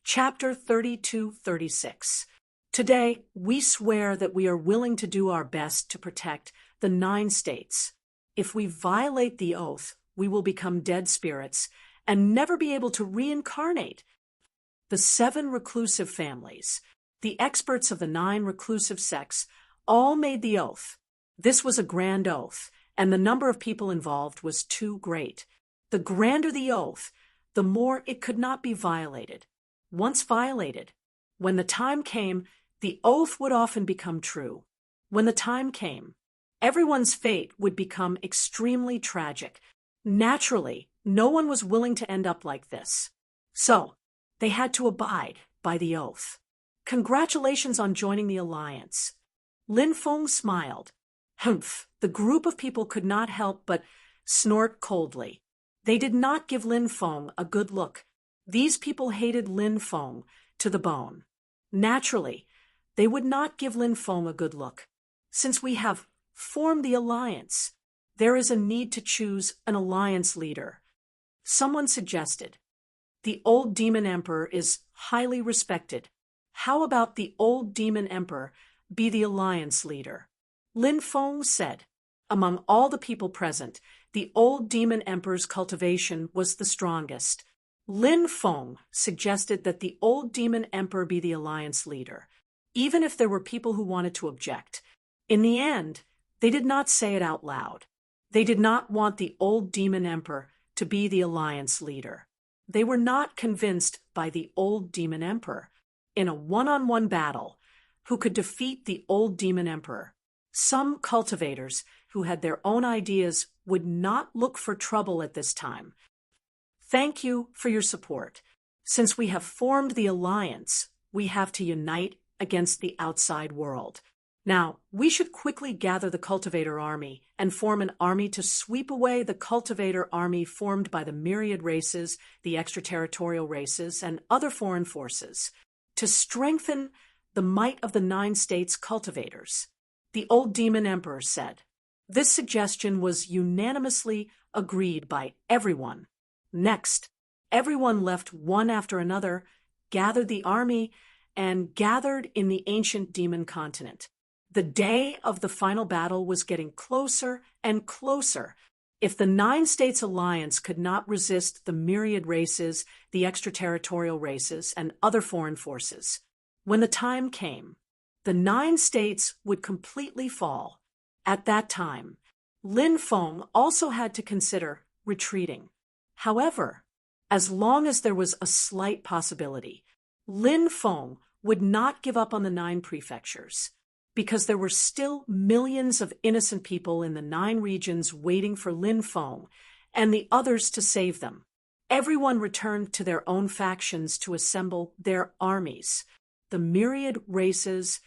Chapter 32-36. Today, we swear that we are willing to do our best to protect the 9 states. If we violate the oath, we will become dead spirits and never be able to reincarnate. The 7 reclusive families, the experts of the 9 reclusive sects, all made the oath. This was a grand oath, and the number of people involved was too great. The grander the oath, the more it could not be violated. Once violated, when the time came, the oath would often become true. When the time came, everyone's fate would become extremely tragic. Naturally, no one was willing to end up like this. So, they had to abide by the oath. Congratulations on joining the alliance. Lin Feng smiled. Humph, the group of people could not help but snort coldly. They did not give Lin Feng a good look. These people hated Lin Feng to the bone. Naturally, they would not give Lin Feng a good look. Since we have formed the alliance, there is a need to choose an alliance leader. Someone suggested, the old demon emperor is highly respected. How about the old demon emperor be the alliance leader? Lin Feng said, among all the people present, the old demon emperor's cultivation was the strongest. Lin Feng suggested that the old demon emperor be the alliance leader, even if there were people who wanted to object. In the end, they did not say it out loud. They did not want the old demon emperor to be the alliance leader. They were not convinced by the old demon emperor. In a one-on-one battle, who could defeat the old demon emperor? Some cultivators who had their own ideas would not look for trouble at this time. Thank you for your support. Since we have formed the alliance, we have to unite against the outside world. Now, we should quickly gather the cultivator army and form an army to sweep away the cultivator army formed by the myriad races, the extraterritorial races, and other foreign forces, to strengthen the might of the 9 states' cultivators. The old demon emperor said. This suggestion was unanimously agreed by everyone. Next, everyone left one after another, gathered the army, and gathered in the ancient demon continent. The day of the final battle was getting closer and closer. If the 9 states alliance could not resist the myriad races, the extraterritorial races, and other foreign forces, when the time came, the 9 states would completely fall. At that time, Lin Feng also had to consider retreating. However, as long as there was a slight possibility, Lin Feng would not give up on the 9 prefectures, because there were still millions of innocent people in the 9 regions waiting for Lin Feng and the others to save them. Everyone returned to their own factions to assemble their armies. The myriad races,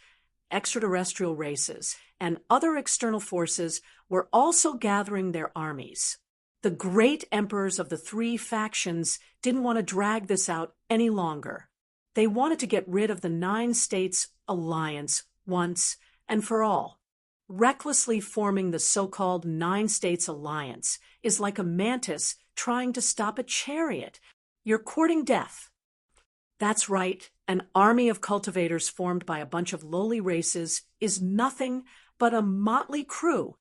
extraterrestrial races, and other external forces were also gathering their armies. The great emperors of the 3 factions didn't want to drag this out any longer. They wanted to get rid of the 9 states alliance once and for all. Recklessly forming the so-called 9 states alliance is like a mantis trying to stop a chariot. You're courting death. That's right, an army of cultivators formed by a bunch of lowly races is nothing but a motley crew.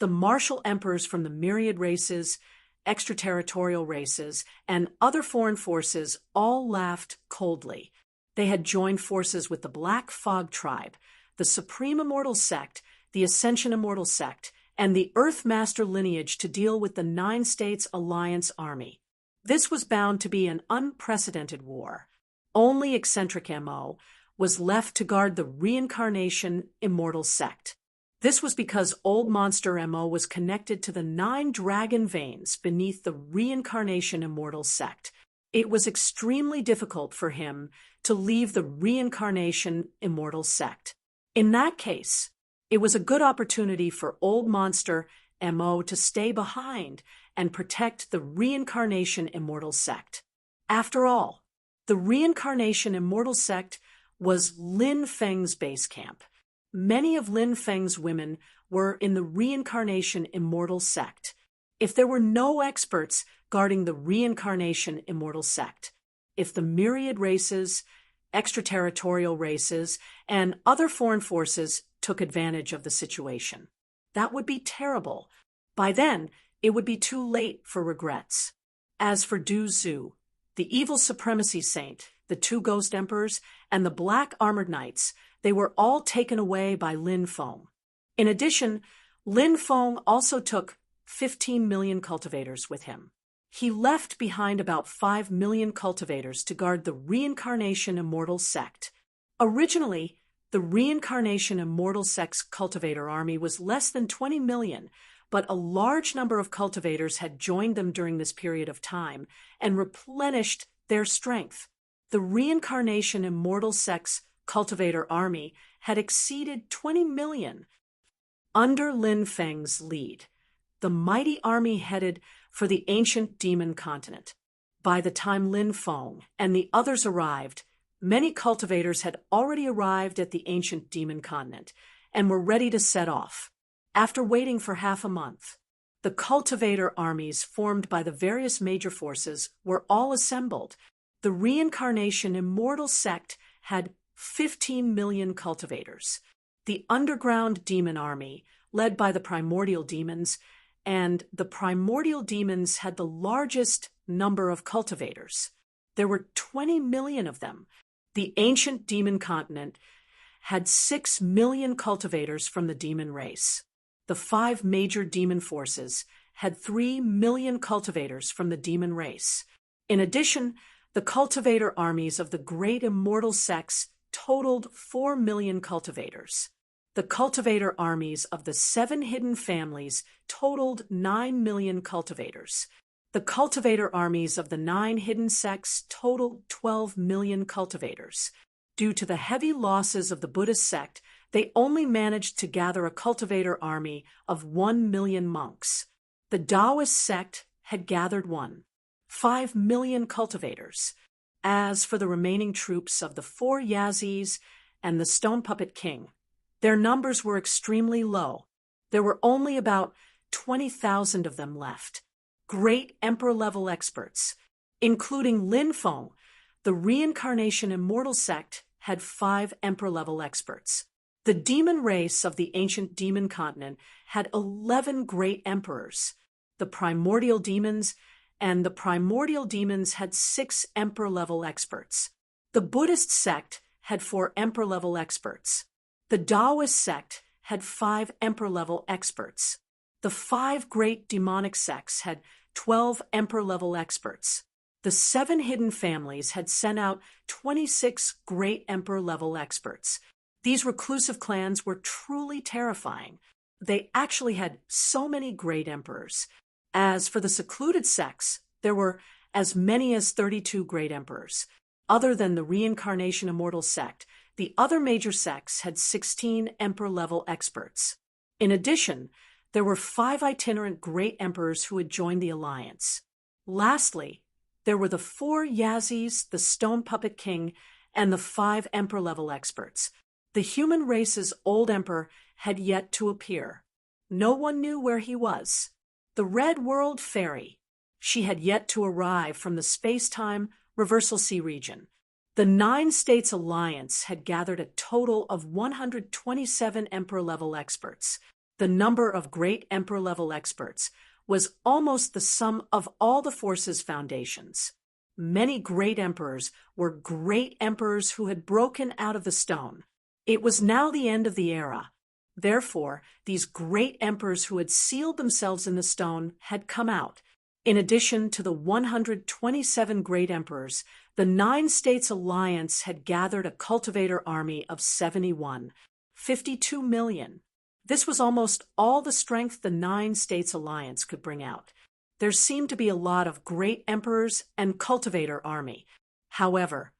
The martial emperors from the myriad races, extraterritorial races, and other foreign forces all laughed coldly. They had joined forces with the Black Fog tribe, the Supreme Immortal Sect, the Ascension Immortal Sect, and the Earth Master lineage to deal with the 9 States Alliance army. This was bound to be an unprecedented war. Only eccentric MO was left to guard the Reincarnation Immortal Sect. This was because Old Monster MO was connected to the 9 dragon veins beneath the Reincarnation Immortal Sect. It was extremely difficult for him to leave the Reincarnation Immortal Sect. In that case, it was a good opportunity for Old Monster MO to stay behind and protect the Reincarnation Immortal Sect. After all, the Reincarnation Immortal Sect was Lin Feng's base camp. Many of Lin Feng's women were in the Reincarnation Immortal Sect. If there were no experts guarding the Reincarnation Immortal Sect, if the myriad races, extraterritorial races, and other foreign forces took advantage of the situation. That would be terrible. By then, it would be too late for regrets. As for Du Zhu, the evil supremacy saint, the two ghost emperors, and the black armored knights, they were all taken away by Lin Feng. In addition, Lin Feng also took 15 million cultivators with him. He left behind about 5 million cultivators to guard the Reincarnation Immortal Sect. Originally, the Reincarnation Immortal Sect's cultivator army was less than 20 million, but a large number of cultivators had joined them during this period of time and replenished their strength. The Reincarnation Immortal Sect's cultivator army had exceeded 20 million. Under Lin Feng's lead, the mighty army headed for the ancient demon continent. By the time Lin Feng and the others arrived, many cultivators had already arrived at the ancient demon continent and were ready to set off. After waiting for half a month, the cultivator armies formed by the various major forces were all assembled. The Reincarnation Immortal Sect had 15 million cultivators. The underground demon army, led by the primordial demons, and the primordial demons had the largest number of cultivators. There were 20 million of them. The ancient demon continent had 6 million cultivators from the demon race. The 5 major demon forces had 3 million cultivators from the demon race. In addition, the cultivator armies of the great immortal sects totaled 4 million cultivators. The cultivator armies of the 7 hidden families totaled 9 million cultivators. The cultivator armies of the 9 hidden sects totaled 12 million cultivators. Due to the heavy losses of the Buddhist sect, they only managed to gather a cultivator army of 1 million monks. The Taoist sect had gathered 5 million cultivators. As for the remaining troops of the 4 Yazis and the Stone Puppet King, their numbers were extremely low. There were only about 20,000 of them left. Great emperor-level experts, including Lin Feng, the Reincarnation Immortal Sect had 5 emperor-level experts. The demon race of the ancient demon continent had 11 great emperors. The primordial demons and the primordial demons had 6 emperor-level experts. The Buddhist sect had 4 emperor-level experts. The Taoist sect had 5 emperor-level experts. The 5 great demonic sects had 12 emperor-level experts. The 7 hidden families had sent out 26 great emperor-level experts. These reclusive clans were truly terrifying. They actually had so many great emperors. As for the secluded sects, there were as many as 32 great emperors. Other than the Reincarnation Immortal Sect, the other major sects had 16 emperor-level experts. In addition, there were 5 itinerant great emperors who had joined the alliance. Lastly, there were the 4 Yazis, the Stone Puppet King, and the 5 emperor-level experts. The human race's old emperor had yet to appear. No one knew where he was. The Red World Fairy. She had yet to arrive from the space-time Reversal Sea region. The 9 States Alliance had gathered a total of 127 emperor-level experts. The number of great emperor-level experts was almost the sum of all the forces' foundations. Many great emperors were great emperors who had broken out of the stone. It was now the end of the era. Therefore, these great emperors who had sealed themselves in the stone had come out. In addition to the 127 great emperors, the 9 States Alliance had gathered a cultivator army of 52 million. This was almost all the strength the 9 States Alliance could bring out. There seemed to be a lot of great emperors and cultivator army. However,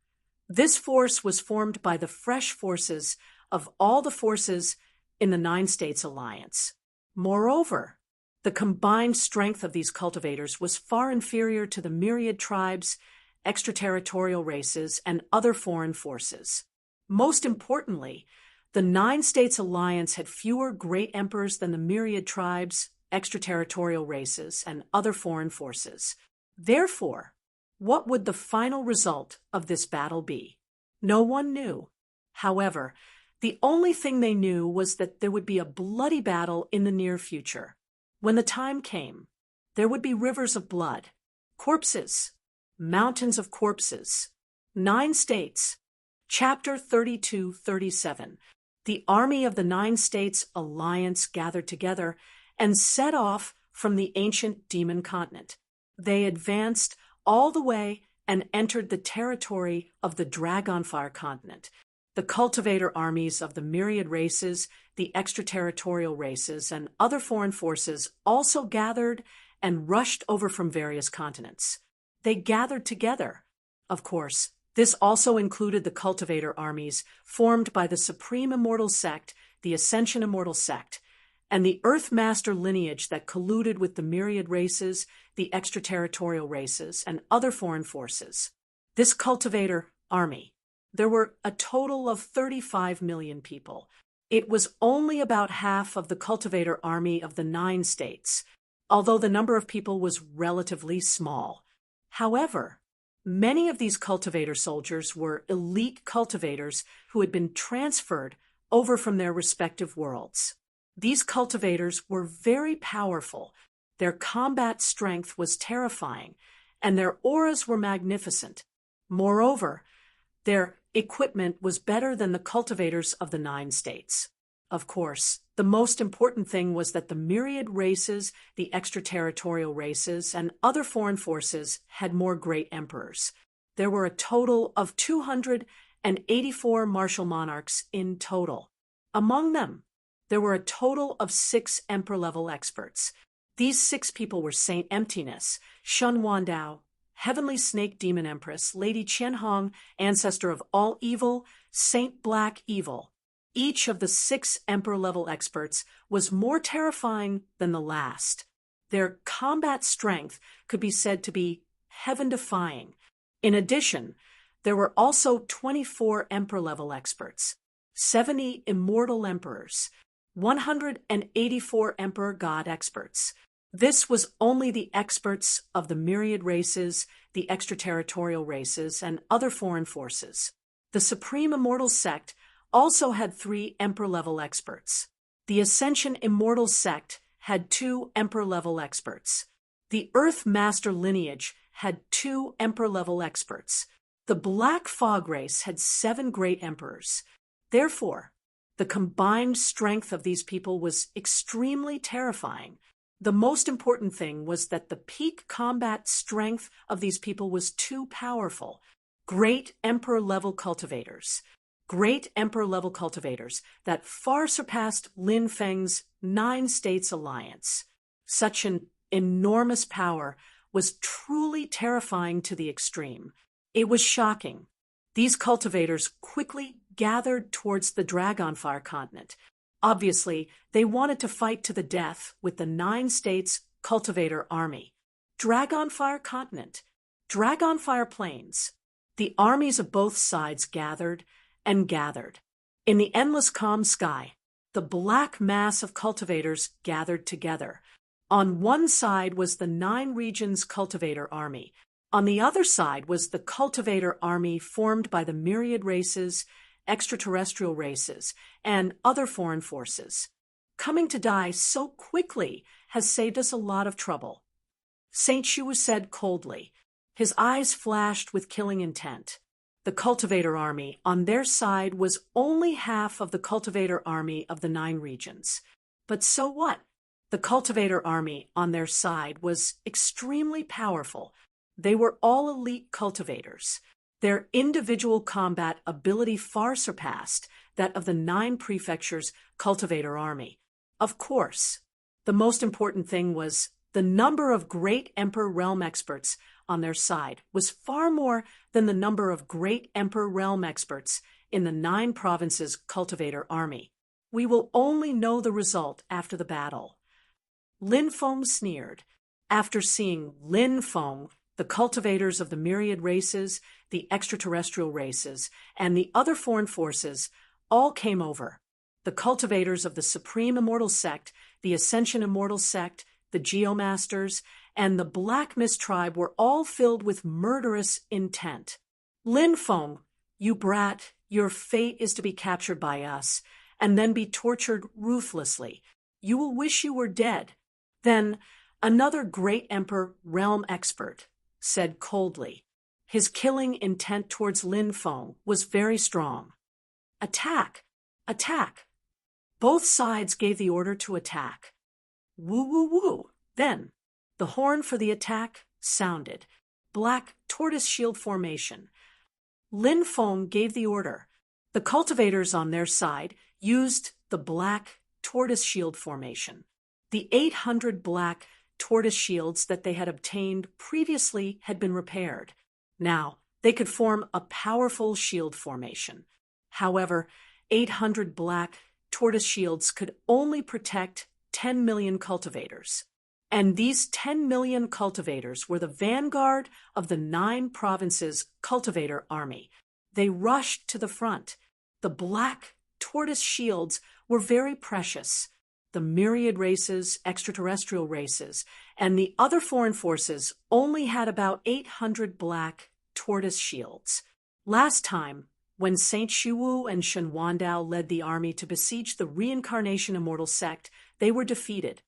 this force was formed by the fresh forces of all the forces in the 9 States Alliance. Moreover, the combined strength of these cultivators was far inferior to the myriad tribes, extraterritorial races, and other foreign forces. Most importantly, the 9 States Alliance had fewer great emperors than the myriad tribes, extraterritorial races, and other foreign forces. Therefore, What would the final result of this battle be? No one knew. However, the only thing they knew was that there would be a bloody battle in the near future. When the time came, there would be rivers of blood, corpses, mountains of corpses. 9 states. Chapter 32-37. The army of the 9 states alliance gathered together and set off from the ancient demon continent. They advanced all the way and entered the territory of the Dragonfire continent. The cultivator armies of the myriad races, the extraterritorial races, and other foreign forces also gathered and rushed over from various continents. They gathered together. Of course, this also included the cultivator armies formed by the Supreme Immortal Sect, the Ascension Immortal Sect, and the Earth Master lineage that colluded with the myriad races, the extraterritorial races, and other foreign forces. This cultivator army, there were a total of 35 million people. It was only about half of the cultivator army of the 9 states, although the number of people was relatively small. However, many of these cultivator soldiers were elite cultivators who had been transferred over from their respective worlds. These cultivators were very powerful. Their combat strength was terrifying, and their auras were magnificent. Moreover, their equipment was better than the cultivators of the 9 states. Of course, the most important thing was that the myriad races, the extraterritorial races, and other foreign forces had more great emperors. There were a total of 284 martial monarchs in total. Among them, there were a total of 6 emperor-level experts. These 6 people were Saint Emptiness, Shun Wandao, Heavenly Snake Demon Empress, Lady Qianhong, Ancestor of All Evil, Saint Black Evil. Each of the 6 emperor-level experts was more terrifying than the last. Their combat strength could be said to be heaven-defying. In addition, there were also 24 emperor-level experts, 70 immortal emperors, 184 emperor god experts. This was only the experts of the myriad races, the extraterritorial races, and other foreign forces. The Supreme Immortal Sect also had 3 emperor-level experts. The Ascension Immortal Sect had 2 emperor-level experts. The Earth Master lineage had 2 emperor-level experts. The Black Fog race had 7 great emperors. Therefore, the combined strength of these people was extremely terrifying. The most important thing was that the peak combat strength of these people was too powerful. Great emperor-level cultivators. Great emperor-level cultivators that far surpassed Lin Feng's 9 states alliance. Such an enormous power was truly terrifying to the extreme. It was shocking. These cultivators quickly gathered towards the Dragonfire continent. Obviously, they wanted to fight to the death with the 9 states cultivator army. Dragonfire continent, Dragonfire plains. The armies of both sides gathered and gathered. In the endless calm sky, the black mass of cultivators gathered together. On one side was the 9 regions cultivator army. On the other side was the cultivator army formed by the myriad races, extraterrestrial races, and other foreign forces. Coming to die so quickly has saved us a lot of trouble. Saint Shu said coldly. His eyes flashed with killing intent. The cultivator army, on their side, was only half of the cultivator army of the 9 regions. But so what? The cultivator army, on their side, was extremely powerful. They were all elite cultivators. Their individual combat ability far surpassed that of the 9 prefectures' cultivator army. Of course, the most important thing was the number of great Emperor Realm experts on their side was far more than the number of great Emperor Realm experts in the 9 provinces' cultivator army. We will only know the result after the battle. Lin Feng sneered. After seeing Lin Feng, the cultivators of the myriad races, the extraterrestrial races, and the other foreign forces all came over. The cultivators of the Supreme Immortal Sect, the Ascension Immortal Sect, the Geomasters, and the Black Mist tribe were all filled with murderous intent. Lin Feng, you brat, your fate is to be captured by us, and then be tortured ruthlessly. You will wish you were dead. Then another great emperor, realm expert, said coldly. His killing intent towards Lin Feng was very strong. Attack! Attack! Both sides gave the order to attack. Woo woo woo! Then, the horn for the attack sounded. Black tortoise shield formation. Lin Feng gave the order. The cultivators on their side used the black tortoise shield formation. The 800 black tortoise shields that they had obtained previously had been repaired. Now, they could form a powerful shield formation. However, 800 black tortoise shields could only protect 10 million cultivators. And these 10 million cultivators were the vanguard of the 9 provinces' cultivator army. They rushed to the front. The black tortoise shields were very precious. The myriad races, extraterrestrial races, and the other foreign forces only had about 800 black tortoise shields. Last time, when Saint Shiwu and Shen Wandao led the army to besiege the reincarnation immortal sect, they were defeated,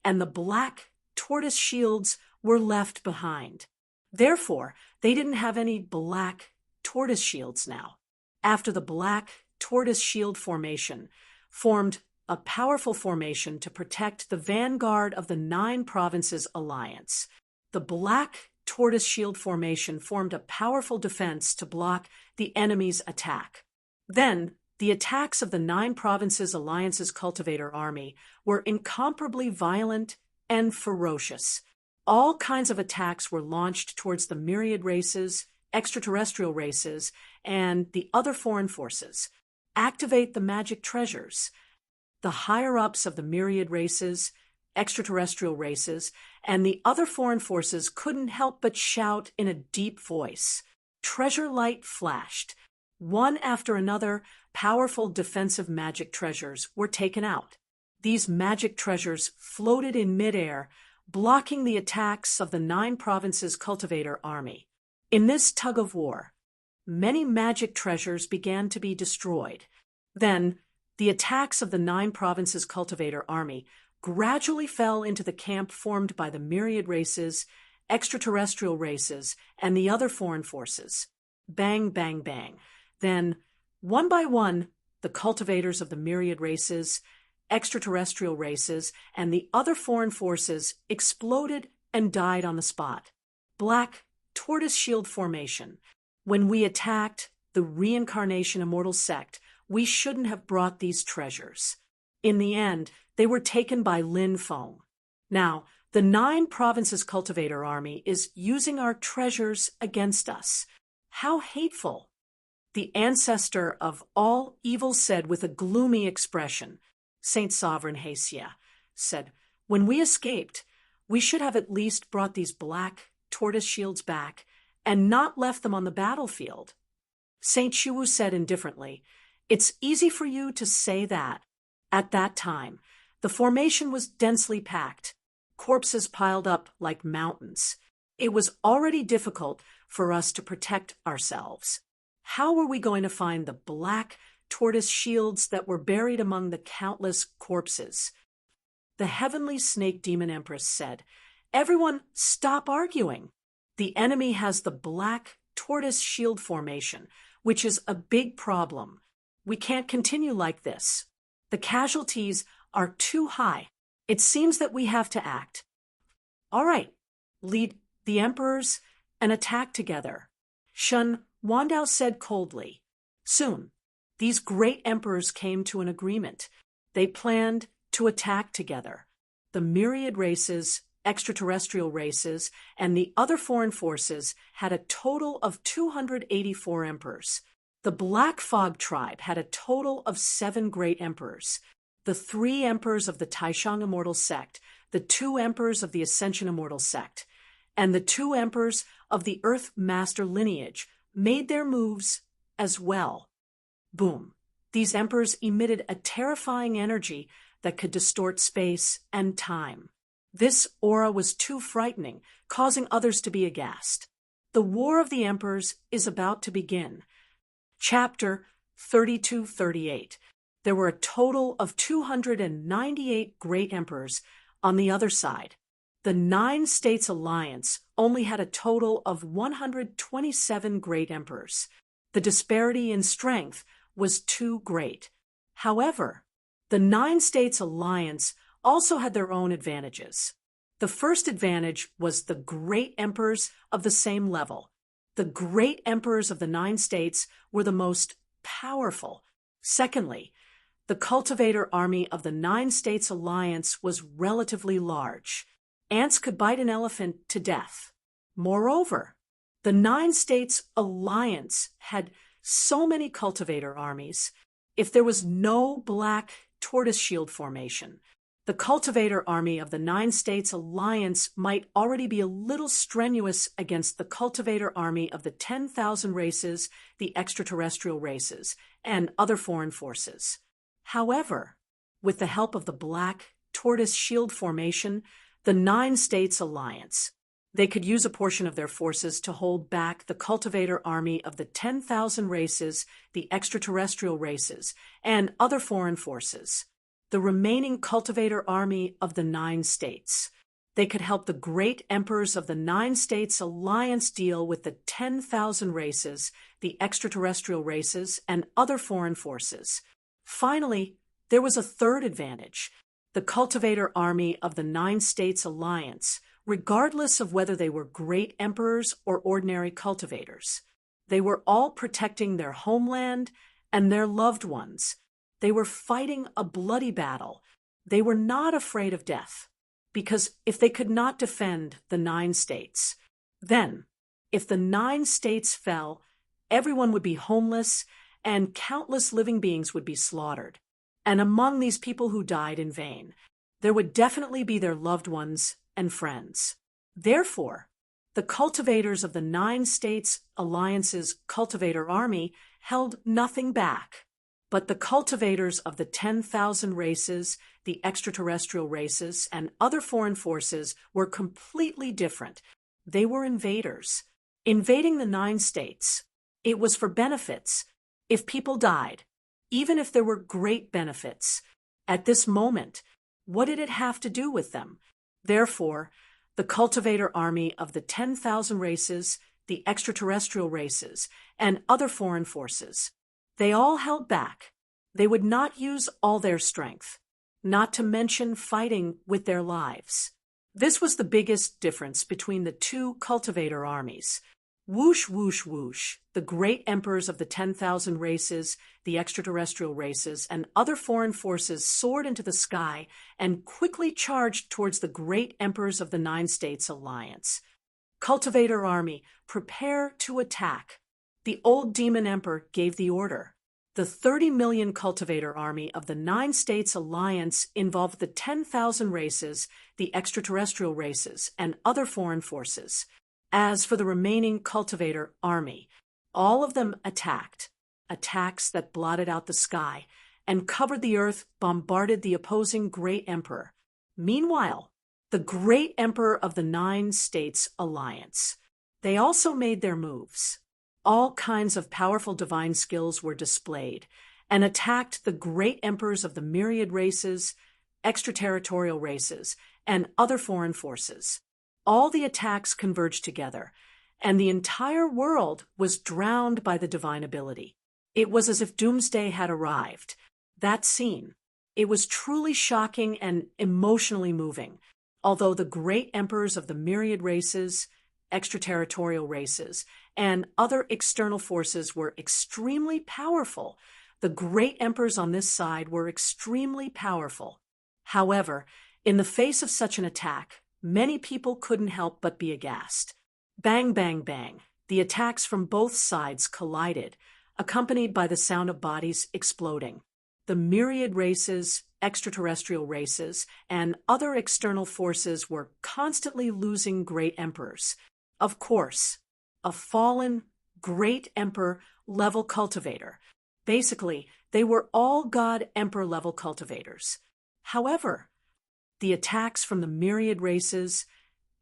and the black tortoise shields were left behind. Therefore, they didn't have any black tortoise shields now. After the black tortoise shield formation formed a powerful formation to protect the vanguard of the 9 provinces alliance. The black tortoise shield formation formed a powerful defense to block the enemy's attack. Then, the attacks of the 9 provinces alliance's cultivator army were incomparably violent and ferocious. All kinds of attacks were launched towards the myriad races, extraterrestrial races, and the other foreign forces. Activate the magic treasures. The higher-ups of the myriad races, extraterrestrial races, and the other foreign forces couldn't help but shout in a deep voice. Treasure light flashed. One after another, powerful defensive magic treasures were taken out. These magic treasures floated in midair, blocking the attacks of the 9 provinces cultivator army. In this tug-of-war, many magic treasures began to be destroyed. Then, the attacks of the 9 provinces cultivator army gradually fell into the camp formed by the myriad races, extraterrestrial races, and the other foreign forces. Bang, bang, bang. Then, one by one, the cultivators of the myriad races, extraterrestrial races, and the other foreign forces exploded and died on the spot. Black tortoise shield formation. When we attacked the reincarnation immortal sect, we shouldn't have brought these treasures. In the end, they were taken by Lin Feng. Now, the 9 provinces cultivator army is using our treasures against us. How hateful! The ancestor of all evil said with a gloomy expression. Saint Sovereign Hesia said, when we escaped, we should have at least brought these black tortoise shields back and not left them on the battlefield. Saint Shiwu said indifferently, it's easy for you to say that. At that time, the formation was densely packed, corpses piled up like mountains. It was already difficult for us to protect ourselves. How were we going to find the black tortoise shields that were buried among the countless corpses? The heavenly snake demon empress said, everyone stop arguing. The enemy has the black tortoise shield formation, which is a big problem. We can't continue like this. The casualties are too high. It seems that we have to act. All right, lead the emperors and attack together. Shen Wandao said coldly. Soon, these great emperors came to an agreement. They planned to attack together. The myriad races, extraterrestrial races, and the other foreign forces had a total of 284 emperors. The Black Fog tribe had a total of 7 great emperors. The 3 emperors of the Taishang immortal sect, the 2 emperors of the Ascension immortal sect, and the 2 emperors of the Earth Master lineage made their moves as well. Boom. These emperors emitted a terrifying energy that could distort space and time. This aura was too frightening, causing others to be aghast. The War of the Emperors is about to begin. Chapter 32-38. There were a total of 298 great emperors on the other side. The 9 States Alliance only had a total of 127 great emperors. The disparity in strength was too great. However, the 9 States Alliance also had their own advantages. The first advantage was the great emperors of the same level. The great emperors of the 9 states were the most powerful. Secondly, the cultivator army of the 9 States Alliance was relatively large. Ants could bite an elephant to death. Moreover, the 9 States Alliance had so many cultivator armies. If there was no black tortoise shield formation, the cultivator army of the 9 States Alliance might already be a little strenuous against the cultivator army of the 10,000 races, the extraterrestrial races, and other foreign forces. However, with the help of the black tortoise shield formation, the 9 States Alliance, they could use a portion of their forces to hold back the cultivator army of the 10,000 races, the extraterrestrial races, and other foreign forces. The remaining cultivator army of the 9 states. They could help the great emperors of the 9 States Alliance deal with the 10,000 races, the extraterrestrial races, and other foreign forces. Finally, there was a third advantage. The cultivator army of the 9 States Alliance, regardless of whether they were great emperors or ordinary cultivators. They were all protecting their homeland and their loved ones. They were fighting a bloody battle. They were not afraid of death, because if they could not defend the 9 states, then, if the 9 states fell, everyone would be homeless and countless living beings would be slaughtered. And among these people who died in vain, there would definitely be their loved ones and friends. Therefore, the cultivators of the 9 States Alliance's cultivator army held nothing back. But the cultivators of the 10,000 races, the extraterrestrial races, and other foreign forces were completely different. They were invaders. Invading the 9 states. It was for benefits. If people died, even if there were great benefits, at this moment, what did it have to do with them? Therefore, the cultivator army of the 10,000 races, the extraterrestrial races, and other foreign forces, they all held back. They would not use all their strength, not to mention fighting with their lives. This was the biggest difference between the 2 cultivator armies. Whoosh, whoosh, whoosh, the great emperors of the 10,000 races, the extraterrestrial races, and other foreign forces soared into the sky and quickly charged towards the great emperors of the 9 States Alliance. Cultivator army, prepare to attack. The old demon emperor gave the order. The 30 million cultivator army of the 9 States Alliance involved the 10,000 races, the extraterrestrial races, and other foreign forces. As for the remaining cultivator army, all of them attacked. Attacks that blotted out the sky and covered the earth bombarded the opposing great emperor. Meanwhile, the great emperor of the 9 States Alliance, they also made their moves. All kinds of powerful divine skills were displayed and attacked the great emperors of the myriad races, extraterritorial races, and other foreign forces. All the attacks converged together, and the entire world was drowned by the divine ability. It was as if doomsday had arrived. That scene, it was truly shocking and emotionally moving. Although the great emperors of the myriad races, extraterritorial races, and other external forces were extremely powerful, the great emperors on this side were extremely powerful. However, in the face of such an attack, many people couldn't help but be aghast. Bang, bang, bang. The attacks from both sides collided, accompanied by the sound of bodies exploding. The myriad races, extraterrestrial races, and other external forces were constantly losing great emperors. Of course, a fallen great emperor level cultivator. Basically, they were all god emperor level cultivators. However, the attacks from the myriad races,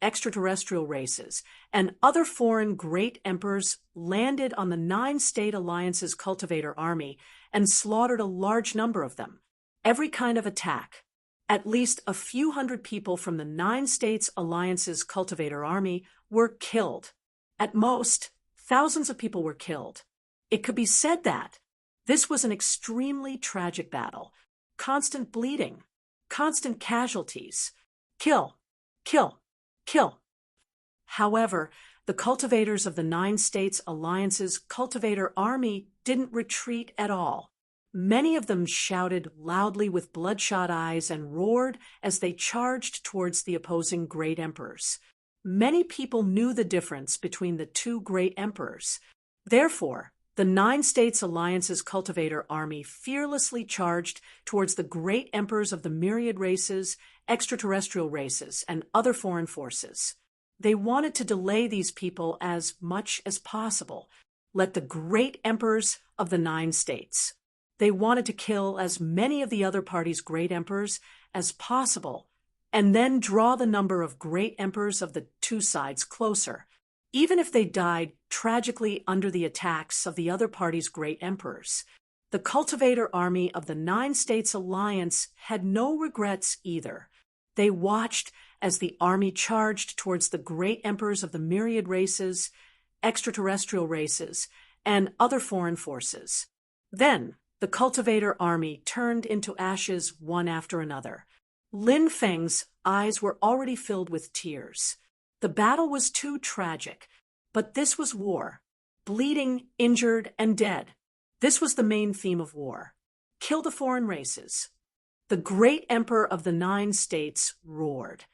extraterrestrial races, and other foreign great emperors landed on the nine-state alliance's cultivator army and slaughtered a large number of them. Every kind of attack. At least a few hundred people from the nine states alliance's cultivator army were killed. At most, thousands of people were killed. It could be said that this was an extremely tragic battle. Constant bleeding, constant casualties. Kill, kill, kill. However, the cultivators of the nine states alliance's cultivator army didn't retreat at all. Many of them shouted loudly with bloodshot eyes and roared as they charged towards the opposing great emperors. Many people knew the difference between the two great emperors. Therefore, the nine states alliance's cultivator army fearlessly charged towards the great emperors of the myriad races, extraterrestrial races, and other foreign forces. They wanted to delay these people as much as possible. Let the great emperors of the nine states. They wanted to kill as many of the other party's great emperors as possible, and then draw the number of great emperors of the two sides closer, even if they died tragically under the attacks of the other party's great emperors. The cultivator army of the nine states alliance had no regrets either. They watched as the army charged towards the great emperors of the myriad races, extraterrestrial races, and other foreign forces. Then, the cultivator army turned into ashes one after another. Lin Feng's eyes were already filled with tears. The battle was too tragic, but this was war. Bleeding, injured, and dead. This was the main theme of war. Kill the foreign races. The great emperor of the nine states roared.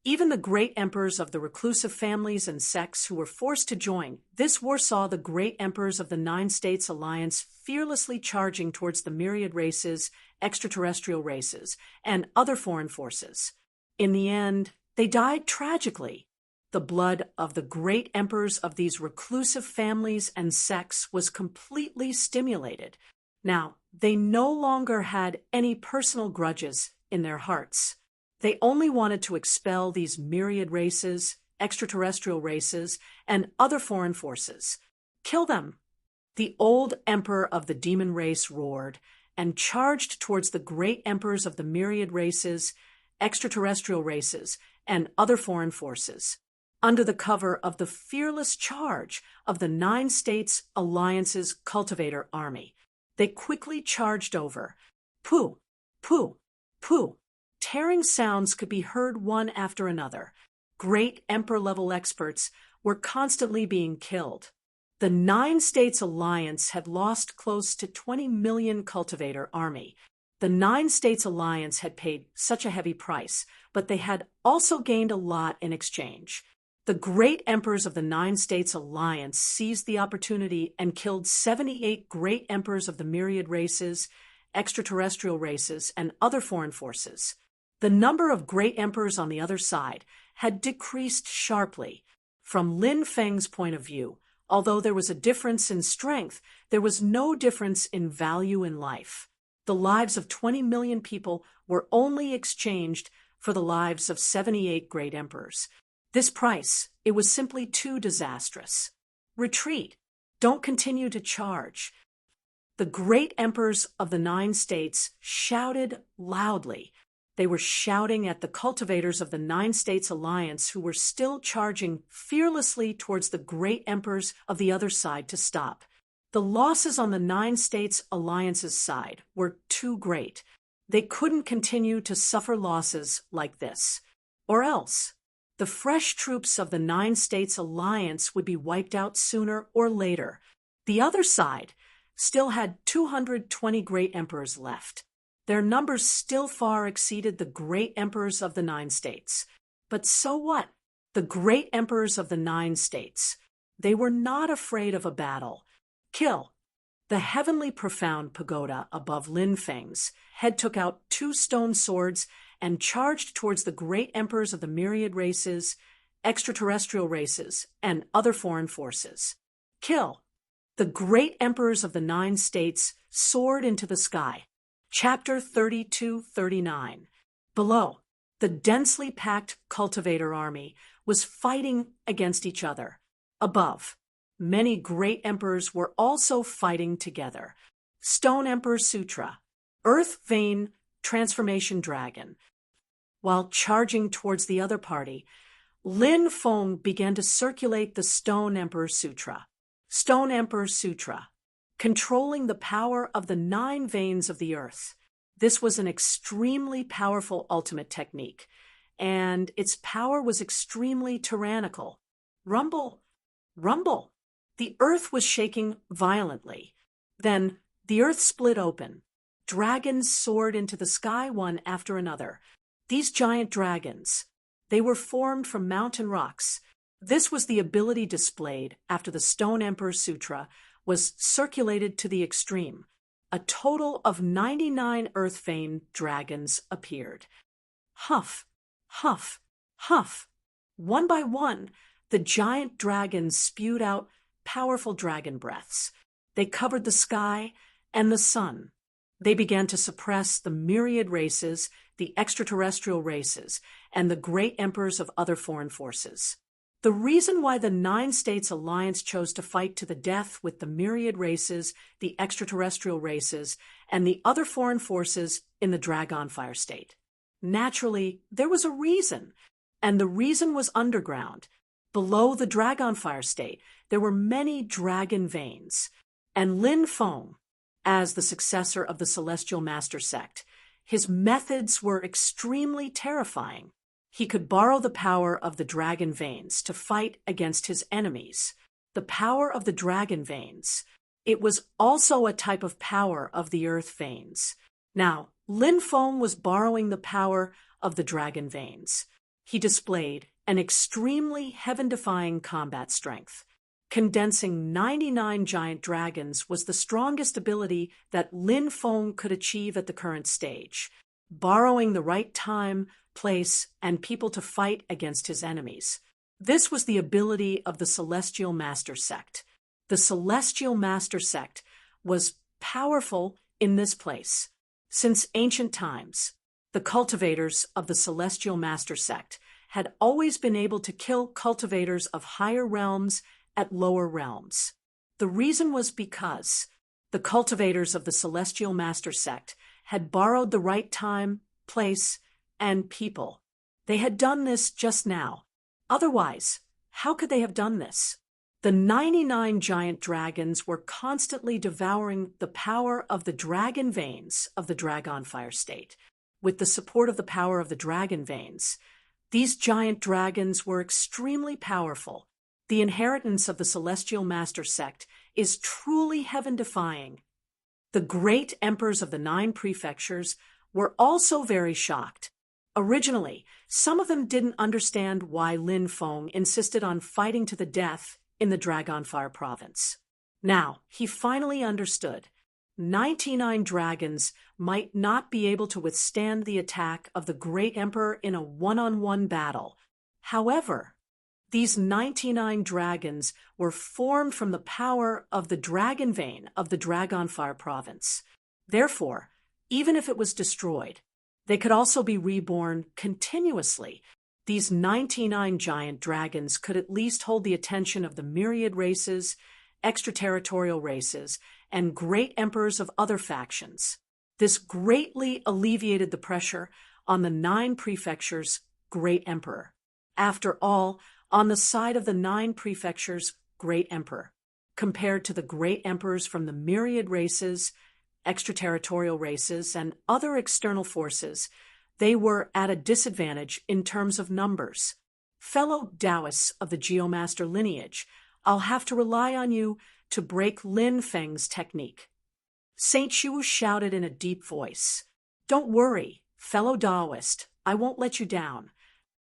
Even the great emperors of the reclusive families and sects who were forced to join this war saw the great emperors of the nine states alliance fearlessly charging towards the myriad races, extraterrestrial races, and other foreign forces. In the end, they died tragically. The blood of the great emperors of these reclusive families and sects was completely stimulated. Now, they no longer had any personal grudges in their hearts. They only wanted to expel these myriad races, extraterrestrial races, and other foreign forces. Kill them. The old emperor of the demon race roared and charged towards the great emperors of the myriad races, extraterrestrial races, and other foreign forces. Under the cover of the fearless charge of the nine states alliance's cultivator army, they quickly charged over. Pooh, pooh, pooh. Tearing sounds could be heard one after another. Great emperor-level experts were constantly being killed. The nine states alliance had lost close to 20 million cultivator army. The nine states alliance had paid such a heavy price, but they had also gained a lot in exchange. The great emperors of the nine states alliance seized the opportunity and killed 78 great emperors of the myriad races, extraterrestrial races, and other foreign forces. The number of great emperors on the other side had decreased sharply. From Lin Feng's point of view, although there was a difference in strength, there was no difference in value in life. The lives of 20 million people were only exchanged for the lives of 78 great emperors. This price, it was simply too disastrous. Retreat. Don't continue to charge. The great emperors of the nine states shouted loudly. They were shouting at the cultivators of the nine states alliance who were still charging fearlessly towards the great emperors of the other side to stop. The losses on the nine states alliance's side were too great. They couldn't continue to suffer losses like this. Or else, the fresh troops of the nine states alliance would be wiped out sooner or later. The other side still had 220 great emperors left. Their numbers still far exceeded the great emperors of the nine states. But so what? The great emperors of the nine states. They were not afraid of a battle. Kill. The heavenly profound pagoda above Lin Feng's head took out 2 stone swords and charged towards the great emperors of the myriad races, extraterrestrial races, and other foreign forces. Kill. The great emperors of the nine states soared into the sky. Chapter 32-39. Below, The densely packed cultivator army was fighting against each other. Above, many great emperors were also fighting together. Stone Emperor Sutra, Earth Vein Transformation Dragon. While charging towards the other party, Lin Feng began to circulate the Stone Emperor Sutra. Stone Emperor Sutra, controlling the power of the 9 veins of the earth. This was an extremely powerful ultimate technique, and its power was extremely tyrannical. Rumble, rumble. The earth was shaking violently. Then the earth split open. Dragons soared into the sky one after another. These giant dragons, they were formed from mountain rocks. This was the ability displayed after the Stone Emperor Sutra was circulated to the extreme. A total of 99 earth vein dragons appeared. Huff, huff, huff. One by one, the giant dragons spewed out powerful dragon breaths. They covered the sky and the sun. They began to suppress the myriad races, the extraterrestrial races, and the great emperors of other foreign forces. The reason why the 9 States Alliance chose to fight to the death with the myriad races, the extraterrestrial races, and the other foreign forces in the Dragonfire State. Naturally, there was a reason, and the reason was underground. Below the Dragonfire State, there were many dragon veins, and Lin Feng, as the successor of the Celestial Master Sect, his methods were extremely terrifying. He could borrow the power of the dragon veins to fight against his enemies. The power of the dragon veins. It was also a type of power of the earth veins. Now, Lin Feng was borrowing the power of the dragon veins. He displayed an extremely heaven-defying combat strength. Condensing 99 giant dragons was the strongest ability that Lin Feng could achieve at the current stage. Borrowing the right time, place, and people to fight against his enemies. This was the ability of the Celestial Master Sect. The Celestial Master Sect was powerful in this place. Since ancient times, the cultivators of the Celestial Master Sect had always been able to kill cultivators of higher realms at lower realms. The reason was because the cultivators of the Celestial Master Sect had borrowed the right time, place, and people. They had done this just now. Otherwise, how could they have done this? The 99 giant dragons were constantly devouring the power of the dragon veins of the Dragonfire State. With the support of the power of the dragon veins, these giant dragons were extremely powerful. The inheritance of the Celestial Master Sect is truly heaven-defying. The great emperors of the 9 prefectures were also very shocked. Originally, some of them didn't understand why Lin Feng insisted on fighting to the death in the Dragonfire province. Now, he finally understood. 99 dragons might not be able to withstand the attack of the great emperor in a one-on-one battle. However, these 99 dragons were formed from the power of the dragon vein of the Dragonfire province. Therefore, even if it was destroyed, they could also be reborn continuously. These 99 giant dragons could at least hold the attention of the myriad races, extraterritorial races, and great emperors of other factions. This greatly alleviated the pressure on the 9 prefectures' great emperor. After all, on the side of the 9 prefectures' great emperor, compared to the great emperors from the myriad races, extraterritorial races, and other external forces, they were at a disadvantage in terms of numbers. Fellow Taoists of the Geomaster lineage, I'll have to rely on you to break Lin Feng's technique. Saint Shu shouted in a deep voice. Don't worry, fellow Taoist, I won't let you down.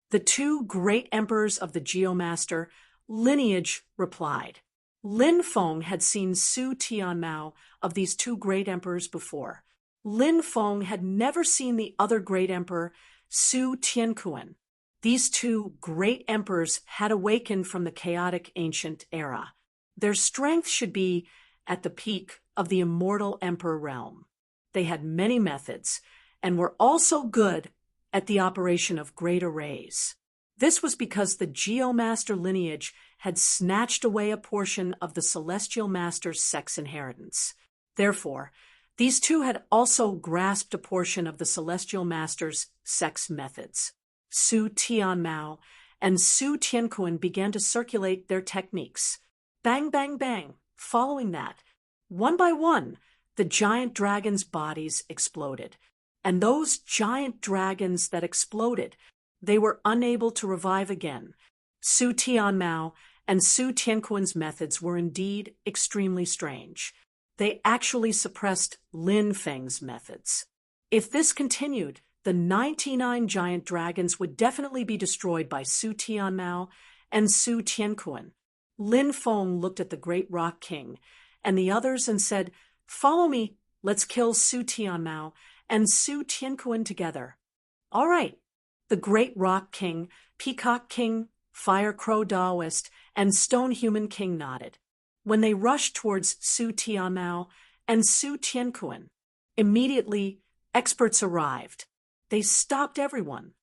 The 2 great emperors of the Geomaster lineage replied. Lin Feng had seen Su Tianmao of these 2 great emperors before. Lin Feng had never seen the other great emperor, Su Tianquan. These 2 great emperors had awakened from the chaotic ancient era. Their strength should be at the peak of the immortal emperor realm. They had many methods and were also good at the operation of great arrays. This was because the Geomaster lineage had snatched away a portion of the Celestial Master's sex inheritance. Therefore, these two had also grasped a portion of the Celestial Master's sex methods. Su Tianmao and Su Tianquan began to circulate their techniques. Bang, bang, bang. Following that, one by one, the giant dragons' bodies exploded. And those giant dragons that exploded, they were unable to revive again. Su Tianmao and Su Tianquan's methods were indeed extremely strange. They actually suppressed Lin Feng's methods. If this continued, the 99 giant dragons would definitely be destroyed by Su Tianmao and Su Tianquan. Lin Feng looked at the Great Rock King and the others and said, "Follow me, let's kill Su Tianmao and Su Tianquan together." All right. The Great Rock King, Peacock King, Fire Crow Taoist, and Stone Human King nodded. When they rushed towards Su Tianmao and Su Tianquan, immediately experts arrived. They stopped everyone.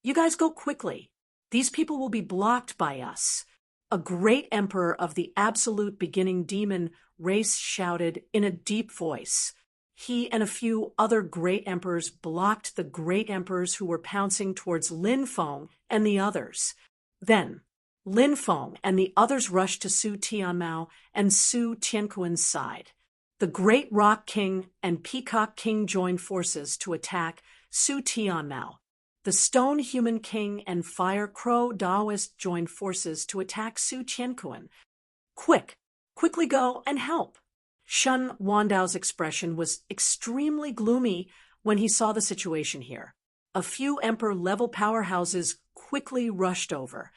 "You guys go quickly. These people will be blocked by us." A great emperor of the absolute beginning demon race shouted in a deep voice. He and a few other great emperors blocked the great emperors who were pouncing towards Lin Feng and the others. Then, Lin Feng and the others rushed to Su Tianmao and Su Tianquan's side. The Great Rock King and Peacock King joined forces to attack Su Tianmao. The Stone Human King and Fire Crow Taoist joined forces to attack Su Tianquan. Quickly go and help." Shun Wandao's expression was extremely gloomy when he saw the situation here. A few Emperor-level powerhouses quickly rushed over.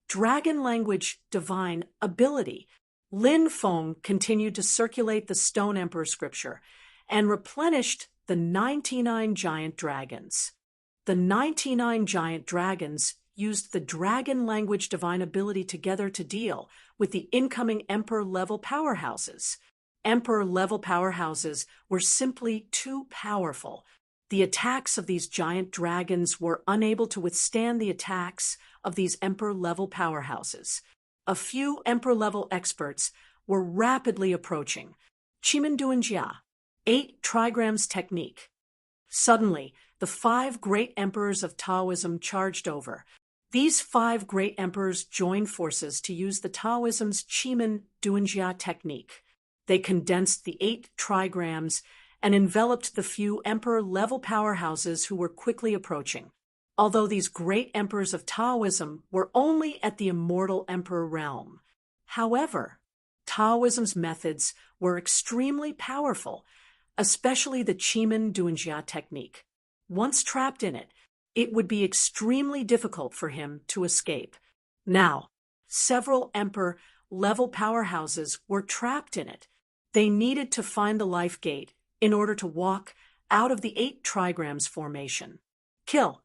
Dragon language, divine ability. Lin Feng continued to circulate the Stone Emperor scripture and replenished the 99 giant dragons. The 99 giant dragons used the dragon language divine ability together to deal with the incoming Emperor-level powerhouses. Emperor-level powerhouses were simply too powerful. The attacks of these giant dragons were unable to withstand the attacks of these Emperor-level powerhouses. A few Emperor-level experts were rapidly approaching. Chimen Duanjia, 8 trigrams technique. Suddenly, the 5 great emperors of Taoism charged over. These 5 great emperors joined forces to use the Taoism's Chimen Duanjia technique. They condensed the 8 trigrams and enveloped the few emperor-level powerhouses who were quickly approaching. Although these great emperors of Taoism were only at the immortal emperor realm. However, Taoism's methods were extremely powerful, especially the Chimen Duanjia technique. Once trapped in it, it would be extremely difficult for him to escape. Now, several emperor-level powerhouses were trapped in it. They needed to find the life gate in order to walk out of the 8 trigrams formation. Kill.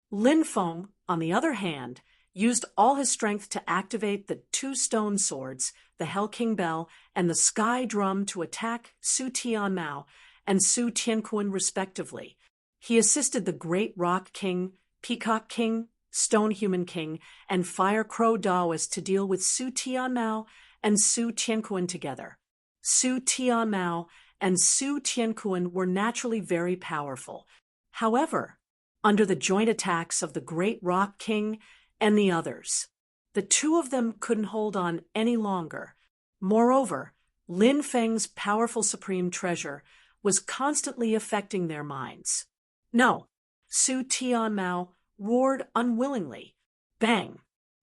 Lin Feng, on the other hand, used all his strength to activate the 2 stone swords, the Hell King Bell, and the Sky Drum to attack Su Tianmao and Su Tianquan respectively. He assisted the Great Rock King, Peacock King, Stone Human King, and Fire Crow Taoist to deal with Su Tianmao and Su Tianquan together. Su Tianmao and Su Tianquan were naturally very powerful. However, under the joint attacks of the Great Rock King and the others, the 2 of them couldn't hold on any longer. Moreover, Lin Feng's powerful supreme treasure was constantly affecting their minds. No, Su Tianmao roared unwillingly. Bang!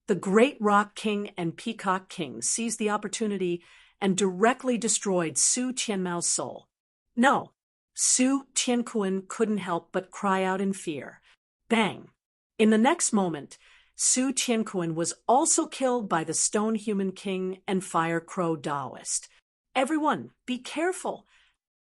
The Great Rock King and Peacock King seized the opportunity and directly destroyed Su Tianmao's soul. No, Su Tianquan couldn't help but cry out in fear. Bang! In the next moment, Su Tianquan was also killed by the Stone Human King and Fire Crow Taoist. "Everyone, be careful,"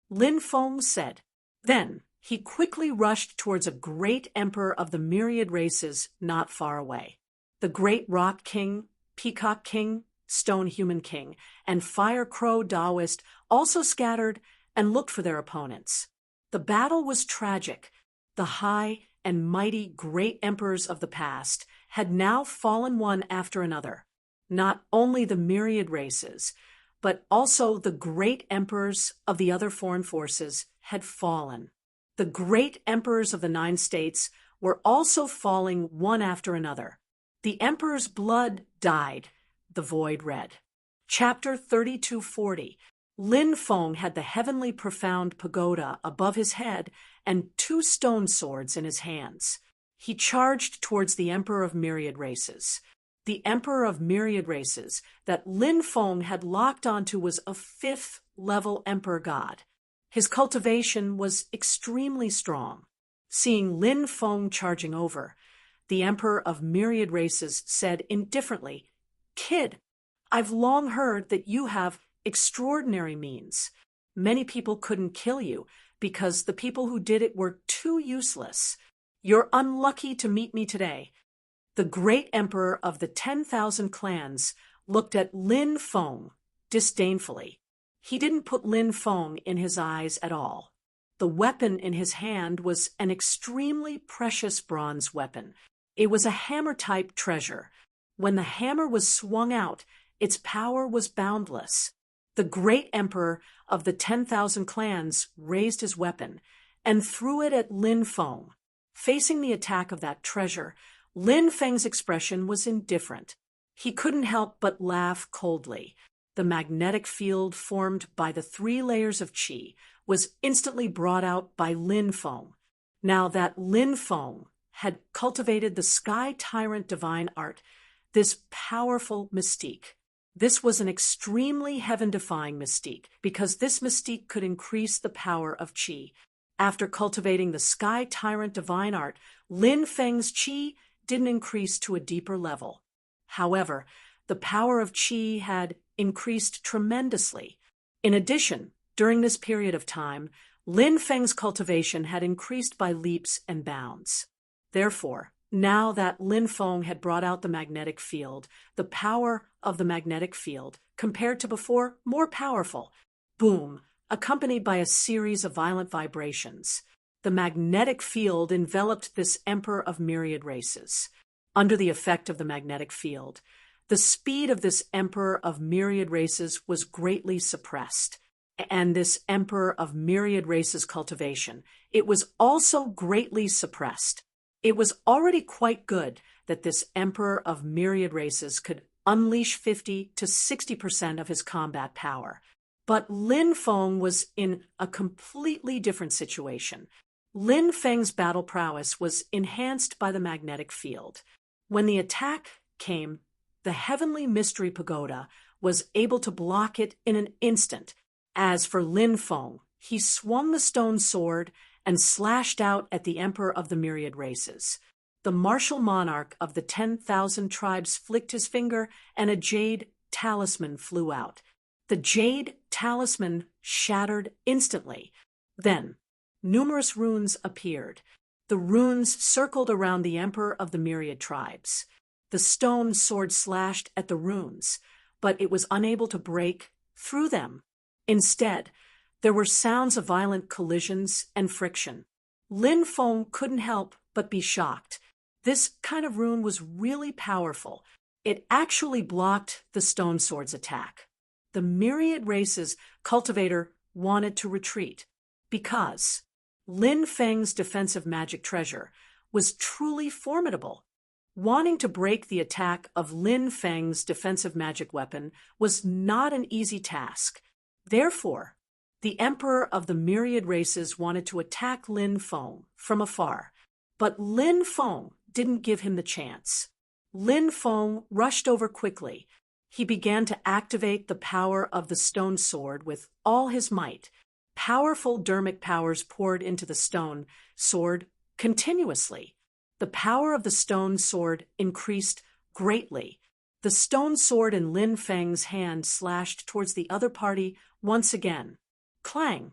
Lin Feng said. Then he quickly rushed towards a great emperor of the myriad races not far away. The Great Rock King, Peacock King, Stone Human King, and Fire Crow Taoist also scattered and looked for their opponents. The battle was tragic. The high and mighty great emperors of the past had now fallen one after another. Not only the myriad races, but also the great emperors of the other foreign forces had fallen. The great emperors of the 9 states were also falling one after another. The emperor's blood died, the void read. Chapter 3240. Lin Feng had the heavenly profound pagoda above his head and 2 stone swords in his hands. He charged towards the Emperor of Myriad Races. The Emperor of Myriad Races that Lin Feng had locked onto was a 5th-level emperor god. His cultivation was extremely strong. Seeing Lin Feng charging over, the Emperor of Myriad Races said indifferently, "Kid, I've long heard that you have extraordinary means. Many people couldn't kill you because the people who did it were too useless. You're unlucky to meet me today." The great emperor of the 10,000 clans looked at Lin Feng disdainfully. He didn't put Lin Feng in his eyes at all. The weapon in his hand was an extremely precious bronze weapon. It was a hammer-type treasure. When the hammer was swung out, its power was boundless. The great emperor of the 10,000 clans raised his weapon and threw it at Lin Feng. Facing the attack of that treasure, Lin Feng's expression was indifferent. He couldn't help but laugh coldly. The magnetic field formed by the 3 layers of qi was instantly brought out by Lin Feng. Now that Lin Feng had cultivated the Sky Tyrant divine art, this powerful mystique. This was an extremely heaven-defying mystique because this mystique could increase the power of qi. After cultivating the Sky Tyrant divine art, Lin Feng's qi didn't increase to a deeper level. However, the power of qi had increased tremendously. In addition, during this period of time, Lin Feng's cultivation had increased by leaps and bounds. Therefore, now that Lin Feng had brought out the magnetic field, the power of the magnetic field, compared to before, more powerful. Boom, accompanied by a series of violent vibrations. The magnetic field enveloped this Emperor of Myriad Races. Under the effect of the magnetic field, the speed of this Emperor of Myriad Races was greatly suppressed. And this Emperor of Myriad Races cultivation, it was also greatly suppressed. It was already quite good that this Emperor of Myriad Races could unleash 50 to 60% of his combat power. But Lin Feng was in a completely different situation. Lin Feng's battle prowess was enhanced by the magnetic field. When the attack came, the heavenly mystery pagoda was able to block it in an instant. As for Lin Feng, he swung the stone sword and slashed out at the Emperor of the Myriad Races. The martial monarch of the 10,000 tribes flicked his finger, and a jade talisman flew out. The jade talisman shattered instantly. Then, numerous runes appeared. The runes circled around the Emperor of the Myriad Tribes. The stone sword slashed at the runes, but it was unable to break through them. Instead, there were sounds of violent collisions and friction. Lin Feng couldn't help but be shocked. This kind of rune was really powerful. It actually blocked the stone sword's attack. The Myriad Races cultivator wanted to retreat because Lin Feng's defensive magic treasure was truly formidable. Wanting to break the attack of Lin Feng's defensive magic weapon was not an easy task. Therefore, the Emperor of the Myriad Races wanted to attack Lin Feng from afar, but Lin Feng didn't give him the chance. Lin Feng rushed over quickly. He began to activate the power of the stone sword with all his might. Powerful dermic powers poured into the stone sword continuously. The power of the stone sword increased greatly. The stone sword in Lin Feng's hand slashed towards the other party once again. Clang,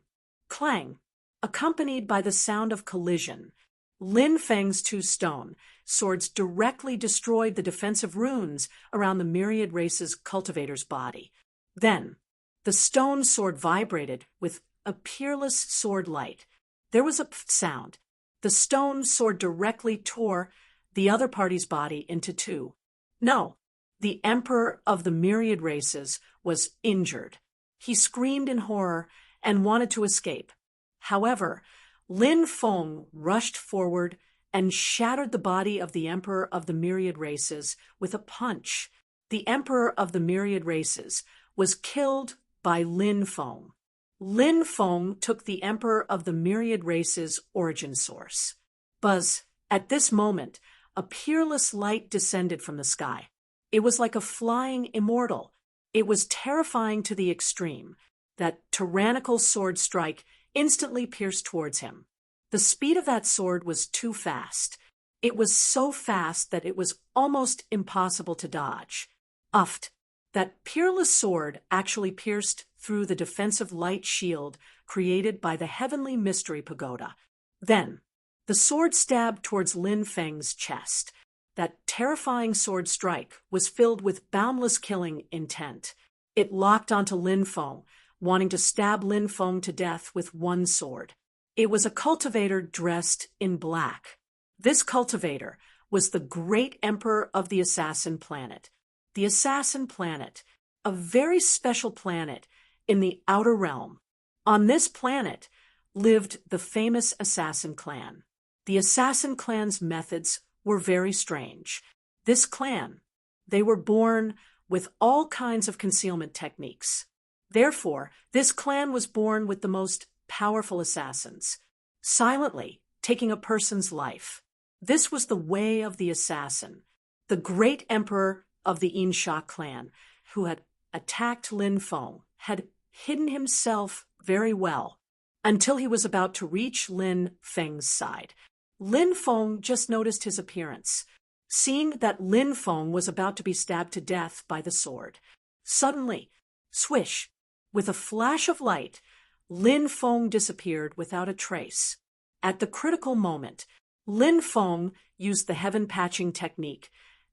clang, accompanied by the sound of collision. Lin Feng's 2 stone swords directly destroyed the defensive runes around the Myriad Races cultivator's body. Then, the stone sword vibrated with a peerless sword light. There was a sound. The stone sword directly tore the other party's body into two. No, the Emperor of the Myriad Races was injured. He screamed in horror and wanted to escape. However, Lin Feng rushed forward and shattered the body of the Emperor of the Myriad Races with a punch. The Emperor of the Myriad Races was killed by Lin Feng. Lin Feng took the Emperor of the Myriad Races' origin source. Buzz, at this moment, a peerless light descended from the sky. It was like a flying immortal. It was terrifying to the extreme. That tyrannical sword strike instantly pierced towards him. The speed of that sword was too fast. It was so fast that it was almost impossible to dodge. Uft! That peerless sword actually pierced through the defensive light shield created by the heavenly mystery pagoda. Then, the sword stabbed towards Lin Feng's chest. That terrifying sword strike was filled with boundless killing intent. It locked onto Lin Feng, wanting to stab Lin Feng to death with one sword. It was a cultivator dressed in black. This cultivator was the great Emperor of the Assassin Planet. The Assassin Planet, a very special planet in the Outer Realm. On this planet lived the famous Assassin Clan. The Assassin Clan's methods were very strange. This clan, they were born with all kinds of concealment techniques. Therefore, this clan was born with the most powerful assassins, silently taking a person's life. This was the way of the assassin, the great emperor of the Insha clan, who had attacked Lin Feng, had hidden himself very well until he was about to reach Lin Feng's side. Lin Feng just noticed his appearance, seeing that Lin Feng was about to be stabbed to death by the sword. Suddenly, swish, with a flash of light, Lin Feng disappeared without a trace. At the critical moment, Lin Feng used the heaven patching technique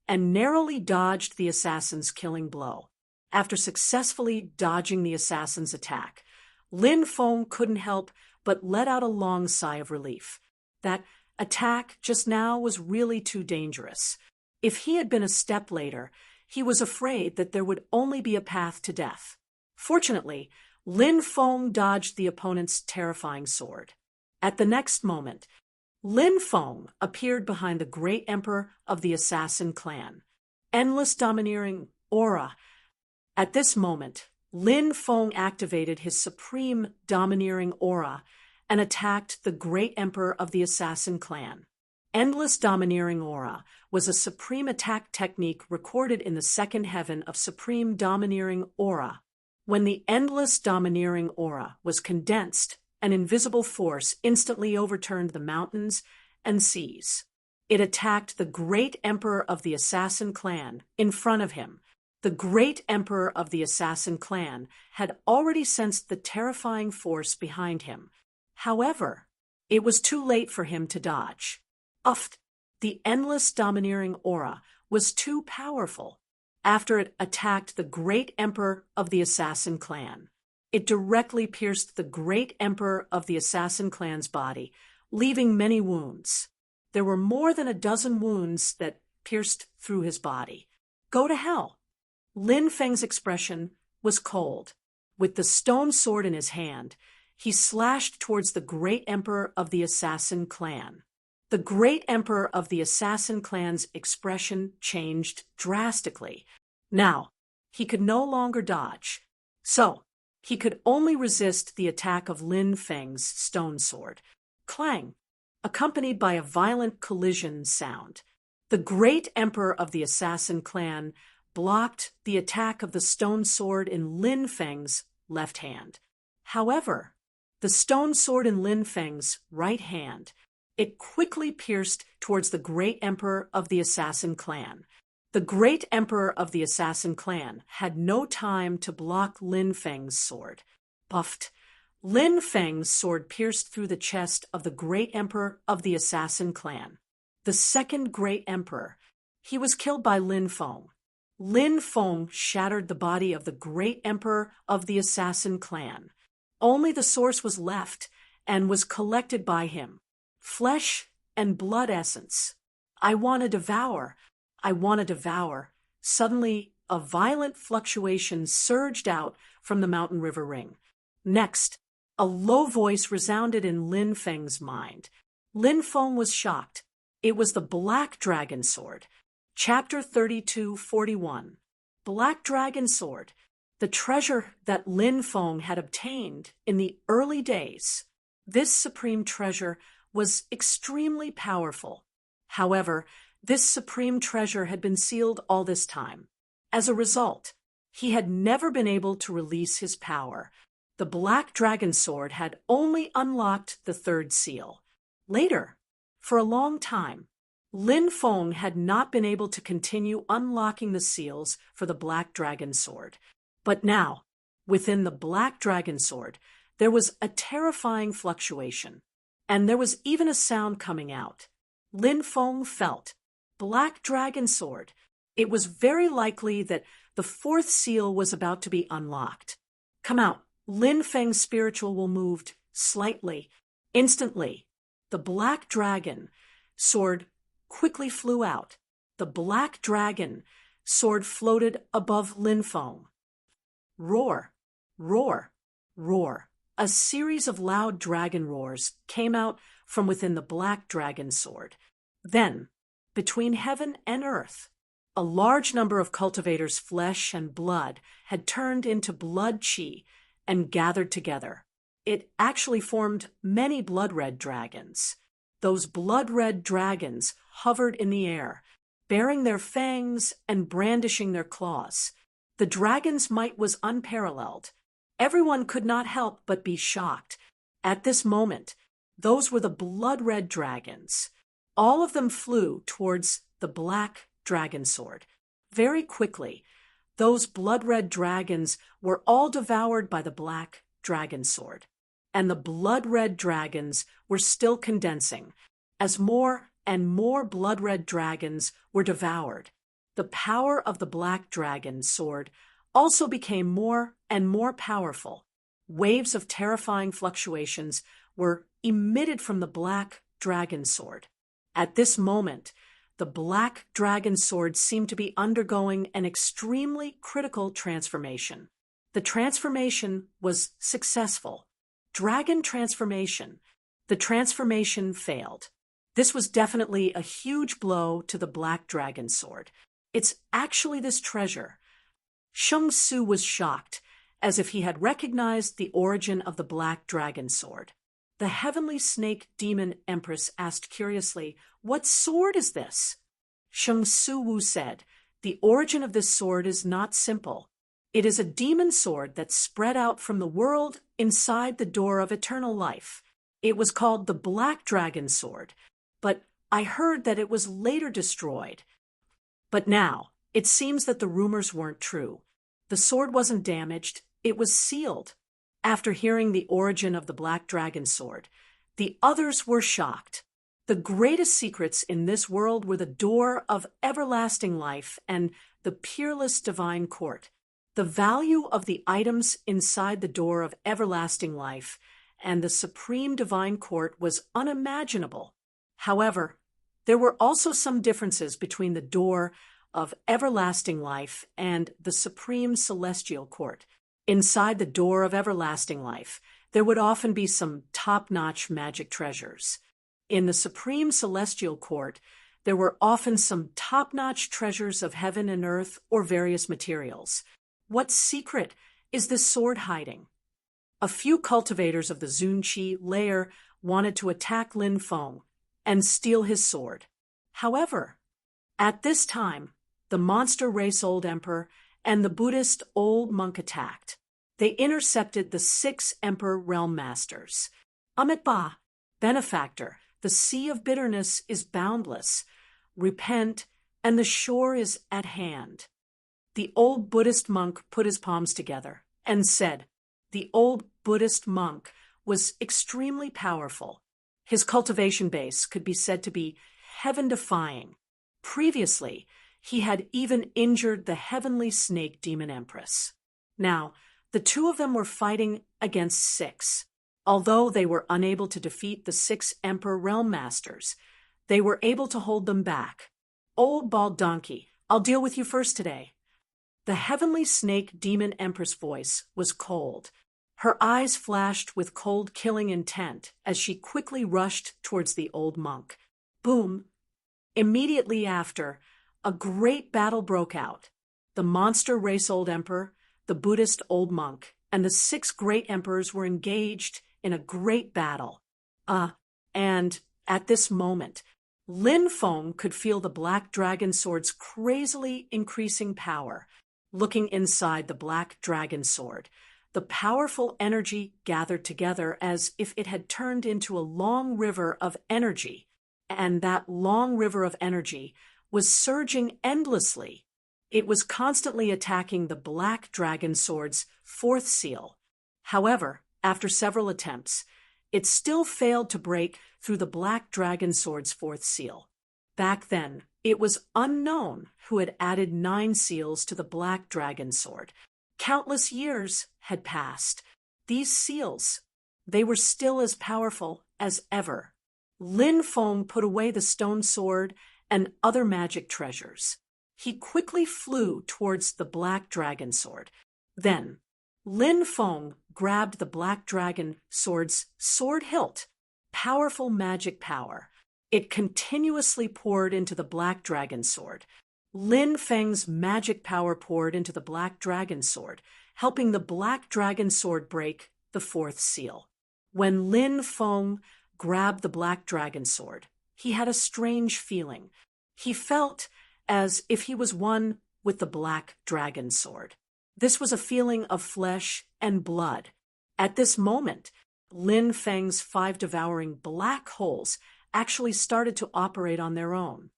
and narrowly dodged the assassin's killing blow. After successfully dodging the assassin's attack, Lin Feng couldn't help but let out a long sigh of relief. That attack just now was really too dangerous. If he had been a step later, he was afraid that there would only be a path to death. Fortunately, Lin Feng dodged the opponent's terrifying sword. At the next moment, Lin Feng appeared behind the great emperor of the Assassin Clan. Endless domineering aura. At this moment, Lin Feng activated his supreme domineering aura and attacked the great emperor of the Assassin Clan. Endless domineering aura was a supreme attack technique recorded in the second heaven of supreme domineering aura. When the endless domineering aura was condensed, an invisible force instantly overturned the mountains and seas. It attacked the great emperor of the Assassin Clan in front of him. The great emperor of the Assassin Clan had already sensed the terrifying force behind him. However, it was too late for him to dodge. Uft! The endless domineering aura was too powerful. After it attacked the great emperor of the Assassin Clan, it directly pierced the great emperor of the Assassin Clan's body, leaving many wounds. There were more than a dozen wounds that pierced through his body. Go to hell! Lin Feng's expression was cold. With the stone sword in his hand, he slashed towards the great emperor of the Assassin Clan. The great emperor of the Assassin Clan's expression changed drastically. Now, he could no longer dodge. So, he could only resist the attack of Lin Feng's stone sword. Clang! Accompanied by a violent collision sound. The great emperor of the Assassin Clan blocked the attack of the stone sword in Lin Feng's left hand. However, the stone sword in Lin Feng's right hand, it quickly pierced towards the great emperor of the Assassin Clan. The great emperor of the Assassin Clan had no time to block Lin Feng's sword. Buffed. Lin Feng's sword pierced through the chest of the great emperor of the Assassin Clan. The second great emperor, he was killed by Lin Feng. Lin Feng shattered the body of the great emperor of the Assassin Clan. Only the source was left, and was collected by him. Flesh and blood essence. I want to devour. I want to devour. Suddenly, a violent fluctuation surged out from the mountain river ring. Next, a low voice resounded in Lin Feng's mind. Lin Feng was shocked. It was the Black Dragon Sword. Chapter 32:41. Black Dragon Sword. The treasure that Lin Feng had obtained in the early days. This supreme treasure was extremely powerful. However, this supreme treasure had been sealed all this time. As a result, he had never been able to release his power. The Black Dragon Sword had only unlocked the third seal. Later, for a long time, Lin Feng had not been able to continue unlocking the seals for the Black Dragon Sword. But now, within the Black Dragon Sword, there was a terrifying fluctuation, and there was even a sound coming out. Lin Feng felt, Black Dragon Sword. It was very likely that the fourth seal was about to be unlocked. Come out. Lin Feng's spiritual will moved slightly. Instantly, the Black Dragon Sword quickly flew out. The Black Dragon Sword floated above Lin Feng. Roar, roar, roar. A series of loud dragon roars came out from within the Black Dragon Sword. Then, between heaven and earth, a large number of cultivators' flesh and blood had turned into blood chi and gathered together. It actually formed many blood-red dragons. Those blood-red dragons hovered in the air, baring their fangs and brandishing their claws. The dragon's might was unparalleled. Everyone could not help but be shocked. At this moment, those were the blood-red dragons. All of them flew towards the Black Dragon Sword. Very quickly, those blood-red dragons were all devoured by the Black Dragon Sword. And the blood-red dragons were still condensing, as more and more blood-red dragons were devoured. The power of the Black Dragon Sword also became more and more powerful. Waves of terrifying fluctuations were emitted from the Black Dragon Sword. At this moment, the Black Dragon Sword seemed to be undergoing an extremely critical transformation. The transformation was successful. Dragon transformation. The transformation failed. This was definitely a huge blow to the Black Dragon Sword. It's actually this treasure. Shang Su was shocked, as if he had recognized the origin of the Black Dragon Sword. The Heavenly Snake Demon Empress asked curiously, "What sword is this?" Shang Su said, "The origin of this sword is not simple. It is a demon sword that spread out from the world inside the door of eternal life. It was called the Black Dragon Sword, but I heard that it was later destroyed. But now, it seems that the rumors weren't true. The sword wasn't damaged, it was sealed." After hearing the origin of the Black Dragon Sword, the others were shocked. The greatest secrets in this world were the door of everlasting life and the peerless divine court. The value of the items inside the door of everlasting life and the supreme divine court was unimaginable. However, there were also some differences between the door of everlasting life and the supreme celestial court. Inside the door of everlasting life, there would often be some top-notch magic treasures. In the supreme celestial court, there were often some top-notch treasures of heaven and earth or various materials. What secret is this sword hiding? A few cultivators of the Zunqi layer wanted to attack Lin Feng and steal his sword. However, at this time, the monster race old emperor and the Buddhist old monk attacked. They intercepted the 6 emperor realm masters. Amitabha, benefactor, the sea of bitterness is boundless. Repent, and the shore is at hand. The old Buddhist monk put his palms together and said, the old Buddhist monk was extremely powerful. His cultivation base could be said to be heaven-defying. Previously, he had even injured the Heavenly Snake Demon Empress. Now, the two of them were fighting against 6. Although they were unable to defeat the 6 Emperor Realm Masters, they were able to hold them back. Old bald donkey, I'll deal with you first today. The heavenly snake demon empress voice was cold. Her eyes flashed with cold killing intent as she quickly rushed towards the old monk. Boom! Immediately after, a great battle broke out. The monster race old emperor, the Buddhist old monk, and the 6 great emperors were engaged in a great battle. And at this moment, Lin Feng could feel the black dragon sword's crazily increasing power. Looking inside the black dragon sword, the powerful energy gathered together as if it had turned into a long river of energy, and that long river of energy was surging endlessly. It was constantly attacking the black dragon sword's 4th seal. However, after several attempts, it still failed to break through the black dragon sword's 4th seal. Back then, it was unknown who had added 9 seals to the black dragon sword. Countless years had passed. These seals, they were still as powerful as ever. Lin Feng put away the stone sword and other magic treasures. He quickly flew towards the black dragon sword. Then, Lin Feng grabbed the black dragon sword's sword hilt. Powerful magic power. It continuously poured into the black dragon sword. Lin Feng's magic power poured into the black dragon sword, helping the black dragon sword break the 4th seal. When Lin Feng grabbed the black dragon sword, he had a strange feeling. He felt as if he was one with the black dragon sword. This was a feeling of flesh and blood. At this moment, Lin Feng's 5 devouring black holes actually started to operate on their own.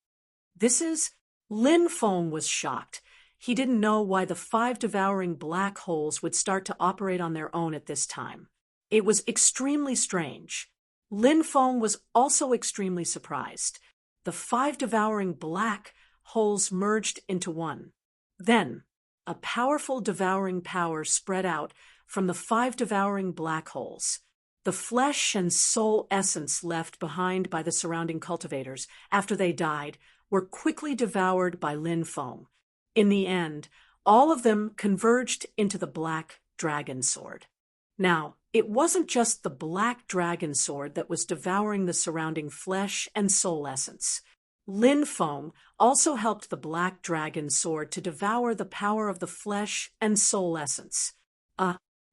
Lin Feng was shocked. He didn't know why the 5 devouring black holes would start to operate on their own at this time. It was extremely strange. Lin Feng was also extremely surprised. The 5 devouring black holes merged into one. Then, a powerful devouring power spread out from the 5 devouring black holes. The flesh and soul essence left behind by the surrounding cultivators after they died were quickly devoured by Lin Feng. In the end, all of them converged into the black dragon sword. Now, it wasn't just the black dragon sword that was devouring the surrounding flesh and soul essence. Lin Feng also helped the black dragon sword to devour the power of the flesh and soul essence.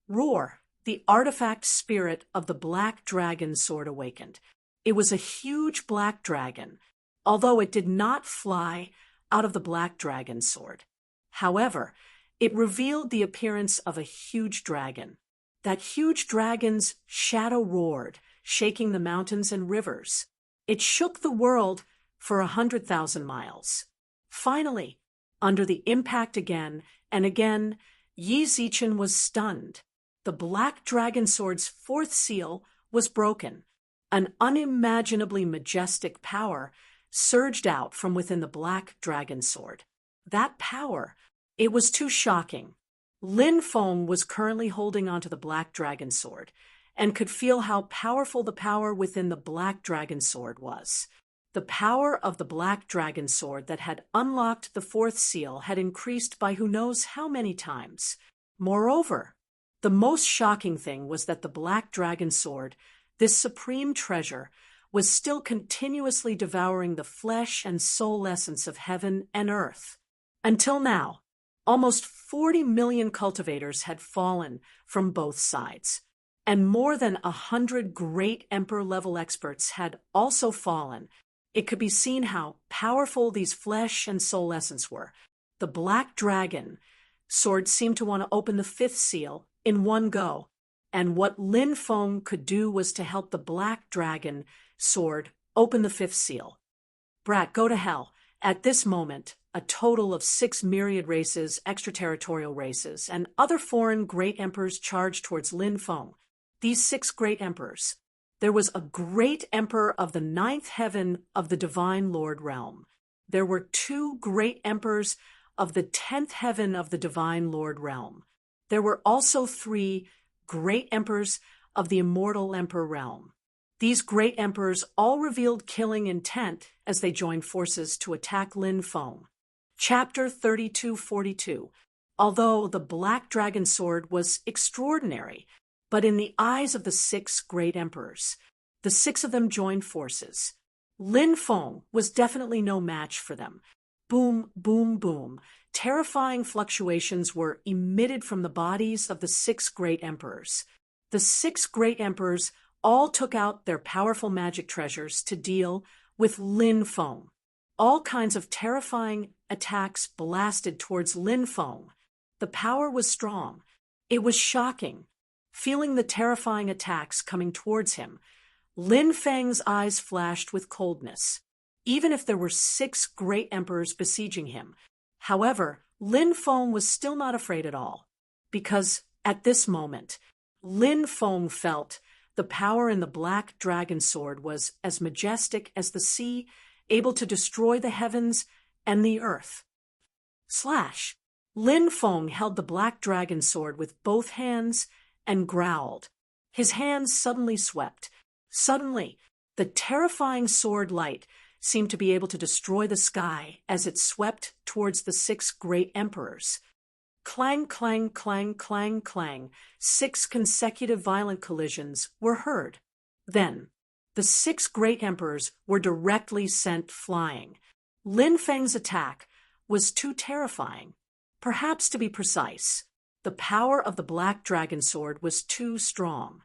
Roar! The artifact spirit of the black dragon sword awakened. It was a huge black dragon, although it did not fly out of the black dragon sword. However, it revealed the appearance of a huge dragon. That huge dragon's shadow roared, shaking the mountains and rivers. It shook the world for 100,000 miles. Finally, under the impact again and again, Yi Zichen was stunned. The black dragon sword's 4th seal was broken. An unimaginably majestic power surged out from within the black dragon sword. That power, it was too shocking. Lin Feng was currently holding onto the black dragon sword and could feel how powerful the power within the black dragon sword was. The power of the black dragon sword that had unlocked the 4th seal had increased by who knows how many times. Moreover, the most shocking thing was that the black dragon sword, this supreme treasure, was still continuously devouring the flesh and soul essence of heaven and earth. Until now, almost 40 million cultivators had fallen from both sides, and more than 100 great emperor-level experts had also fallen. It could be seen how powerful these flesh and soul essence were. The black dragon sword seemed to want to open the 5th seal in one go, and what Lin Feng could do was to help the black dragon sword open the 5th seal. Brat, go to hell. At this moment, a total of 6 myriad races, extraterritorial races, and other foreign great emperors charged towards Lin Feng. These 6 great emperors. There was a great emperor of the 9th heaven of the Divine Lord realm. There were 2 great emperors of the 10th heaven of the Divine Lord realm. There were also 3 great emperors of the immortal emperor realm. These great emperors all revealed killing intent as they joined forces to attack Lin Feng. Chapter 3242. Although the Black Dragon Sword was extraordinary, but in the eyes of the 6 great emperors, the 6 of them joined forces. Lin Feng was definitely no match for them. Boom, boom, boom. Terrifying fluctuations were emitted from the bodies of the 6 great emperors. The 6 great emperors all took out their powerful magic treasures to deal with Lin Feng. All kinds of terrifying attacks blasted towards Lin Feng. The power was strong. It was shocking. Feeling the terrifying attacks coming towards him, Lin Feng's eyes flashed with coldness, even if there were 6 great emperors besieging him. However, Lin Feng was still not afraid at all, because at this moment, Lin Feng felt the power in the Black Dragon Sword was as majestic as the sea, able to destroy the heavens and the earth. Slash! Lin Feng held the Black Dragon Sword with both hands and growled. His hands suddenly swept. Suddenly, the terrifying sword light seemed to be able to destroy the sky as it swept towards the 6 great emperors. Clang, clang, clang, clang, clang. 6 consecutive violent collisions were heard. Then, the 6 great emperors were directly sent flying. Lin Feng's attack was too terrifying. Perhaps to be precise, the power of the Black Dragon Sword was too strong,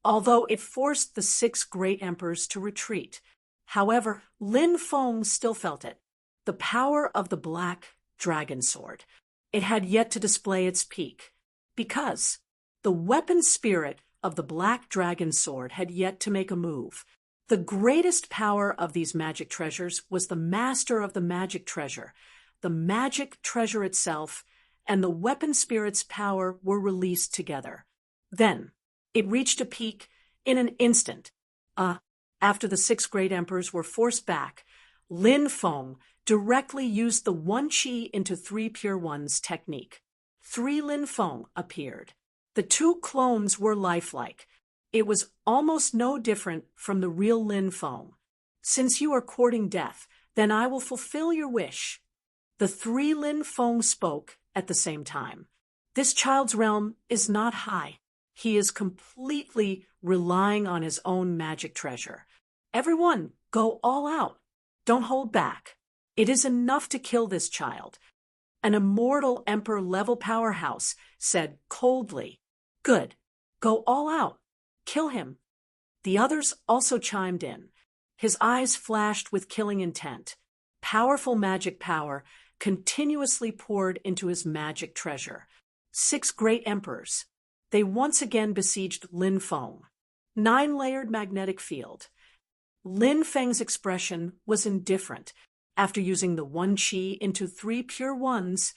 although it forced the 6 great emperors to retreat. However, Lin Feng still felt it. The power of the Black Dragon Sword. It had yet to display its peak, because the weapon spirit of the Black Dragon Sword had yet to make a move. The greatest power of these magic treasures was the master of the magic treasure. The magic treasure itself and the weapon spirit's power were released together. Then, it reached a peak in an instant. After the 6 great emperors were forced back, Lin Feng directly used the 1 Qi into 3 Pure Ones technique. 3 Lin Feng appeared. The 2 clones were lifelike. It was almost no different from the real Lin Feng. Since you are courting death, then I will fulfill your wish. The 3 Lin Feng spoke at the same time. This child's realm is not high. He is completely relying on his own magic treasure. Everyone, go all out. Don't hold back. It is enough to kill this child. An immortal emperor-level powerhouse said coldly, "Good. Go all out. Kill him." The others also chimed in. His eyes flashed with killing intent. Powerful magic power continuously poured into his magic treasure. 6 great emperors. They once again besieged Lin Feng. 9-layered magnetic field. Lin Feng's expression was indifferent. After using the 1 Qi into 3 Pure Ones,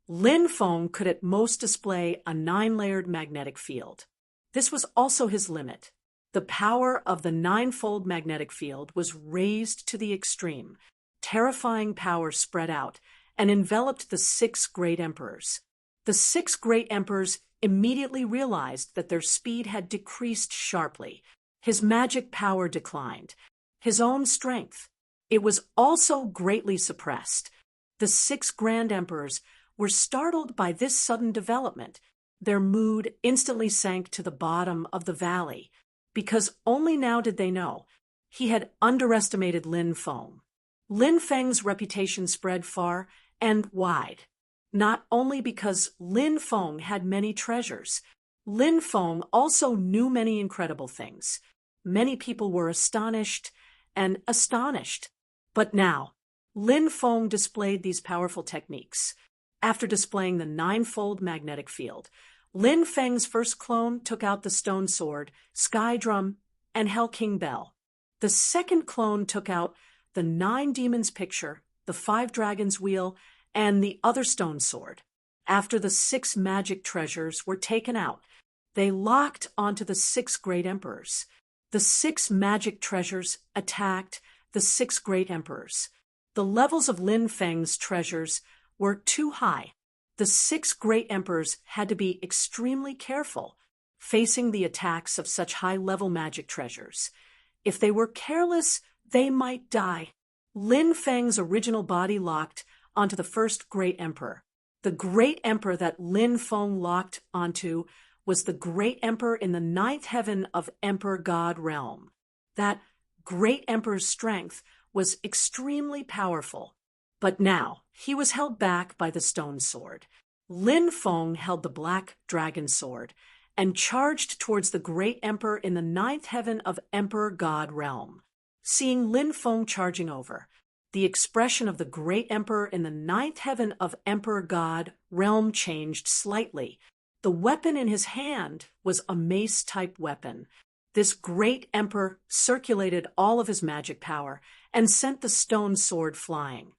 Lin Feng could at most display a 9-layered magnetic field. This was also his limit. The power of the 9-fold magnetic field was raised to the extreme. Terrifying power spread out and enveloped the 6 great emperors. The 6 great emperors immediately realized that their speed had decreased sharply. His magic power declined. His own strength. It was also greatly suppressed. The 6 grand emperors were startled by this sudden development. Their mood instantly sank to the bottom of the valley, because only now did they know he had underestimated Lin Feng. Lin Feng's reputation spread far and wide, not only because Lin Feng had many treasures. Lin Feng also knew many incredible things. Many people were astonished and astonished. But now, Lin Feng displayed these powerful techniques. After displaying the 9-fold magnetic field, Lin Feng's first clone took out the stone sword, sky drum, and Hell King bell. The second clone took out the 9 demons picture, the 5 dragons wheel, and the other stone sword. After the 6 magic treasures were taken out, they locked onto the 6 great emperors. The 6 magic treasures attacked the 6 great emperors. The levels of Lin Feng's treasures were too high. The 6 great emperors had to be extremely careful. facing the attacks of such high-level magic treasures. If they were careless, they might die. Lin Feng's original body locked onto the first great emperor. The great emperor that Lin Feng locked onto was the great emperor in the ninth heaven of Emperor God realm. That great emperor's strength was extremely powerful, but now he was held back by the stone sword. Lin Feng held the black dragon sword and charged towards the great emperor in the ninth heaven of Emperor God realm. Seeing Lin Feng charging over, the expression of the great emperor in the ninth heaven of Emperor God realm changed slightly. The weapon in his hand was a mace-type weapon. This great emperor circulated all of his magic power and sent the stone sword flying.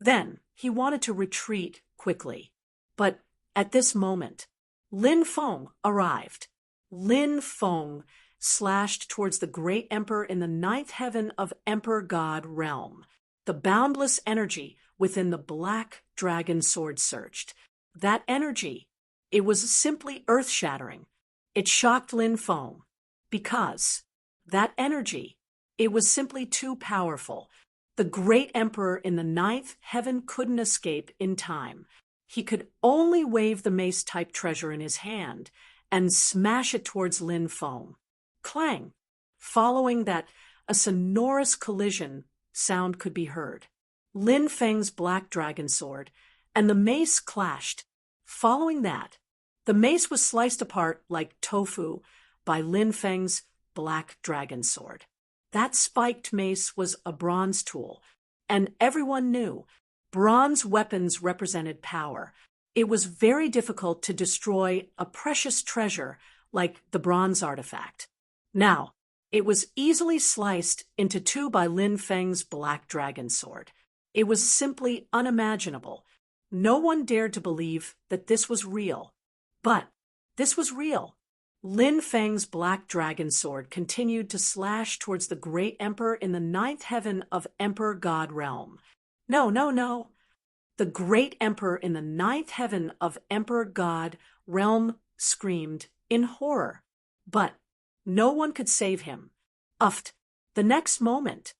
Then he wanted to retreat quickly. But at this moment, Lin Feng arrived. Lin Feng slashed towards the great emperor in the ninth heaven of Emperor God realm. The boundless energy within the black dragon sword surged. That energy, it was simply earth-shattering. It shocked Lin Feng because that energy, it was simply too powerful. The great emperor in the ninth heaven couldn't escape in time. He could only wave the mace-type treasure in his hand and smash it towards Lin Feng. Clang! Following that, a sonorous collision sound could be heard. Lin Feng's black dragon sword and the mace clashed. Following that, the mace was sliced apart like tofu by Lin Feng's black dragon sword. That spiked mace was a bronze tool, and everyone knew bronze weapons represented power. It was very difficult to destroy a precious treasure like the bronze artifact. Now, it was easily sliced into two by Lin Feng's black dragon sword. It was simply unimaginable. No one dared to believe that this was real. But this was real. Lin Feng's black dragon sword continued to slash towards the great emperor in the ninth heaven of Emperor God realm. No, no, no. The great emperor in the ninth heaven of Emperor God realm screamed in horror. But no one could save him. The next moment,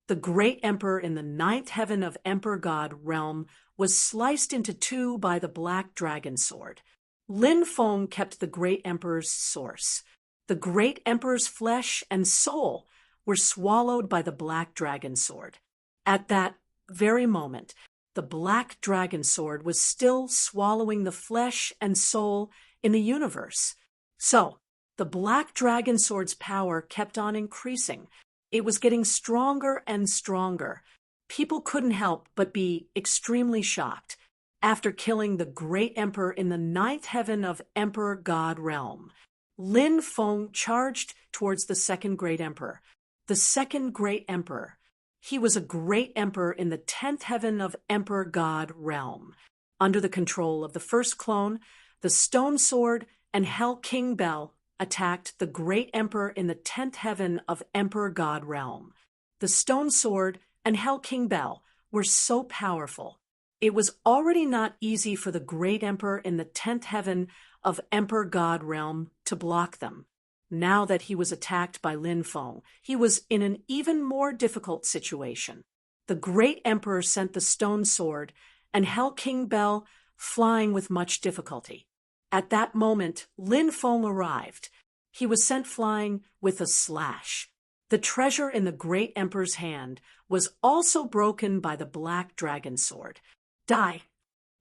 the great emperor in the ninth heaven of Emperor God realm was sliced into two by the black dragon sword. Lin Feng kept the great emperor's source. The great emperor's flesh and soul were swallowed by the black dragon sword. At that very moment, the black dragon sword was still swallowing the flesh and soul in the universe. So, the black dragon sword's power kept on increasing. It was getting stronger and stronger. People couldn't help but be extremely shocked. After killing the great emperor in the ninth heaven of Emperor God realm, Lin Feng charged towards the second great emperor. The second great emperor, he was a great emperor in the 10th heaven of Emperor God realm. Under the control of the first clone, the Stone Sword and Hell King Bell attacked the great emperor in the 10th heaven of Emperor God realm. The Stone Sword and Hell King Bell were so powerful. It was already not easy for the great emperor in the 10th heaven of Emperor God realm to block them. Now that he was attacked by Lin Feng, he was in an even more difficult situation. The great emperor sent the Stone Sword and Hell King Bell flying with much difficulty. At that moment, Lin Feng arrived. He was sent flying with a slash. The treasure in the great emperor's hand was also broken by the black dragon sword. Die.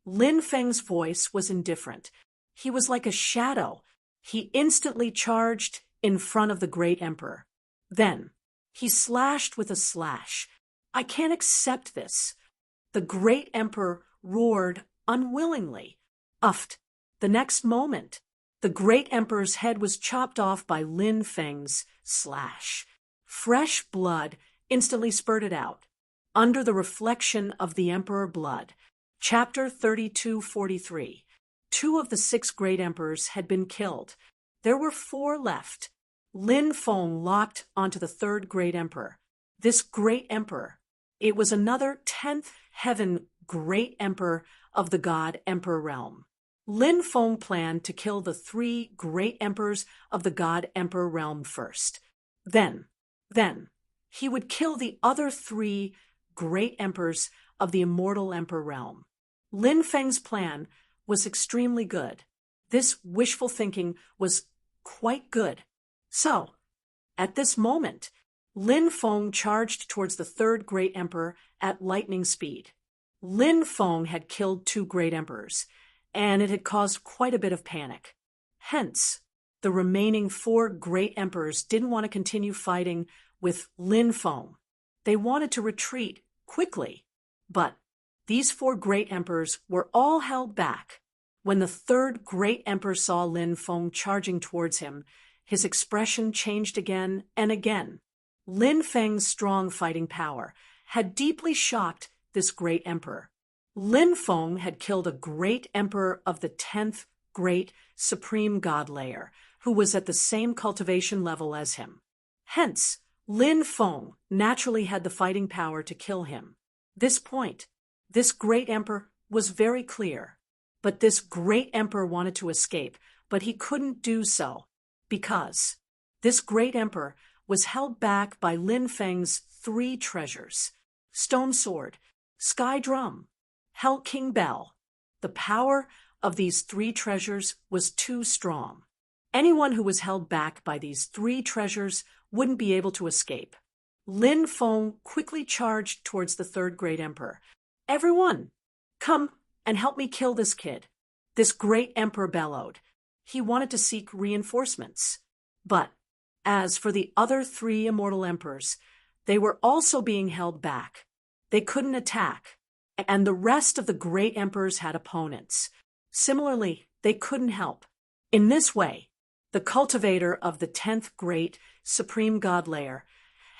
Lin Feng's voice was indifferent. He was like a shadow. He instantly charged in front of the great emperor. Then, he slashed with a slash. I can't accept this. The great emperor roared unwillingly. The next moment, the great emperor's head was chopped off by Lin Feng's slash. Fresh blood instantly spurted out. Under the reflection of the emperor blood, Chapter 3243. 2 of the 6 great emperors had been killed. There were 4 left. Lin Feng locked onto the 3rd great emperor. This great emperor, it was another 10th heaven great emperor of the God Emperor realm. Lin Feng planned to kill the 3 great emperors of the God-Emperor realm first. Then, he would kill the other 3 great emperors of the immortal emperor realm. Lin Feng's plan was extremely good. This wishful thinking was quite good. So, at this moment, Lin Feng charged towards the 3rd great emperor at lightning speed. Lin Feng had killed 2 great emperors, and it had caused quite a bit of panic. Hence, the remaining 4 great emperors didn't want to continue fighting with Lin Feng. They wanted to retreat quickly, but these 4 great emperors were all held back. When the 3rd great emperor saw Lin Feng charging towards him, his expression changed again and again. Lin Feng's strong fighting power had deeply shocked this great emperor. Lin Feng had killed a great emperor of the 10th great supreme god layer, who was at the same cultivation level as him. Hence, Lin Feng naturally had the fighting power to kill him. This point, this great emperor was very clear. But this great emperor wanted to escape, but he couldn't do so, because this great emperor was held back by Lin Feng's 3 treasures: Stone Sword, Sky Drum, Hell King Bell. The power of these 3 treasures was too strong. Anyone who was held back by these 3 treasures wouldn't be able to escape. Lin Feng quickly charged towards the 3rd great emperor. "Everyone, come and help me kill this kid," this great emperor bellowed. He wanted to seek reinforcements. But as for the other 3 immortal emperors, they were also being held back. They couldn't attack, and the rest of the great emperors had opponents. Similarly, they couldn't help. In this way, the cultivator of the 10th great supreme god layer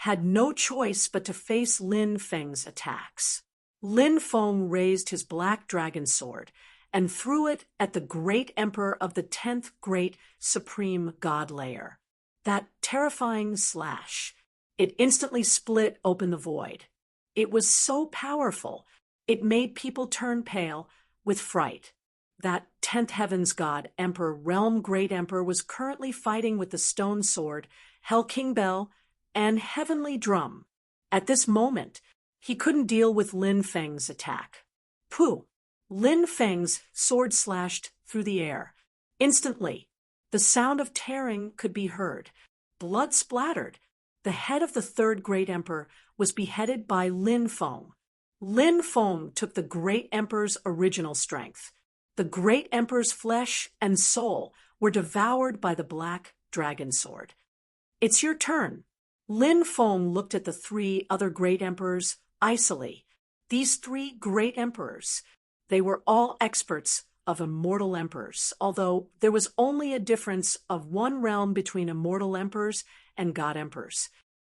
had no choice but to face Lin Feng's attacks. Lin Feng raised his black dragon sword and threw it at the great emperor of the 10th great supreme god layer. That terrifying slash, it instantly split open the void. It was so powerful, it made people turn pale with fright. That 10th heavens god, Emperor Realm Great Emperor, was currently fighting with the Stone Sword, Hell King Bell, and Heavenly Drum. At this moment, he couldn't deal with Lin Feng's attack. Pooh! Lin Feng's sword slashed through the air. Instantly, the sound of tearing could be heard. Blood splattered. The head of the 3rd great emperor was beheaded by Lin Feng. Lin Feng took the great emperor's original strength. The great emperor's flesh and soul were devoured by the black dragon sword. "It's your turn." Lin Feng looked at the 3 other great emperors icily. These 3 great emperors, they were all experts of immortal emperors, although there was only a difference of 1 realm between immortal emperors and god emperors.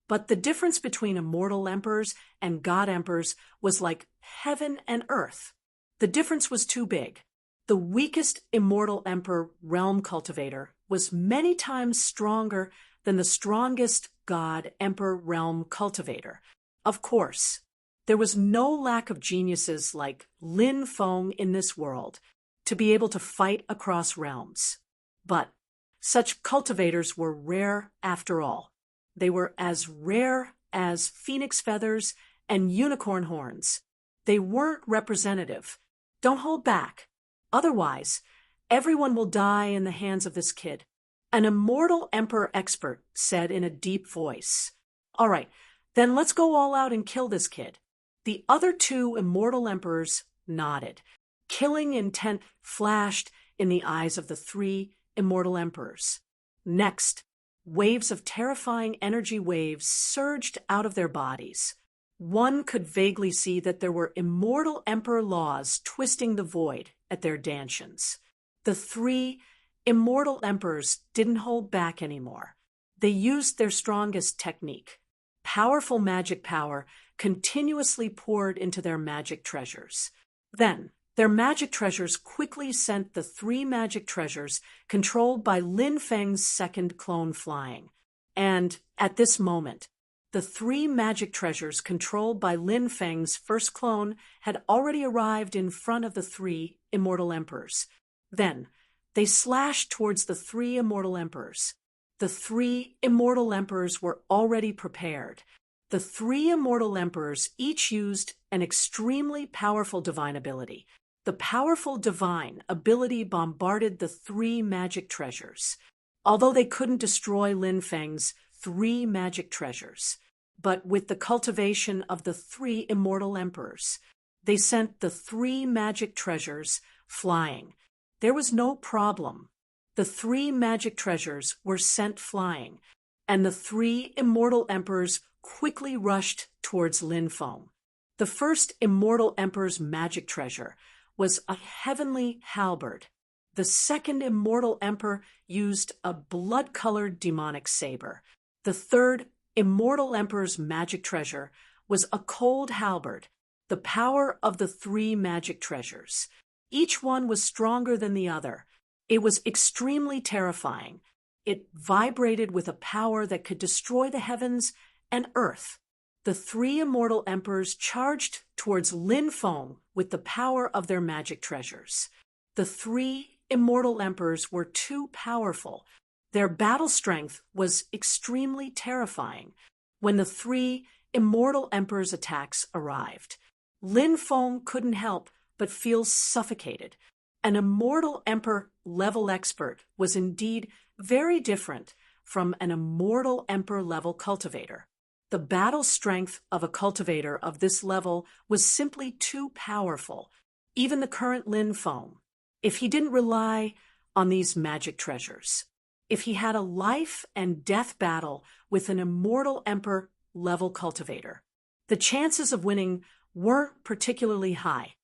But the difference between immortal emperors and god emperors was like heaven and earth. The difference was too big. The weakest immortal emperor realm cultivator was many times stronger than the strongest god emperor realm cultivator. Of course, there was no lack of geniuses like Lin Feng in this world to be able to fight across realms. But such cultivators were rare after all. They were as rare as phoenix feathers and unicorn horns. They weren't representative. Don't hold back. Otherwise, everyone will die in the hands of this kid. An immortal emperor expert said in a deep voice. "All right, then let's go all out and kill this kid." The other 2 immortal emperors nodded. Killing intent flashed in the eyes of the 3 immortal emperors. Next, waves of terrifying energy waves surged out of their bodies. One could vaguely see that there were immortal emperor laws twisting the void at their dantions. The 3 immortal emperors didn't hold back anymore. They used their strongest technique. Powerful magic power continuously poured into their magic treasures. Then, their magic treasures quickly sent the 3 magic treasures controlled by Lin Feng's 2nd clone flying. And at this moment, the 3 magic treasures controlled by Lin Feng's 1st clone had already arrived in front of the 3 immortal emperors. Then, they slashed towards the three immortal emperors. The three immortal emperors were already prepared. The three immortal emperors each used an extremely powerful divine ability. The powerful divine ability bombarded the three magic treasures, although they couldn't destroy Lin Feng's three magic treasures. But with the cultivation of the three immortal emperors, they sent the three magic treasures flying. There was no problem. The three magic treasures were sent flying, and the three immortal emperors quickly rushed towards Lin Feng. The first immortal emperor's magic treasure was a heavenly halberd. The second immortal emperor used a blood-colored demonic saber. The third immortal emperor's magic treasure was a cold halberd, the power of the three magic treasures. Each one was stronger than the other. It was extremely terrifying. It vibrated with a power that could destroy the heavens and earth. The three immortal emperors charged towards Lin Feng with the power of their magic treasures. The three immortal emperors were too powerful. Their battle strength was extremely terrifying. When the three immortal emperors' attacks arrived, Lin Feng couldn't help but feel suffocated. An immortal emperor level expert was indeed very different from an immortal emperor level cultivator. The battle strength of a cultivator of this level was simply too powerful. Even the current Lin Feng, if he didn't rely on these magic treasures, if he had a life and death battle with an immortal emperor level cultivator, the chances of winning weren't particularly high.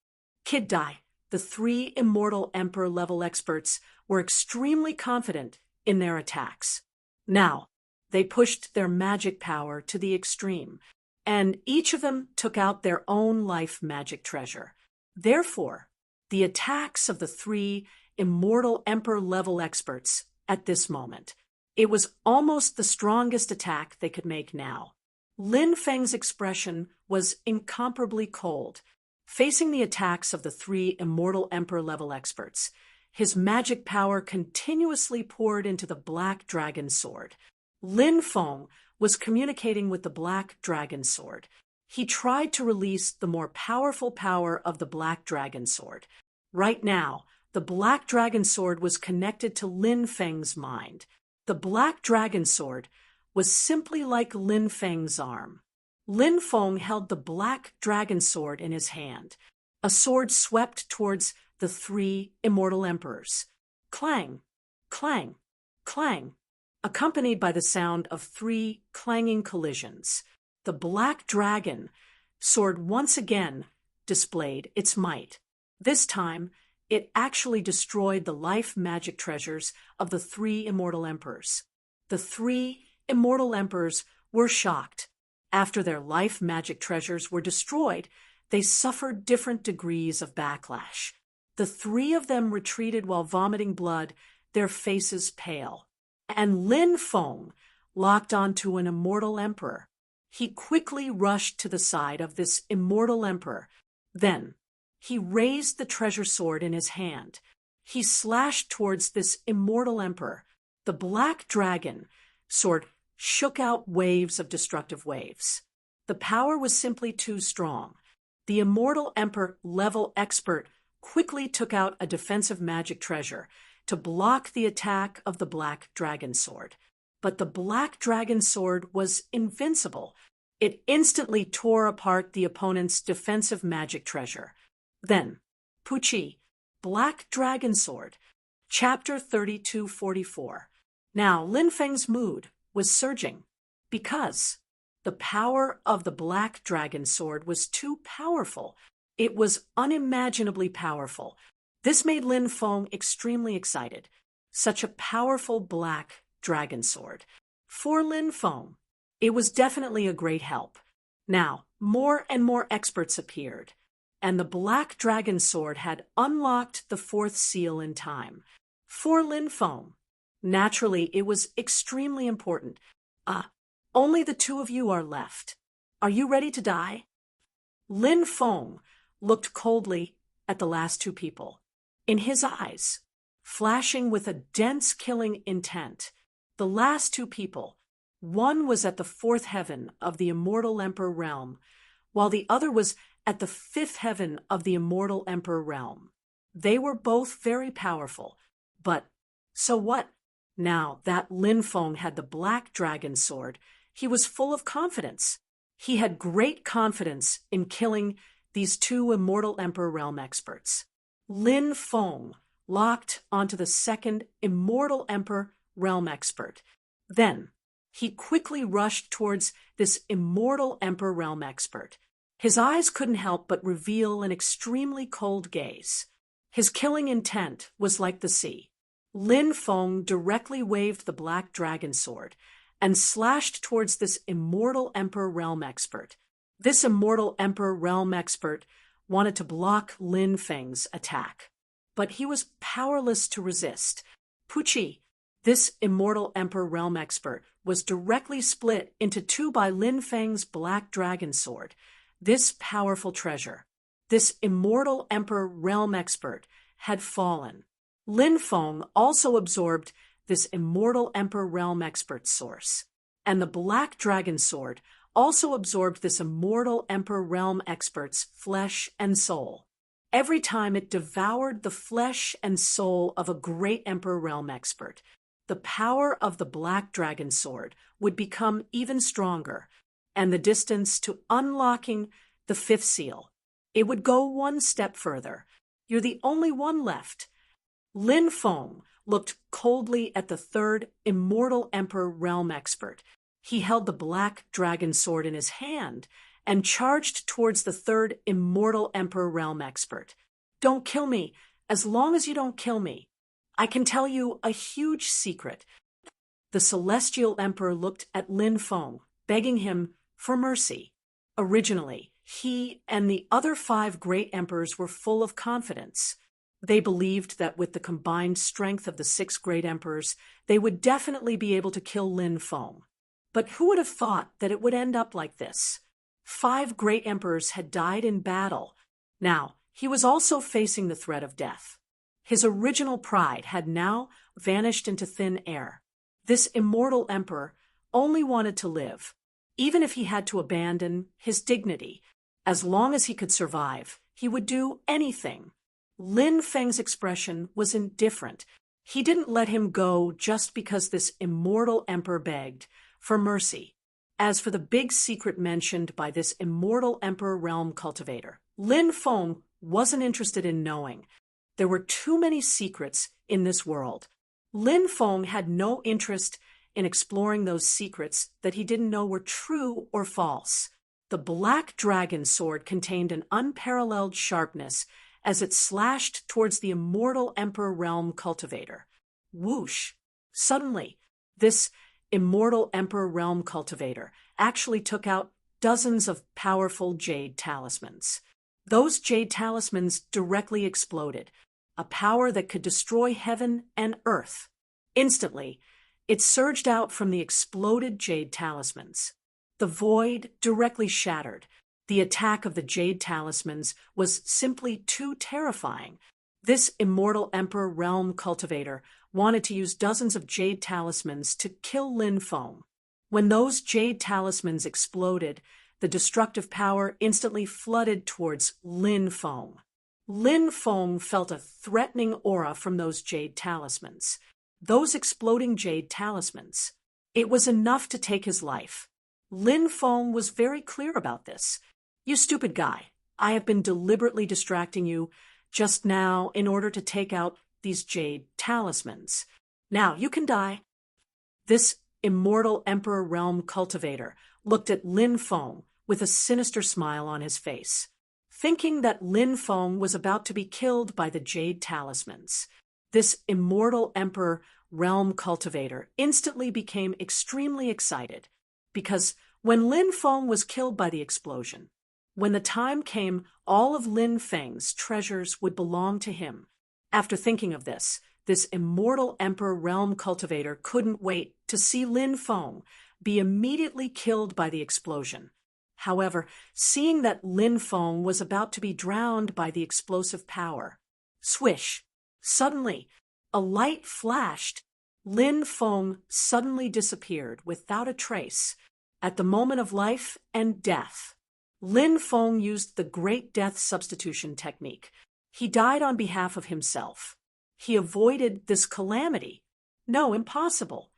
Kid Dai, the three immortal emperor level experts, were extremely confident in their attacks. Now, they pushed their magic power to the extreme, and each of them took out their own life magic treasure. Therefore, the attacks of the three immortal emperor level experts at this moment, it was almost the strongest attack they could make now. Lin Feng's expression was incomparably cold. Facing the attacks of the three immortal emperor level experts, his magic power continuously poured into the black dragon sword. Lin Feng was communicating with the black dragon sword. He tried to release the more powerful power of the black dragon sword. Right now, the black dragon sword was connected to Lin Feng's mind. The black dragon sword was simply like Lin Feng's arm. Lin Feng held the black dragon sword in his hand. A sword swept towards the three immortal emperors. Clang, clang, clang, accompanied by the sound of three clanging collisions. The black dragon sword once again displayed its might. This time, it actually destroyed the life magic treasures of the three immortal emperors. The three immortal emperors were shocked. After their life magic treasures were destroyed, they suffered different degrees of backlash. The three of them retreated while vomiting blood, their faces pale. And Lin Feng locked onto an immortal emperor. He quickly rushed to the side of this immortal emperor. Then, he raised the treasure sword in his hand. He slashed towards this immortal emperor. The black dragon sword shook out waves of destructive waves. The power was simply too strong. The immortal emperor level expert quickly took out a defensive magic treasure to block the attack of the black dragon sword. But the black dragon sword was invincible. It instantly tore apart the opponent's defensive magic treasure. Then, Puchi, Black Dragon Sword, Chapter 3244. Now, Lin Feng's mood was surging because the power of the Black Dragon Sword was too powerful. It was unimaginably powerful. This made Lin Feng extremely excited. Such a powerful Black Dragon Sword. For Lin Feng, it was definitely a great help. Now, more and more experts appeared, and the Black Dragon Sword had unlocked the fourth seal in time. For Lin Feng, naturally, it was extremely important. Only the two of you are left. Are you ready to die? Lin Feng looked coldly at the last two people. In his eyes, flashing with a dense killing intent. The last two people, one was at the fourth heaven of the immortal emperor realm, while the other was at the fifth heaven of the immortal emperor realm. They were both very powerful, but so what? Now that Lin Feng had the black dragon sword, he was full of confidence. He had great confidence in killing these two immortal emperor realm experts. Lin Feng locked onto the second immortal emperor realm expert. Then he quickly rushed towards this immortal emperor realm expert. His eyes couldn't help but reveal an extremely cold gaze. His killing intent was like the sea. Lin Feng directly waved the black dragon sword and slashed towards this immortal emperor realm expert. This immortal emperor realm expert wanted to block Lin Feng's attack, but he was powerless to resist. Pucci, this immortal emperor realm expert, was directly split into two by Lin Feng's black dragon sword. This powerful treasure, this immortal emperor realm expert, had fallen. Lin Feng also absorbed this immortal emperor realm expert's source, and the black dragon sword also absorbed this immortal emperor realm expert's flesh and soul. Every time it devoured the flesh and soul of a great emperor realm expert, the power of the black dragon sword would become even stronger, and the distance to unlocking the fifth seal, it would go one step further. You're the only one left. Lin Feng looked coldly at the third immortal emperor realm expert. He held the black dragon sword in his hand and charged towards the third immortal emperor realm expert. Don't kill me, as long as you don't kill me. I can tell you a huge secret. The celestial emperor looked at Lin Feng, begging him for mercy. Originally, he and the other 5 great emperors were full of confidence. They believed that with the combined strength of the 6 great emperors, they would definitely be able to kill Lin Feng. But who would have thought that it would end up like this? 5 great emperors had died in battle. Now, he was also facing the threat of death. His original pride had now vanished into thin air. This immortal emperor only wanted to live, even if he had to abandon his dignity. As long as he could survive, he would do anything. Lin Feng's expression was indifferent. He didn't let him go just because this immortal emperor begged for mercy. As for the big secret mentioned by this immortal emperor realm cultivator, Lin Feng wasn't interested in knowing. There were too many secrets in this world. Lin Feng had no interest in exploring those secrets that he didn't know were true or false. The black dragon sword contained an unparalleled sharpness as it slashed towards the immortal emperor realm cultivator. Whoosh! Suddenly, this immortal emperor realm cultivator actually took out dozens of powerful jade talismans. Those jade talismans directly exploded, a power that could destroy heaven and earth. Instantly, it surged out from the exploded jade talismans. The void directly shattered. The attack of the jade talismans was simply too terrifying. This immortal emperor realm cultivator wanted to use dozens of jade talismans to kill Lin Feng. When those jade talismans exploded, the destructive power instantly flooded towards Lin Feng. Lin Feng felt a threatening aura from those jade talismans. Those exploding jade talismans. It was enough to take his life. Lin Feng was very clear about this. You stupid guy, I have been deliberately distracting you just now in order to take out these jade talismans. Now you can die. This immortal emperor realm cultivator looked at Lin Feng with a sinister smile on his face, thinking that Lin Feng was about to be killed by the jade talismans. This immortal emperor realm cultivator instantly became extremely excited, because when Lin Feng was killed by the explosion, when the time came, all of Lin Feng's treasures would belong to him. After thinking of this immortal emperor realm cultivator couldn't wait to see Lin Feng be immediately killed by the explosion. However, seeing that Lin Feng was about to be drowned by the explosive power, swish! Suddenly, A light flashed. Lin Feng suddenly disappeared without a trace. At the moment of life and death, Lin Feng used the Great Death Substitution technique. He died on behalf of himself. He avoided this calamity. No, impossible.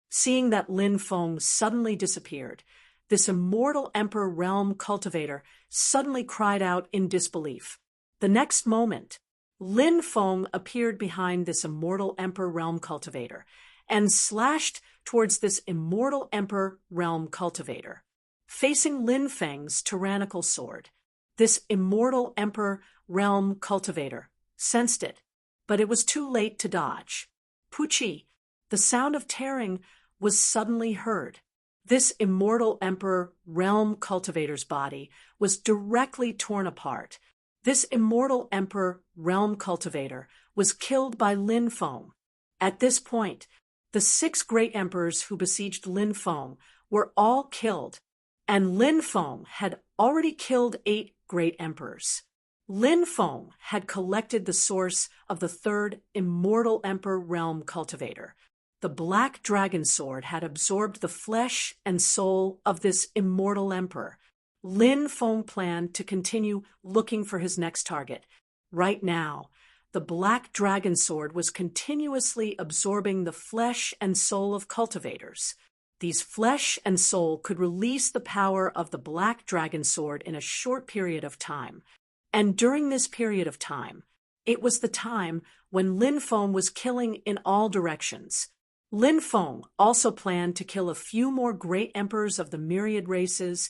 Seeing that Lin Feng suddenly disappeared, this immortal Emperor Realm cultivator suddenly cried out in disbelief. The next moment, Lin Feng appeared behind this immortal Emperor Realm cultivator and slashed towards this immortal Emperor Realm cultivator. Facing Lin Feng's tyrannical sword, this immortal Emperor Realm cultivator sensed it, but it was too late to dodge. Puchi, the sound of tearing was suddenly heard. This immortal Emperor Realm cultivator's body was directly torn apart. This immortal Emperor Realm cultivator was killed by Lin Feng. At this point, the 6 great emperors who besieged Lin Feng were all killed, and Lin Feng had already killed 8 great emperors. Lin Feng had collected the source of the 3rd immortal Emperor Realm cultivator. The Black Dragon Sword had absorbed the flesh and soul of this immortal emperor. Lin Feng planned to continue looking for his next target. Right now, the Black Dragon Sword was continuously absorbing the flesh and soul of cultivators. These flesh and soul could release the power of the Black Dragon Sword in a short period of time. And during this period of time, it was the time when Lin Feng was killing in all directions. Lin Feng also planned to kill a few more great emperors of the myriad races,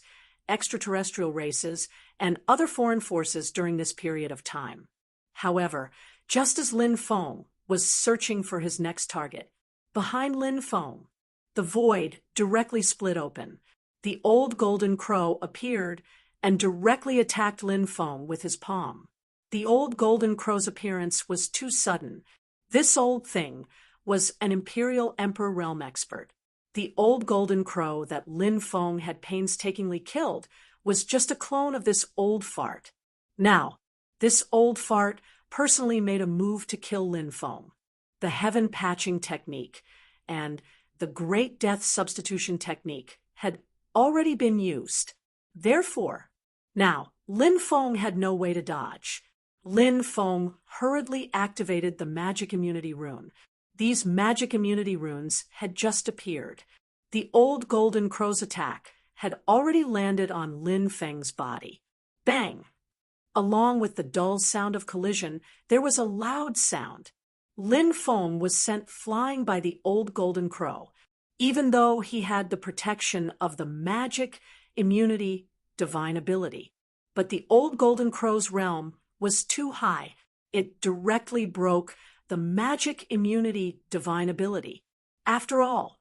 extraterrestrial races, and other foreign forces during this period of time. However, just as Lin Feng was searching for his next target, behind Lin Feng, the void directly split open. The old golden crow appeared and directly attacked Lin Feng with his palm. The old golden crow's appearance was too sudden. This old thing was an Imperial Emperor Realm expert. The old golden crow that Lin Feng had painstakingly killed was just a clone of this old fart. Now, this old fart personally made a move to kill Lin Feng. The heaven patching technique and the Great Death Substitution technique had already been used. Therefore, now, Lin Feng had no way to dodge. Lin Feng hurriedly activated the magic immunity rune. These magic immunity runes had just appeared. The old golden crow's attack had already landed on Lin Feng's body. Bang! Along with the dull sound of collision, there was a loud sound. Lin Feng was sent flying by the old golden crow, even though he had the protection of the magic immunity divine ability. But the old golden crow's realm was too high. It directly broke the magic immunity divine ability. After all,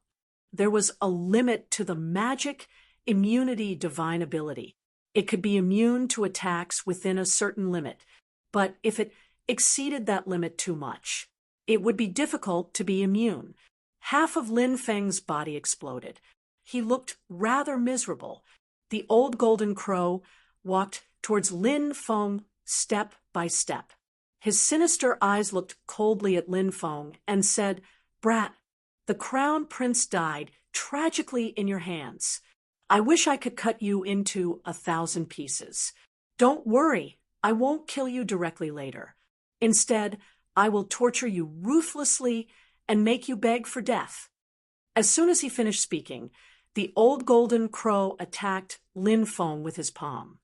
there was a limit to the magic immunity divine ability. It could be immune to attacks within a certain limit, but if it exceeded that limit too much, it would be difficult to be immune. Half of Lin Feng's body exploded. He looked rather miserable. The old golden crow walked towards Lin Feng step by step. His sinister eyes looked coldly at Lin Feng and said, "Brat, the crown prince died tragically in your hands. I wish I could cut you into 1,000 pieces. Don't worry, I won't kill you directly later. Instead, I will torture you ruthlessly and make you beg for death." As soon as he finished speaking, the old golden crow attacked Lin Feng with his palm.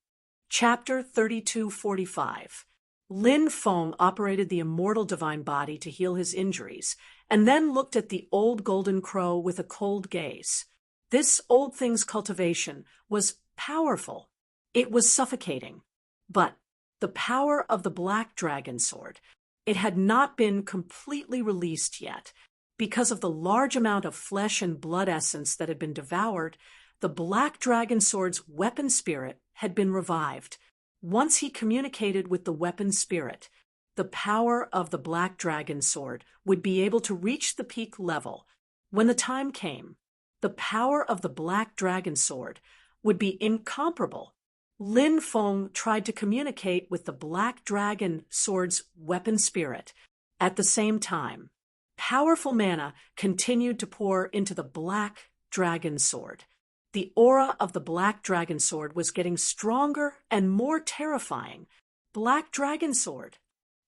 Chapter 3245. Lin Feng operated the immortal divine body to heal his injuries, and then looked at the old golden crow with a cold gaze. This old thing's cultivation was powerful. It was suffocating. But the power of the Black Dragon Sword, it had not been completely released yet. Because of the large amount of flesh and blood essence that had been devoured, the Black Dragon Sword's weapon spirit had been revived. Once he communicated with the weapon spirit, the power of the Black Dragon Sword would be able to reach the peak level. When the time came, the power of the Black Dragon Sword would be incomparable. Lin Feng tried to communicate with the Black Dragon Sword's weapon spirit. At the same time, Powerful mana continued to pour into the black dragon sword. The aura of the black dragon sword was getting stronger and more terrifying. Black dragon sword.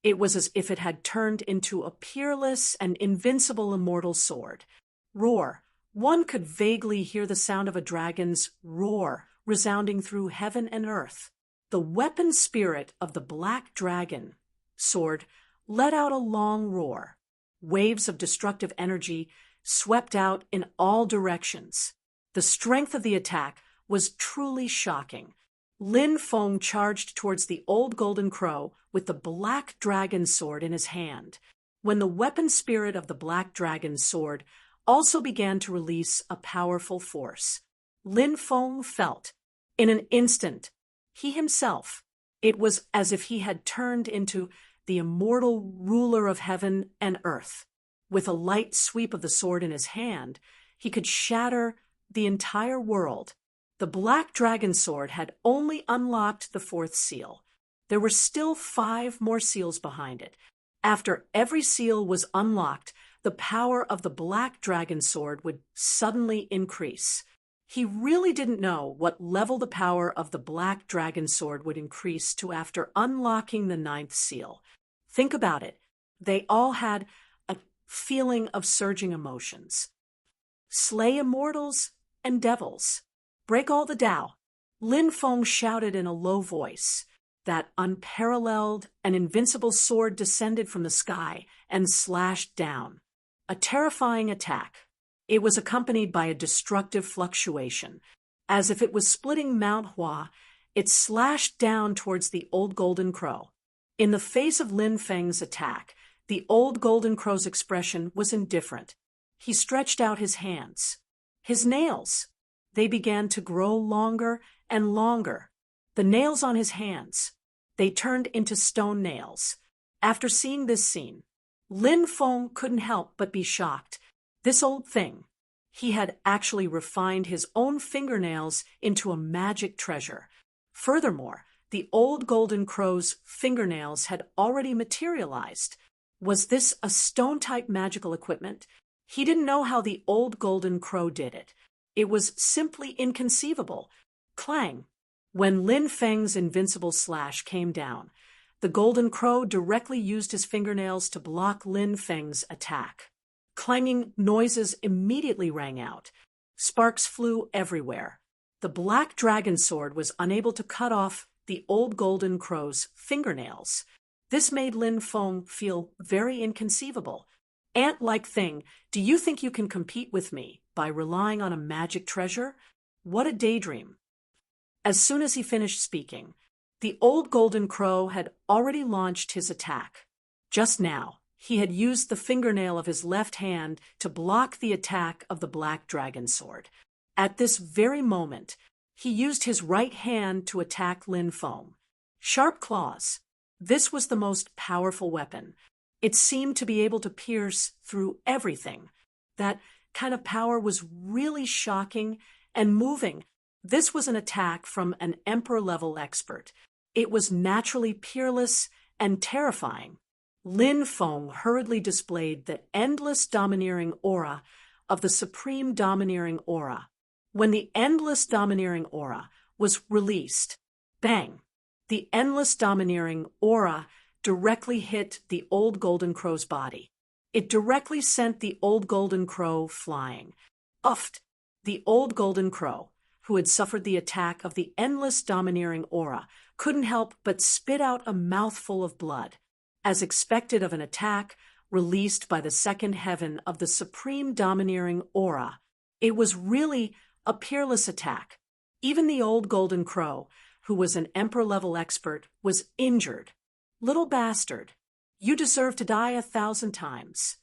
It was as if it had turned into a peerless and invincible immortal sword. Roar. One could vaguely hear the sound of a dragon's roar resounding through heaven and earth. The weapon spirit of the black dragon sword let out a long roar. Waves of destructive energy swept out in all directions. The strength of the attack was truly shocking. Lin Feng charged towards the old golden crow with the black dragon sword in his hand. When the weapon spirit of the black dragon sword also began to release a powerful force, Lin Feng felt, in an instant, he himself, it was as if he had turned into the immortal ruler of heaven and earth. With a light sweep of the sword in his hand, he could shatter the entire world. The black dragon sword had only unlocked the 4th seal. There were still 5 more seals behind it. After every seal was unlocked, the power of the black dragon sword would suddenly increase. He really didn't know what level the power of the black dragon sword would increase to after unlocking the 9th seal. Think about it. They all had a feeling of surging emotions. Slay immortals and devils. Break all the Tao. Lin Feng shouted in a low voice. That unparalleled and invincible sword descended from the sky and slashed down. A terrifying attack. It was accompanied by a destructive fluctuation. As if it was splitting Mount Hua, it slashed down towards the old golden crow. In the face of Lin Feng's attack, the old golden crow's expression was indifferent. He stretched out his hands. His nails. They began to grow longer and longer. The nails on his hands. They turned into stone nails. After seeing this scene, Lin Feng couldn't help but be shocked. This old thing. He had actually refined his own fingernails into a magic treasure. Furthermore, the old golden crow's fingernails had already materialized. Was this a stone-type magical equipment? He didn't know how the old golden crow did it. It was simply inconceivable. Clang! When Lin Feng's invincible slash came down, the golden crow directly used his fingernails to block Lin Feng's attack. Clanging noises immediately rang out. Sparks flew everywhere. The black dragon sword was unable to cut off the old golden crow's fingernails. This made Lin Feng feel very inconceivable. Ant-like thing, do you think you can compete with me by relying on a magic treasure? What a daydream. As soon as he finished speaking, the old golden crow had already launched his attack. Just now, he had used the fingernail of his left hand to block the attack of the black dragon sword. At this very moment, he used his right hand to attack Lin Feng. Sharp claws. This was the most powerful weapon. It seemed to be able to pierce through everything. That kind of power was really shocking and moving. This was an attack from an emperor-level expert. It was naturally peerless and terrifying. Lin Feng hurriedly displayed the endless domineering aura of the supreme domineering aura. When the endless domineering aura was released, bang! The endless domineering aura directly hit the old golden crow's body. It directly sent the old golden crow flying. Uffed! The old golden crow, who had suffered the attack of the endless domineering aura, couldn't help but spit out a mouthful of blood. As expected of an attack released by the second heaven of the supreme domineering aura, it was really a peerless attack. Even the old golden crow, who was an emperor-level expert, was injured. Little bastard, you deserve to die 1,000 times.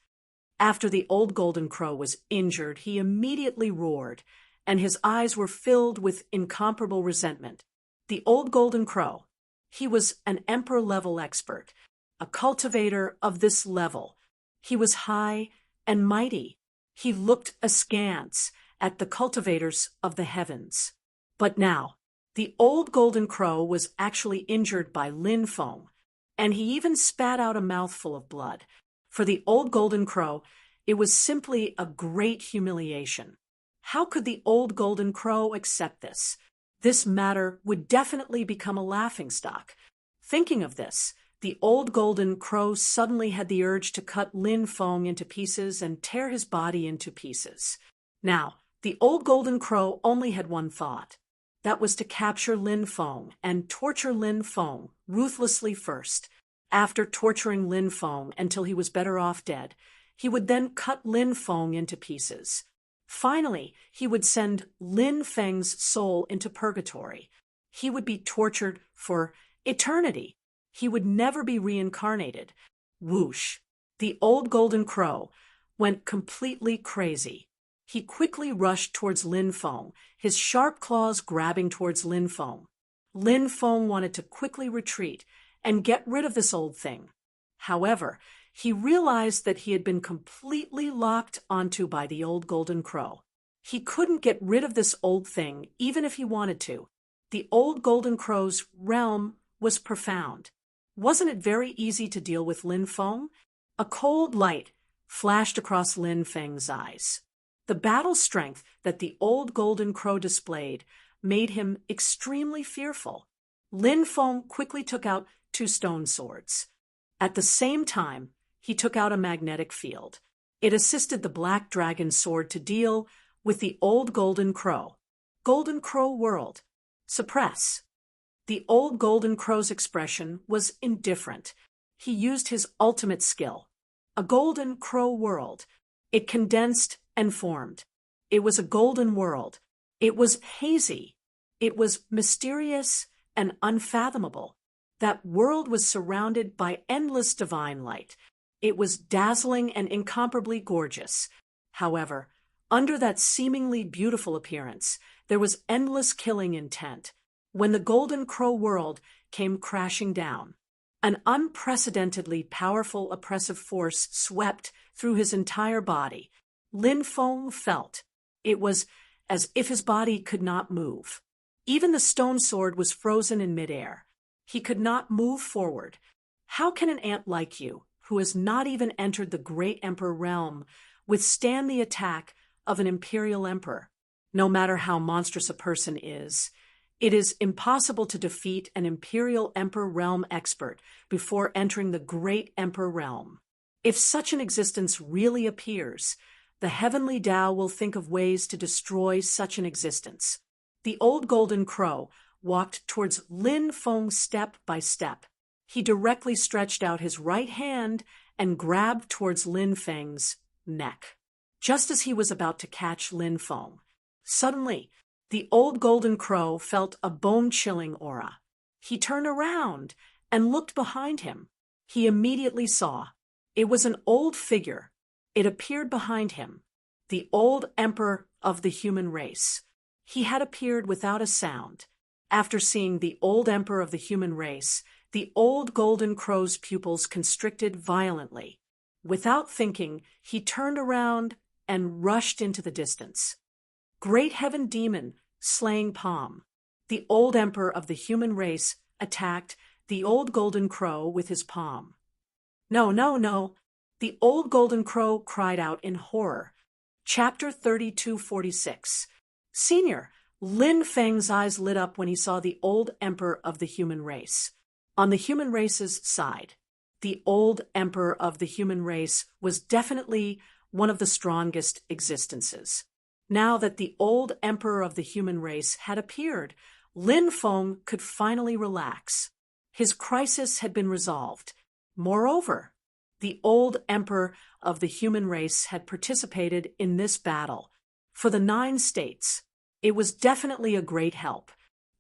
After the old golden crow was injured, he immediately roared, and his eyes were filled with incomparable resentment. The old golden crow, he was an emperor-level expert, a cultivator of this level. He was high and mighty. He looked askance at the cultivators of the heavens. But now, the old golden crow was actually injured by Lin Feng, and he even spat out a mouthful of blood. For the old golden crow, it was simply a great humiliation. How could the old golden crow accept this? This matter would definitely become a laughingstock. Thinking of this, the old golden crow suddenly had the urge to cut Lin Feng into pieces and tear his body into pieces. Now, the old golden crow only had one thought. That was to capture Lin Feng and torture Lin Feng ruthlessly first. After torturing Lin Feng until he was better off dead, he would then cut Lin Feng into pieces. Finally, he would send Lin Feng's soul into purgatory. He would be tortured for eternity. He would never be reincarnated. Whoosh! The old golden crow went completely crazy. He quickly rushed towards Lin Feng, his sharp claws grabbing towards Lin Feng. Lin Feng wanted to quickly retreat and get rid of this old thing. However, he realized that he had been completely locked onto by the old golden crow. He couldn't get rid of this old thing even if he wanted to. The old golden crow's realm was profound. Wasn't it very easy to deal with Lin Feng? A cold light flashed across Lin Feng's eyes. The battle strength that the old golden crow displayed made him extremely fearful. Lin Feng quickly took out 2 stone swords. At the same time, he took out a magnetic field. It assisted the black dragon sword to deal with the old golden crow. Golden Crow World. Suppress. The old golden crow's expression was indifferent. He used his ultimate skill. A golden crow world. It condensed and formed. It was a golden world. It was hazy. It was mysterious and unfathomable. That world was surrounded by endless divine light. It was dazzling and incomparably gorgeous. However, under that seemingly beautiful appearance, there was endless killing intent. When the Golden Crow world came crashing down, an unprecedentedly powerful oppressive force swept through his entire body. Lin Feng felt. It was as if his body could not move. Even the stone sword was frozen in midair. He could not move forward. How can an ant like you, who has not even entered the great emperor realm, withstand the attack of an imperial emperor? No matter how monstrous a person is, it is impossible to defeat an imperial emperor realm expert before entering the great emperor realm. If such an existence really appears, the heavenly Tao will think of ways to destroy such an existence. The old golden crow walked towards Lin Feng step by step. He directly stretched out his right hand and grabbed towards Lin Feng's neck. Just as he was about to catch Lin Feng, suddenly, the old golden crow felt a bone-chilling aura. He turned around and looked behind him. He immediately saw. It was an old figure. It appeared behind him. The old emperor of the human race. He had appeared without a sound. After seeing the old emperor of the human race, the old golden crow's pupils constricted violently. Without thinking, he turned around and rushed into the distance. Great heaven demon, slaying palm. The old emperor of the human race attacked the old golden crow with his palm. No, no, no. The old golden crow cried out in horror. Chapter 3246. Senior, Lin Feng's eyes lit up when he saw the old emperor of the human race. On the human race's side, the old emperor of the human race was definitely one of the strongest existences. Now that the old emperor of the human race had appeared, Lin Feng could finally relax. His crisis had been resolved. Moreover, the old emperor of the human race had participated in this battle. For the 9 states, it was definitely a great help.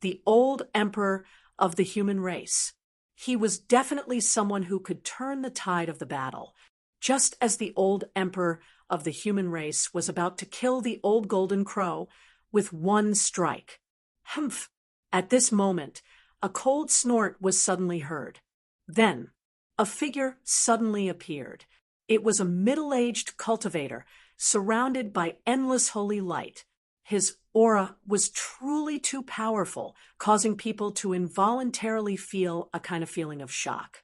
The old emperor of the human race. He was definitely someone who could turn the tide of the battle. Just as the old emperor of the human race was about to kill the old golden crow with one strike. Humph! At this moment, a cold snort was suddenly heard. Then, a figure suddenly appeared. It was a middle-aged cultivator, surrounded by endless holy light. His aura was truly too powerful, causing people to involuntarily feel a kind of feeling of shock.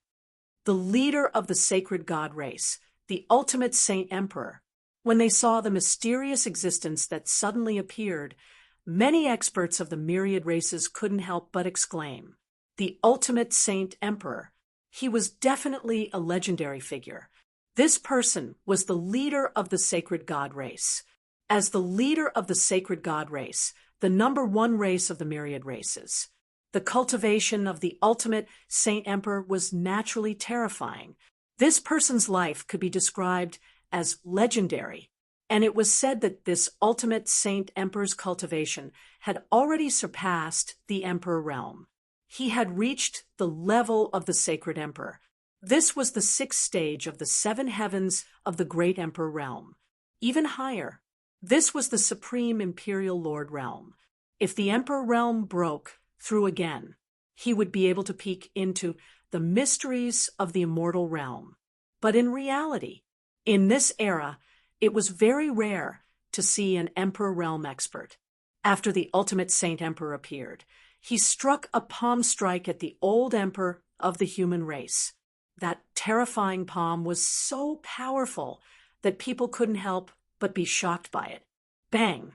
The leader of the sacred god race, the ultimate saint emperor. When they saw the mysterious existence that suddenly appeared, many experts of the myriad races couldn't help but exclaim, "The ultimate saint emperor." He was definitely a legendary figure. This person was the leader of the sacred god race. As the leader of the sacred god race, the number one race of the myriad races, the cultivation of the ultimate saint emperor was naturally terrifying. This person's life could be described as legendary, and it was said that this ultimate saint emperor's cultivation had already surpassed the emperor realm. He had reached the level of the sacred emperor. This was the sixth stage of the seven heavens of the great emperor realm. Even higher, this was the supreme imperial lord realm. If the emperor realm broke through again, he would be able to peek into the mysteries of the immortal realm. But in reality, in this era, it was very rare to see an emperor realm expert. After the ultimate saint emperor appeared, he struck a palm strike at the old emperor of the human race. That terrifying palm was so powerful that people couldn't help but be shocked by it. Bang!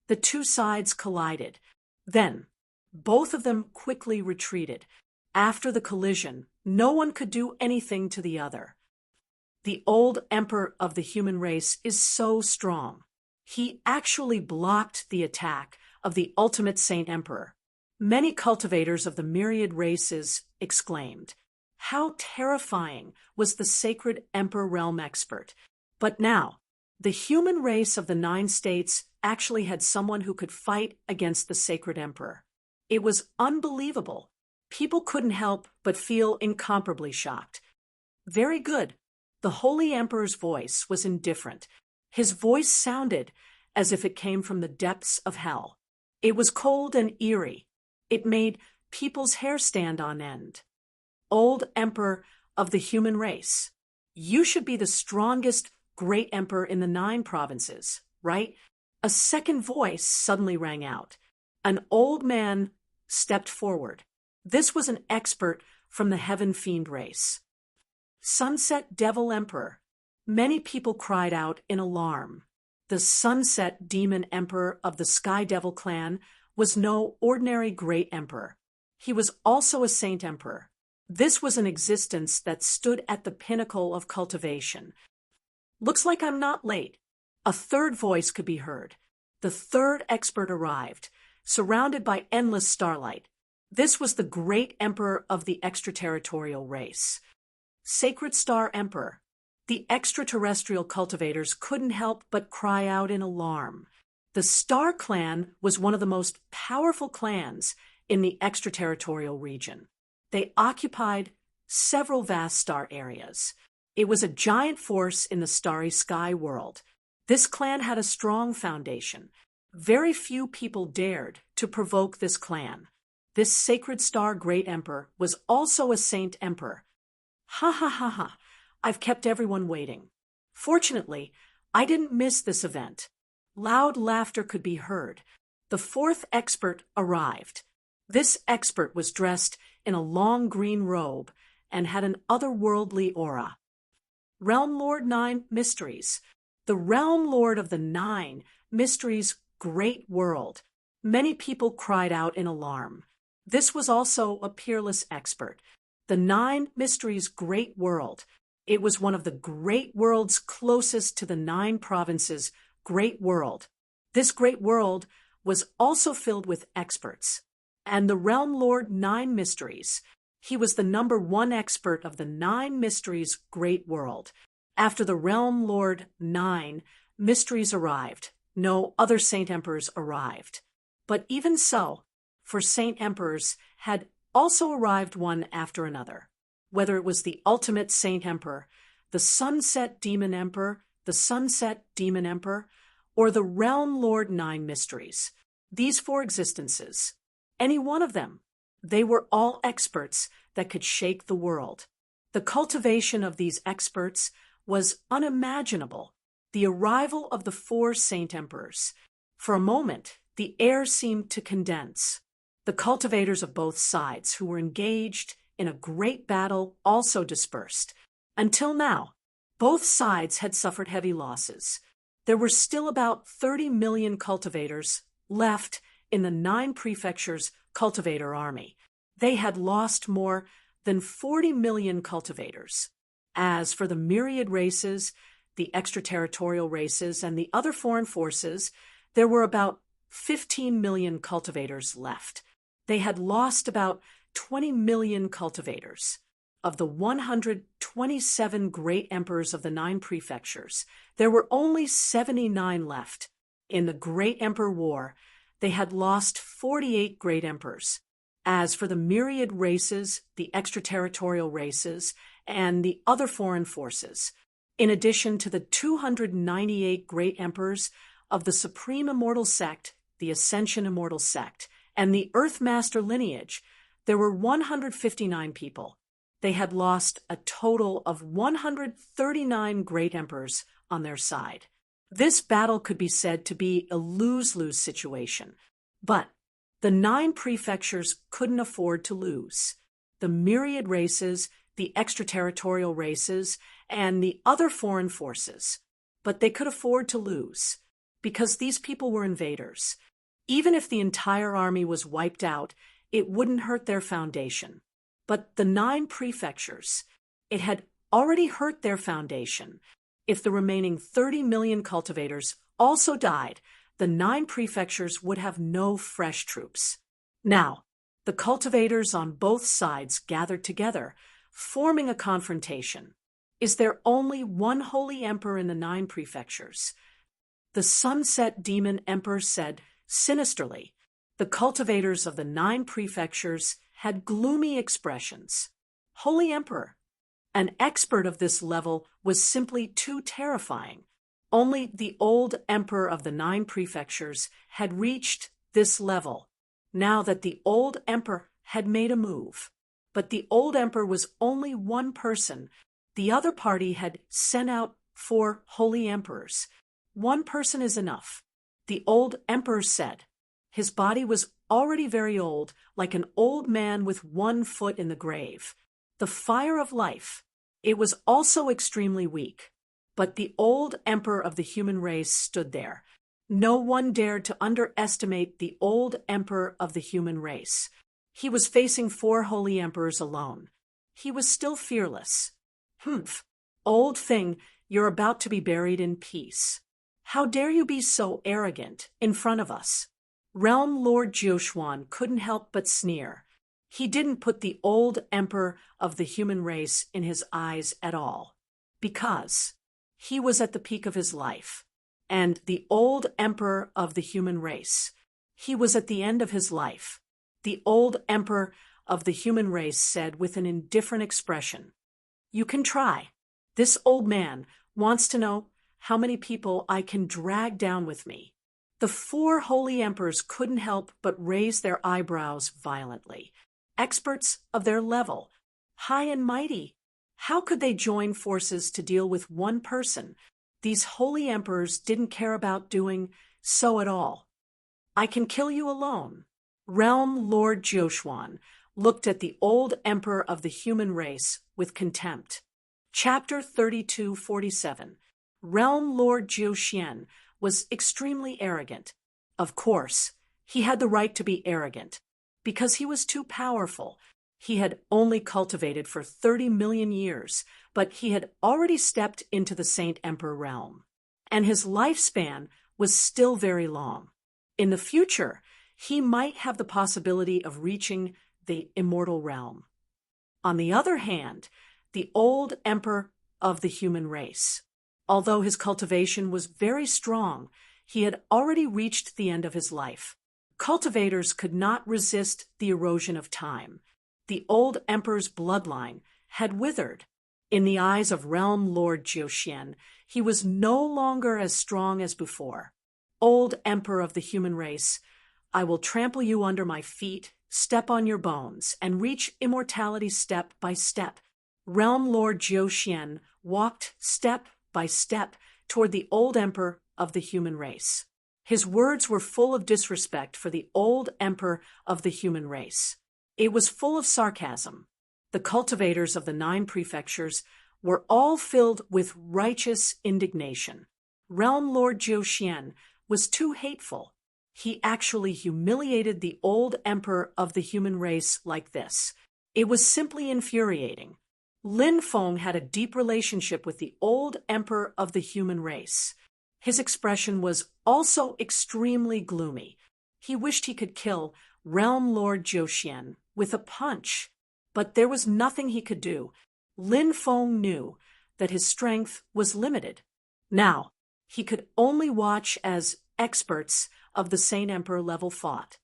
The two sides collided. Then, both of them quickly retreated. After the collision, no one could do anything to the other. The old emperor of the human race is so strong. He actually blocked the attack of the ultimate saint emperor. Many cultivators of the myriad races exclaimed, "How terrifying was the sacred emperor realm expert!" But now, the human race of the 9 states actually had someone who could fight against the sacred emperor. It was unbelievable. People couldn't help but feel incomparably shocked. Very good. The holy emperor's voice was indifferent. His voice sounded as if it came from the depths of hell. It was cold and eerie. It made people's hair stand on end. "Old emperor of the human race, you should be the strongest great emperor in the 9 provinces, right?" A second voice suddenly rang out. An old man stepped forward. This was an expert from the heaven fiend race. "Sunset Devil Emperor." Many people cried out in alarm. The Sunset Demon Emperor of the Sky Devil clan was no ordinary great emperor. He was also a saint emperor. This was an existence that stood at the pinnacle of cultivation. "Looks like I'm not late." A third voice could be heard. The third expert arrived, surrounded by endless starlight. This was the great emperor of the extraterritorial race. Sacred Star Emperor. The extraterrestrial cultivators couldn't help but cry out in alarm. The Star Clan was one of the most powerful clans in the extraterritorial region. They occupied several vast star areas. It was a giant force in the starry sky world. This clan had a strong foundation. Very few people dared to provoke this clan. This Sacred Star Great Emperor was also a saint emperor. Ha ha ha ha, I've kept everyone waiting. Fortunately, I didn't miss this event. Loud laughter could be heard. The fourth expert arrived. This expert was dressed in a long green robe and had an otherworldly aura. Realm Lord 9 Mysteries. The Realm Lord of the 9 Mysteries Great World. Many people cried out in alarm. This was also a peerless expert. The 9 Mysteries Great World. It was one of the great worlds closest to the 9 provinces' great world. This great world was also filled with experts. And the Realm Lord 9 Mysteries. He was the number 1 expert of the 9 Mysteries Great World. After the Realm Lord 9 Mysteries arrived, no other Saint Emperors arrived. But even so, for Saint Emperors had also arrived one after another. Whether it was the ultimate Saint Emperor, the Sunset Demon Emperor, the Sunset Demon Emperor, or the Realm Lord 9 Mysteries. These 4 existences, any one of them, they were all experts that could shake the world. The cultivation of these experts was unimaginable. The arrival of the 4 Saint Emperors. For a moment, the air seemed to condense. The cultivators of both sides who were engaged in a great battle also dispersed. Until now, Both sides had suffered heavy losses. There were still about 30 million cultivators left in the 9 prefectures' cultivator army. They had lost more than 40 million cultivators. As for the myriad races, the extraterritorial races, and the other foreign forces, there were about 15 million cultivators left. They had lost about 20 million cultivators. Of the 127 great emperors of the 9 prefectures, there were only 79 left. In the Great Emperor War, they had lost 48 great emperors. As for the myriad races, the extraterritorial races, and the other foreign forces, in addition to the 298 great emperors of the Supreme Immortal Sect, the Ascension Immortal Sect, and the Earthmaster lineage, there were 159 people. They had lost a total of 139 great emperors on their side. This battle could be said to be a lose-lose situation, but the 9 prefectures couldn't afford to lose. The myriad races, the extraterritorial races, and the other foreign forces, but they could afford to lose, because these people were invaders. Even if the entire army was wiped out, it wouldn't hurt their foundation. But the 9 prefectures, it had already hurt their foundation. If the remaining 30 million cultivators also died, the 9 prefectures would have no fresh troops. Now, the cultivators on both sides gathered together, forming a confrontation. Is there only one holy emperor in the 9 prefectures? The Sunset Demon Emperor said sinisterly. The cultivators of the 9 prefectures had gloomy expressions. Holy Emperor, an expert of this level was simply too terrifying. Only the old emperor of the 9 prefectures had reached this level, now that the old emperor had made a move. But the old emperor was only one person. The other party had sent out 4 holy emperors. One person is enough, the old emperor said. His body was already very old, like an old man with 1 foot in the grave. The fire of life. It was also extremely weak. But the old emperor of the human race stood there. No one dared to underestimate the old emperor of the human race. He was facing 4 holy emperors alone. He was still fearless. Humph, old thing, you're about to be buried in peace. How dare you be so arrogant in front of us? Realm Lord Jiuquan couldn't help but sneer. He didn't put the old emperor of the human race in his eyes at all, because he was at the peak of his life, and the old emperor of the human race, he was at the end of his life. The old emperor of the human race said with an indifferent expression, "You can try. This old man wants to know how many people I can drag down with me." The 4 holy emperors couldn't help but raise their eyebrows violently. Experts of their level, high and mighty, how could they join forces to deal with one person? These holy emperors didn't care about doing so at all. "I can kill you alone." Realm Lord Jiuquan looked at the old emperor of the human race with contempt. Chapter 3247. Realm Lord Jiuquan was extremely arrogant. Of course, he had the right to be arrogant, because he was too powerful. He had only cultivated for 30 million years, but he had already stepped into the Saint Emperor realm, and his lifespan was still very long. In the future, he might have the possibility of reaching the immortal realm. On the other hand, the old emperor of the human race, although his cultivation was very strong, he had already reached the end of his life. Cultivators could not resist the erosion of time. The old emperor's bloodline had withered. In the eyes of Realm Lord Jiuquan, he was no longer as strong as before. Old emperor of the human race, I will trample you under my feet, step on your bones, and reach immortality step by step. Realm Lord Jiuquan walked step by step toward the old emperor of the human race. His words were full of disrespect for the old emperor of the human race. It was full of sarcasm. The cultivators of the 9 prefectures were all filled with righteous indignation. Realm Lord Jiuxian was too hateful. He actually humiliated the old emperor of the human race like this. It was simply infuriating. Lin Feng had a deep relationship with the old emperor of the human race. His expression was also extremely gloomy. He wished he could kill Realm Lord Jiuxian with a punch, but there was nothing he could do. Lin Feng knew that his strength was limited. Now, he could only watch as experts of the Saint Emperor level fought.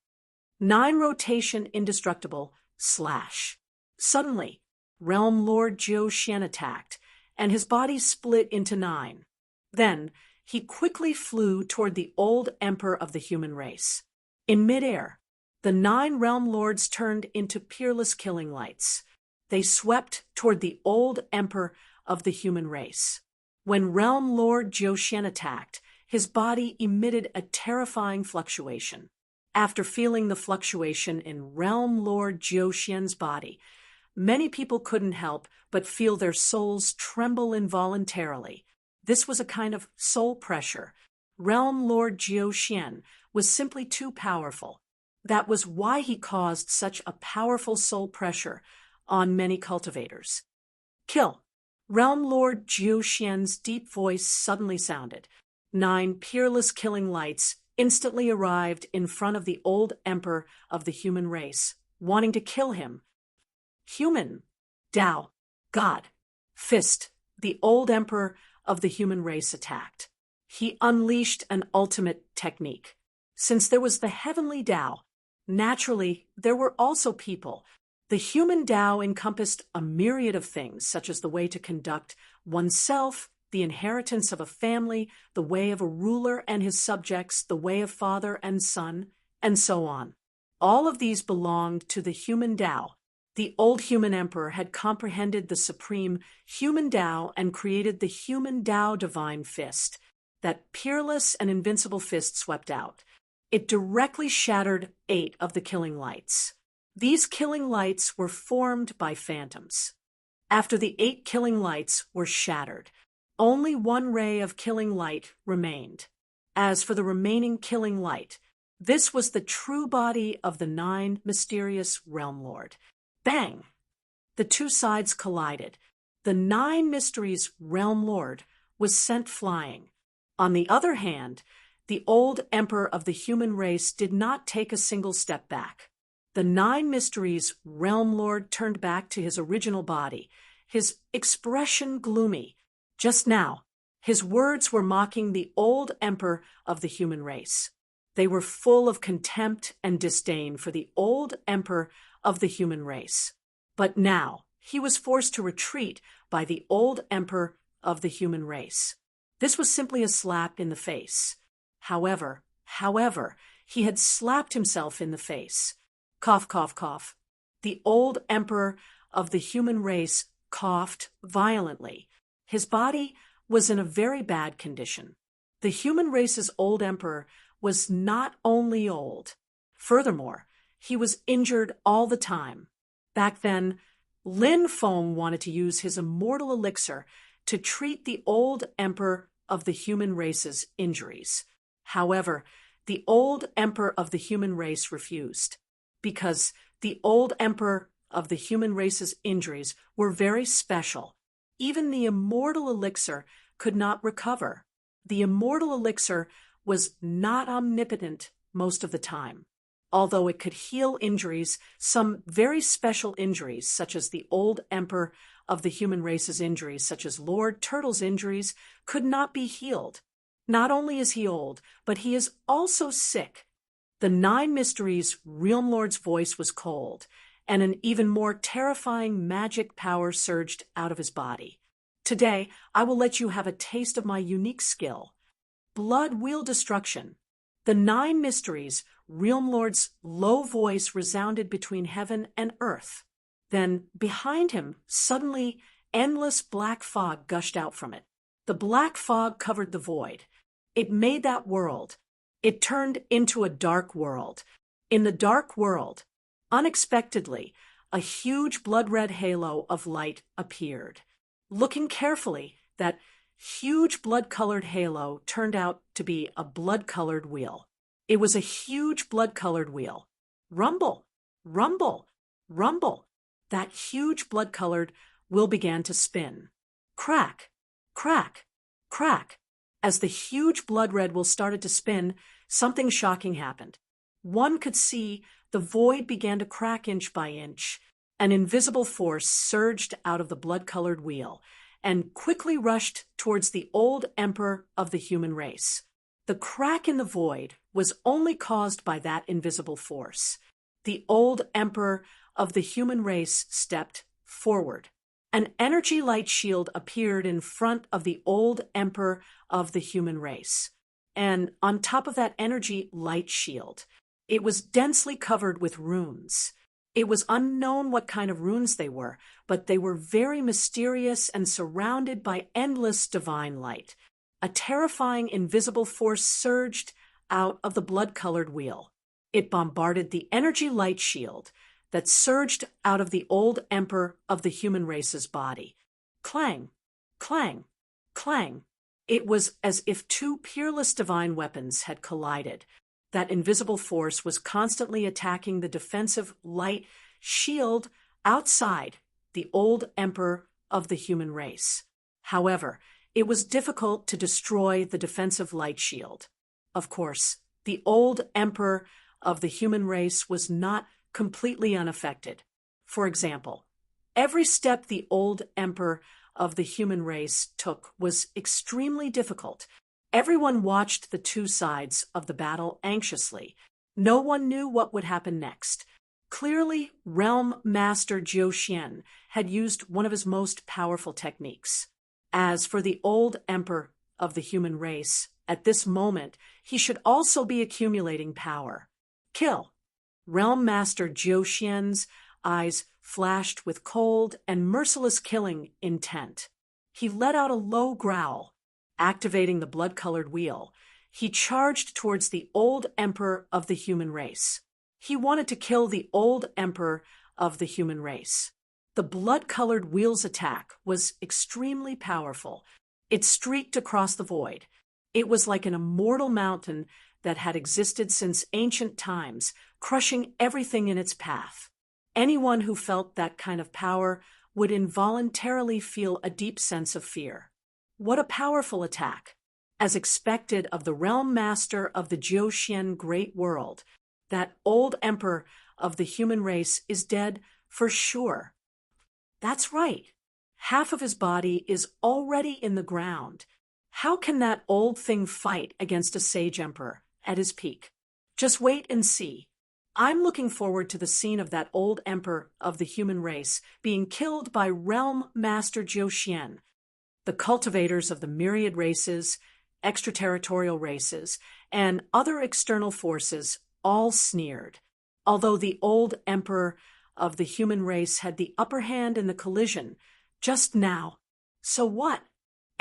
9 rotation indestructible / Suddenly, Realm Lord Jiuxian attacked, and his body split into 9. Then, he quickly flew toward the old emperor of the human race. In midair, the 9 realm lords turned into peerless killing lights. They swept toward the old emperor of the human race. When Realm Lord Jiuxian attacked, his body emitted a terrifying fluctuation. After feeling the fluctuation in Realm Lord Jiuxian's body, many people couldn't help but feel their souls tremble involuntarily. This was a kind of soul pressure. Realm Lord Jiuxian was simply too powerful. That was why he caused such a powerful soul pressure on many cultivators. Kill! Realm Lord Jiuxian's deep voice suddenly sounded. 9 peerless killing lights instantly arrived in front of the old emperor of the human race, wanting to kill him. Human, Tao, God, Fist, the old emperor of the human race attacked. He unleashed an ultimate technique. Since there was the heavenly Tao, naturally there were also people. The human Tao encompassed a myriad of things, such as the way to conduct oneself, the inheritance of a family, the way of a ruler and his subjects, the way of father and son, and so on. All of these belonged to the human Tao. The old human emperor had comprehended the supreme human Tao and created the human Tao divine fist. That peerless and invincible fist swept out. It directly shattered 8 of the killing lights. These killing lights were formed by phantoms. After the 8 killing lights were shattered, only 1 ray of killing light remained. As for the remaining killing light, this was the true body of the 9 mysterious Realm Lord. Bang! The 2 sides collided. The 9 mysteries Realm Lord was sent flying. On the other hand, the old emperor of the human race did not take a single step back. The 9 mysteries Realm Lord turned back to his original body, his expression gloomy. Just now, his words were mocking the old emperor of the human race. They were full of contempt and disdain for the old emperor of the human race. But now, he was forced to retreat by the old emperor of the human race. This was simply a slap in the face. However, he had slapped himself in the face. Cough, cough, cough. The old emperor of the human race coughed violently. His body was in a very bad condition. The human race's old emperor was not only old. Furthermore, he was injured all the time. Back then, Lin Feng wanted to use his immortal elixir to treat the old emperor of the human race's injuries. However, the old emperor of the human race refused, because the old emperor of the human race's injuries were very special. Even the immortal elixir could not recover. The immortal elixir was not omnipotent most of the time. Although it could heal injuries, some very special injuries, such as the old emperor of the human race's injuries, such as Lord Turtle's injuries, could not be healed. Not only is he old, but he is also sick. The 9 mysteries Realm Lord's voice was cold, and an even more terrifying magic power surged out of his body. Today, I will let you have a taste of my unique skill. Blood Wheel Destruction. The 9 mysteries Realm Lord's low voice resounded between heaven and earth. Then, behind him, suddenly, endless black fog gushed out from it. The black fog covered the void. It made that world. It turned into a dark world. In the dark world, unexpectedly, a huge blood-red halo of light appeared. Looking carefully, that huge blood-colored halo turned out to be a blood-colored wheel. It was a huge blood-colored wheel. Rumble, rumble, rumble. That huge blood-colored wheel began to spin. Crack, crack, crack. As the huge blood-red wheel started to spin, something shocking happened. One could see the void began to crack inch by inch. An invisible force surged out of the blood-colored wheel and quickly rushed towards the old emperor of the human race. The crack in the void was only caused by that invisible force. The old emperor of the human race stepped forward. An energy light shield appeared in front of the old emperor of the human race. And on top of that energy light shield, it was densely covered with runes. It was unknown what kind of runes they were, but they were very mysterious and surrounded by endless divine light. A terrifying invisible force surged out of the blood-colored wheel. It bombarded the energy light shield that surged out of the old emperor of the human race's body. Clang, clang, clang. It was as if two peerless divine weapons had collided. That invisible force was constantly attacking the defensive light shield outside the old emperor of the human race. However, it was difficult to destroy the defensive light shield. Of course, the old emperor of the human race was not completely unaffected. For example, every step the old emperor of the human race took was extremely difficult. Everyone watched the two sides of the battle anxiously. No one knew what would happen next. Clearly, Realm Master Zhou Xian had used one of his most powerful techniques. As for the old emperor of the human race, at this moment, he should also be accumulating power. Kill! Realm Master Zhou Xian's eyes flashed with cold and merciless killing intent. He let out a low growl. Activating the blood-colored wheel, he charged towards the old emperor of the human race. He wanted to kill the old emperor of the human race. The blood-colored wheel's attack was extremely powerful. It streaked across the void. It was like an immortal mountain that had existed since ancient times, crushing everything in its path. Anyone who felt that kind of power would involuntarily feel a deep sense of fear. What a powerful attack! As expected of the realm master of the Zhou Xian great world, that old emperor of the human race is dead for sure. That's right. Half of his body is already in the ground. How can that old thing fight against a sage emperor at his peak? Just wait and see. I'm looking forward to the scene of that old emperor of the human race being killed by Realm Master Zhou Xian. The cultivators of the myriad races, extraterritorial races, and other external forces all sneered. Although the old emperor of the human race had the upper hand in the collision just now. So what?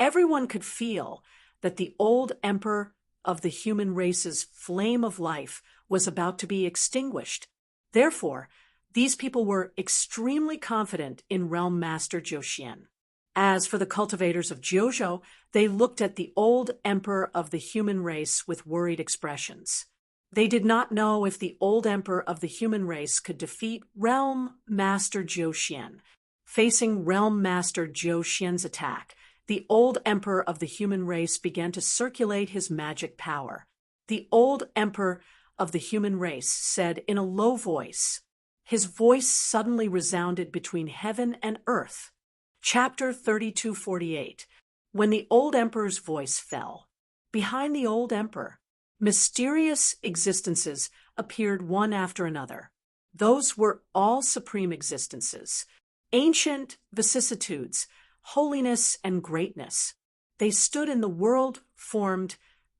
Everyone could feel that the old emperor of the human race's flame of life was about to be extinguished. Therefore, these people were extremely confident in Realm Master Zhou Xian. As for the cultivators of Jojo, they looked at the old emperor of the human race with worried expressions. They did not know if the old emperor of the human race could defeat Realm Master Zhou Xian. Facing Realm Master Zhou Xian's attack, the old emperor of the human race began to circulate his magic power. The old emperor of the human race said in a low voice. His voice suddenly resounded between heaven and earth. Chapter 3248. When the old emperor's voice fell, behind the old emperor, mysterious existences appeared one after another. Those were all supreme existences, ancient vicissitudes, holiness and greatness. They stood in the world formed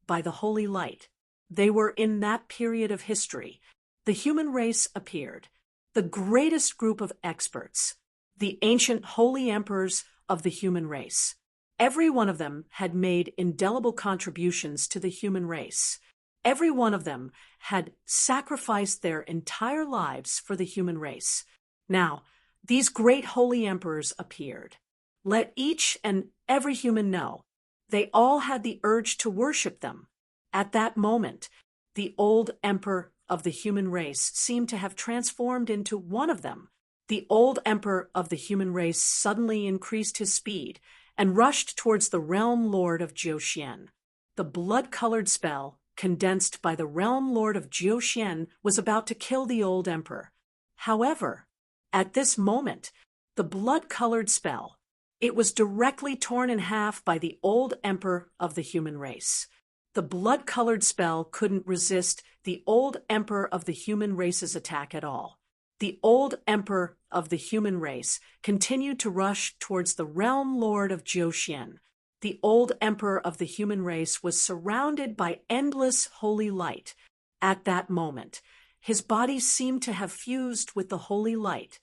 by the holy light. They were in that period of history. The human race appeared, the greatest group of experts, the ancient holy emperors of the human race. Every one of them had made indelible contributions to the human race. Every one of them had sacrificed their entire lives for the human race. Now, these great holy emperors appeared. let each and every human know. They all had the urge to worship them. At that moment, the old emperor of the human race seemed to have transformed into one of them. The old emperor of the human race suddenly increased his speed and rushed towards the realm lord of Jiuxian. The blood-colored spell, condensed by the realm lord of Jiuxian, was about to kill the old emperor. However, at this moment, the blood-colored spell, it was directly torn in half by the old emperor of the human race. The blood-colored spell couldn't resist the old emperor of the human race's attack at all. The old emperor of the human race continued to rush towards the realm lord of Jiuxian. The old emperor of the human race was surrounded by endless holy light. At that moment, his body seemed to have fused with the holy light.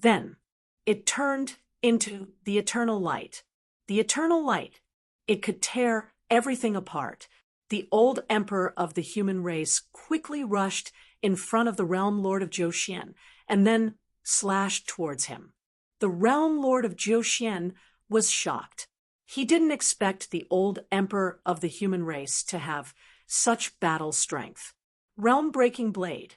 Then, it turned into the eternal light. The eternal light, it could tear everything apart. The old emperor of the human race quickly rushed in front of the realm lord of Jiuxian and then slashed towards him. The realm lord of Jiuxian was shocked. He didn't expect the old emperor of the human race to have such battle strength. Realm-breaking blade.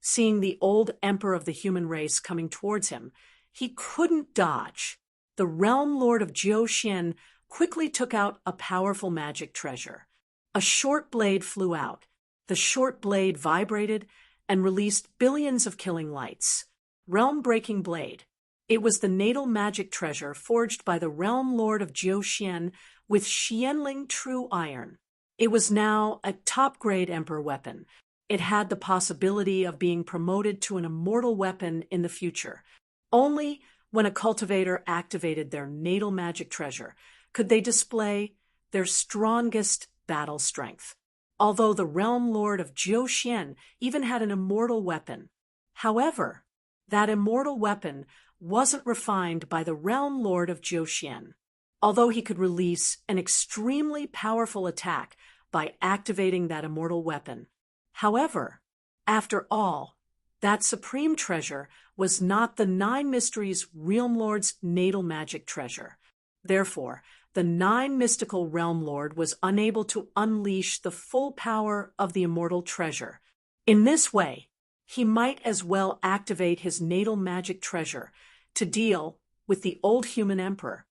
Seeing the old emperor of the human race coming towards him, he couldn't dodge. The realm lord of Jiuxian quickly took out a powerful magic treasure. A short blade flew out. The short blade vibrated and released billions of killing lights. Realm-breaking blade. It was the natal magic treasure forged by the realm lord of Jiuxian with Xianling true iron. It was now a top-grade emperor weapon. It had the possibility of being promoted to an immortal weapon in the future. Only when a cultivator activated their natal magic treasure could they display their strongest battle strength. Although the realm lord of Jiuxian even had an immortal weapon. However, that immortal weapon wasn't refined by the realm lord of Jiuxian. Although he could release an extremely powerful attack by activating that immortal weapon. However, after all, that supreme treasure was not the Nine Mysteries Realm Lord's natal magic treasure. Therefore, the Nine Mystical Realm Lord was unable to unleash the full power of the immortal treasure. In this way, he might as well activate his natal magic treasure to deal with the old human emperor.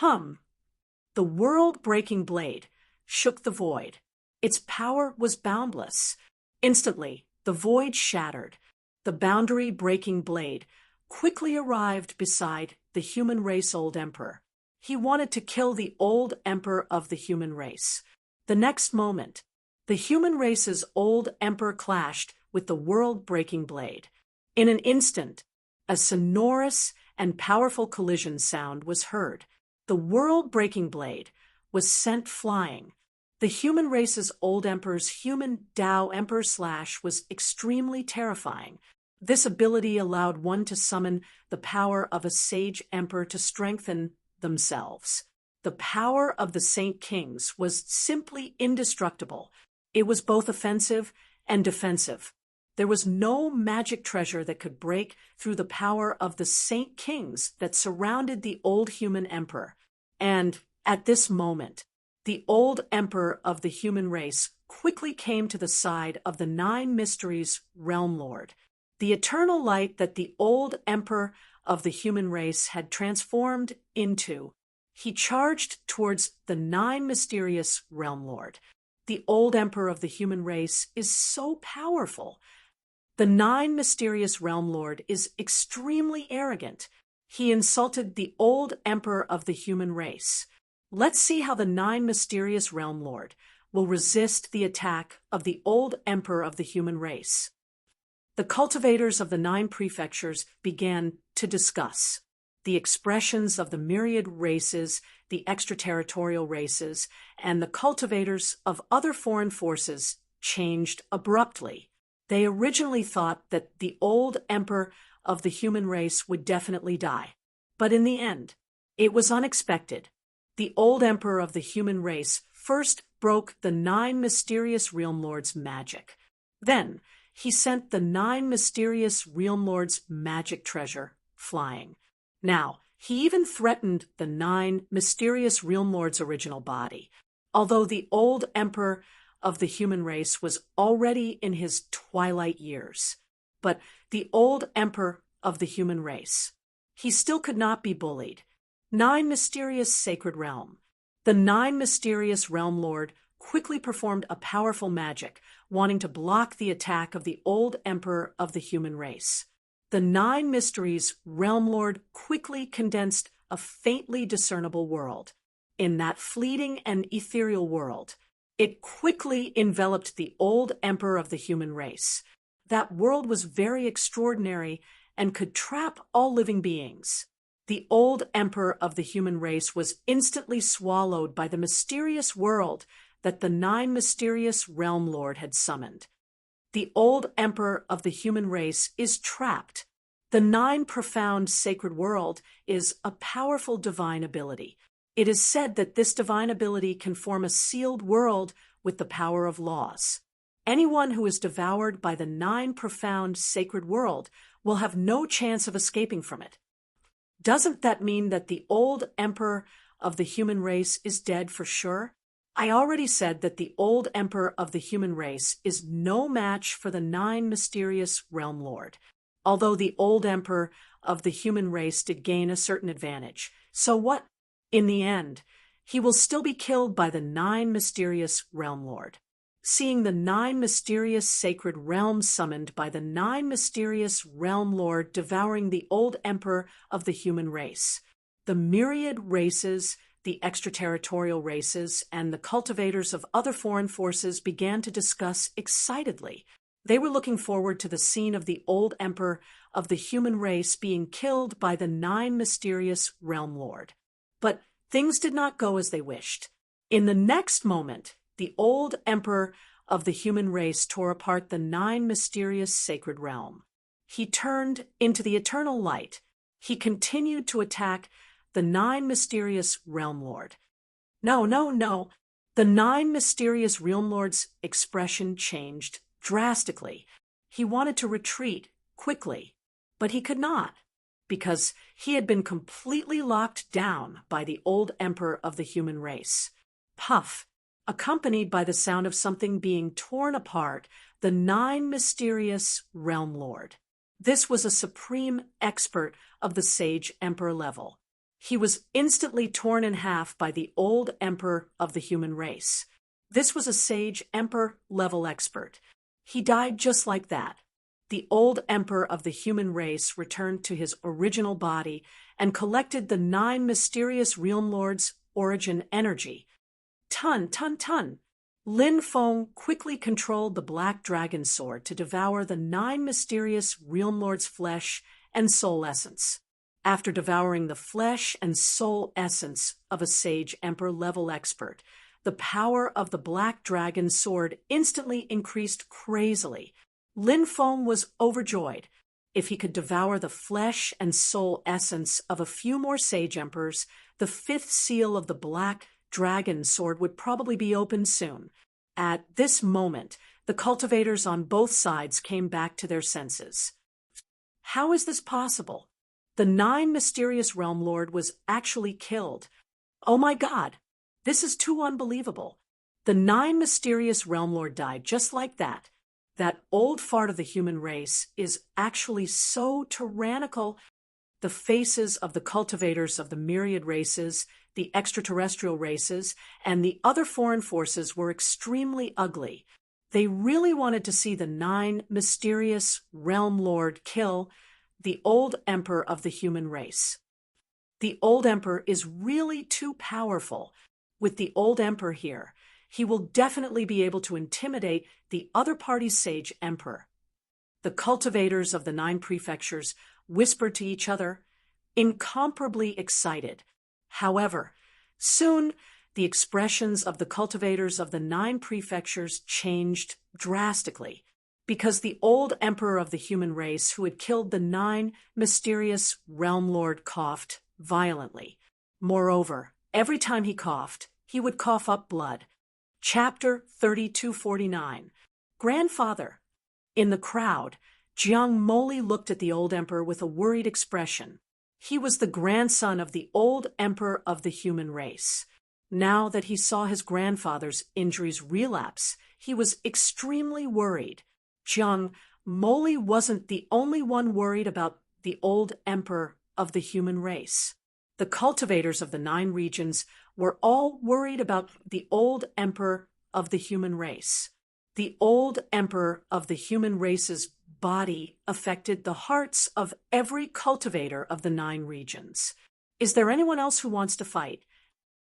The world-breaking blade shook the void. Its power was boundless. Instantly, the void shattered. The boundary-breaking blade quickly arrived beside the human race old emperor. He wanted to kill the old emperor of the human race. The next moment, the human race's old emperor clashed with the world-breaking blade. In an instant, a sonorous and powerful collision sound was heard. The world-breaking blade was sent flying. The human race's old emperor's human Tao emperor slash was extremely terrifying. This ability allowed one to summon the power of a sage emperor to strengthen themselves. The power of the Saint Kings was simply indestructible. It was both offensive and defensive. There was no magic treasure that could break through the power of the Saint Kings that surrounded the old human emperor. And at this moment, the old emperor of the human race quickly came to the side of the Nine Mysteries Realm Lord. The eternal light that the old emperor of the human race had transformed into. He charged towards the Nine Mysterious Realm Lord. The old emperor of the human race is so powerful. The Nine Mysterious Realm Lord is extremely arrogant. He insulted the old emperor of the human race. Let's see how the Nine Mysterious Realm Lord will resist the attack of the old emperor of the human race. The cultivators of the Nine Prefectures began to discuss. The expressions of the myriad races, the extraterritorial races, and the cultivators of other foreign forces changed abruptly. They originally thought that the old emperor of the human race would definitely die. But in the end, it was unexpected. The old emperor of the human race first broke the Nine Mysterious Realm Lord's magic. Then, he sent the Nine Mysterious Realm Lord's magic treasure flying. Now, He even threatened the 9 mysterious realm lords' original body, although the old emperor of the human race was already in his twilight years. But the old emperor of the human race, he still could not be bullied. 9 mysterious sacred realm. The 9 mysterious realm lord quickly performed a powerful magic, wanting to block the attack of the old emperor of the human race. The 9 mysteries realm lord quickly condensed a faintly discernible world. In that fleeting and ethereal world, it quickly enveloped the old emperor of the human race. That world was very extraordinary and could trap all living beings. The old emperor of the human race was instantly swallowed by the mysterious world that the 9 mysterious realm lord had summoned. The old emperor of the human race is trapped. The 9 profound sacred world is a powerful divine ability. It is said that this divine ability can form a sealed world with the power of laws. Anyone who is devoured by the 9 profound sacred world will have no chance of escaping from it. Doesn't that mean that the old emperor of the human race is dead for sure? I already said that the old emperor of the human race is no match for the 9 mysterious realm lord, although the old emperor of the human race did gain a certain advantage. So what? In the end, he will still be killed by the 9 mysterious realm lord. Seeing the 9 mysterious sacred realms summoned by the 9 mysterious realm lord devouring the old emperor of the human race, the myriad races, the extraterritorial races, and the cultivators of other foreign forces began to discuss excitedly. They were looking forward to the scene of the old emperor of the human race being killed by the 9 mysterious realm lord. But things did not go as they wished. In the next moment, the old emperor of the human race tore apart the 9 mysterious sacred realm. He turned into the eternal light. He continued to attack the 9 mysterious realm lord. No. The 9 mysterious realm lord's expression changed drastically. He wanted to retreat quickly, but he could not, because he had been completely locked down by the old emperor of the human race. Puff, accompanied by the sound of something being torn apart, the 9 mysterious realm lord. This was a supreme expert of the sage emperor level. He was instantly torn in half by the old emperor of the human race. This was a sage emperor level expert. He died just like that. The old emperor of the human race returned to his original body and collected the 9 mysterious realm lords' origin energy. Ton. Lin Feng quickly controlled the black dragon sword to devour the 9 mysterious realm lords' flesh and soul essence. After devouring the flesh and soul essence of a sage emperor level expert, the power of the black dragon sword instantly increased crazily. Lin Feng was overjoyed. If he could devour the flesh and soul essence of a few more sage emperors, the 5th seal of the black dragon sword would probably be opened soon. At this moment, the cultivators on both sides came back to their senses. How is this possible? The 9 mysterious realm lord was actually killed. Oh my God, this is too unbelievable. The 9 mysterious realm lord died just like that. That old fart of the human race is actually so tyrannical. The faces of the cultivators of the myriad races, the extraterrestrial races, and the other foreign forces were extremely ugly. They really wanted to see the 9 mysterious realm lord kill the old emperor of the human race. The old emperor is really too powerful. With the old emperor here, he will definitely be able to intimidate the other party's sage emperor. The cultivators of the 9 prefectures whispered to each other, incomparably excited. However, soon the expressions of the cultivators of the 9 prefectures changed drastically, because the old emperor of the human race who had killed the 9 mysterious realm lord coughed violently. Moreover, every time he coughed, he would cough up blood. Chapter 3249. Grandfather. In the crowd, Jiang Moli looked at the old emperor with a worried expression. He was the grandson of the old emperor of the human race. Now that he saw his grandfather's injuries relapse, he was extremely worried. Jiang, Molly wasn't the only one worried about the old emperor of the human race. The cultivators of the 9 regions were all worried about the old emperor of the human race. The old emperor of the human race's body affected the hearts of every cultivator of the 9 regions. Is there anyone else who wants to fight?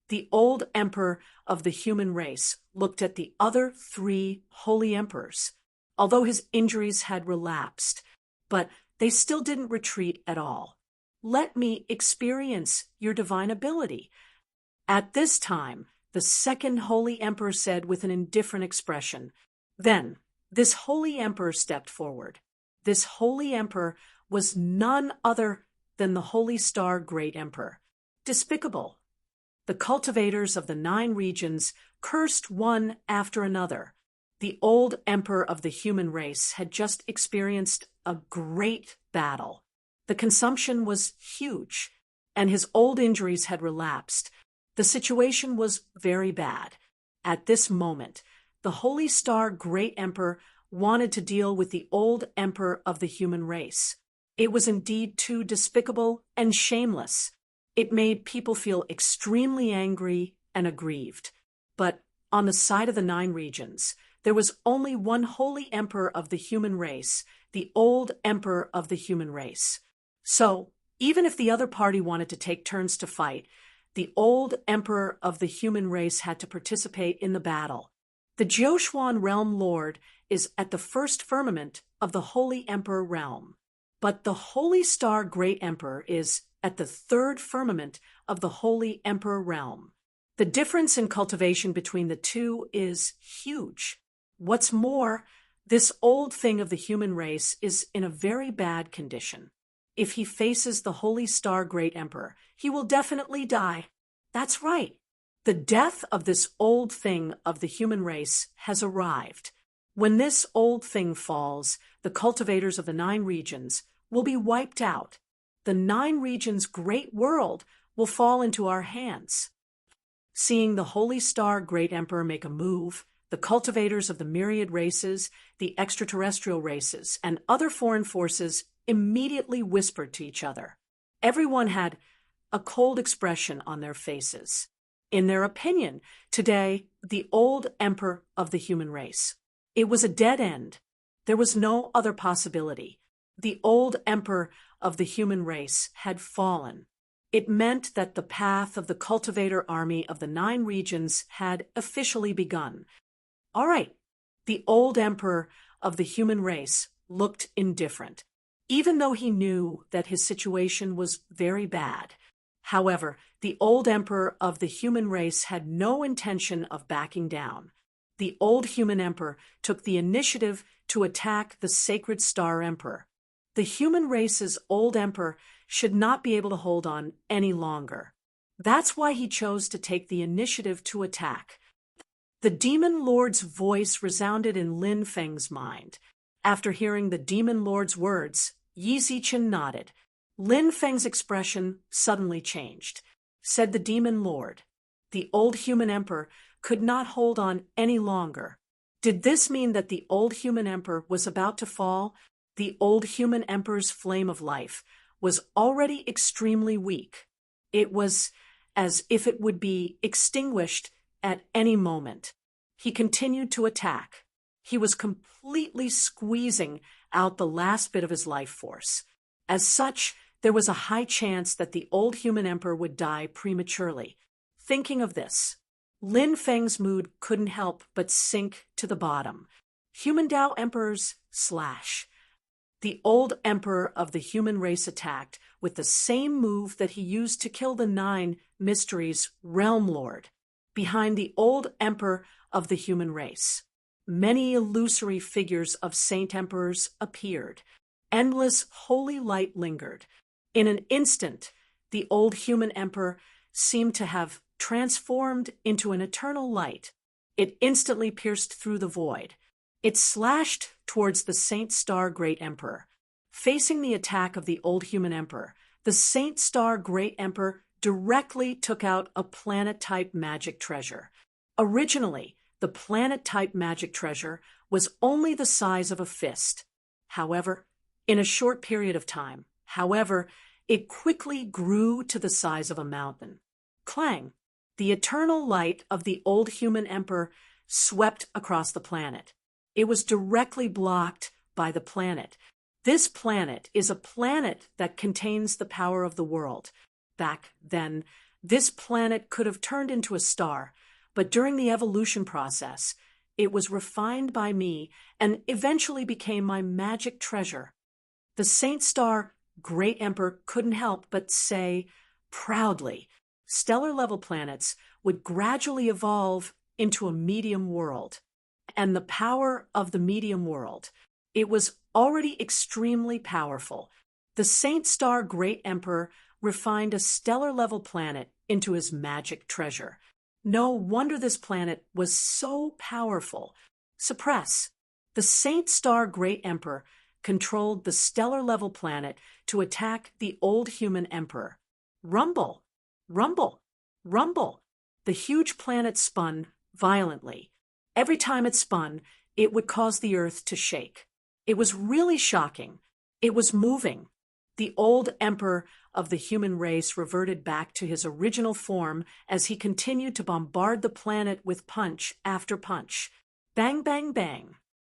The old emperor of the human race looked at the other 3 holy emperors, although his injuries had relapsed, but they still didn't retreat at all. Let me experience your divine ability. At this time, the second holy emperor said with an indifferent expression. Then, this holy emperor stepped forward. This holy emperor was none other than the Holy Star Great Emperor. Despicable. The cultivators of the 9 regions cursed one after another. The old emperor of the human race had just experienced a great battle. The consumption was huge, and his old injuries had relapsed. The situation was very bad. At this moment, the Holy Star Great Emperor wanted to deal with the old emperor of the human race. It was indeed too despicable and shameless. It made people feel extremely angry and aggrieved. But on the side of the 9 regions, there was only one holy emperor of the human race, the old emperor of the human race. So, even if the other party wanted to take turns to fight, the old emperor of the human race had to participate in the battle. The Jiushuan realm lord is at the first firmament of the holy emperor realm, but the Holy Star Great Emperor is at the 3rd firmament of the holy emperor realm. The difference in cultivation between the 2 is huge. What's more, this old thing of the human race is in a very bad condition. If he faces the Holy Star Great Emperor, he will definitely die. That's right. The death of this old thing of the human race has arrived. When this old thing falls, the cultivators of the 9 regions will be wiped out. The 9 regions' great world will fall into our hands. Seeing the Holy Star Great Emperor make a move, the cultivators of the myriad races, the extraterrestrial races, and other foreign forces immediately whispered to each other. Everyone had a cold expression on their faces. In their opinion, today, the old emperor of the human race. It was a dead end. There was no other possibility. The old emperor of the human race had fallen. It meant that the path of the cultivator army of the 9 regions had officially begun. All right, the old emperor of the human race looked indifferent, even though he knew that his situation was very bad. However, the old emperor of the human race had no intention of backing down. The old human emperor took the initiative to attack the sacred star emperor. The human race's old emperor should not be able to hold on any longer. That's why he chose to take the initiative to attack. The demon lord's voice resounded in Lin Feng's mind. After hearing the demon lord's words, Yi Zichen nodded. Lin Feng's expression suddenly changed. Said the demon lord, the old human emperor could not hold on any longer. Did this mean that the old human emperor was about to fall? The old human emperor's flame of life was already extremely weak. It was as if it would be extinguished at any moment. He continued to attack. He was completely squeezing out the last bit of his life force. As such, there was a high chance that the old human emperor would die prematurely. Thinking of this, Lin Feng's mood couldn't help but sink to the bottom. Human Dao emperors / The old emperor of the human race attacked with the same move that he used to kill the 9 mysteries realm lord. Behind the old emperor of the human race, many illusory figures of saint emperors appeared. Endless holy light lingered. In an instant, the old human emperor seemed to have transformed into an eternal light. It instantly pierced through the void. It slashed towards the Saint Star Great Emperor. Facing the attack of the old human emperor, the Saint Star Great Emperor directly took out a planet-type magic treasure. Originally, the planet-type magic treasure was only the size of a fist. However, in a short period of time, it quickly grew to the size of a mountain. Clang! The eternal light of the old human emperor swept across the planet. It was directly blocked by the planet. This planet is a planet that contains the power of the world. Back then, this planet could have turned into a star, but during the evolution process, it was refined by me and eventually became my magic treasure. The Saint Star Great Emperor couldn't help but say proudly, stellar-level planets would gradually evolve into a medium world. And the power of the medium world, it was already extremely powerful. The Saint Star Great Emperor refined a stellar-level planet into his magic treasure. No wonder this planet was so powerful. Suppress. The Saint Star Great Emperor controlled the stellar-level planet to attack the old human emperor. Rumble, rumble, rumble. The huge planet spun violently. Every time it spun, it would cause the earth to shake. It was really shocking. It was moving. The old emperor of the human race reverted back to his original form as he continued to bombard the planet with punch after punch. Bang, bang, bang.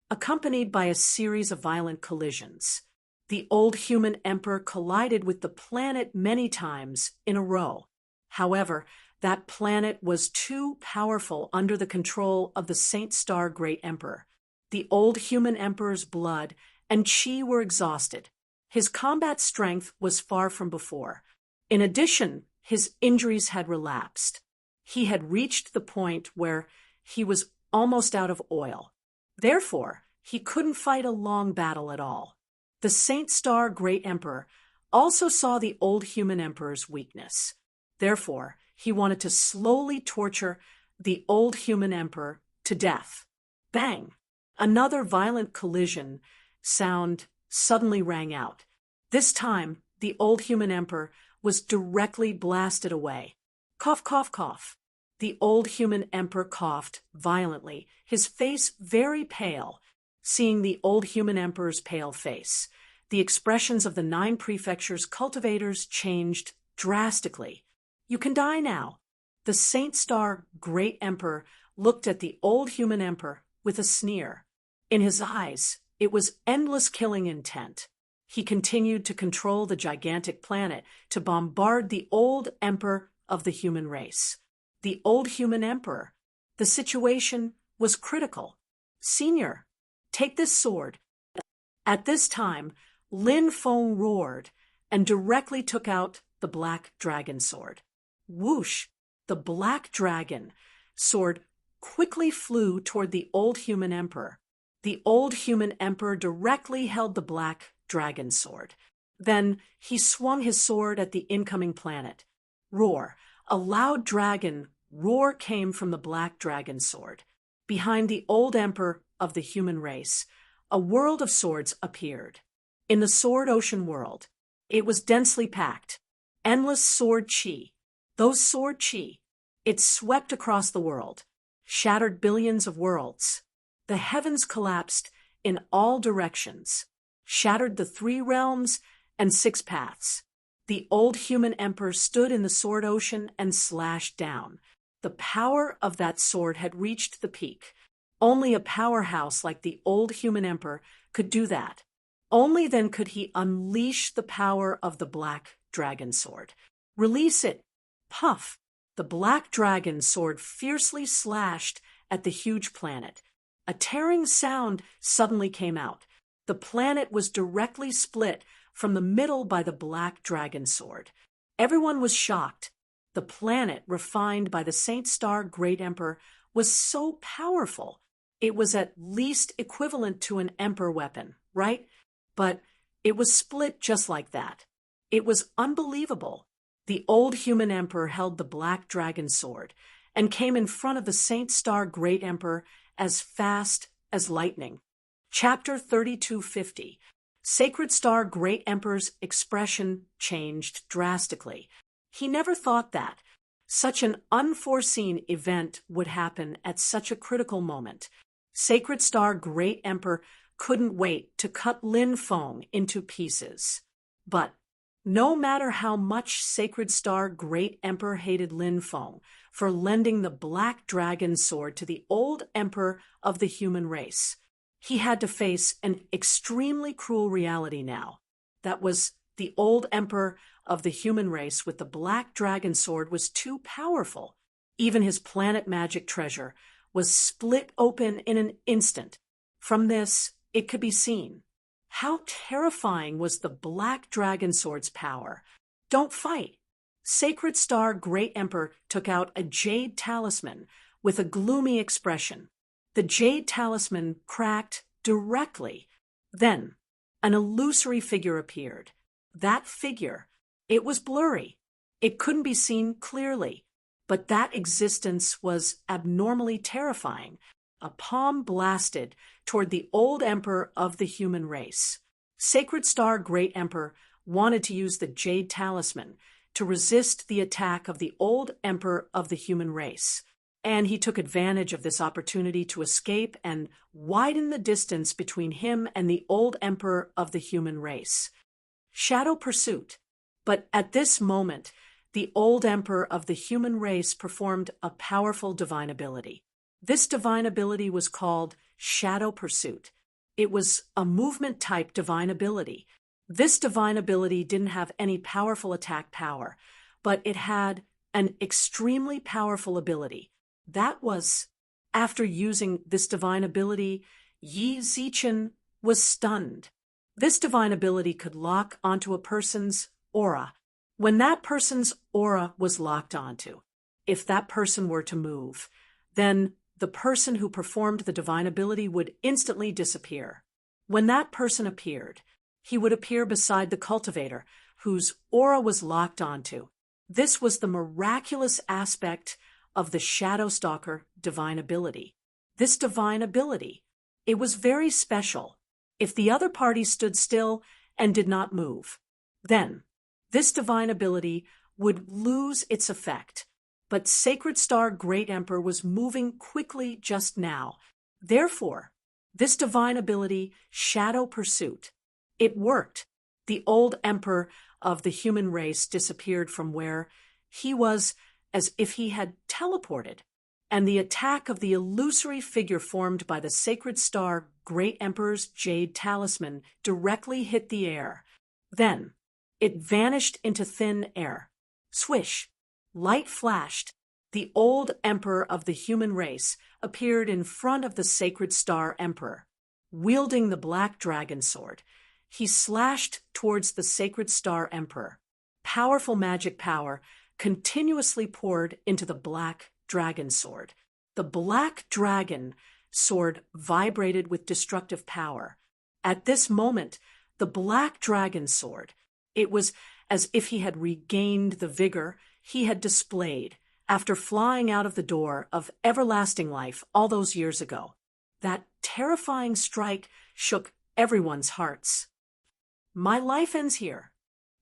Accompanied by a series of violent collisions. The old human emperor collided with the planet many times in a row. However, that planet was too powerful under the control of the Saint Star Great Emperor. The old human emperor's blood and chi were exhausted. His combat strength was far from before. In addition, his injuries had relapsed. He had reached the point where he was almost out of oil. Therefore, he couldn't fight a long battle at all. The Saint Star Great Emperor also saw the old human emperor's weakness. Therefore, he wanted to slowly torture the old human emperor to death. Bang! Another violent collision sound suddenly rang out. This time, the old human emperor was directly blasted away. Cough, cough, cough. The old human emperor coughed violently, his face very pale. Seeing the old human emperor's pale face, the expressions of the 9 prefectures' cultivators changed drastically. You can die now. The Saint Star Great Emperor looked at the old human emperor with a sneer. In his eyes, it was endless killing intent. He continued to control the gigantic planet to bombard the old emperor of the human race. The old human emperor. The situation was critical. Senior, take this sword. At this time, Lin Feng roared and directly took out the black dragon sword. Whoosh! The black dragon sword quickly flew toward the old human emperor. The old human emperor directly held the black dragon sword. Then he swung his sword at the incoming planet. Roar! A loud dragon roar came from the black dragon sword. Behind the old emperor of the human race, a world of swords appeared. In the sword ocean world, it was densely packed. Endless sword chi. Those sword chi. It swept across the world, shattered billions of worlds. The heavens collapsed in all directions, shattered the 3 realms and 6 paths. The old human emperor stood in the sword ocean and slashed down. The power of that sword had reached the peak. Only a powerhouse like the old human emperor could do that. Only then could he unleash the power of the black dragon sword. Release it. Puff! The black dragon sword fiercely slashed at the huge planet. A tearing sound suddenly came out. The planet was directly split from the middle by the black dragon sword. Everyone was shocked. The planet, refined by the Saint Star Great Emperor, was so powerful. It was at least equivalent to an emperor weapon, right? But it was split just like that. It was unbelievable. The old human emperor held the black dragon sword and came in front of the Saint Star Great Emperor as fast as lightning. Chapter 3250. Sacred Star Great Emperor's expression changed drastically. He never thought that such an unforeseen event would happen at such a critical moment. Sacred Star Great Emperor couldn't wait to cut Lin Feng into pieces. But no matter how much Sacred Star Great Emperor hated Lin Feng for lending the Black Dragon Sword to the old emperor of the human race, he had to face an extremely cruel reality now. That was the old emperor of the human race with the Black Dragon Sword was too powerful. Even his planet magic treasure was split open in an instant. From this, it could be seen how terrifying was the Black Dragon Sword's power. Don't fight. Sacred Star Great Emperor took out a jade talisman with a gloomy expression. The jade talisman cracked directly. Then, an illusory figure appeared. That figure, it was blurry. It couldn't be seen clearly, but that existence was abnormally terrifying. A palm blasted toward the old emperor of the human race. Sacred Star Great Emperor wanted to use the jade talisman to resist the attack of the old emperor of the human race, and he took advantage of this opportunity to escape and widen the distance between him and the old emperor of the human race. Shadow pursuit. But at this moment, the old emperor of the human race performed a powerful divine ability. This divine ability was called Shadow Pursuit. It was a movement-type divine ability. This divine ability didn't have any powerful attack power, but it had an extremely powerful ability. That was, after using this divine ability, Yi Zichen was stunned. This divine ability could lock onto a person's aura. When that person's aura was locked onto, if that person were to move, then the person who performed the divine ability would instantly disappear. When that person appeared, he would appear beside the cultivator, whose aura was locked onto. This was the miraculous aspect of the Shadow Stalker divine ability. This divine ability, it was very special. If the other party stood still and did not move, then this divine ability would lose its effect. But Sacred Star Great Emperor was moving quickly just now. Therefore, this divine ability, Shadow Pursuit, it worked. The old emperor of the human race disappeared from where he was as if he had teleported, and the attack of the illusory figure formed by the Sacred Star Great Emperor's jade talisman directly hit the air. Then, it vanished into thin air. Swish! Light flashed. The old emperor of the human race appeared in front of the Sacred Star Emperor. Wielding the Black Dragon Sword, he slashed towards the Sacred Star Emperor. Powerful magic power continuously poured into the Black Dragon Sword. The Black Dragon Sword vibrated with destructive power. At this moment, the Black Dragon Sword, it was as if he had regained the vigor he had displayed after flying out of the door of everlasting life all those years ago. That terrifying strike shook everyone's hearts. My life ends here.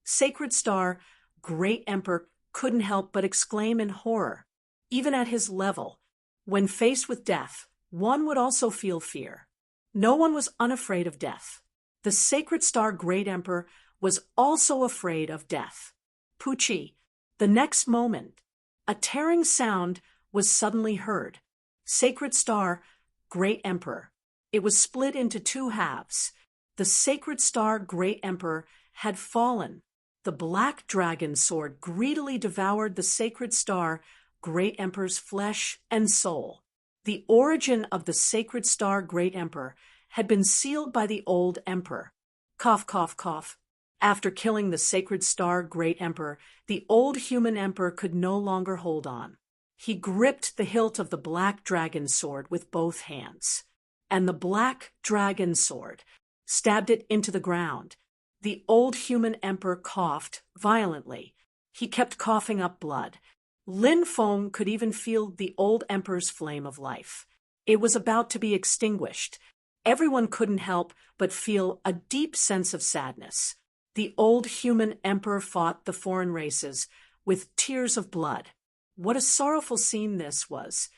Sacred Star, Great Emperor, couldn't help but exclaim in horror. Even at his level, when faced with death, one would also feel fear. No one was unafraid of death. The Sacred Star Great Emperor was also afraid of death. Pucci. The next moment, a tearing sound was suddenly heard. Sacred Star, Great Emperor. It was split into two halves. The Sacred Star Great Emperor had fallen. The Black Dragon Sword greedily devoured the Sacred Star Great Emperor's flesh and soul. The origin of the Sacred Star Great Emperor had been sealed by the old emperor. Cough, cough, cough. After killing the Sacred Star Great Emperor, the old human emperor could no longer hold on. He gripped the hilt of the Black Dragon Sword with both hands, and the Black Dragon Sword stabbed it into the ground. The old human emperor coughed violently. He kept coughing up blood. Lin Feng could even feel the old emperor's flame of life. It was about to be extinguished. Everyone couldn't help but feel a deep sense of sadness. The old human emperor fought the foreign races with tears of blood. What a sorrowful scene this was.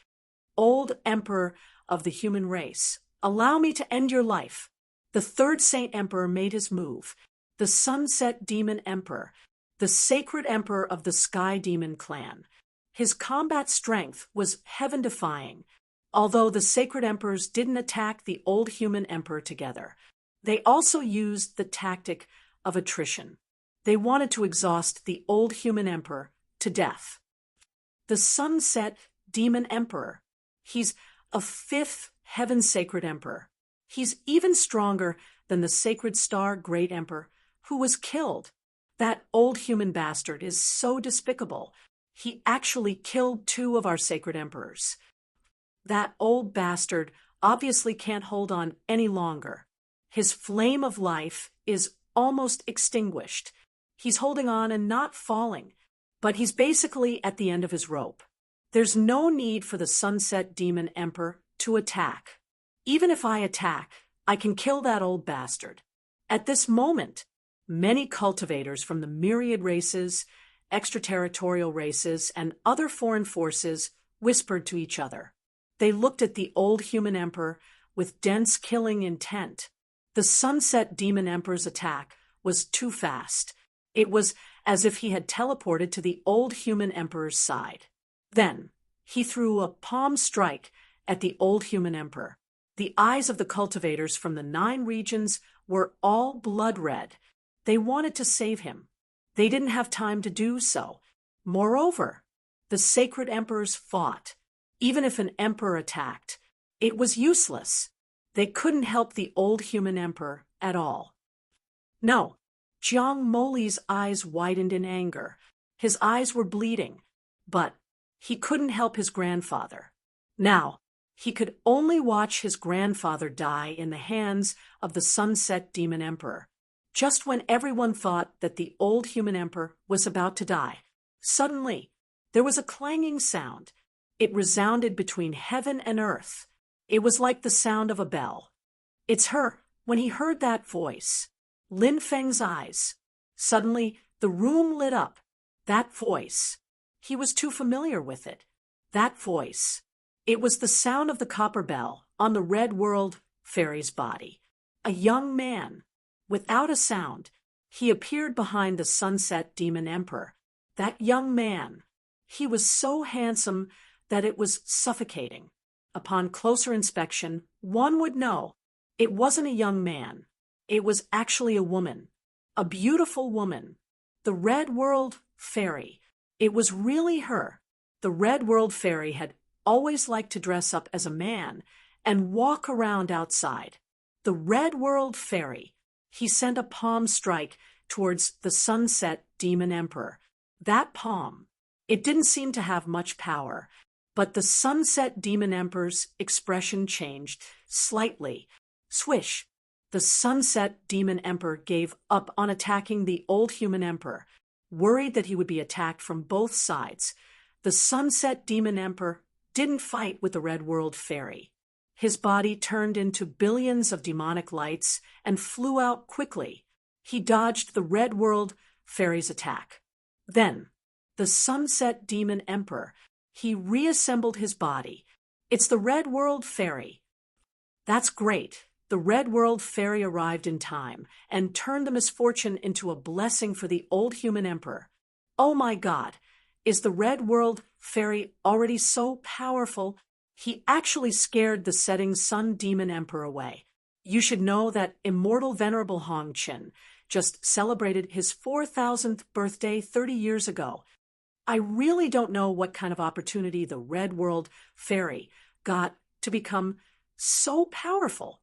Old emperor of the human race, allow me to end your life. The third saint emperor made his move. The sunset demon emperor, the sacred emperor of the sky demon clan. His combat strength was heaven-defying. Although the sacred emperors didn't attack the old human emperor together, they also used the tactic of attrition. They wanted to exhaust the old human emperor to death. The sunset demon emperor, he's a fifth heaven-sacred emperor. He's even stronger than the sacred star great emperor who was killed. That old human bastard is so despicable. He actually killed 2 of our sacred emperors. That old bastard obviously can't hold on any longer. His flame of life is almost extinguished. He's holding on and not falling, but he's basically at the end of his rope. There's no need for the sunset demon emperor to attack. Even if I attack, I can kill that old bastard. At this moment, many cultivators from the myriad races, extraterritorial races, and other foreign forces whispered to each other. They looked at the old human emperor with dense killing intent. The sunset demon emperor's attack was too fast. It was as if he had teleported to the old human emperor's side. Then, he threw a palm strike at the old human emperor. The eyes of the cultivators from the 9 regions were all blood red. They wanted to save him. They didn't have time to do so. Moreover, the sacred emperors fought. Even if an emperor attacked, it was useless. They couldn't help the old human emperor at all. No, Jiang Moli's eyes widened in anger. His eyes were bleeding, but he couldn't help his grandfather. Now, he could only watch his grandfather die in the hands of the sunset demon emperor. Just when everyone thought that the old human emperor was about to die, suddenly there was a clanging sound. It resounded between heaven and earth. It was like the sound of a bell. It's her. When he heard that voice, Lin Feng's eyes. Suddenly, the room lit up. That voice. He was too familiar with it. That voice. It was the sound of the copper bell on the Red World fairy's body. A young man. Without a sound, he appeared behind the sunset demon emperor. That young man. He was so handsome that it was suffocating. Upon closer inspection, one would know it wasn't a young man. It was actually a woman. A beautiful woman. The Red World Fairy. It was really her. The Red World Fairy had always liked to dress up as a man and walk around outside. The Red World Fairy. He sent a palm strike towards the sunset demon emperor. That palm. It didn't seem to have much power. But the sunset demon emperor's expression changed slightly. Swish! The sunset demon emperor gave up on attacking the old human emperor. Worried that he would be attacked from both sides, the sunset demon emperor didn't fight with the Red World Fairy. His body turned into billions of demonic lights and flew out quickly. He dodged the Red World Fairy's attack. Then, the sunset demon emperor, he reassembled his body. It's the Red World Fairy. That's great. The Red World Fairy arrived in time and turned the misfortune into a blessing for the old human emperor. Oh my God, is the Red World Fairy already so powerful? He actually scared the setting sun demon emperor away. You should know that immortal venerable Hong Qin just celebrated his 4,000th birthday 30 years ago. I really don't know what kind of opportunity the Red World Fairy got to become so powerful.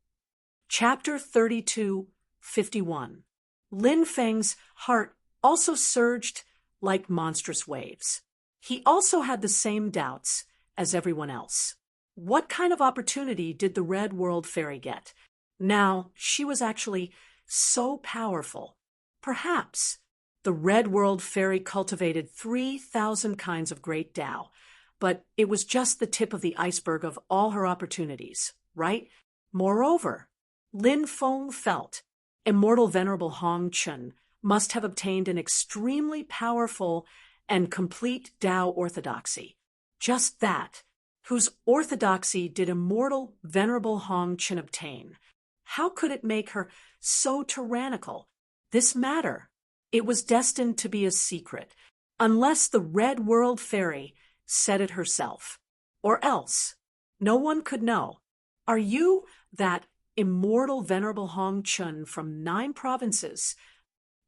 Chapter 32:51. Lin Feng's heart also surged like monstrous waves. He also had the same doubts as everyone else. What kind of opportunity did the Red World Fairy get? Now, she was actually so powerful. Perhaps the Red World Fairy cultivated 3,000 kinds of great Tao, but it was just the tip of the iceberg of all her opportunities, right? Moreover, Lin Feng felt immortal venerable Hong Chun must have obtained an extremely powerful and complete Tao orthodoxy. Just that, whose orthodoxy did immortal venerable Hong Chun obtain? How could it make her so tyrannical? This matter, it was destined to be a secret, unless the Red World Fairy said it herself. Or else, no one could know. Are you that immortal venerable Hong Chun from 9 provinces?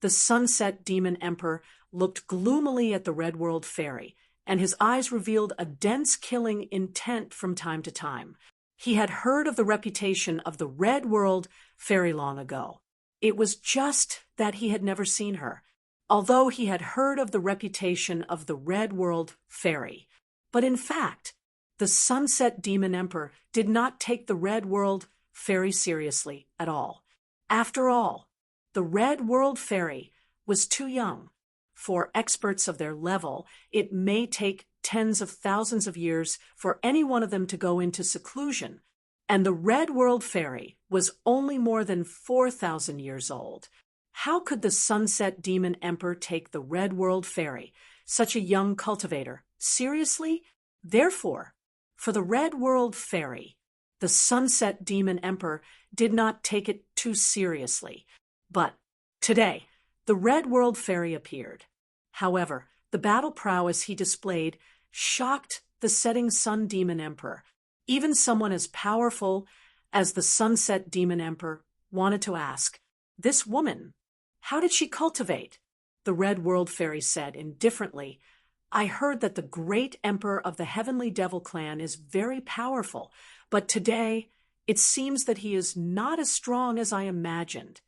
The Sunset Demon Emperor looked gloomily at the Red World Fairy, and his eyes revealed a dense killing intent from time to time. He had heard of the reputation of the Red World Fairy long ago. It was just that he had never seen her, although he had heard of the reputation of the Red World Fairy. But in fact, the Sunset Demon Emperor did not take the Red World Fairy seriously at all. After all, the Red World Fairy was too young. For experts of their level, it may take tens of thousands of years for any one of them to go into seclusion, and the Red World Fairy was only more than 4,000 years old. How could the Sunset Demon Emperor take the Red World Fairy, such a young cultivator, seriously? Therefore, for the Red World Fairy, the Sunset Demon Emperor did not take it too seriously. But today, the Red World Fairy appeared. However, the battle prowess he displayed shocked the Setting Sun Demon Emperor. Even someone as powerful as the Sunset Demon Emperor wanted to ask, "This woman, how did she cultivate?" The Red World Fairy said indifferently, "I heard that the great Emperor of the Heavenly Devil Clan is very powerful, but today it seems that he is not as strong as I imagined."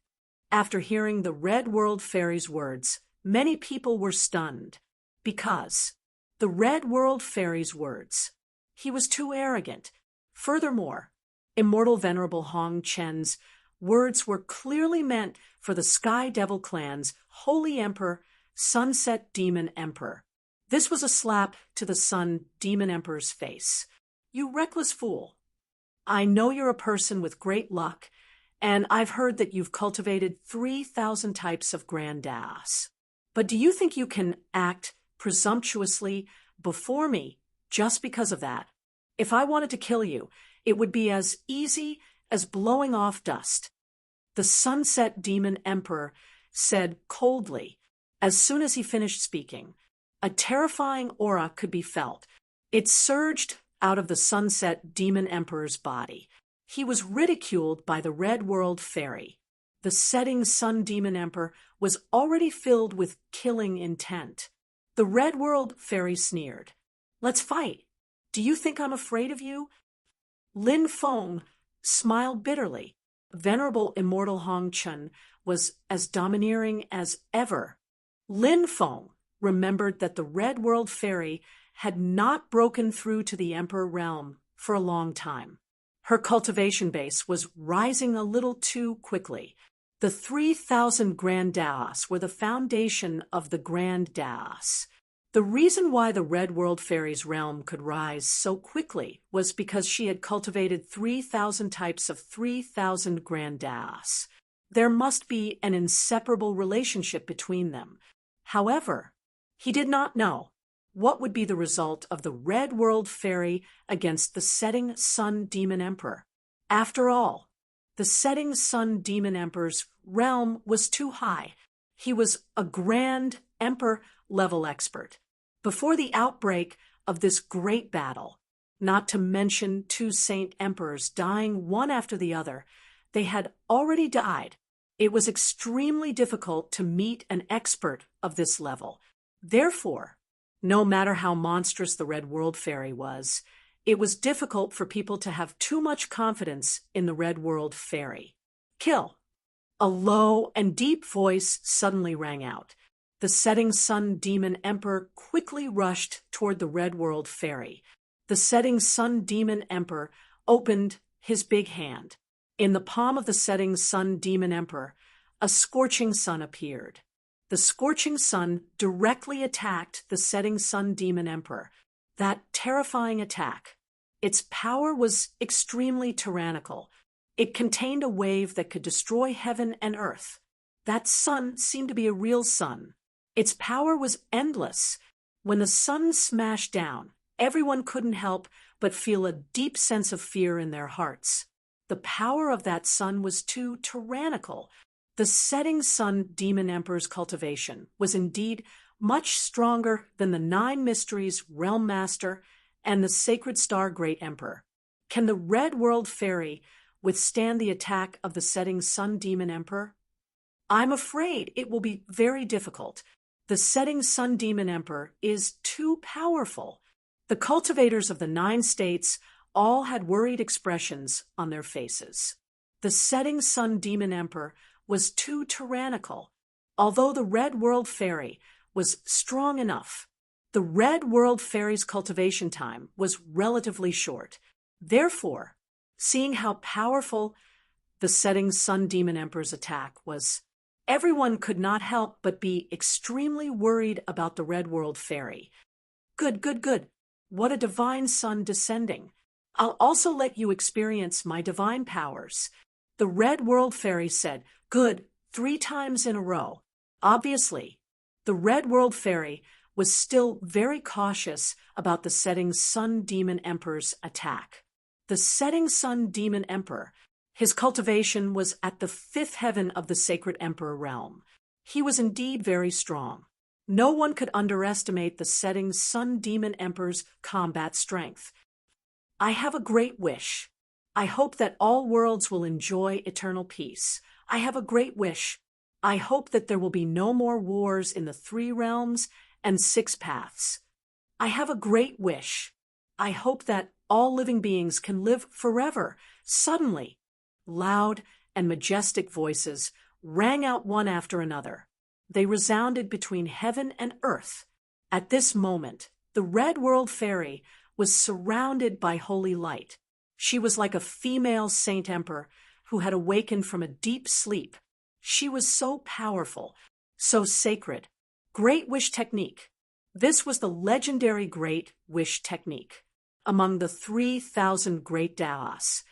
After hearing the Red World Fairy's words, many people were stunned, because the Red World Fairy's words, he was too arrogant. Furthermore, immortal venerable Hong Chen's words were clearly meant for the Sky Devil Clan's Holy Emperor, Sunset Demon Emperor. This was a slap to the Sun Demon Emperor's face. "You reckless fool. I know you're a person with great luck, and I've heard that you've cultivated 3,000 types of Grand Das. But do you think you can act presumptuously before me just because of that? If I wanted to kill you, it would be as easy as blowing off dust." The Sunset Demon Emperor said coldly, as soon as he finished speaking. A terrifying aura could be felt. It surged out of the Sunset Demon Emperor's body. He was ridiculed by the Red World Fairy. The Setting Sun Demon Emperor was already filled with killing intent. The Red World Fairy sneered. "Let's fight. Do you think I'm afraid of you?" Lin Feng smiled bitterly. Venerable Immortal Hong Chun was as domineering as ever. Lin Feng remembered that the Red World Fairy had not broken through to the Emperor realm for a long time. Her cultivation base was rising a little too quickly. The 3,000 Grand Das were the foundation of the Grand Das. The reason why the Red World Fairy's realm could rise so quickly was because she had cultivated 3,000 types of 3,000 Grand Das. There must be an inseparable relationship between them. However, he did not know what would be the result of the Red World Fairy against the Setting Sun Demon Emperor. After all, the Setting Sun Demon Emperor's realm was too high. He was a Grand Emperor-level expert. Before the outbreak of this great battle, not to mention 2 Saint Emperors dying one after the other, they had already died. It was extremely difficult to meet an expert of this level. Therefore, no matter how monstrous the Red World Fairy was, it was difficult for people to have too much confidence in the Red World Fairy. "Kill!" A low and deep voice suddenly rang out. The Setting Sun Demon Emperor quickly rushed toward the Red World Fairy. The Setting Sun Demon Emperor opened his big hand. In the palm of the Setting Sun Demon Emperor, a scorching sun appeared. The scorching sun directly attacked the Setting Sun Demon Emperor. That terrifying attack. Its power was extremely tyrannical. It contained a wave that could destroy heaven and earth. That sun seemed to be a real sun. Its power was endless. When the sun smashed down, everyone couldn't help but feel a deep sense of fear in their hearts. The power of that sun was too tyrannical. The setting sun demon emperor's cultivation was indeed much stronger than the 9 mysteries realm master and the sacred star great emperor. Can the red world fairy withstand the attack of the setting sun demon emperor? I'm afraid it will be very difficult. The setting sun demon emperor is too powerful. The cultivators of the 9 states all had worried expressions on their faces. The setting sun demon emperor was too tyrannical. Although the red world fairy was strong enough, the red world fairy's cultivation time was relatively short. Therefore, seeing how powerful the setting sun demon emperor's attack was, everyone could not help but be extremely worried about the red world fairy. Good, good, good. What a divine sun descending. I'll also let you experience my divine powers. The red world fairy said, good, 3 times in a row. Obviously, the red world fairy was still very cautious about the setting sun demon emperor's attack. The setting sun demon emperor, his cultivation was at the 5th heaven of the sacred emperor realm. He was indeed very strong. No one could underestimate the setting sun demon emperor's combat strength. I have a great wish. I hope that all worlds will enjoy eternal peace. I have a great wish. I hope that there will be no more wars in the 3 realms and 6 paths. I have a great wish. I hope that all living beings can live forever. Suddenly, loud and majestic voices rang out one after another. They resounded between heaven and earth. At this moment, the red world fairy was surrounded by holy light. She was like a female saint emperor who had awakened from a deep sleep. She was so powerful, so sacred. Great Wish Technique. This was the legendary Great Wish Technique. Among the 3,000 Great Daos,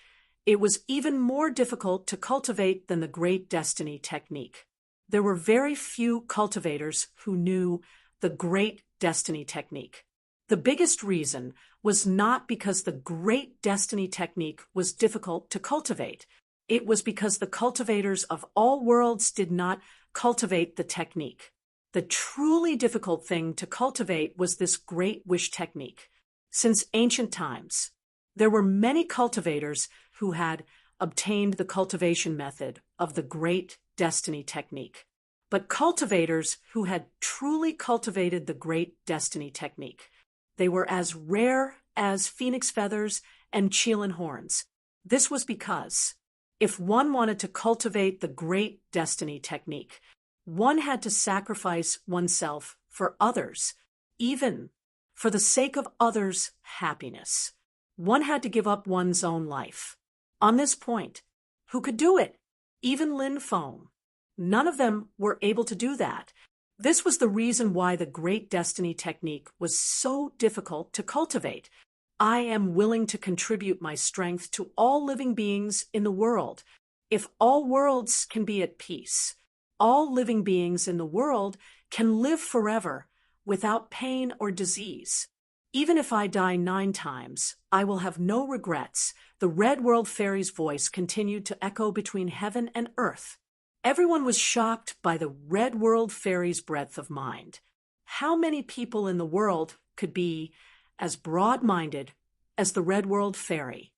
it was even more difficult to cultivate than the Great Destiny Technique. There were very few cultivators who knew the Great Destiny Technique. The biggest reason was not because the Great Destiny Technique was difficult to cultivate. It was because the cultivators of all worlds did not cultivate the technique. The truly difficult thing to cultivate was this Great Wish Technique. Since ancient times, there were many cultivators who had obtained the cultivation method of the Great Destiny Technique. But cultivators who had truly cultivated the Great Destiny Technique, they were as rare as phoenix feathers and Chelan horns. This was because if one wanted to cultivate the Great Destiny Technique, one had to sacrifice oneself for others, even for the sake of others' happiness. One had to give up one's own life. On this point, who could do it? Even Lin Feng. None of them were able to do that. This was the reason why the Great Destiny Technique was so difficult to cultivate. I am willing to contribute my strength to all living beings in the world. If all worlds can be at peace, all living beings in the world can live forever without pain or disease. Even if I die 9 times, I will have no regrets. The Red World Fairy's voice continued to echo between heaven and earth. Everyone was shocked by the Red World Fairy's breadth of mind. How many people in the world could be as broad-minded as the Red World Fairy?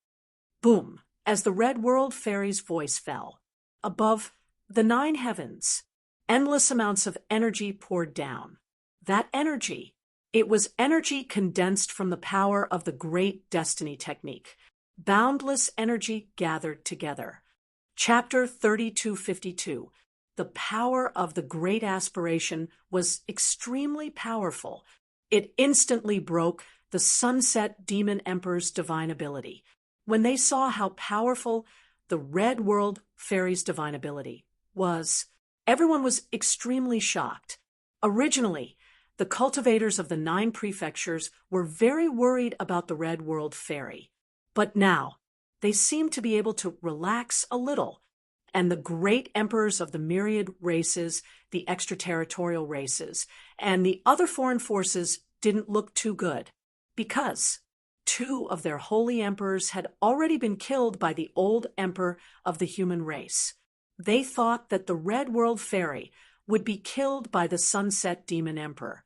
Boom! As the Red World Fairy's voice fell, above the 9 heavens, endless amounts of energy poured down. That energy, it was energy condensed from the power of the Great Destiny Technique. Boundless energy gathered together. Chapter 3252. The power of the Great Aspiration was extremely powerful. It instantly broke the Sunset Demon Emperor's divine ability. When they saw how powerful the Red World Fairy's divine ability was, everyone was extremely shocked. Originally, the cultivators of the 9 prefectures were very worried about the Red World Fairy. But now, they seemed to be able to relax a little, and the great emperors of the myriad races, the extraterritorial races, and the other foreign forces didn't look too good, because two of their holy emperors had already been killed by the old emperor of the human race. They thought that the Red World Fairy would be killed by the Sunset Demon Emperor.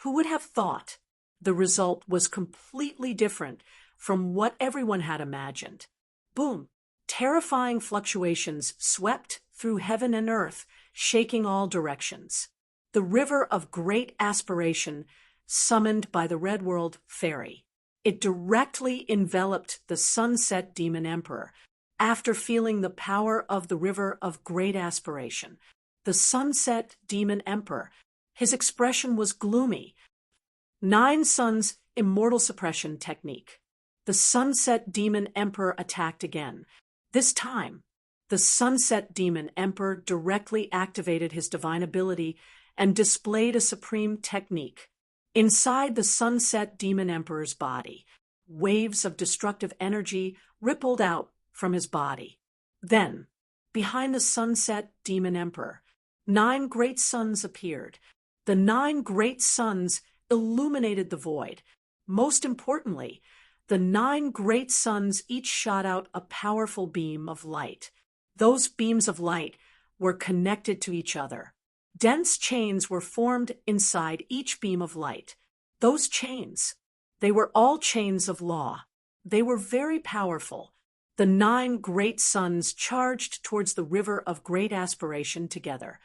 Who would have thought? The result was completely different from what everyone had imagined. Boom! Terrifying fluctuations swept through heaven and earth, shaking all directions. The river of great aspiration summoned by the Red World Fairy. It directly enveloped the Sunset Demon Emperor. After feeling the power of the river of great aspiration, the Sunset Demon Emperor, his expression was gloomy. 9 Suns Immortal Suppression Technique. The Sunset Demon Emperor attacked again. This time, the Sunset Demon Emperor directly activated his divine ability and displayed a supreme technique. Inside the Sunset Demon Emperor's body, waves of destructive energy rippled out from his body. Then, behind the Sunset Demon Emperor, 9 great suns appeared. The 9 great suns illuminated the void. Most importantly, the 9 great suns each shot out a powerful beam of light. Those beams of light were connected to each other. Dense chains were formed inside each beam of light. Those chains, they were all chains of law. They were very powerful. The 9 great suns charged towards the river of great aspiration together.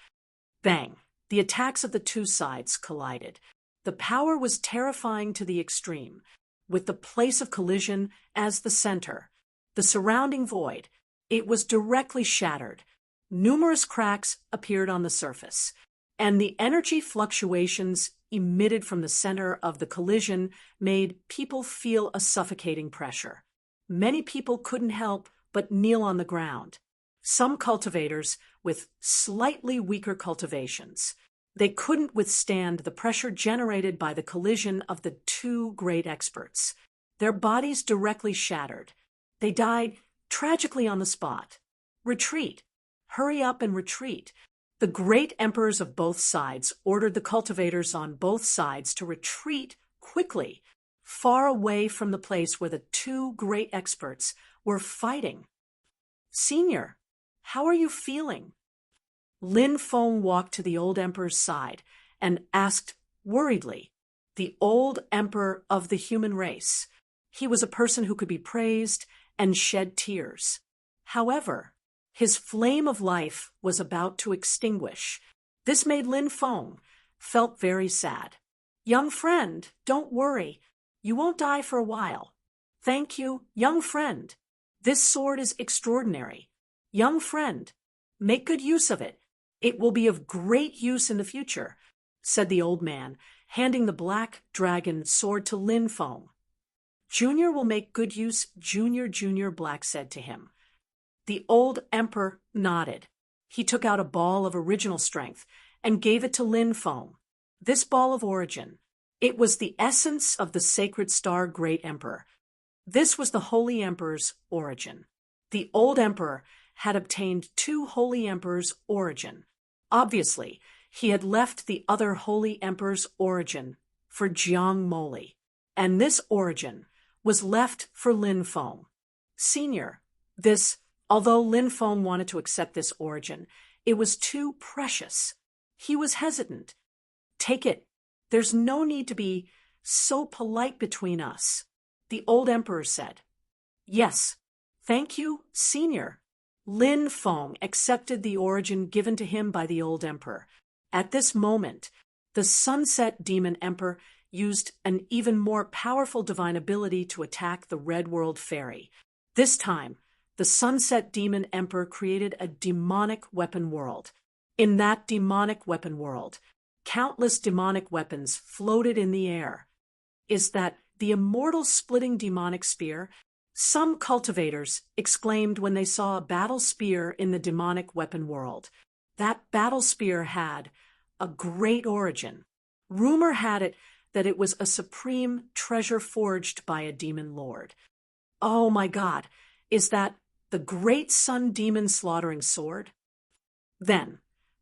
Bang! The attacks of the 2 sides collided. The power was terrifying to the extreme, with the place of collision as the center. The surrounding void, it was directly shattered. Numerous cracks appeared on the surface, and the energy fluctuations emitted from the center of the collision made people feel a suffocating pressure. Many people couldn't help but kneel on the ground. Some cultivators with slightly weaker cultivations, they couldn't withstand the pressure generated by the collision of the 2 great experts. Their bodies directly shattered. They died tragically on the spot. Retreat! Hurry up and retreat! The great emperors of both sides ordered the cultivators on both sides to retreat quickly, far away from the place where the 2 great experts were fighting. Senior, how are you feeling? Lin Feng walked to the old emperor's side and asked worriedly, the old emperor of the human race. He was a person who could be praised and shed tears. However, his flame of life was about to extinguish. This made Lin Feng felt very sad. Young friend, don't worry. You won't die for a while. Thank you, young friend. This sword is extraordinary. Young friend, make good use of it. It will be of great use in the future, said the old man, handing the black dragon sword to Lin Feng. Junior will make good use, Junior, Black said to him. The old emperor nodded. He took out a ball of original strength and gave it to Lin Feng. This ball of origin, it was the essence of the sacred star great emperor. This was the holy emperor's origin. The old emperor had obtained 2 holy emperors' origin. Obviously, he had left the other holy emperor's origin for Jiang Moli, and this origin was left for Lin Feng. Senior, this, although Lin Feng wanted to accept this origin, it was too precious. He was hesitant. Take it. There's no need to be so polite between us, the old emperor said. Yes, thank you, Senior. Lin Feng accepted the origin given to him by the old emperor. At this moment, the Sunset Demon Emperor used an even more powerful divine ability to attack the Red World Fairy. This time, the Sunset Demon Emperor created a demonic weapon world. In that demonic weapon world, countless demonic weapons floated in the air. Is that the immortal splitting demonic spear? Some cultivators exclaimed when they saw a battle spear in the demonic weapon world. That battle spear had a great origin. Rumor had it that it was a supreme treasure forged by a demon lord. Oh my God, Is that the great sun demon slaughtering sword? Then,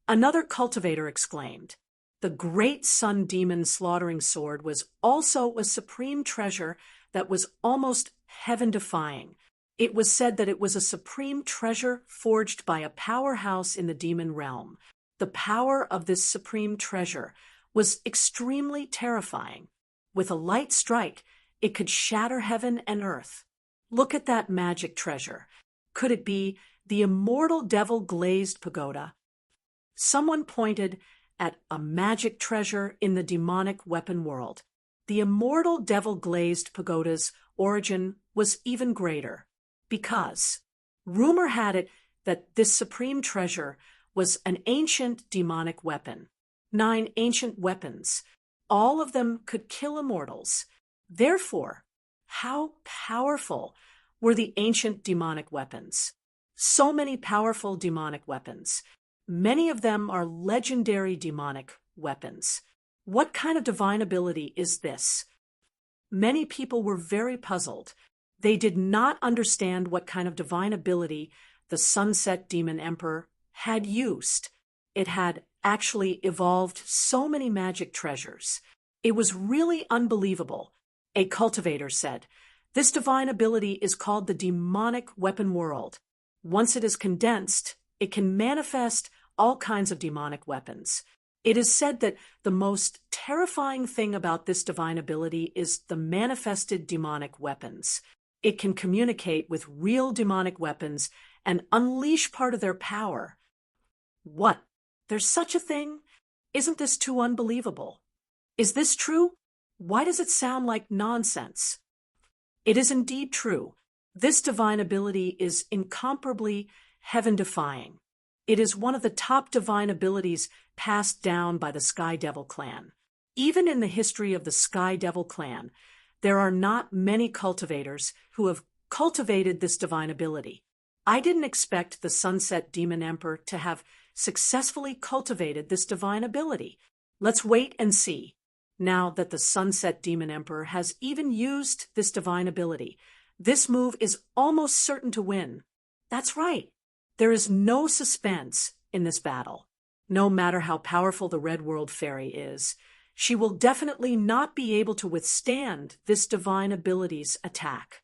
another cultivator exclaimed, the great sun demon slaughtering sword was also a supreme treasure that was almost heaven-defying. It was said that it was a supreme treasure forged by a powerhouse in the demon realm. The power of this supreme treasure was extremely terrifying. With a light strike, it could shatter heaven and earth. Look at that magic treasure. Could it be the immortal devil-glazed pagoda? Someone pointed at a magic treasure in the demonic weapon world. The immortal devil-glazed pagoda's origin was even greater, because rumor had it that this supreme treasure was an ancient demonic weapon. 9 ancient weapons. All of them could kill immortals. Therefore, how powerful were the ancient demonic weapons? So many powerful demonic weapons. Many of them are legendary demonic weapons. What kind of divine ability is this? Many people were very puzzled. They did not understand what kind of divine ability the Sunset Demon Emperor had used. It had actually evolved so many magic treasures. It was really unbelievable. A cultivator said, "This divine ability is called the demonic weapon world. Once it is condensed, it can manifest all kinds of demonic weapons. It is said that the most terrifying thing about this divine ability is the manifested demonic weapons. It can communicate with real demonic weapons and unleash part of their power." What? There's such a thing? Isn't this too unbelievable? Is this true? Why does it sound like nonsense? It is indeed true. This divine ability is incomparably heaven-defying. It is one of the top divine abilities passed down by the Sky Devil clan. Even in the history of the Sky Devil clan, there are not many cultivators who have cultivated this divine ability. I didn't expect the Sunset Demon Emperor to have successfully cultivated this divine ability. Let's wait and see. Now that the Sunset Demon Emperor has even used this divine ability, this move is almost certain to win. That's right. There is no suspense in this battle. No matter how powerful the Red World Fairy is, she will definitely not be able to withstand this divine ability's attack.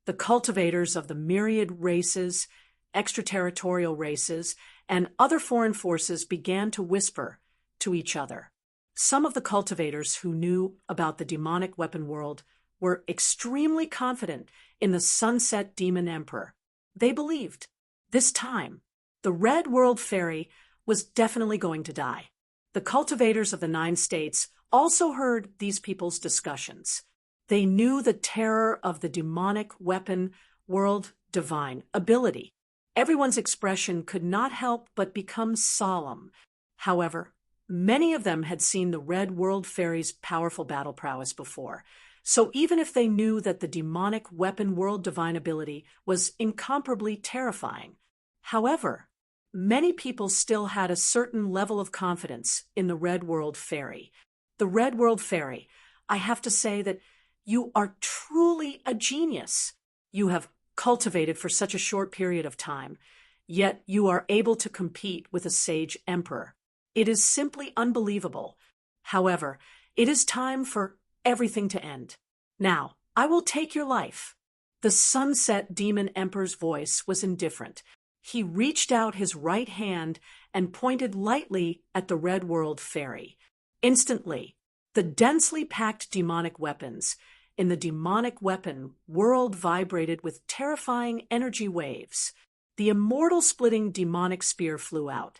The cultivators of the myriad races, extraterritorial races, and other foreign forces began to whisper to each other. Some of the cultivators who knew about the demonic weapon world were extremely confident in the Sunset Demon Emperor. They believed, this time, the Red World Fairy was definitely going to die. The cultivators of the 9 states also heard these people's discussions. They knew the terror of the demonic weapon world divine ability. Everyone's expression could not help but become solemn. However, many of them had seen the Red World Fairy's powerful battle prowess before, so even if they knew that the demonic weapon world divine ability was incomparably terrifying, however, many people still had a certain level of confidence in the Red World Fairy. The Red World Fairy, I have to say that you are truly a genius. You have cultivated for such a short period of time, yet you are able to compete with a sage emperor. It is simply unbelievable. However, it is time for everything to end. Now, I will take your life. The Sunset Demon Emperor's voice was indifferent. He reached out his right hand and pointed lightly at the Red World Fairy. Instantly, the densely packed demonic weapons in the demonic weapon world vibrated with terrifying energy waves. The immortal-splitting demonic spear flew out.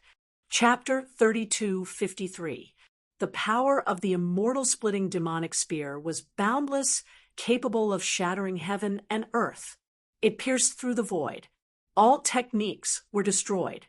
Chapter 3253. The power of the immortal-splitting demonic spear was boundless, capable of shattering heaven and earth. It pierced through the void. All techniques were destroyed.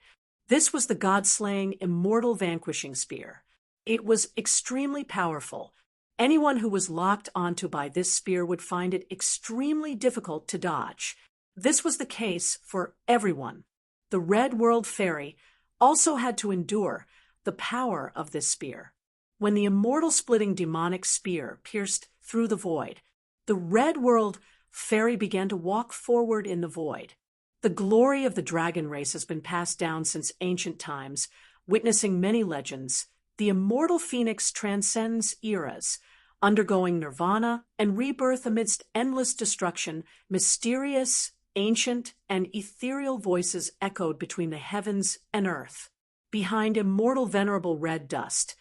This was the god-slaying, immortal vanquishing spear. It was extremely powerful. Anyone who was locked onto by this spear would find it extremely difficult to dodge. This was the case for everyone. The Red World Fairy also had to endure the power of this spear. When the immortal-splitting demonic spear pierced through the void, the Red World fairy began to walk forward in the void. The glory of the dragon race has been passed down since ancient times, witnessing many legends. The immortal phoenix transcends eras, undergoing nirvana and rebirth amidst endless destruction. Mysterious, ancient, and ethereal voices echoed between the heavens and earth. Behind immortal venerable red dust,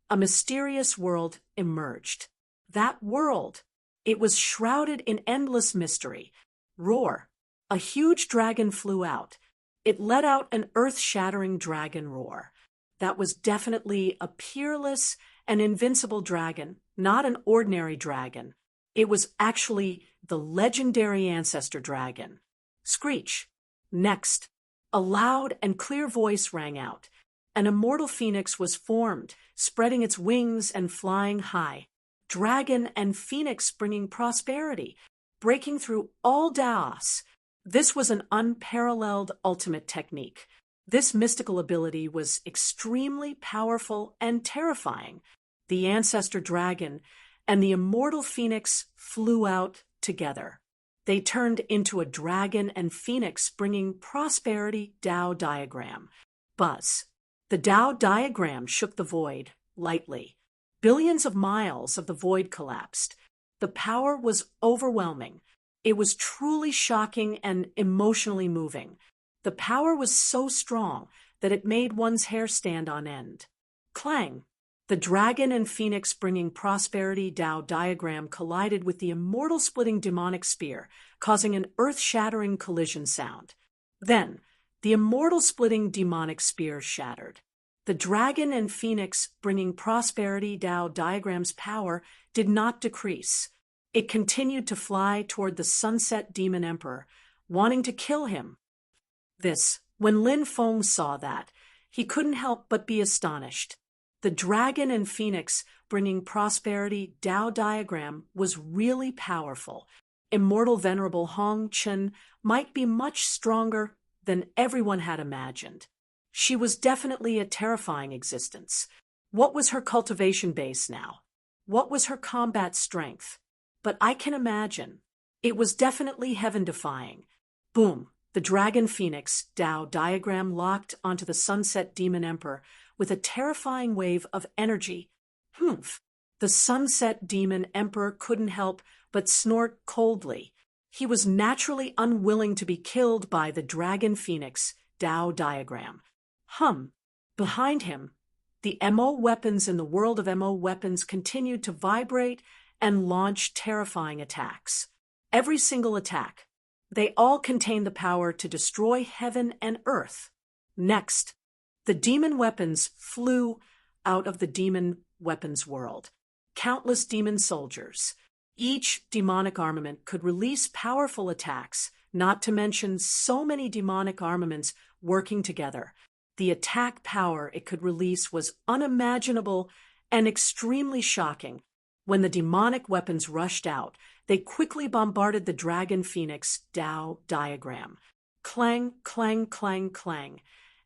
a mysterious world emerged. That world, it was shrouded in endless mystery. Roar. A huge dragon flew out. It let out an earth-shattering dragon roar. That was definitely a peerless and invincible dragon, not an ordinary dragon. It was actually the legendary ancestor dragon. Screech. Next, a loud and clear voice rang out. An immortal phoenix was formed, spreading its wings and flying high. Dragon and phoenix bringing prosperity, breaking through all chaos. This was an unparalleled ultimate technique. This mystical ability was extremely powerful and terrifying. The ancestor dragon and the immortal phoenix flew out together. They turned into a dragon and phoenix bringing prosperity Tao diagram. Buzz. The Tao diagram shook the void lightly. Billions of miles of the void collapsed. The power was overwhelming. It was truly shocking and emotionally moving. The power was so strong that it made one's hair stand on end. Clang! The dragon and phoenix bringing prosperity Tao diagram collided with the immortal splitting demonic spear, causing an earth-shattering collision sound. Then, the immortal splitting demonic spear shattered. The dragon and phoenix bringing prosperity Tao diagram's power did not decrease. It continued to fly toward the sunset demon emperor, wanting to kill him. When Lin Feng saw that, he couldn't help but be astonished. The dragon and phoenix bringing prosperity Tao diagram was really powerful. Immortal venerable Hong Chen might be much stronger than everyone had imagined. She was definitely a terrifying existence. What was her cultivation base now? What was her combat strength? But I can imagine. It was definitely heaven-defying. Boom! The dragon phoenix Tao diagram locked onto the sunset demon emperor with a terrifying wave of energy. Humph! The sunset demon emperor couldn't help but snort coldly. He was naturally unwilling to be killed by the dragon phoenix Tao diagram. Behind him, the MO weapons in the world of MO weapons continued to vibrate and launch terrifying attacks. Every single attack. They all contained the power to destroy heaven and earth. Next, the demon weapons flew out of the demon weapons world. Countless demon soldiers. Each demonic armament could release powerful attacks, not to mention so many demonic armaments working together. The attack power it could release was unimaginable and extremely shocking. When the demonic weapons rushed out, they quickly bombarded the dragon phoenix Tao diagram. Clang, clang, clang, clang.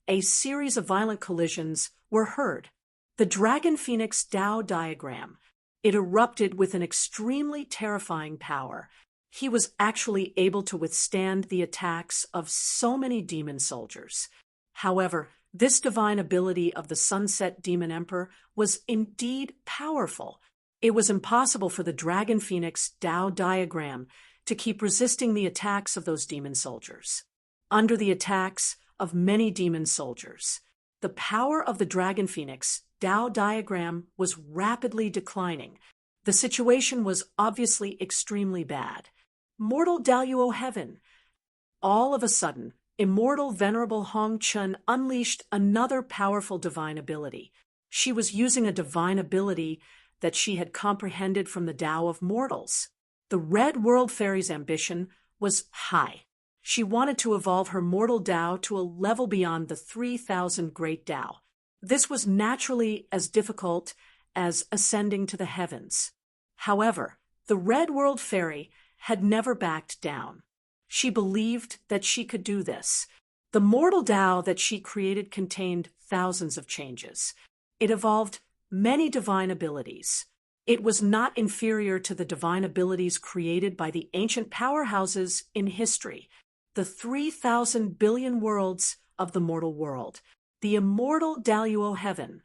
A series of violent collisions were heard. The dragon phoenix Tao diagram. It erupted with an extremely terrifying power. He was actually able to withstand the attacks of so many demon soldiers. However, this divine ability of the Sunset Demon Emperor was indeed powerful. It was impossible for the Dragon Phoenix Tao diagram to keep resisting the attacks of those demon soldiers. Under the attacks of many demon soldiers, the power of the Dragon Phoenix Tao diagram was rapidly declining. The situation was obviously extremely bad. Mortal Daluo Heaven. All of a sudden, immortal venerable Hong Chun unleashed another powerful divine ability. She was using a divine ability that she had comprehended from the Tao of mortals. The Red World Fairy's ambition was high. She wanted to evolve her mortal Tao to a level beyond the 3,000 great Tao. This was naturally as difficult as ascending to the heavens. However, the Red World Fairy had never backed down. She believed that she could do this. The mortal Tao that she created contained thousands of changes. It evolved many divine abilities. It was not inferior to the divine abilities created by the ancient powerhouses in history, the 3,000 billion worlds of the mortal world, the immortal Daluo heaven.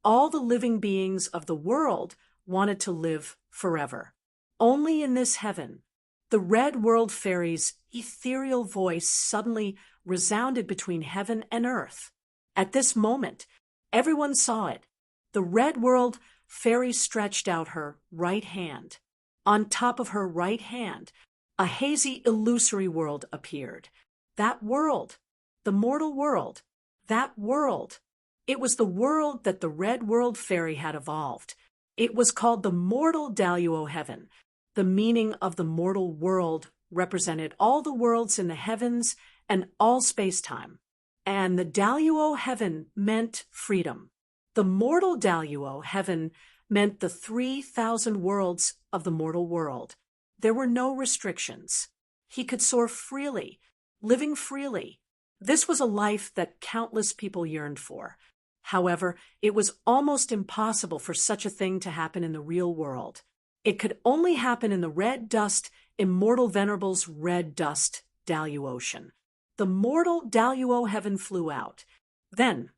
All the living beings of the world wanted to live forever. Only in this heaven, the Red World Fairy's ethereal voice suddenly resounded between heaven and earth. At this moment, everyone saw it. The Red World Fairy stretched out her right hand. On top of her right hand, a hazy, illusory world appeared. That world, the mortal world, that world. It was the world that the Red World Fairy had evolved. It was called the mortal Daluo heaven. The meaning of the mortal world represented all the worlds in the heavens and all space-time. And the Daluo heaven meant freedom. The mortal Daluo heaven meant the 3,000 worlds of the mortal world. There were no restrictions. He could soar freely, living freely. This was a life that countless people yearned for. However, it was almost impossible for such a thing to happen in the real world. It could only happen in the red dust, immortal Venerable's red dust Daluo ocean. The mortal Daluo heaven flew out. Then,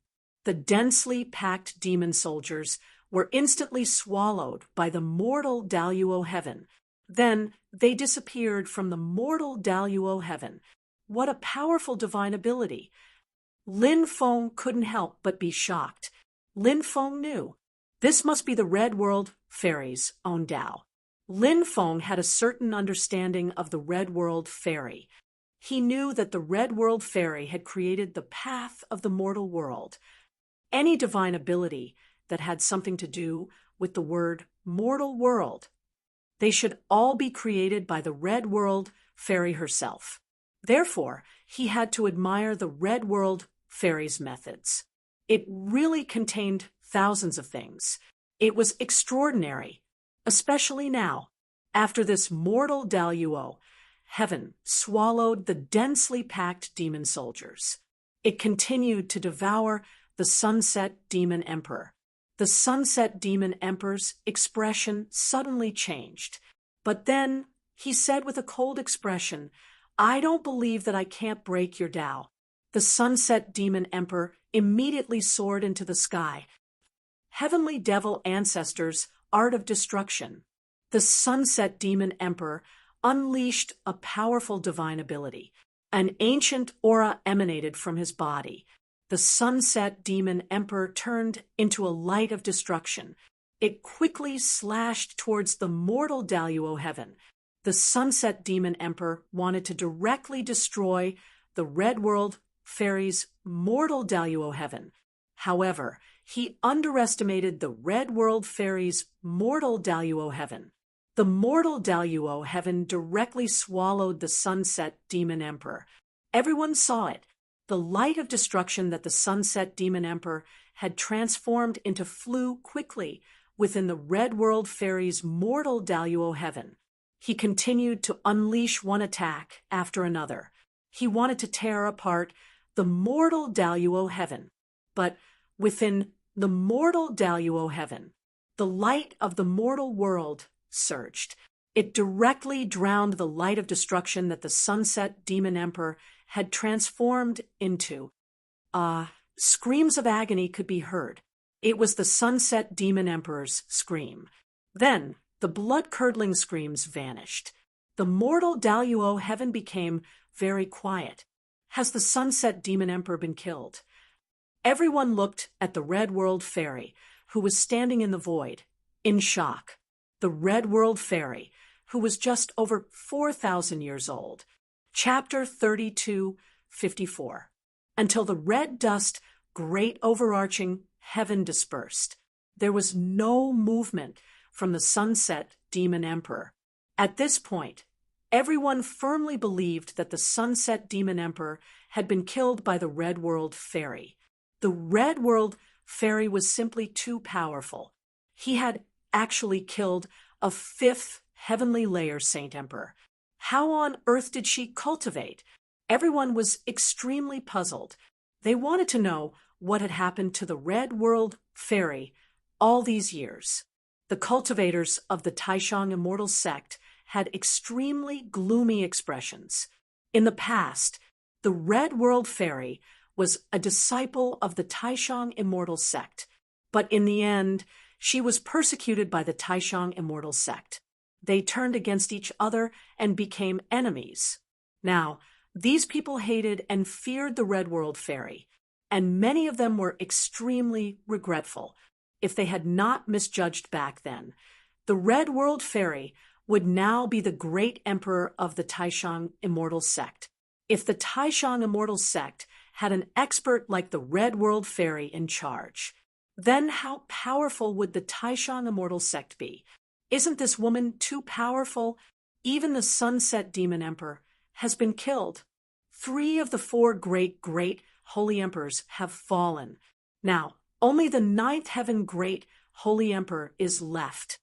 the densely packed demon soldiers were instantly swallowed by the mortal Daluo heaven. Then they disappeared from the mortal Daluo heaven. What a powerful divine ability! Lin Feng couldn't help but be shocked. Lin Feng knew. This must be the Red World Fairy's own Dao. Lin Feng had a certain understanding of the Red World Fairy. He knew that the Red World Fairy had created the path of the mortal world. Any divine ability that had something to do with the word mortal world, they should all be created by the Red World Fairy herself. Therefore, he had to admire the Red World Fairy's methods. It really contained thousands of things. It was extraordinary, especially now, after this mortal Daluo heaven swallowed the densely packed demon soldiers. It continued to devour the Sunset Demon Emperor. The Sunset Demon Emperor's expression suddenly changed. But then he said with a cold expression, "I don't believe that I can't break your Tao." The Sunset Demon Emperor immediately soared into the sky. Heavenly Devil Ancestors' Art of Destruction. The Sunset Demon Emperor unleashed a powerful divine ability. An ancient aura emanated from his body. The Sunset Demon Emperor turned into a light of destruction. It quickly slashed towards the mortal Daluo heaven. The Sunset Demon Emperor wanted to directly destroy the Red World Fairy's mortal Daluo heaven. However, he underestimated the Red World Fairy's mortal Daluo heaven. The mortal Daluo heaven directly swallowed the Sunset Demon Emperor. Everyone saw it. The light of destruction that the Sunset Demon Emperor had transformed into flew quickly within the Red World Fairy's mortal Daluo heaven. He continued to unleash one attack after another. He wanted to tear apart the mortal Daluo heaven. But within the mortal Daluo heaven, the light of the mortal world surged. It directly drowned the light of destruction that the Sunset Demon Emperor had transformed into. Screams of agony could be heard. It was the Sunset Demon Emperor's scream. Then the blood-curdling screams vanished. The mortal Daluo heaven became very quiet. Has the Sunset Demon Emperor been killed? Everyone looked at the Red World Fairy, who was standing in the void, in shock. The Red World Fairy, who was just over 4,000 years old. Chapter 32:54. Until the red dust, great overarching heaven dispersed. There was no movement from the Sunset Demon Emperor. At this point, everyone firmly believed that the Sunset Demon Emperor had been killed by the Red World Fairy. The Red World Fairy was simply too powerful. He had actually killed a fifth heavenly layer Saint Emperor. How on earth did she cultivate? Everyone was extremely puzzled. They wanted to know what had happened to the Red World Fairy all these years. The cultivators of the Taishang immortal sect had extremely gloomy expressions. In the past, the Red World Fairy was a disciple of the Taishang immortal sect, but in the end, she was persecuted by the Taishang immortal sect. They turned against each other and became enemies. Now, these people hated and feared the Red World Fairy, and many of them were extremely regretful. If they had not misjudged back then, the Red World Fairy would now be the great emperor of the Taishang immortal sect. If the Taishang immortal sect had an expert like the Red World Fairy in charge, then how powerful would the Taishang immortal sect be? Isn't this woman too powerful? Even the Sunset Demon Emperor has been killed. 3 of the 4 great holy emperors have fallen. Now, only the 9th heaven great holy emperor is left.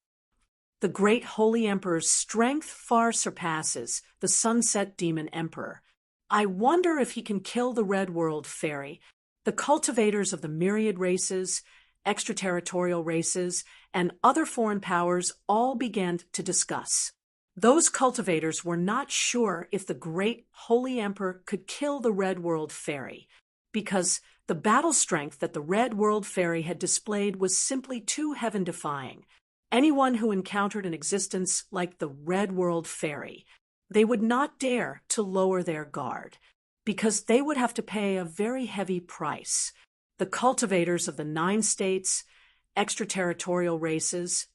The great holy emperor's strength far surpasses the Sunset Demon Emperor. I wonder if he can kill the Red World Fairy. The cultivators of the myriad races, extraterritorial races, and other foreign powers all began to discuss. Those cultivators were not sure if the great holy emperor could kill the Red World Fairy, because the battle strength that the Red World Fairy had displayed was simply too heaven-defying. Anyone who encountered an existence like the Red World Fairy, they would not dare to lower their guard, because they would have to pay a very heavy price. The cultivators of the 9 states, extraterritorial races,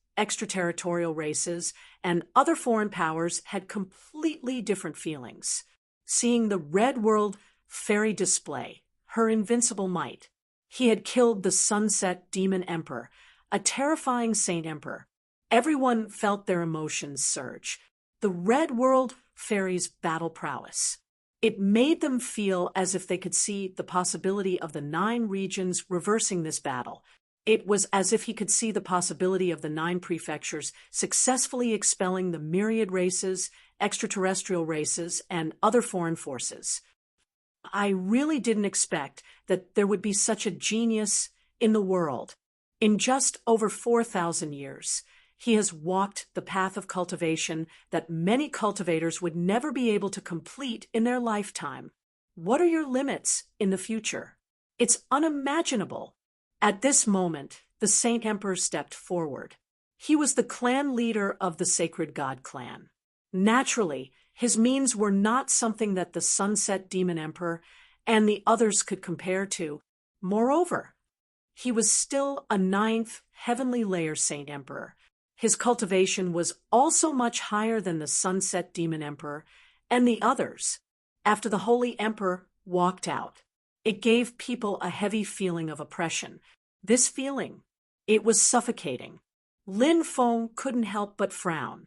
and other foreign powers had completely different feelings. Seeing the Red World Fairy display her invincible might, he had killed the Sunset Demon Emperor, a terrifying saint emperor. Everyone felt their emotions surge. The Red World Fairy's battle prowess. It made them feel as if they could see the possibility of the 9 regions reversing this battle. It was as if he could see the possibility of the 9 prefectures successfully expelling the myriad races, extraterrestrial races, and other foreign forces. I really didn't expect that there would be such a genius in the world. In just over 4,000 years, he has walked the path of cultivation that many cultivators would never be able to complete in their lifetime. What are your limits in the future? It's unimaginable. At this moment, the Saint Emperor stepped forward. He was the clan leader of the Sacred God clan. Naturally, his means were not something that the Sunset Demon Emperor and the others could compare to. Moreover, he was still a 9th heavenly layer Saint Emperor. His cultivation was also much higher than the Sunset Demon Emperor and the others. After the Holy Emperor walked out, it gave people a heavy feeling of oppression. This feeling, it was suffocating. Lin Feng couldn't help but frown.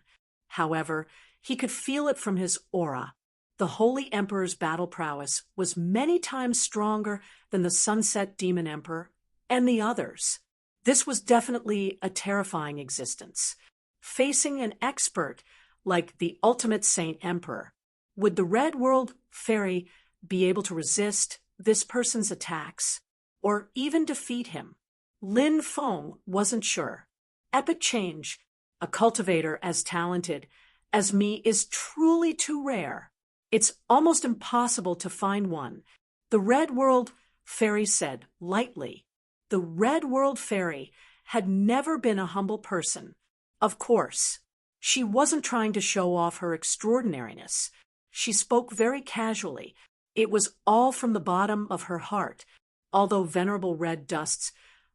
However, he could feel it from his aura. The Holy Emperor's battle prowess was many times stronger than the Sunset Demon Emperor and the others. This was definitely a terrifying existence. Facing an expert like the ultimate Saint Emperor, would the Red World Fairy be able to resist this person's attacks, or even defeat him? Lin Feng wasn't sure. Epic change, a cultivator as talented as me, is truly too rare. It's almost impossible to find one. The Red World Fairy said lightly. The Red World Fairy had never been a humble person. Of course, she wasn't trying to show off her extraordinariness. She spoke very casually. It was all from the bottom of her heart. Although Venerable Red Dust's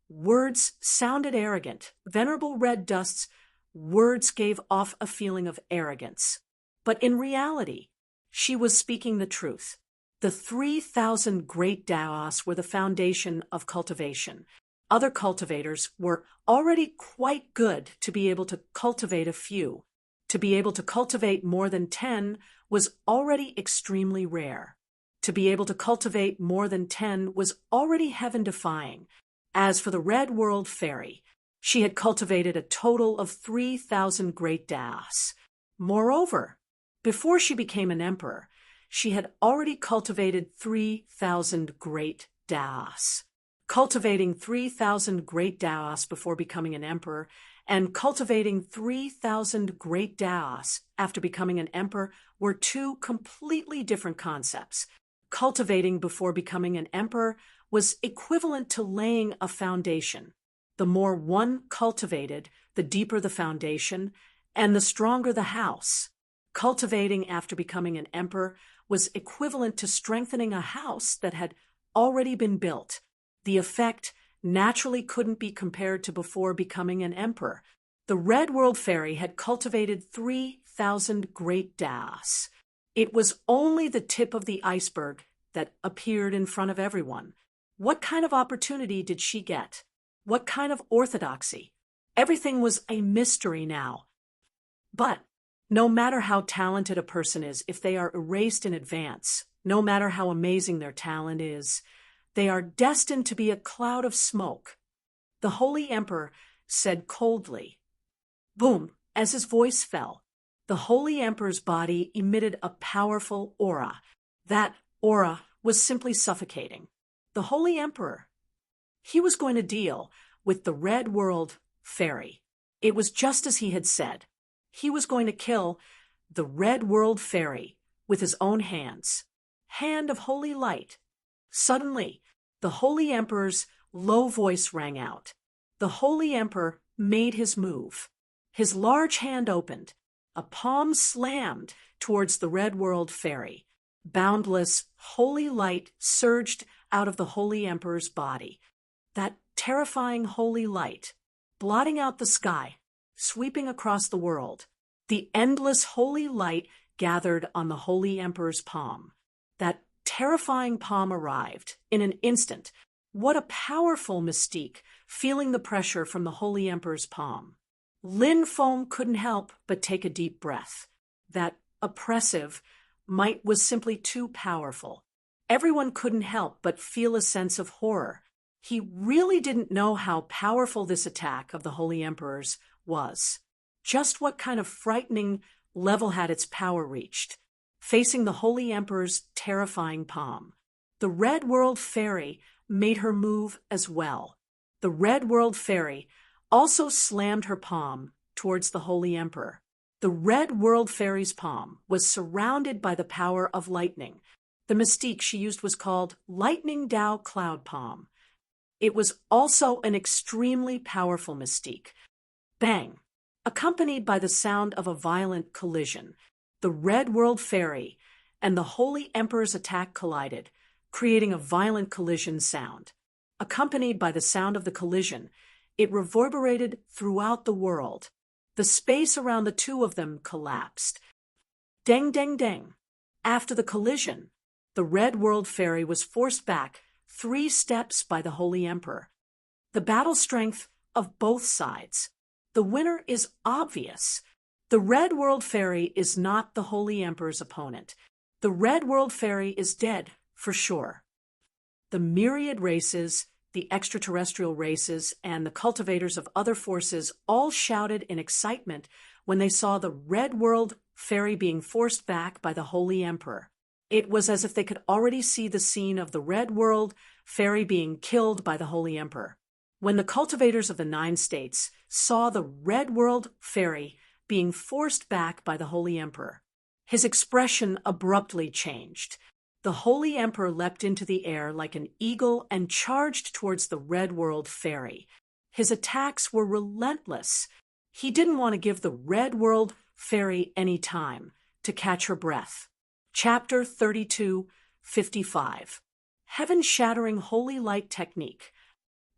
words sounded arrogant, Venerable Red Dust's words gave off a feeling of arrogance. But in reality, she was speaking the truth. The 3,000 great Daos were the foundation of cultivation. Other cultivators were already quite good to be able to cultivate a few. To be able to cultivate more than 10 was already extremely rare. To be able to cultivate more than 10 was already heaven-defying. As for the Red World Fairy, she had cultivated a total of 3,000 great Daos. Moreover, before she became an emperor, she had already cultivated 3,000 great Daos. Cultivating 3,000 great Daos before becoming an emperor and cultivating 3,000 great Daos after becoming an emperor were two completely different concepts. Cultivating before becoming an emperor was equivalent to laying a foundation. The more one cultivated, the deeper the foundation, and the stronger the house. Cultivating after becoming an emperor was equivalent to strengthening a house that had already been built. The effect naturally couldn't be compared to before becoming an emperor. The Red World Fairy had cultivated 3,000 great Daos. It was only the tip of the iceberg that appeared in front of everyone. What kind of opportunity did she get? What kind of orthodoxy? Everything was a mystery now. But no matter how talented a person is, if they are erased in advance, no matter how amazing their talent is, they are destined to be a cloud of smoke. The Holy Emperor said coldly. Boom! As his voice fell, the Holy Emperor's body emitted a powerful aura. That aura was simply suffocating. The Holy Emperor, he was going to deal with the Red World Fairy. It was just as he had said. He was going to kill the Red World Fairy with his own hands. Hand of holy light. Suddenly, the Holy Emperor's low voice rang out. The Holy Emperor made his move. His large hand opened. A palm slammed towards the Red World Fairy. Boundless, holy light surged out of the Holy Emperor's body. That terrifying holy light, blotting out the sky, sweeping across the world. The endless holy light gathered on the Holy Emperor's palm. That terrifying palm arrived in an instant. What a powerful mystique, feeling the pressure from the Holy Emperor's palm. Lin Foam couldn't help but take a deep breath. That oppressive might was simply too powerful. Everyone couldn't help but feel a sense of horror. He really didn't know how powerful this attack of the Holy Emperor's was. Just what kind of frightening level had its power reached? Facing the Holy Emperor's terrifying palm, the Red World Fairy made her move as well. The Red World Fairy also slammed her palm towards the Holy Emperor. The Red World Fairy's palm was surrounded by the power of lightning. The mystique she used was called Lightning Dao Cloud Palm. It was also an extremely powerful mystique. Bang! Accompanied by the sound of a violent collision, the Red World Fairy and the Holy Emperor's attack collided, creating a violent collision sound. Accompanied by the sound of the collision, it reverberated throughout the world. The space around the two of them collapsed. Deng, deng, deng. After the collision, the Red World Fairy was forced back 3 steps by the Holy Emperor. The battle strength of both sides. The winner is obvious. The Red World Fairy is not the Holy Emperor's opponent. The Red World Fairy is dead, for sure. The myriad races, the extraterrestrial races, and the cultivators of other forces all shouted in excitement when they saw the Red World Fairy being forced back by the Holy Emperor. It was as if they could already see the scene of the Red World Fairy being killed by the Holy Emperor. When the cultivators of the 9 states saw the Red World Fairy being forced back by the Holy Emperor, his expression abruptly changed. The Holy Emperor leapt into the air like an eagle and charged towards the Red World Fairy. His attacks were relentless. He didn't want to give the Red World Fairy any time to catch her breath. Chapter 32:55. Heaven-shattering holy light technique.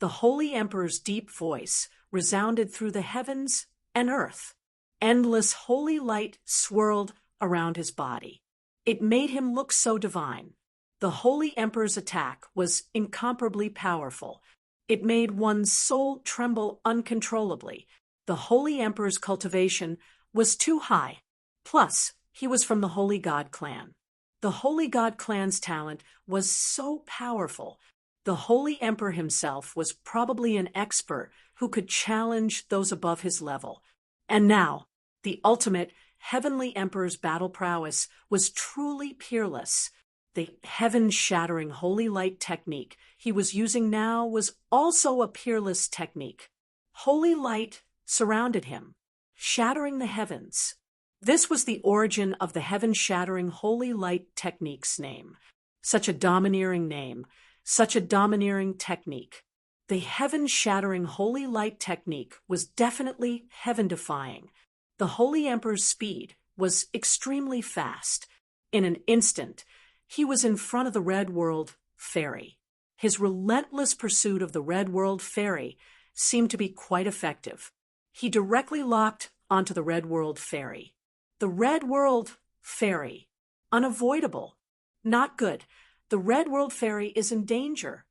The Holy Emperor's deep voice resounded through the heavens and earth. Endless holy light swirled around his body. It made him look so divine. The Holy Emperor's attack was incomparably powerful. It made one's soul tremble uncontrollably. The Holy Emperor's cultivation was too high. Plus, he was from the Holy God clan. The Holy God clan's talent was so powerful. The Holy Emperor himself was probably an expert who could challenge those above his level. And now, the ultimate Heavenly Emperor's battle prowess was truly peerless. The heaven-shattering holy light technique he was using now was also a peerless technique. Holy light surrounded him, shattering the heavens. This was the origin of the heaven-shattering holy light technique's name. Such a domineering name, such a domineering technique. The heaven-shattering holy light technique was definitely heaven-defying. The Holy Emperor's speed was extremely fast. In an instant, he was in front of the Red World Fairy. His relentless pursuit of the Red World Fairy seemed to be quite effective. He directly locked onto the Red World Fairy. The Red World Fairy. Unavoidable. Not good. The Red World Fairy is in danger.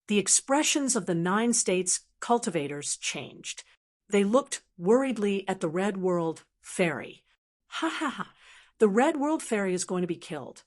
The expressions of the 9 states cultivators changed. They looked worriedly at the Red World Fairy. Ha ha ha. The Red World Fairy is going to be killed.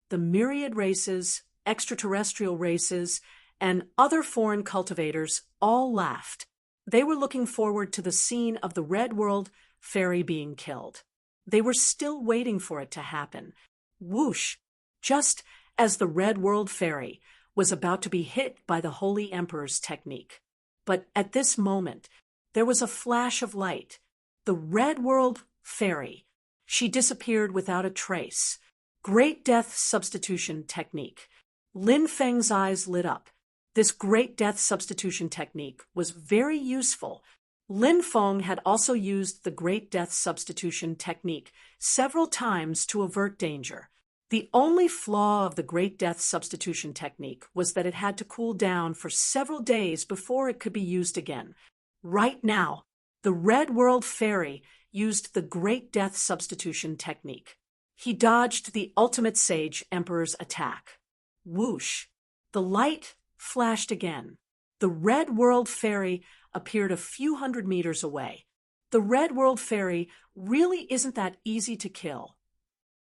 The myriad races, extraterrestrial races, and other foreign cultivators all laughed. They were looking forward to the scene of the Red World Fairy being killed. They were still waiting for it to happen. Whoosh! Just as the Red World Fairy was about to be hit by the Holy Emperor's technique. But at this moment, there was a flash of light. The Red World Fairy. She disappeared without a trace. Great Death Substitution Technique. Lin Feng's eyes lit up. This Great Death Substitution Technique was very useful. Lin Feng had also used the Great Death Substitution Technique several times to avert danger. The only flaw of the Great Death Substitution Technique was that it had to cool down for several days before it could be used again. Right now, the Red World Fairy used the Great Death Substitution Technique. He dodged the Ultimate Sage Emperor's attack. Whoosh! The light flashed again. The Red World Fairy appeared a few hundred meters away. The Red World Fairy really isn't that easy to kill.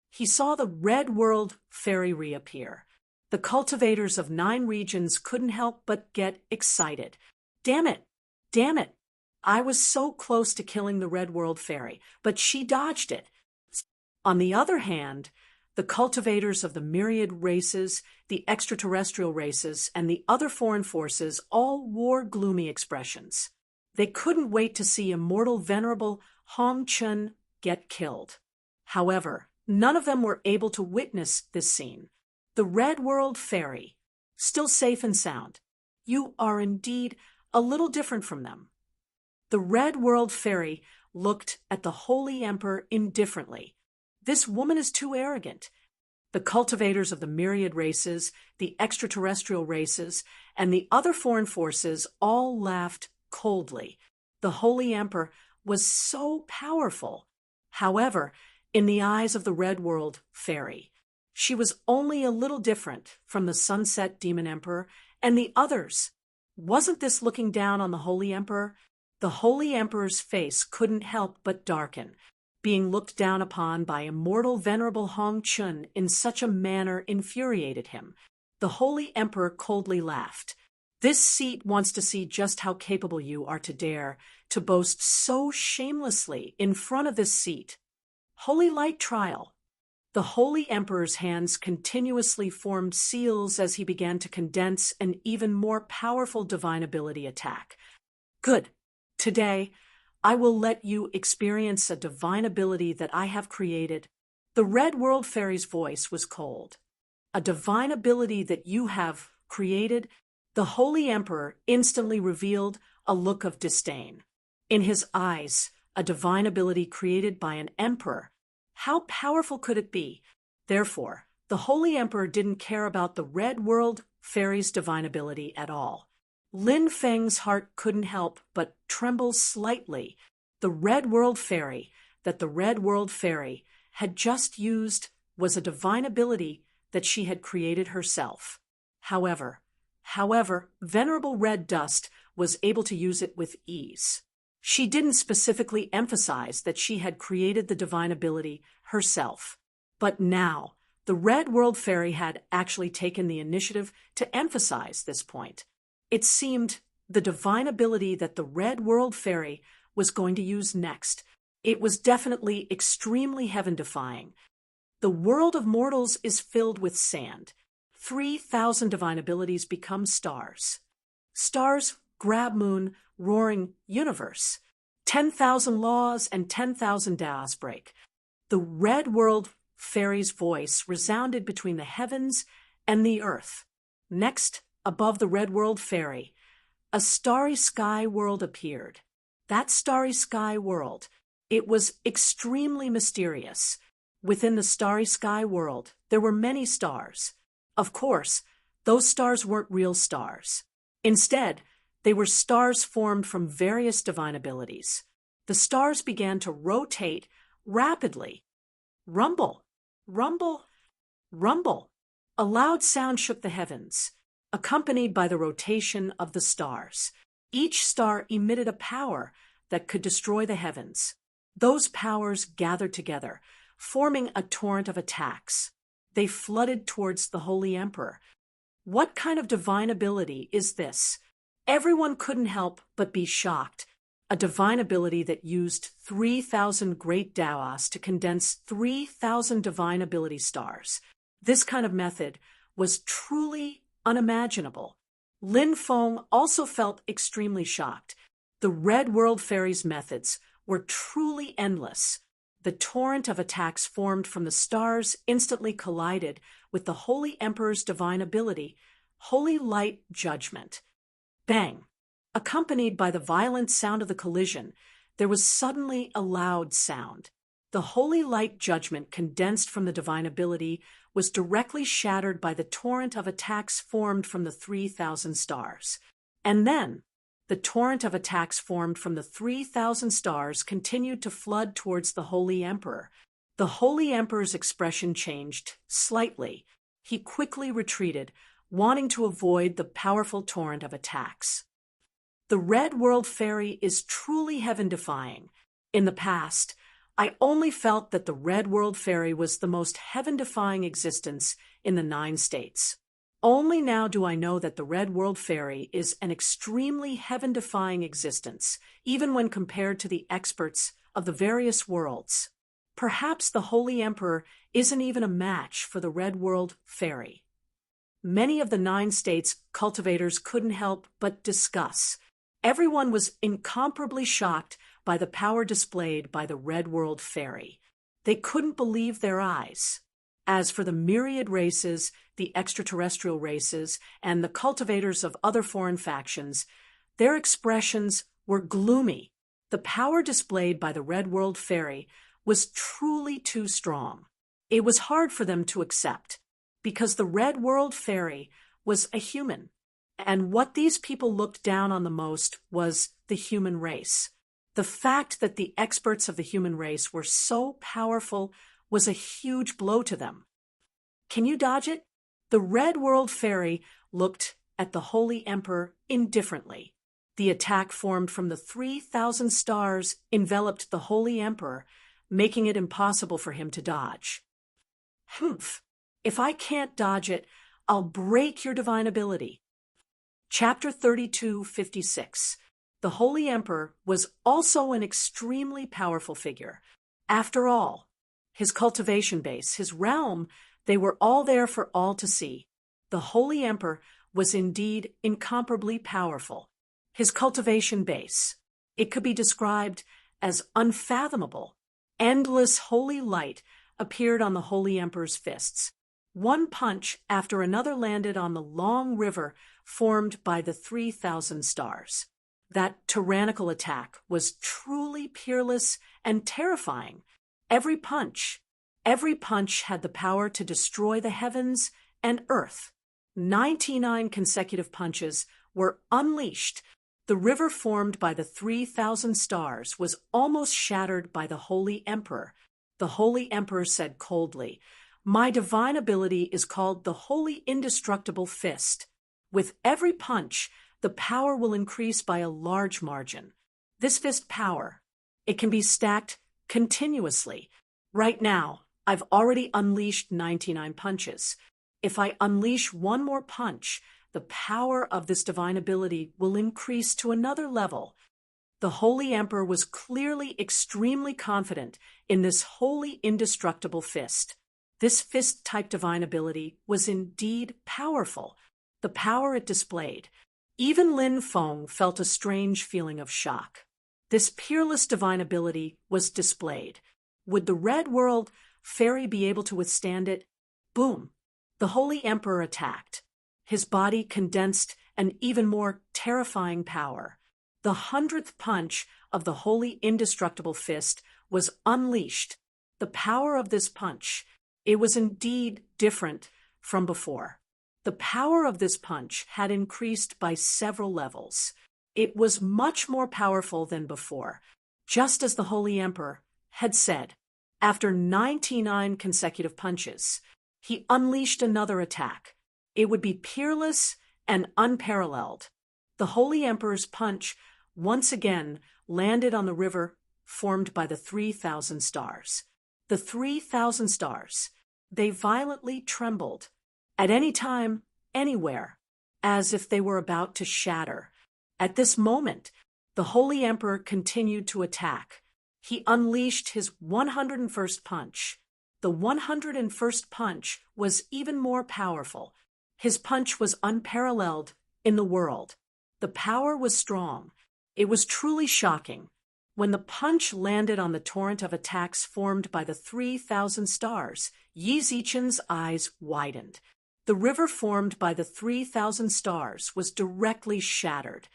He saw the Red World Fairy reappear. The cultivators of 9 regions couldn't help but get excited. Damn it! Damn it! I was so close to killing the Red World Fairy, but she dodged it. On the other hand, the cultivators of the myriad races, the extraterrestrial races, and the other foreign forces all wore gloomy expressions. They couldn't wait to see immortal venerable Hong Chun get killed. However, none of them were able to witness this scene. The Red World Fairy, still safe and sound. You are indeed a little different from them. The Red World Fairy looked at the Holy Emperor indifferently. This woman is too arrogant. The cultivators of the myriad races, the extraterrestrial races, and the other foreign forces all laughed coldly. The Holy Emperor was so powerful. However, in the eyes of the Red World Fairy, she was only a little different from the Sunset Demon Emperor and the others. Wasn't this looking down on the Holy Emperor? The Holy Emperor's face couldn't help but darken. Being looked down upon by immortal venerable Hong Chun in such a manner infuriated him. The Holy Emperor coldly laughed. This seat wants to see just how capable you are to dare to boast so shamelessly in front of this seat. Holy Light Trial. The Holy Emperor's hands continuously formed seals as he began to condense an even more powerful divine ability attack. Good. Today, I will let you experience a divine ability that I have created. The Red World Fairy's voice was cold. A divine ability that you have created? The Holy Emperor instantly revealed a look of disdain. In his eyes, a divine ability created by an emperor. How powerful could it be? Therefore, the Holy Emperor didn't care about the Red World Fairy's divine ability at all. Lin Feng's heart couldn't help but tremble slightly. The Red World Fairy that the Red World Fairy had just used was a divine ability that she had created herself. However, Venerable Red Dust was able to use it with ease. She didn't specifically emphasize that she had created the divine ability herself. But now, the Red World Fairy had actually taken the initiative to emphasize this point. It seemed the divine ability that the Red World Fairy was going to use next. It was definitely extremely heaven-defying. The world of mortals is filled with sand. 3,000 divine abilities become stars. Stars grab moon, roaring universe. 10,000 laws and 10,000 Daos break. The red world fairy's voice resounded between the heavens and the earth. Next, above the red world fairy, a starry sky world appeared. That starry sky world, it was extremely mysterious. Within the starry sky world, there were many stars. Of course, those stars weren't real stars. Instead, they were stars formed from various divine abilities. The stars began to rotate rapidly. Rumble, rumble, rumble. A loud sound shook the heavens, accompanied by the rotation of the stars. Each star emitted a power that could destroy the heavens. Those powers gathered together, forming a torrent of attacks. They flooded towards the Holy Emperor. What kind of divine ability is this? Everyone couldn't help but be shocked. A divine ability that used 3,000 great Daos to condense 3,000 divine ability stars. This kind of method was truly unimaginable. Lin Feng also felt extremely shocked. The Red World Fairy's methods were truly endless. The torrent of attacks formed from the stars instantly collided with the Holy Emperor's divine ability, Holy Light Judgment. Bang! Accompanied by the violent sound of the collision, there was suddenly a loud sound. The Holy Light Judgment condensed from the divine ability was directly shattered by the torrent of attacks formed from the 3,000 stars. And then, the torrent of attacks formed from the 3,000 stars continued to flood towards the Holy Emperor. The Holy Emperor's expression changed slightly. He quickly retreated, wanting to avoid the powerful torrent of attacks. The Red World Fairy is truly heaven-defying. In the past, I only felt that the Red World Fairy was the most heaven-defying existence in the 9 states. Only now do I know that the Red World Fairy is an extremely heaven-defying existence, even when compared to the experts of the various worlds. Perhaps the Holy Emperor isn't even a match for the Red World Fairy. Many of the 9 states' cultivators couldn't help but discuss. Everyone was incomparably shocked by the power displayed by the Red World Fairy. They couldn't believe their eyes. As for the myriad races, the extraterrestrial races, and the cultivators of other foreign factions, their expressions were gloomy. The power displayed by the Red World Fairy was truly too strong. It was hard for them to accept, because the Red World Fairy was a human. And what these people looked down on the most was the human race. The fact that the experts of the human race were so powerful was a huge blow to them. Can you dodge it? The Red World Fairy looked at the Holy Emperor indifferently. The attack formed from the 3,000 stars enveloped the Holy Emperor, making it impossible for him to dodge. Humph! If I can't dodge it, I'll break your divine ability. Chapter 32:56. The Holy Emperor was also an extremely powerful figure. After all, his cultivation base, his realm, they were all there for all to see. The Holy Emperor was indeed incomparably powerful. His cultivation base, it could be described as unfathomable. Endless holy light appeared on the Holy Emperor's fists. One punch after another landed on the long river formed by the 3,000 stars. That tyrannical attack was truly peerless and terrifying. Every punch had the power to destroy the heavens and earth. 99 consecutive punches were unleashed. The river formed by the 3,000 stars was almost shattered by the Holy Emperor. The Holy Emperor said coldly, "My divine ability is called the Holy Indestructible Fist. With every punch, the power will increase by a large margin. This fist power, it can be stacked continuously. Right now, I've already unleashed 99 punches. If I unleash one more punch, the power of this divine ability will increase to another level." The Holy Emperor was clearly extremely confident in this holy indestructible fist. This fist-type divine ability was indeed powerful. The power it displayed. Even Lin Feng felt a strange feeling of shock. This peerless divine ability was displayed. Would the Red World Fairy be able to withstand it? Boom! The Holy Emperor attacked. His body condensed an even more terrifying power. The 100th punch of the Holy Indestructible Fist was unleashed. The power of this punch, it was indeed different from before. The power of this punch had increased by several levels. It was much more powerful than before, just as the Holy Emperor had said. After 99 consecutive punches, he unleashed another attack. It would be peerless and unparalleled. The Holy Emperor's punch once again landed on the river formed by the 3,000 stars. The 3,000 stars, they violently trembled, at any time, anywhere, as if they were about to shatter. At this moment, the Holy Emperor continued to attack. He unleashed his 101st punch. The 101st punch was even more powerful. His punch was unparalleled in the world. The power was strong. It was truly shocking. When the punch landed on the torrent of attacks formed by the 3,000 stars, Yi Zichen's eyes widened. The river formed by the 3,000 stars was directly shattered.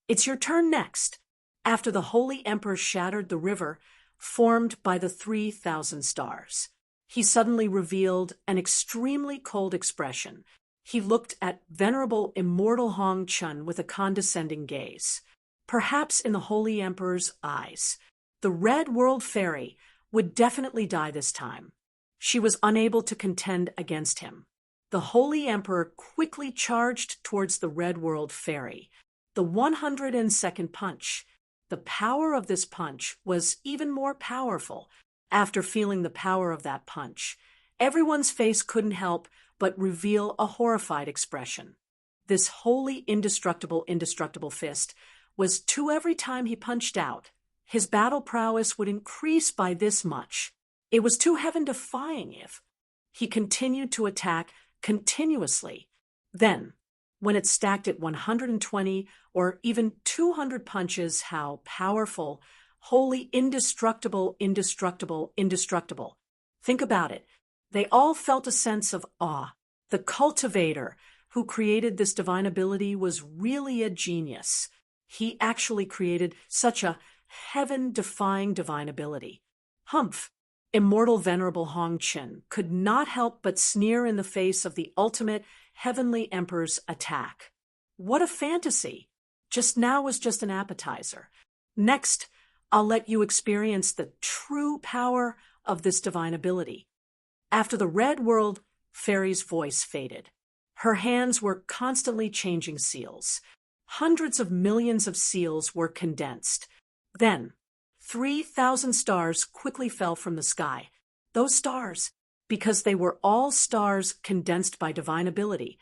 It's your turn next. After the Holy Emperor shattered the river formed by the 3,000 stars, he suddenly revealed an extremely cold expression. He looked at venerable immortal Hong Chun with a condescending gaze. Perhaps in the Holy Emperor's eyes, the Red World Fairy would definitely die this time. She was unable to contend against him. The Holy Emperor quickly charged towards the Red World Fairy. The 102nd punch. The power of this punch was even more powerful. After feeling the power of that punch, everyone's face couldn't help but reveal a horrified expression. This holy indestructible fist was 2 every time he punched out. His battle prowess would increase by this much. It was too heaven-defying if he continued to attack continuously. Then, when it stacked at 120 or even 200 punches, how powerful, holy, indestructible. Think about it. They all felt a sense of awe. The cultivator who created this divine ability was really a genius. He actually created such a heaven-defying divine ability. Humph! Immortal venerable Hong Chen could not help but sneer in the face of the ultimate heavenly emperor's attack. What a fantasy! Just now was just an appetizer. Next, I'll let you experience the true power of this divine ability. After the Red World Fairy's voice faded, her hands were constantly changing seals. Hundreds of millions of seals were condensed. Then, 3,000 stars quickly fell from the sky. Those stars, because they were all stars condensed by divine ability,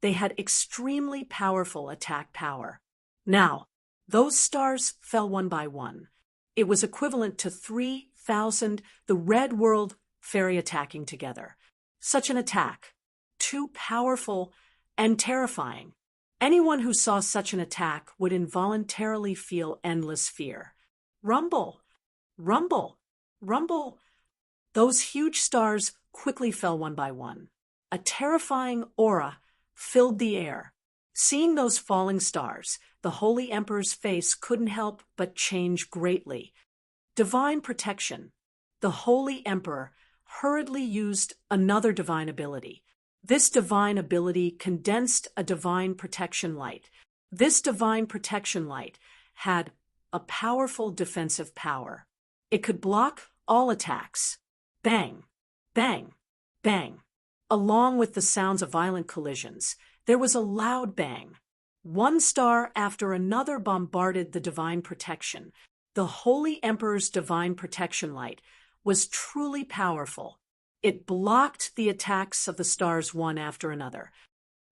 they had extremely powerful attack power. Now, those stars fell one by one. It was equivalent to 3,000 the Red World Fairy attacking together. Such an attack, too powerful and terrifying. Anyone who saw such an attack would involuntarily feel endless fear. Rumble! Rumble! Rumble! Those huge stars quickly fell one by one. A terrifying aura filled the air. Seeing those falling stars, the Holy Emperor's face couldn't help but change greatly. Divine protection. The Holy Emperor hurriedly used another divine ability. This divine ability condensed a divine protection light. This divine protection light had a powerful defensive power. It could block all attacks. Bang, bang, bang. Along with the sounds of violent collisions, there was a loud bang. One star after another bombarded the divine protection. The Holy Emperor's divine protection light was truly powerful. It blocked the attacks of the stars one after another.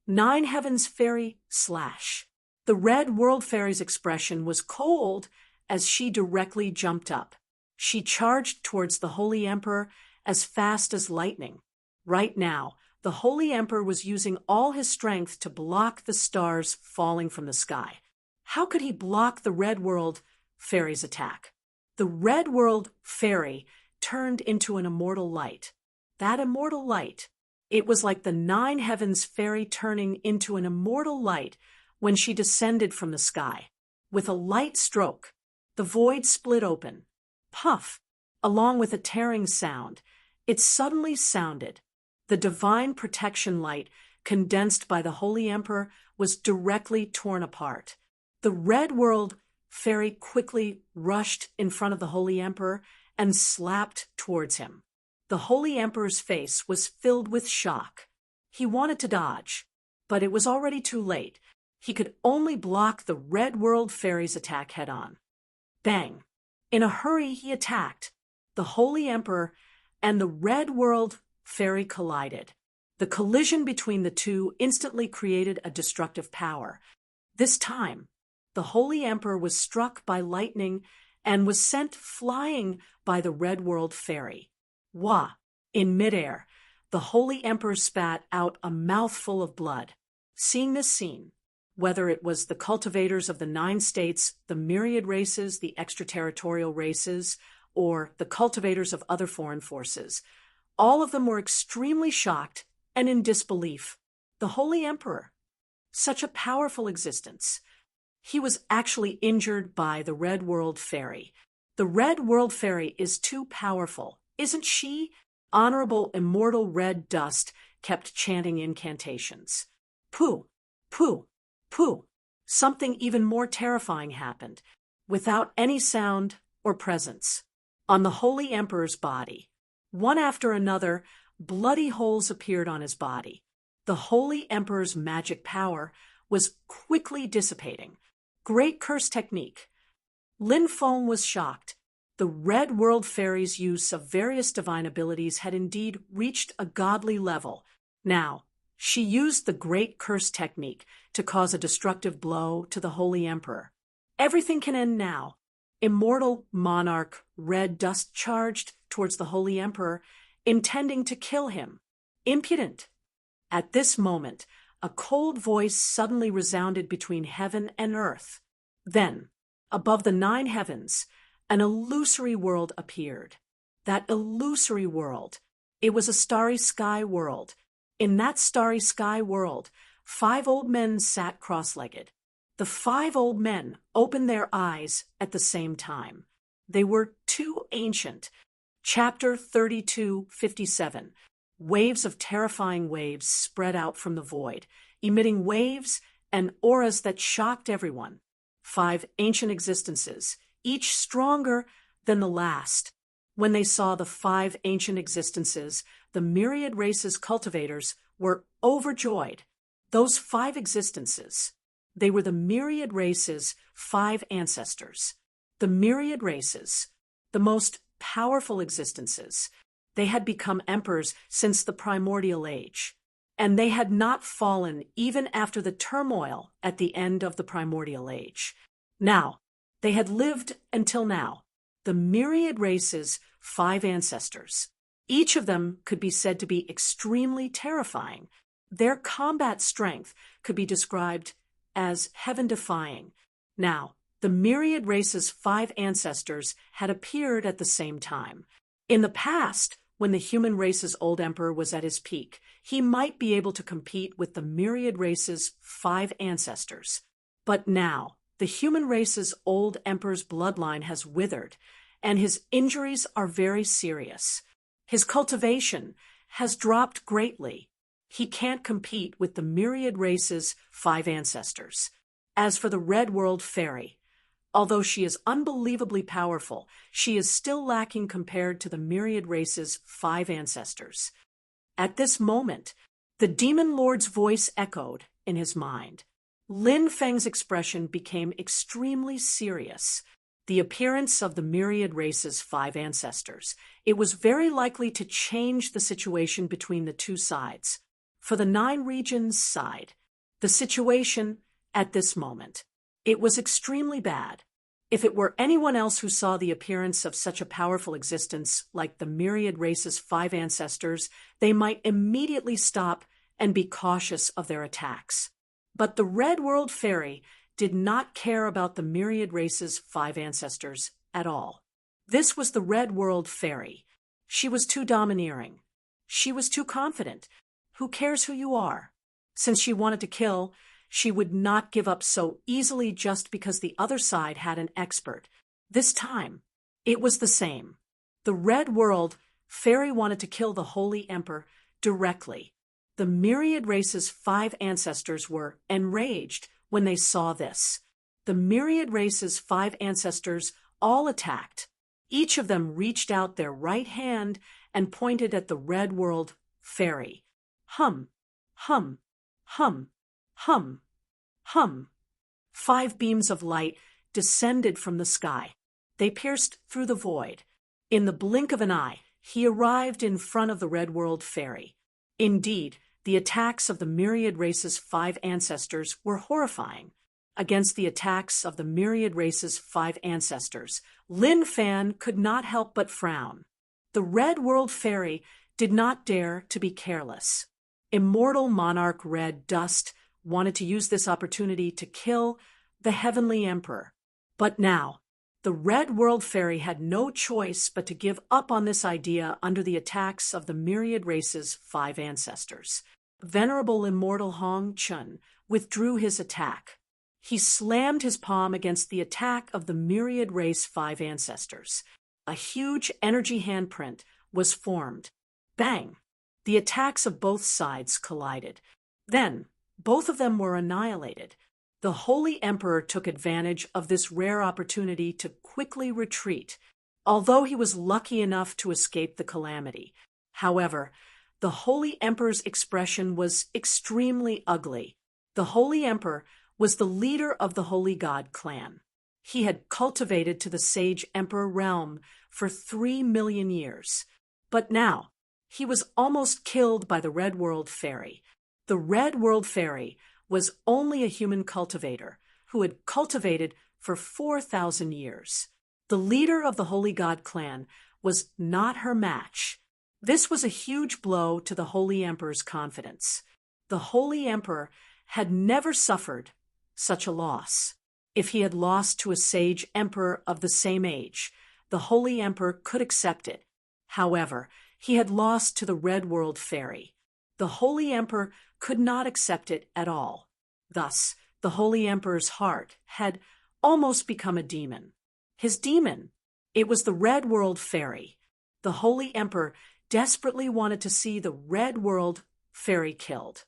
9 Heavens Fairy slash. The Red World Fairy's expression was cold as she directly jumped up. She charged towards the Holy Emperor as fast as lightning. Right now, the Holy Emperor was using all his strength to block the stars falling from the sky. How could he block the Red World fairy's attack. The red world fairy turned into an immortal light. That immortal light, it was like the 9 heavens fairy turning into an immortal light when she descended from the sky. With a light stroke, the void split open. Puff! Along with a tearing sound, it suddenly sounded. The divine protection light, condensed by the Holy Emperor, was directly torn apart. The red world fairy quickly rushed in front of the Holy Emperor and slapped towards him. The Holy Emperor's face was filled with shock. He wanted to dodge, but it was already too late. He could only block the red world fairy's attack head-on. Bang! In a hurry, he attacked. The Holy Emperor and the red world fairy collided. The collision between the two instantly created a destructive power. This time, the Holy Emperor was struck by lightning and was sent flying by the red world fairy. Wah! In midair, the Holy Emperor spat out a mouthful of blood. Seeing this scene, whether it was the cultivators of the 9 states, the myriad races, the extraterritorial races, or the cultivators of other foreign forces, all of them were extremely shocked and in disbelief. The Holy Emperor, such a powerful existence, he was actually injured by the red world fairy. The red world fairy is too powerful, isn't she? Honorable immortal red dust kept chanting incantations. Pooh, pooh, pooh. Something even more terrifying happened, without any sound or presence. On the Holy Emperor's body, one after another, bloody holes appeared on his body. The Holy Emperor's magic power was quickly dissipating. Great curse technique. Lin Feng was shocked. The red world fairy's use of various divine abilities had indeed reached a godly level. Now, she used the great curse technique to cause a destructive blow to the Holy Emperor. Everything can end now. Immortal monarch red dust charged towards the Holy Emperor, intending to kill him. Impudent! At this moment, a cold voice suddenly resounded between heaven and earth. Then, above the 9 heavens, an illusory world appeared. That illusory world, it was a starry sky world. In that starry sky world, 5 old men sat cross-legged. The 5 old men opened their eyes at the same time. They were too ancient. Chapter 32:57. Waves of terrifying waves spread out from the void, emitting waves and auras that shocked everyone. 5 ancient existences, each stronger than the last. When they saw the 5 ancient existences, the myriad races cultivators were overjoyed. Those 5 existences, they were the myriad races' 5 ancestors. The myriad races, the most powerful existences. They had become emperors since the primordial age, and they had not fallen even after the turmoil at the end of the primordial age. Now, they had lived until now. The myriad races' 5 ancestors. Each of them could be said to be extremely terrifying. Their combat strength could be described as heaven-defying. Now, the myriad race's 5 ancestors had appeared at the same time. In the past, when the human race's old emperor was at his peak, he might be able to compete with the myriad race's 5 ancestors. But now, the human race's old emperor's bloodline has withered, and his injuries are very serious. His cultivation has dropped greatly. He can't compete with the myriad race's 5 ancestors. As for the red world fairy, although she is unbelievably powerful, she is still lacking compared to the myriad race's 5 ancestors. At this moment, the demon lord's voice echoed in his mind. Lin Feng's expression became extremely serious. The appearance of the myriad race's 5 ancestors. It was very likely to change the situation between the two sides. For the 9 regions side, the situation at this moment, it was extremely bad. If it were anyone else who saw the appearance of such a powerful existence like the myriad race's 5 ancestors, they might immediately stop and be cautious of their attacks. But the red world fairy did not care about the myriad race's 5 ancestors at all. This was the Red World Fairy. She was too domineering. She was too confident. Who cares who you are? Since she wanted to kill, she would not give up so easily just because the other side had an expert. This time, it was the same. The Red World Fairy wanted to kill the Holy Emperor directly. The myriad race's 5 ancestors were enraged when they saw this. The myriad race's 5 ancestors all attacked. Each of them reached out their right hand and pointed at the Red World Fairy. Hum, hum, hum, hum, hum. 5 beams of light descended from the sky. They pierced through the void. In the blink of an eye, he arrived in front of the Red World Fairy. Indeed, the attacks of the myriad race's 5 ancestors were horrifying. Against the attacks of the myriad race's 5 ancestors, Lin Fan could not help but frown. The Red World Fairy did not dare to be careless. Immortal Monarch Red Dust wanted to use this opportunity to kill the Heavenly Emperor. But now, the Red World Fairy had no choice but to give up on this idea under the attacks of the myriad race's 5 ancestors. Venerable Immortal Hong Chun withdrew his attack. He slammed his palm against the attack of the myriad race 5 ancestors. A huge energy handprint was formed. Bang! The attacks of both sides collided. Then, both of them were annihilated. The Holy Emperor took advantage of this rare opportunity to quickly retreat, although he was lucky enough to escape the calamity. However, the Holy Emperor's expression was extremely ugly. The Holy Emperor was the leader of the Holy God clan. He had cultivated to the Sage Emperor realm for 3 million years. But now, he was almost killed by the Red World Fairy. The Red World Fairy was only a human cultivator who had cultivated for 4,000 years. The leader of the Holy God clan was not her match. This was a huge blow to the Holy Emperor's confidence. The Holy Emperor had never suffered such a loss. If he had lost to a sage emperor of the same age, the Holy Emperor could accept it. However, he had lost to the Red World Fairy. The Holy Emperor could not accept it at all. Thus, the Holy Emperor's heart had almost become a demon. His demon, it was the Red World Fairy. The Holy Emperor desperately wanted to see the Red World Fairy killed.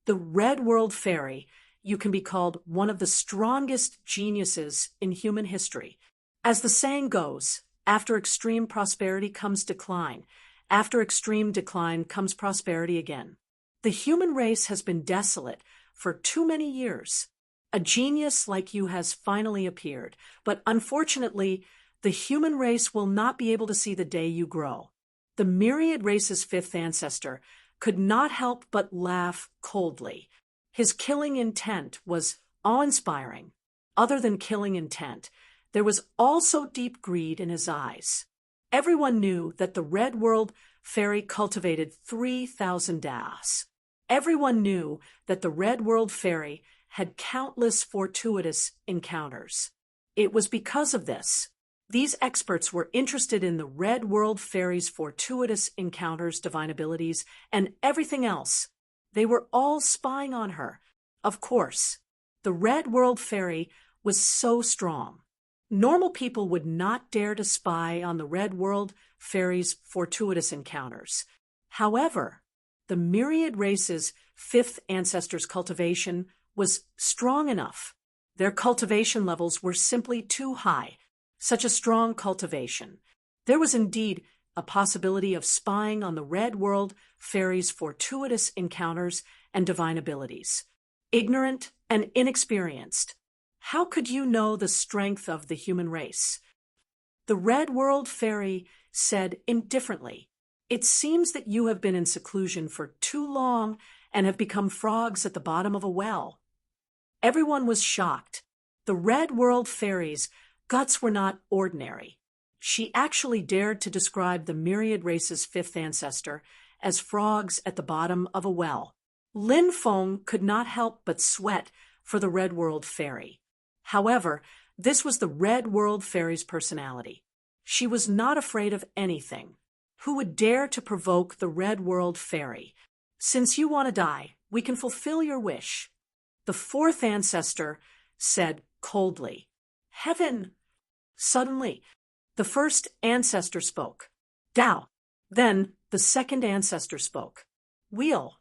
The Red World Fairy, you can be called one of the strongest geniuses in human history. As the saying goes, after extreme prosperity comes decline. After extreme decline comes prosperity again. The human race has been desolate for too many years. A genius like you has finally appeared, but unfortunately, the human race will not be able to see the day you grow. The myriad race's 5th ancestor could not help but laugh coldly. His killing intent was awe-inspiring. Other than killing intent, there was also deep greed in his eyes. Everyone knew that the Red World Fairy cultivated 3,000 das. Everyone knew that the Red World Fairy had countless fortuitous encounters. It was because of this. These experts were interested in the Red World Fairy's fortuitous encounters, divine abilities, and everything else. They were all spying on her. Of course, the Red World Fairy was so strong. Normal people would not dare to spy on the Red World Fairy's fortuitous encounters. However, the myriad race's 5th ancestor's cultivation was strong enough. Their cultivation levels were simply too high. Such a strong cultivation. There was indeed a possibility of spying on the Red World Fairy's fortuitous encounters and divine abilities. Ignorant and inexperienced, how could you know the strength of the human race? The Red World Fairy said indifferently, "It seems that you have been in seclusion for too long and have become frogs at the bottom of a well." Everyone was shocked. The Red World Fairy's guts were not ordinary. She actually dared to describe the myriad race's 5th ancestor as frogs at the bottom of a well. Lin Feng could not help but sweat for the Red World Fairy. However, this was the Red World Fairy's personality. She was not afraid of anything. Who would dare to provoke the Red World Fairy? Since you want to die, we can fulfill your wish. The fourth ancestor said coldly, Heaven! Suddenly, the first ancestor spoke, Tao. Then the second ancestor spoke, Wheel.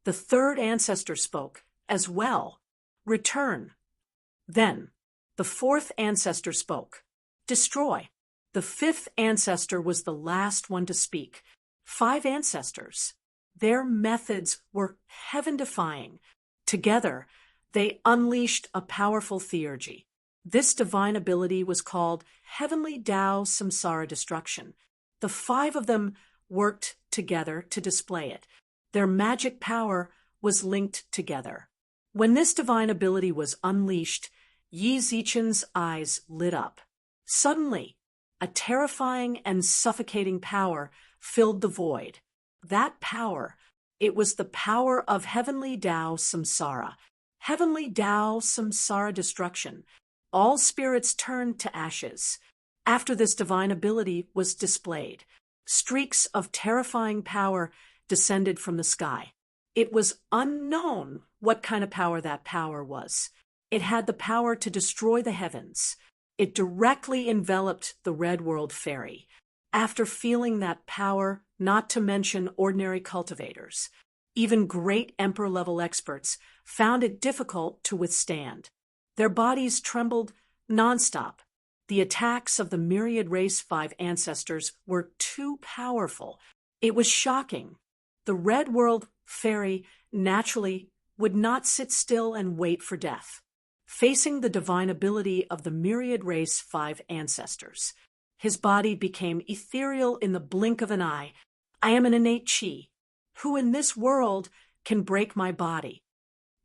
The third ancestor spoke as well, Return. Then the fourth ancestor spoke, Destroy. The fifth ancestor was the last one to speak. 5 ancestors. Their methods were heaven-defying. Together, they unleashed a powerful theurgy. This divine ability was called Heavenly Tao Samsara Destruction. The 5 of them worked together to display it. Their magic power was linked together. When this divine ability was unleashed, Yi Zichen's eyes lit up. Suddenly, a terrifying and suffocating power filled the void. That power, it was the power of Heavenly Tao Samsara. Heavenly Tao Samsara Destruction. All spirits turned to ashes. After this divine ability was displayed, streaks of terrifying power descended from the sky. It was unknown what kind of power that power was. It had the power to destroy the heavens. It directly enveloped the Red World Fairy. After feeling that power, not to mention ordinary cultivators, even great emperor-level experts found it difficult to withstand. Their bodies trembled nonstop. The attacks of the myriad race 5 ancestors were too powerful. It was shocking. The Red World Fairy naturally would not sit still and wait for death. Facing the divine ability of the myriad race 5 ancestors, his body became ethereal in the blink of an eye. I am an innate chi. Who in this world can break my body?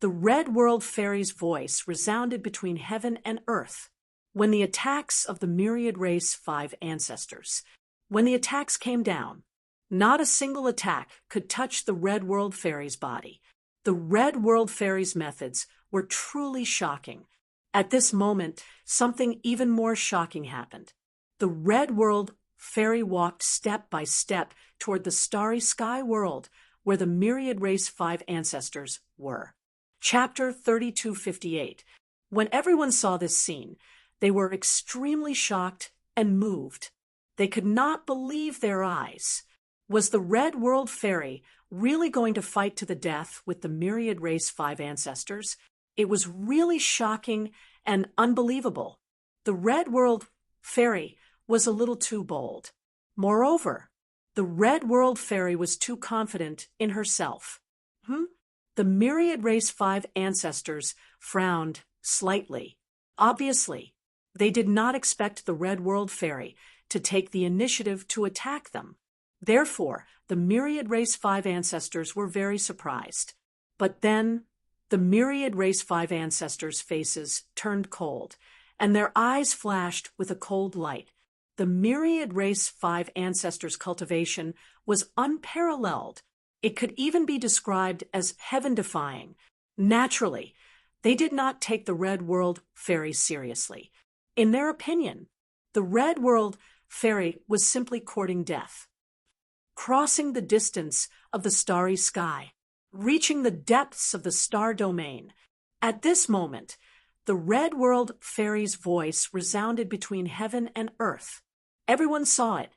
The Red World Fairy's voice resounded between heaven and earth. When the attacks of the myriad race 5 ancestors, when the attacks came down, not a single attack could touch the Red World Fairy's body. The Red World Fairy's methods were truly shocking. At this moment, something even more shocking happened. The Red World Fairy walked step by step toward the starry sky world where the myriad race 5 ancestors were. Chapter 3258. When everyone saw this scene, they were extremely shocked and moved. They could not believe their eyes. Was the Red World Fairy really going to fight to the death with the myriad race 5 ancestors? It was really shocking and unbelievable. The Red World Fairy was a little too bold. Moreover, the Red World Fairy was too confident in herself. The myriad race 5 ancestors frowned slightly. Obviously, they did not expect the Red World Fairy to take the initiative to attack them. Therefore, the myriad race 5 ancestors were very surprised. But then, the myriad race 5 ancestors' faces turned cold, and their eyes flashed with a cold light. The myriad race 5 ancestors' cultivation was unparalleled. It could even be described as heaven-defying. Naturally, they did not take the Red World Fairy seriously. In their opinion, the Red World Fairy was simply courting death, crossing the distance of the starry sky, reaching the depths of the star domain. At this moment, the Red World Fairy's voice resounded between heaven and earth. Everyone saw it.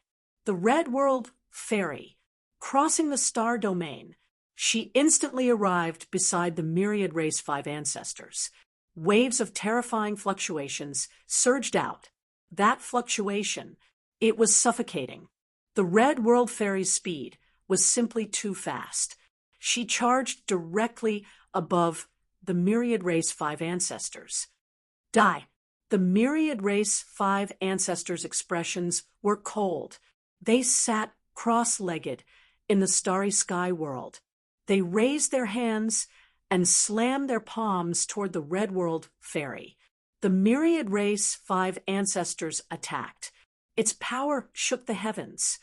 The Red World Fairy, crossing the star domain, she instantly arrived beside the myriad race 5 ancestors. Waves of terrifying fluctuations surged out. That fluctuation, it was suffocating. The Red World Fairy's speed was simply too fast. She charged directly above the myriad race 5 ancestors. Die. The myriad race 5 ancestors' expressions were cold. They sat cross-legged in the starry sky world. They raised their hands and slammed their palms toward the Red World Fairy. The myriad race 5 ancestors attacked. Its power shook the heavens.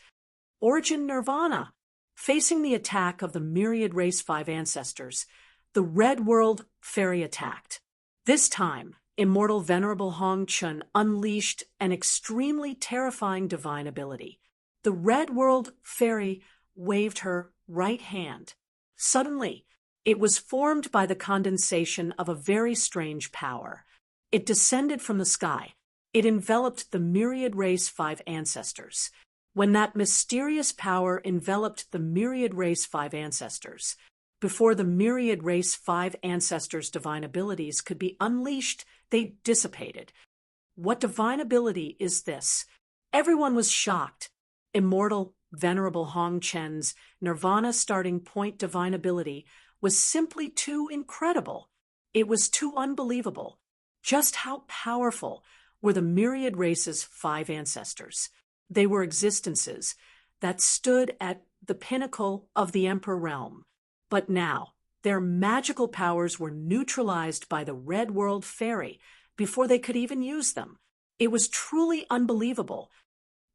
Origin Nirvana. Facing the attack of the myriad race 5 ancestors, the Red World Fairy attacked. This time, Immortal Venerable Hong Chun unleashed an extremely terrifying divine ability. The Red World Fairy waved her right hand. Suddenly, it was formed by the condensation of a very strange power. It descended from the sky. It enveloped the myriad race 5 ancestors. When that mysterious power enveloped the myriad race 5 ancestors, before the myriad race 5 ancestors' divine abilities could be unleashed, they dissipated. What divine ability is this? Everyone was shocked. Immortal, Venerable Hong Chen's Nirvana starting point divine ability was simply too incredible. It was too unbelievable. Just how powerful were the myriad race's 5 ancestors? They were existences that stood at the pinnacle of the Emperor realm. But now, their magical powers were neutralized by the Red World Fairy before they could even use them. It was truly unbelievable.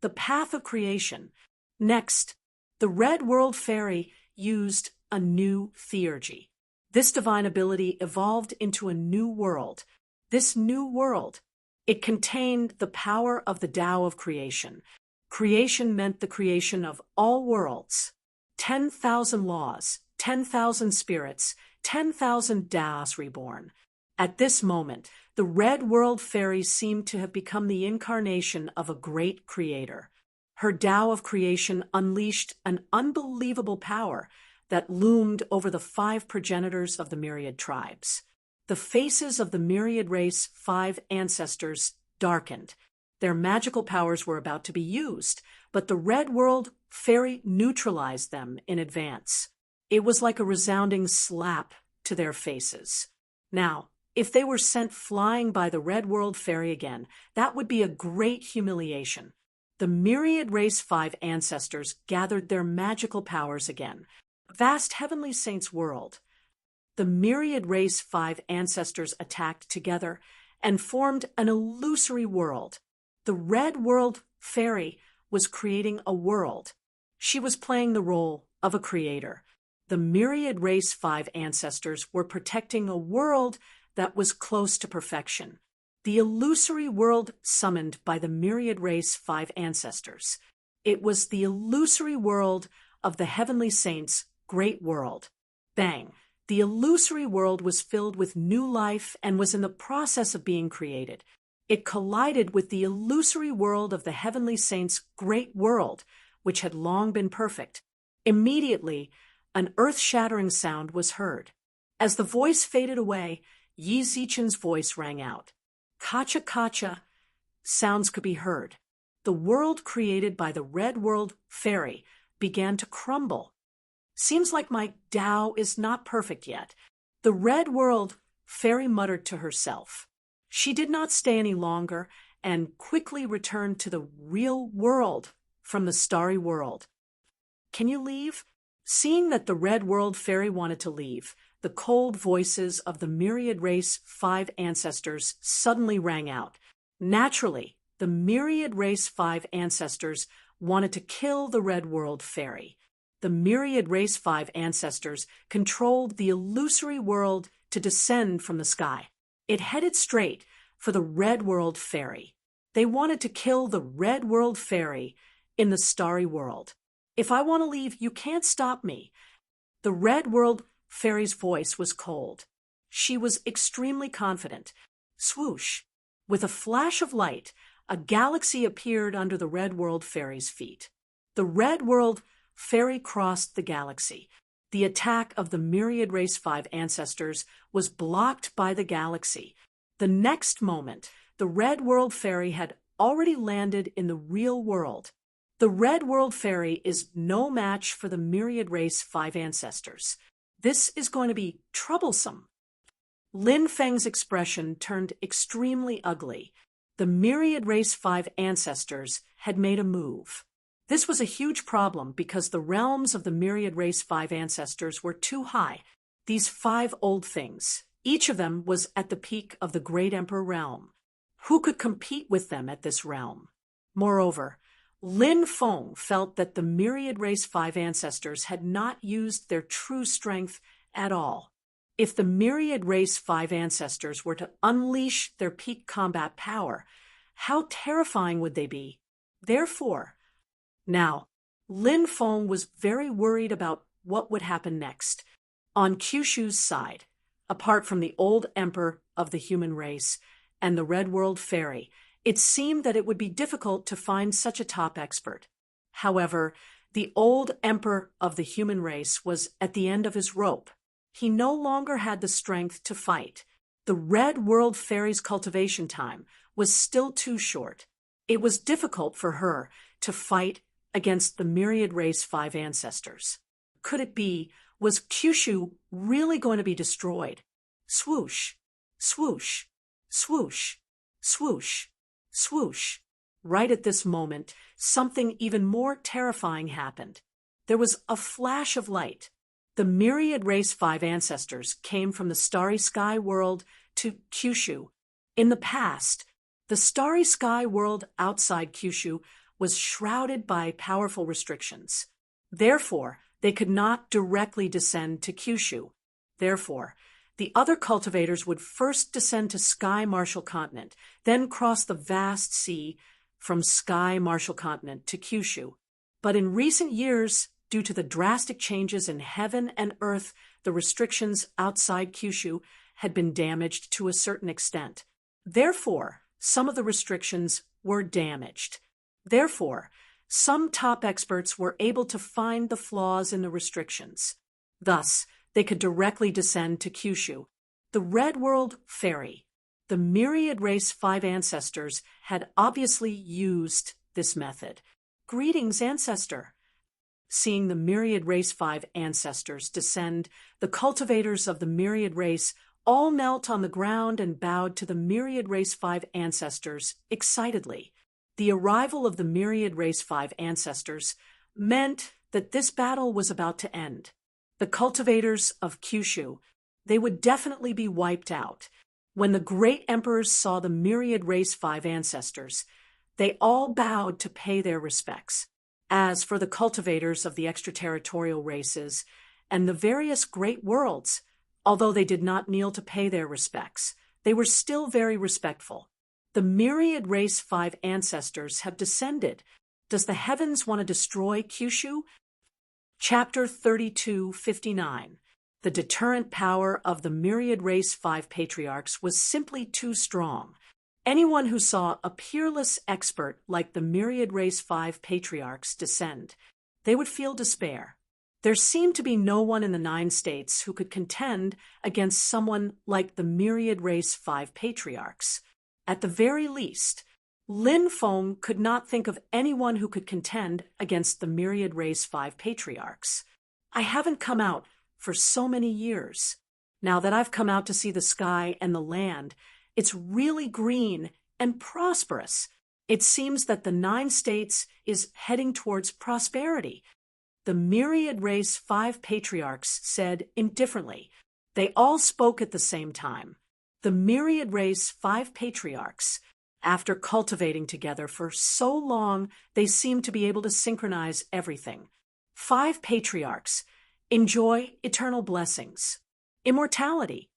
The path of creation. Next, the Red World Fairy used a new theurgy. This divine ability evolved into a new world. This new world, it contained the power of the Tao of creation. Creation meant the creation of all worlds. 10,000 laws, 10,000 spirits, 10,000 Taos reborn. At this moment, the Red World Fairy seemed to have become the incarnation of a great creator. Her Tao of creation unleashed an unbelievable power that loomed over the 5 progenitors of the myriad tribes. The faces of the myriad race 5 ancestors darkened. Their magical powers were about to be used, but the Red World Fairy neutralized them in advance. It was like a resounding slap to their faces. Now, if they were sent flying by the Red World Fairy again, that would be a great humiliation. The myriad race 5 ancestors gathered their magical powers again. Vast heavenly saints' world. The myriad race 5 ancestors attacked together and formed an illusory world. The Red World Fairy was creating a world. She was playing the role of a creator. The myriad race 5 ancestors were protecting a world that was close to perfection. The illusory world summoned by the myriad race 5 ancestors. It was the illusory world of the heavenly saints' great world. Bang! The illusory world was filled with new life and was in the process of being created. It collided with the illusory world of the heavenly saints' great world, which had long been perfect. Immediately, an earth-shattering sound was heard. As the voice faded away, Yi Zichen's voice rang out. Kacha kacha sounds could be heard. The world created by the Red World Fairy began to crumble. Seems like my Tao is not perfect yet. The Red World Fairy muttered to herself. She did not stay any longer and quickly returned to the real world from the starry world. Can you leave? Seeing that the Red World Fairy wanted to leave, the cold voices of the myriad race 5 ancestors suddenly rang out. Naturally, the myriad race 5 ancestors wanted to kill the Red World Fairy. The myriad race 5 ancestors controlled the illusory world to descend from the sky. It headed straight for the Red World Fairy. They wanted to kill the Red World Fairy in the starry world. If I want to leave, you can't stop me. The Red World Fairy's voice was cold. She was extremely confident. Swoosh! With a flash of light, a galaxy appeared under the Red World Fairy's feet. The Red World Fairy crossed the galaxy. The attack of the myriad race 5 ancestors was blocked by the galaxy. The next moment, the Red World Fairy had already landed in the real world. The Red World Fairy is no match for the myriad race 5 ancestors. This is going to be troublesome. Lin Feng's expression turned extremely ugly. The myriad race 5 ancestors had made a move. This was a huge problem because the realms of the myriad race 5 ancestors were too high. These 5 old things, each of them was at the peak of the great emperor realm. Who could compete with them at this realm? Moreover, Lin Feng felt that the myriad race 5 ancestors had not used their true strength at all. If the Myriad Race 5 ancestors were to unleash their peak combat power, how terrifying would they be? Therefore, now, Lin Feng was very worried about what would happen next. On Kyushu's side, apart from the old emperor of the human race and the Red World Fairy, it seemed that it would be difficult to find such a top expert. However, the old emperor of the human race was at the end of his rope. He no longer had the strength to fight. The Red World Fairy's cultivation time was still too short. It was difficult for her to fight against the Myriad Race 5 ancestors. Could it be, was Kyushu really going to be destroyed? Swoosh, swoosh, swoosh, swoosh, swoosh. Right at this moment, something even more terrifying happened. There was a flash of light. The Myriad Race 5 ancestors came from the Starry Sky world to Kyushu. In the past, the Starry Sky world outside Kyushu was shrouded by powerful restrictions. Therefore, they could not directly descend to Kyushu. Therefore, the other cultivators would first descend to Sky Martial Continent, then cross the vast sea from Sky Martial Continent to Kyushu. But in recent years, due to the drastic changes in heaven and earth, the restrictions outside Kyushu had been damaged to a certain extent. Therefore, some of the restrictions were damaged. Therefore, some top experts were able to find the flaws in the restrictions. Thus, they could directly descend to Kyushu. The Red World Fairy, the Myriad Race 5 ancestors, had obviously used this method. Greetings, ancestor. Seeing the Myriad Race 5 ancestors descend, the cultivators of the Myriad Race all knelt on the ground and bowed to the Myriad Race 5 ancestors excitedly. The arrival of the Myriad Race 5 ancestors meant that this battle was about to end. The cultivators of Kyushu, they would definitely be wiped out. When the great emperors saw the Myriad Race 5 ancestors, they all bowed to pay their respects. As for the cultivators of the extraterritorial races and the various great worlds, although they did not kneel to pay their respects, they were still very respectful. The Myriad Race 5 ancestors have descended. Does the heavens want to destroy Kyushu? Chapter 32:59. The deterrent power of the Myriad Race 5 patriarchs was simply too strong. Anyone who saw a peerless expert like the Myriad Race 5 patriarchs descend, they would feel despair. There seemed to be no one in the 9 states who could contend against someone like the Myriad Race 5 patriarchs. At the very least, Lin Feng could not think of anyone who could contend against the Myriad Race 5 patriarchs. I haven't come out for so many years. Now that I've come out to see the sky and the land, it's really green and prosperous. It seems that the 9 states is heading towards prosperity. The Myriad Race 5 patriarchs said indifferently. They all spoke at the same time. The Myriad Race 5 patriarchs, after cultivating together for so long, they seemed to be able to synchronize everything. 5 patriarchs, enjoy eternal blessings. Immortality.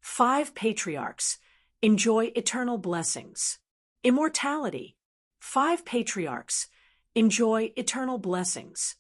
5 patriarchs, enjoy eternal blessings. Immortality. 5 patriarchs, enjoy eternal blessings.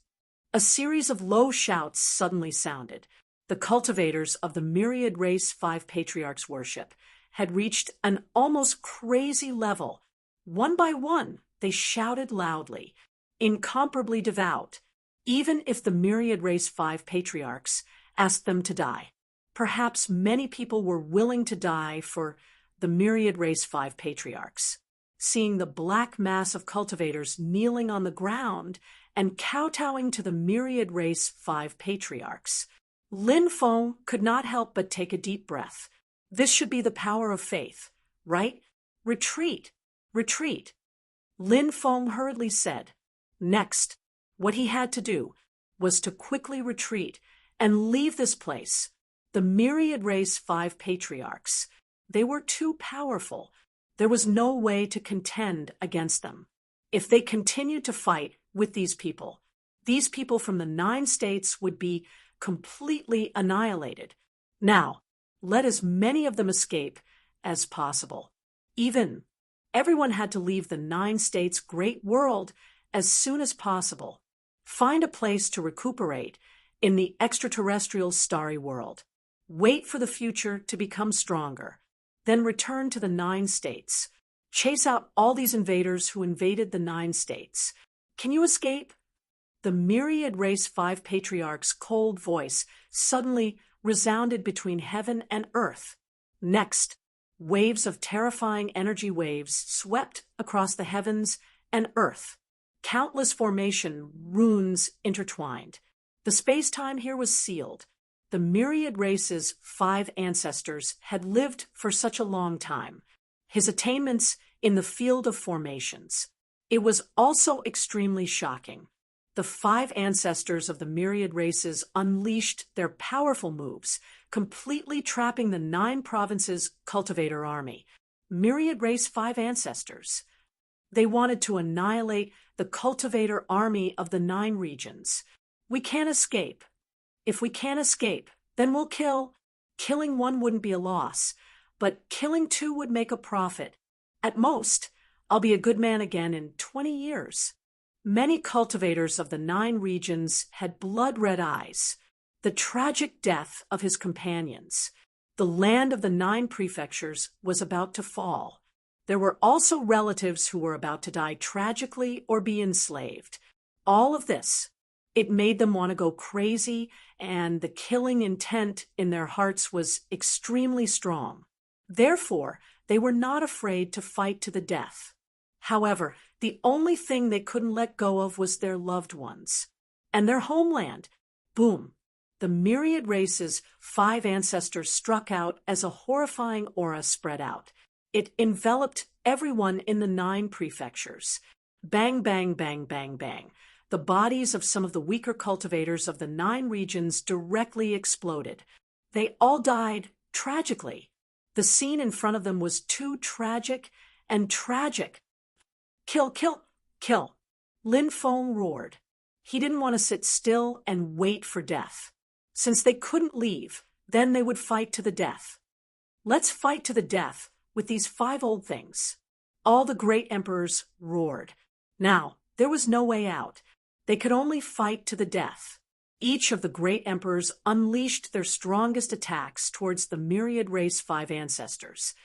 A series of low shouts suddenly sounded. The cultivators of the Myriad Race 5 patriarchs' worship had reached an almost crazy level. One by one, they shouted loudly, incomparably devout, even if the Myriad Race 5 patriarchs asked them to die. Perhaps many people were willing to die for the Myriad Race 5 patriarchs. Seeing the black mass of cultivators kneeling on the ground and kowtowing to the Myriad Race 5 patriarchs, Lin Feng could not help but take a deep breath. This should be the power of faith, right? Retreat, retreat. Lin Feng hurriedly said. Next, what he had to do was to quickly retreat and leave this place. The Myriad Race 5 patriarchs, they were too powerful. There was no way to contend against them. If they continued to fight with these people from the 9 states would be completely annihilated. Now, let as many of them escape as possible. Everyone had to leave the 9 states' great world as soon as possible. Find a place to recuperate in the extraterrestrial starry world. Wait for the future to become stronger. Then return to the 9 states. Chase out all these invaders who invaded the 9 states. Can you escape? The myriad race 5 patriarchs' cold voice suddenly resounded between heaven and earth. Next, waves of terrifying energy waves swept across the heavens and earth. Countless formation runes intertwined. The space-time here was sealed. The myriad race's 5 ancestors had lived for such a long time. His attainments in the field of formations. It was also extremely shocking. The 5 ancestors of the myriad races unleashed their powerful moves, completely trapping the 9 provinces' cultivator army. Myriad race 5 ancestors. They wanted to annihilate the cultivator army of the 9 regions. We can't escape. If we can't escape, then we'll kill. Killing 1 wouldn't be a loss, but killing 2 would make a profit. At most, I'll be a good man again in 20 years. Many cultivators of the 9 regions had blood-red eyes. The tragic death of his companions. The land of the 9 prefectures was about to fall. There were also relatives who were about to die tragically or be enslaved. All of this, it made them want to go crazy, and the killing intent in their hearts was extremely strong. Therefore, they were not afraid to fight to the death. However, the only thing they couldn't let go of was their loved ones. And their homeland. Boom. The myriad race's 5 ancestors struck out as a horrifying aura spread out. It enveloped everyone in the 9 prefectures. Bang, bang, bang, bang, bang. The bodies of some of the weaker cultivators of the 9 regions directly exploded. They all died tragically. The scene in front of them was too tragic and tragic. Kill, kill, kill. Lin Feng roared. He didn't want to sit still and wait for death. Since they couldn't leave, then they would fight to the death. Let's fight to the death with these 5 old things. All the great emperors roared. Now, there was no way out. They could only fight to the death. Each of the great emperors unleashed their strongest attacks towards the myriad race 5 ancestors.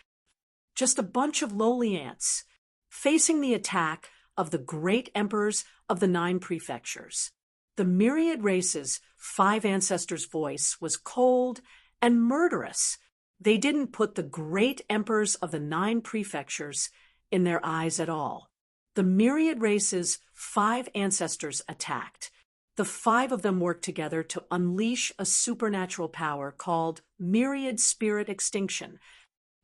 Just a bunch of lowly ants, facing the attack of the great emperors of the 9 prefectures. The myriad race's 5 ancestors' voice was cold and murderous. They didn't put the great emperors of the 9 prefectures in their eyes at all. The myriad race's 5 ancestors attacked. The 5 of them worked together to unleash a supernatural power called myriad spirit extinction.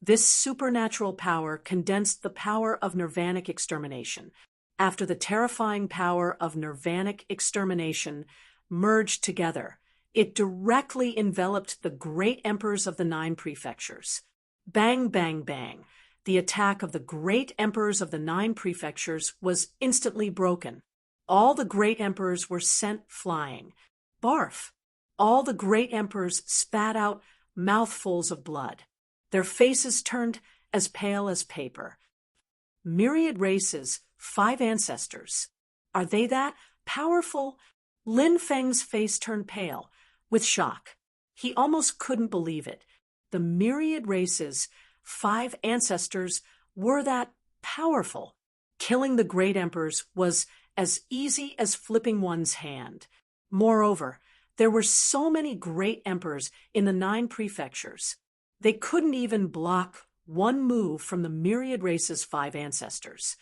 This supernatural power condensed the power of nirvanic extermination. After the terrifying power of nirvanic extermination merged together, it directly enveloped the great emperors of the 9 prefectures. Bang, bang, bang. The attack of the great emperors of the 9 prefectures was instantly broken. All the great emperors were sent flying. Barf! All the great emperors spat out mouthfuls of blood. Their faces turned as pale as paper. Myriad races, 5 ancestors. Are they that powerful? Lin Feng's face turned pale with shock. He almost couldn't believe it. The myriad races, 5 ancestors, were that powerful. Killing the great emperors was as easy as flipping one's hand. Moreover, there were so many great emperors in the 9 prefectures. They couldn't even block one move from the myriad race's 5 ancestors.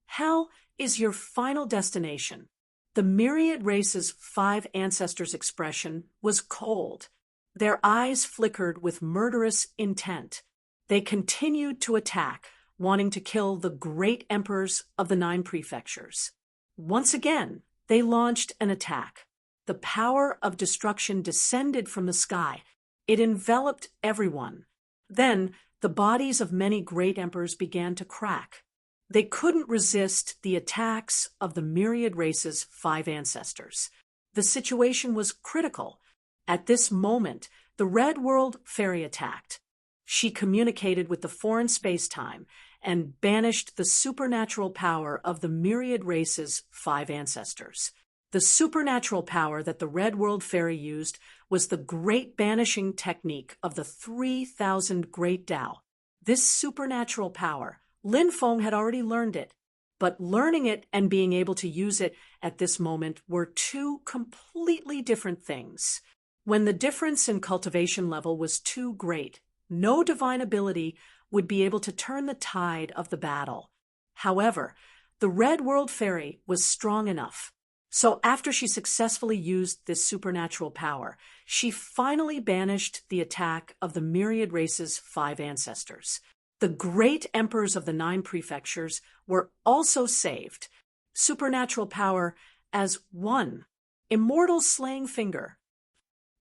Hell is your final destination. The myriad race's 5 ancestors' expression was cold. Their eyes flickered with murderous intent. They continued to attack, wanting to kill the great emperors of the 9 prefectures. Once again, they launched an attack. The power of destruction descended from the sky. It enveloped everyone. Then, the bodies of many great emperors began to crack. They couldn't resist the attacks of the myriad race's 5 ancestors. The situation was critical. At this moment, the Red World Fairy attacked. She communicated with the foreign space-time and banished the supernatural power of the myriad race's 5 ancestors. The supernatural power that the Red World Fairy used was the Great Banishing Technique of the 3,000 Great Tao. This supernatural power, Lin Feng had already learned it, but learning it and being able to use it at this moment were two completely different things. When the difference in cultivation level was too great, no divine ability would be able to turn the tide of the battle. However, the Red World Fairy was strong enough. So after she successfully used this supernatural power, she finally banished the attack of the myriad race's 5 ancestors. The great emperors of the 9 prefectures were also saved. Supernatural power as one immortal slaying finger.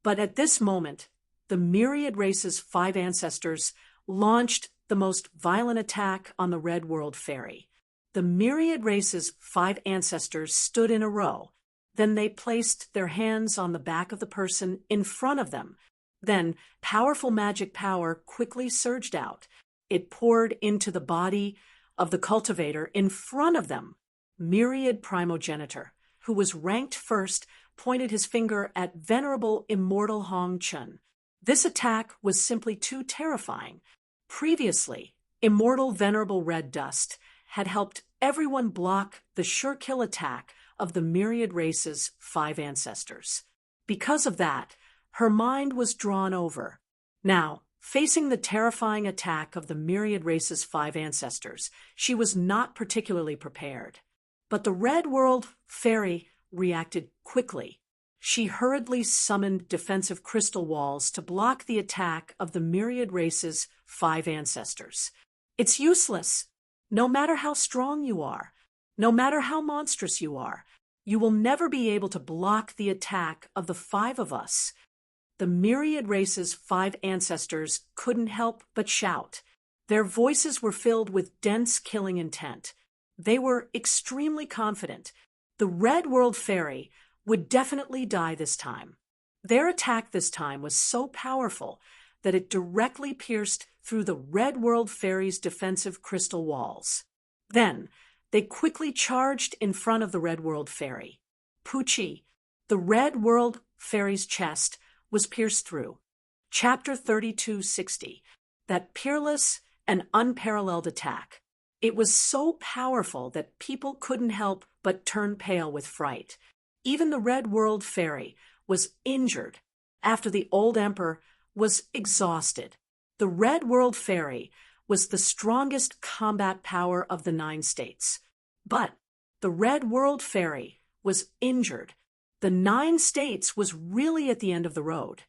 But at this moment, the myriad race's 5 ancestors launched the most violent attack on the Red World Fairy. The myriad race's 5 ancestors stood in a row. Then they placed their hands on the back of the person in front of them. Then powerful magic power quickly surged out. It poured into the body of the cultivator in front of them. Myriad primogenitor, who was ranked first, pointed his finger at venerable immortal Hong Chun. This attack was simply too terrifying. Previously, immortal venerable Red Dust had helped everyone block the sure-kill attack of the myriad race's 5 ancestors. Because of that, her mind was drawn over. Now, facing the terrifying attack of the myriad race's 5 ancestors, she was not particularly prepared. But the Red World Fairy reacted quickly. She hurriedly summoned defensive crystal walls to block the attack of the myriad race's 5 ancestors. It's useless. No matter how strong you are, no matter how monstrous you are, you will never be able to block the attack of the 5 of us. The myriad race's 5 ancestors couldn't help but shout. Their voices were filled with dense killing intent. They were extremely confident. The Red World Fairy would definitely die this time. Their attack this time was so powerful that it directly pierced through the Red World Fairy's defensive crystal walls. Then, they quickly charged in front of the Red World Fairy. Pucci, the Red World Fairy's chest, was pierced through. Chapter 3260, that peerless and unparalleled attack. It was so powerful that people couldn't help but turn pale with fright. Even the Red World Fairy was injured after the old emperor was exhausted. The Red World Fairy was the strongest combat power of the 9 states. But the Red World Fairy was injured. The 9 states was really at the end of the road.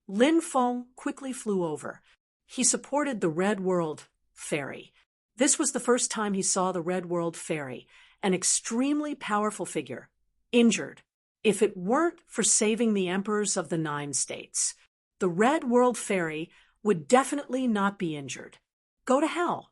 Lin Feng quickly flew over. He supported the Red World Fairy. This was the first time he saw the Red World Fairy, an extremely powerful figure, injured. If it weren't for saving the emperors of the 9 states, the Red World Fairy would definitely not be injured. Go to hell.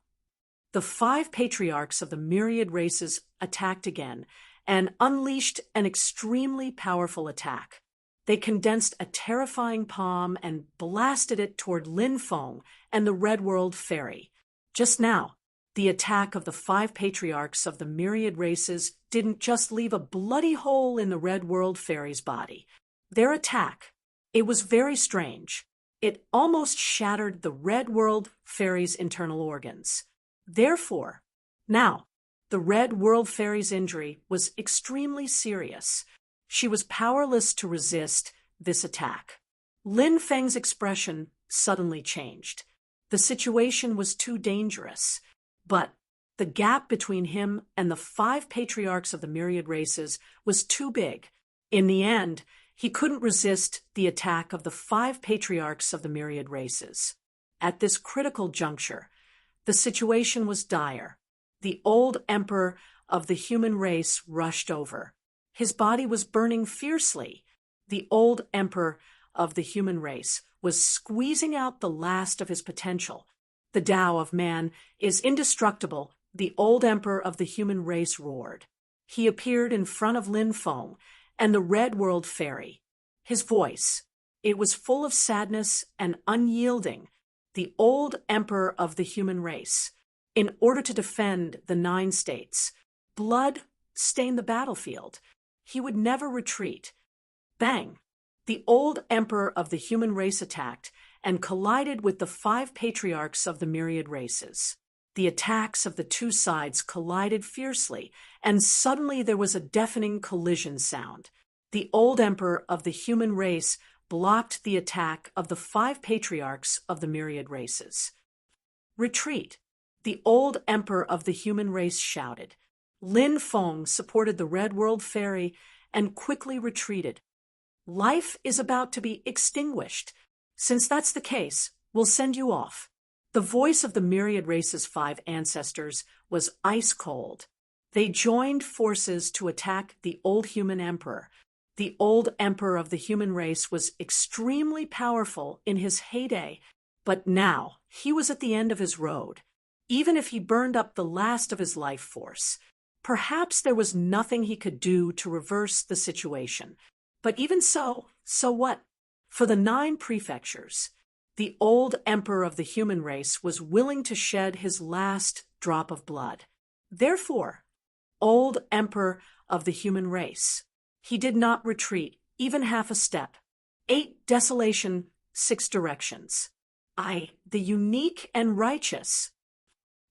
The 5 patriarchs of the myriad races attacked again and unleashed an extremely powerful attack. They condensed a terrifying palm and blasted it toward Lin Feng and the Red World Fairy. Just now, the attack of the 5 patriarchs of the myriad races didn't just leave a bloody hole in the Red World Fairy's body. Their attack, it was very strange. It almost shattered the Red World Fairy's internal organs. Therefore, now, the Red World Fairy's injury was extremely serious. She was powerless to resist this attack. Lin Feng's expression suddenly changed. The situation was too dangerous, but the gap between him and the 5 patriarchs of the myriad races was too big. In the end, he couldn't resist the attack of the 5 patriarchs of the myriad races. At this critical juncture, the situation was dire. The old emperor of the human race rushed over. His body was burning fiercely. The old emperor of the human race was squeezing out the last of his potential. The Tao of man is indestructible, the old emperor of the human race roared. He appeared in front of Lin Feng and the Red World Fairy. His voice, It was full of sadness and unyielding, the old emperor of the human race. In order to defend the 9 states, blood stained the battlefield. He would never retreat. Bang! The old emperor of the human race attacked and collided with the 5 patriarchs of the myriad races. The attacks of the 2 sides collided fiercely, and suddenly there was a deafening collision sound. The old emperor of the human race blocked the attack of the 5 patriarchs of the myriad races. Retreat! The old emperor of the human race shouted. Lin Feng supported the Red World Fairy and quickly retreated. Life is about to be extinguished. Since that's the case, we'll send you off. The voice of the myriad race's 5 ancestors was ice cold. They joined forces to attack the old human emperor. The old emperor of the human race was extremely powerful in his heyday, but now he was at the end of his road. Even if he burned up the last of his life force, perhaps there was nothing he could do to reverse the situation. But even so what? For the 9 prefectures, the old emperor of the human race was willing to shed his last drop of blood. Therefore, old emperor of the human race, he did not retreat even half a step. 8 desolation, 6 directions. The unique and righteous.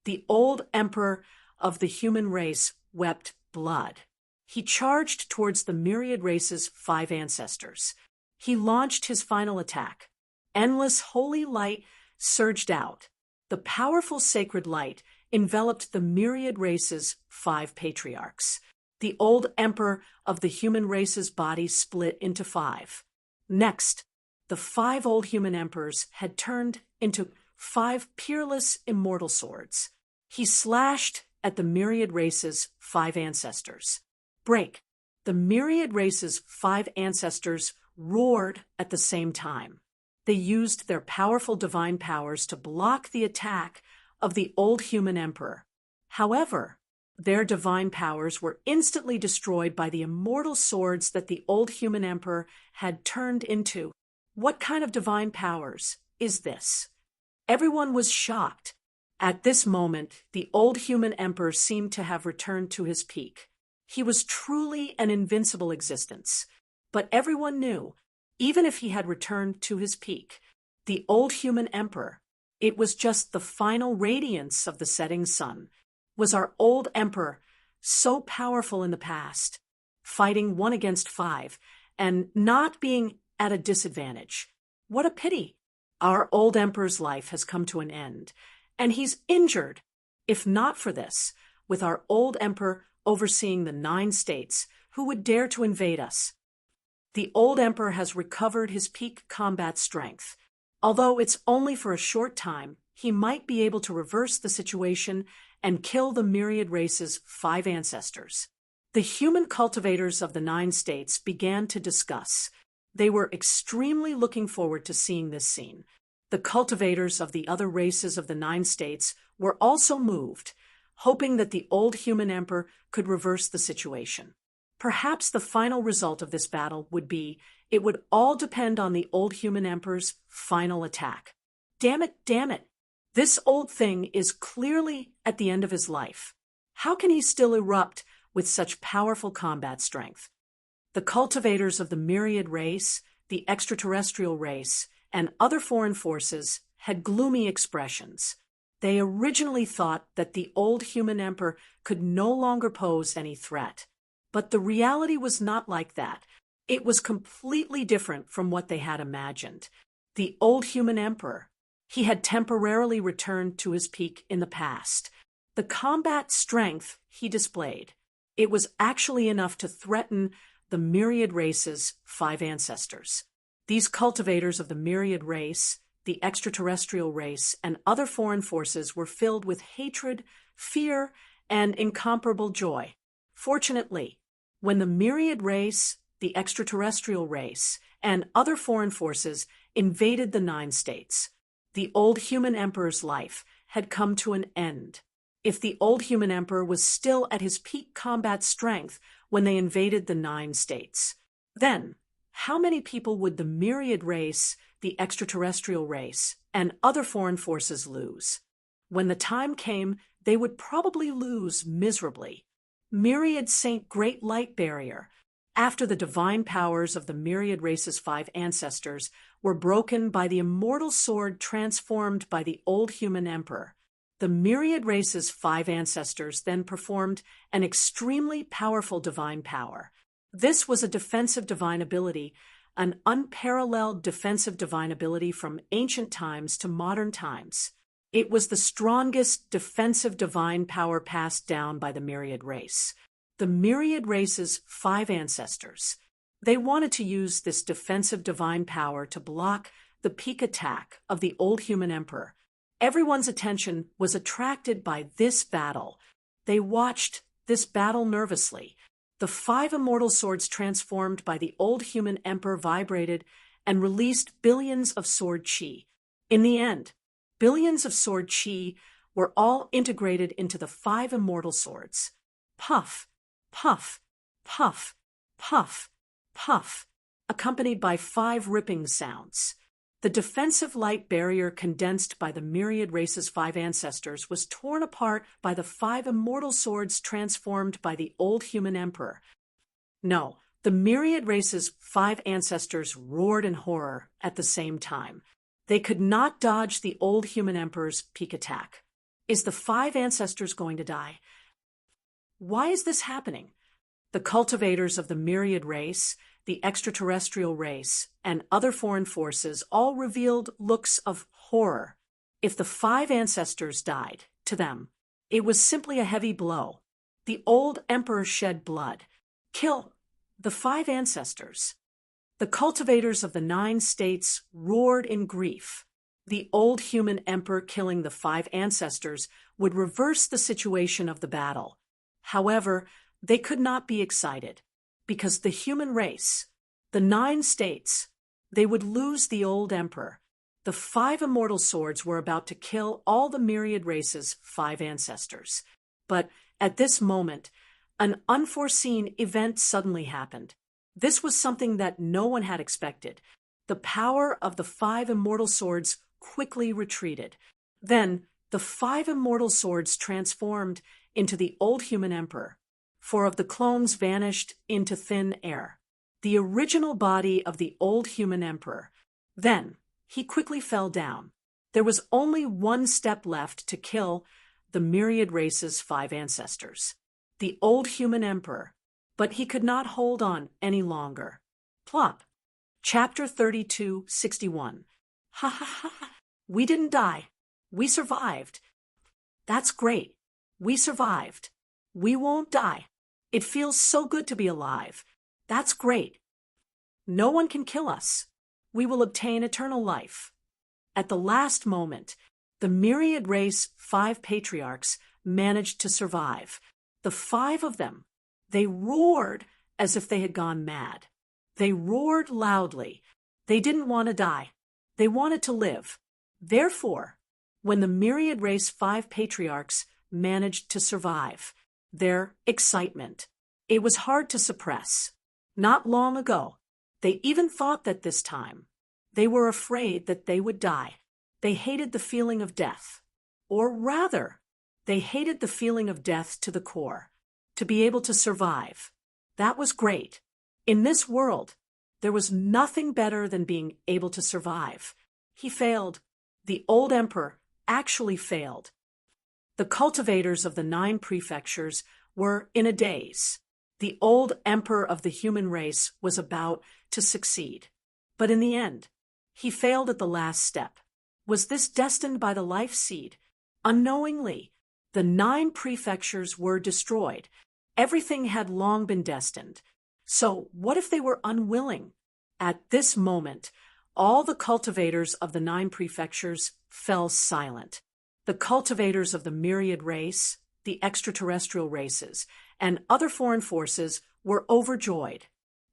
The old emperor of the human race wept blood. He charged towards the myriad race's 5 ancestors. He launched his final attack. Endless holy light surged out. The powerful sacred light enveloped the myriad race's 5 patriarchs. The old emperor of the human race's body split into 5. Next, the 5 old human emperors had turned into 5 peerless immortal swords. He slashed at the myriad race's 5 ancestors. Break! The myriad race's 5 ancestors roared at the same time. They used their powerful divine powers to block the attack of the old human emperor. However, their divine powers were instantly destroyed by the immortal swords that the old human emperor had turned into. What kind of divine powers is this? Everyone was shocked. At this moment, the old human emperor seemed to have returned to his peak. He was truly an invincible existence. But everyone knew, even if he had returned to his peak, the old human emperor, it was just the final radiance of the setting sun. Was our old emperor so powerful in the past, fighting 1 against 5, and not being at a disadvantage? What a pity! Our old emperor's life has come to an end, and he's injured. If not for this, with our old emperor overseeing the 9 states, who would dare to invade us? The old emperor has recovered his peak combat strength. Although it's only for a short time, he might be able to reverse the situation and kill the myriad race's 5 ancestors. The human cultivators of the 9 states began to discuss. They were extremely looking forward to seeing this scene. The cultivators of the other races of the 9 states were also moved, hoping that the old human emperor could reverse the situation. Perhaps the final result of this battle would be, it would all depend on the old human emperor's final attack. Damn it. This old thing is clearly at the end of his life. How can he still erupt with such powerful combat strength? The cultivators of the myriad race, the extraterrestrial race, and other foreign forces had gloomy expressions. They originally thought that the old human emperor could no longer pose any threat. But the reality was not like that. It was completely different from what they had imagined. The old human emperor, he had temporarily returned to his peak in the past. The combat strength he displayed, it was actually enough to threaten the myriad race's 5 ancestors. These cultivators of the myriad race, the extraterrestrial race, and other foreign forces were filled with hatred, fear, and incomparable joy. Fortunately, when the myriad race, the extraterrestrial race, and other foreign forces invaded the 9 states, the old human emperor's life had come to an end. If the old human emperor was still at his peak combat strength when they invaded the 9 states, then how many people would the myriad race, the extraterrestrial race, and other foreign forces lose? When the time came, they would probably lose miserably. Myriad Saint Great Light Barrier. After the divine powers of the myriad race's 5 ancestors were broken by the immortal sword transformed by the old human emperor, the myriad race's 5 ancestors then performed an extremely powerful divine power. This was a defensive divine ability, an unparalleled defensive divine ability from ancient times to modern times. It was the strongest defensive divine power passed down by the myriad race. The myriad race's 5 ancestors. They wanted to use this defensive divine power to block the peak attack of the old human emperor. Everyone's attention was attracted by this battle. They watched this battle nervously. The 5 immortal swords transformed by the old human emperor vibrated and released billions of sword chi. In the end, billions of sword chi were all integrated into the 5 immortal swords. Puff, puff, puff, puff, puff, accompanied by 5 ripping sounds. The defensive light barrier condensed by the myriad race's 5 ancestors was torn apart by the 5 immortal swords transformed by the old human emperor. No, the myriad race's 5 ancestors roared in horror at the same time. They could not dodge the old human emperor's peak attack. Is the 5 ancestors going to die? Why is this happening? The cultivators of the myriad race, the extraterrestrial race, and other foreign forces all revealed looks of horror. If the 5 ancestors died, to them, it was simply a heavy blow. The old emperor shed blood. Kill the 5 ancestors. The cultivators of the 9 states roared in grief. The old human emperor killing the 5 ancestors would reverse the situation of the battle. However, they could not be excited, because the human race, the 9 states, they would lose the old emperor. The 5 immortal swords were about to kill all the myriad race's 5 ancestors. But at this moment, an unforeseen event suddenly happened. This was something that no one had expected. The power of the 5 immortal swords quickly retreated. Then, the 5 immortal swords transformed into the old human emperor. 4 of the clones vanished into thin air. The original body of the old human emperor. Then, he quickly fell down. There was only one step left to kill the myriad race's 5 ancestors. The old human emperor. But he could not hold on any longer. Plop. Chapter 32:61. Ha ha ha. We didn't die. We survived. That's great. We survived. We won't die. It feels so good to be alive. That's great. No one can kill us. We will obtain eternal life. At the last moment, the myriad race 5 patriarchs managed to survive. The 5 of them, they roared as if they had gone mad. They roared loudly. They didn't want to die. They wanted to live. Therefore, when the myriad race 5 patriarchs managed to survive, their excitement, it was hard to suppress. Not long ago, they even thought that this time, they were afraid that they would die. They hated the feeling of death. Or rather, they hated the feeling of death to the core. To be able to survive, that was great. In this world, there was nothing better than being able to survive. He failed. The old emperor actually failed. The cultivators of the 9 prefectures were in a daze. The old emperor of the human race was about to succeed. But in the end, he failed at the last step. Was this destined by the life seed? Unknowingly, the 9 prefectures were destroyed. Everything had long been destined. So what if they were unwilling? At this moment, all the cultivators of the 9 prefectures fell silent. The cultivators of the myriad race, the extraterrestrial races, and other foreign forces were overjoyed.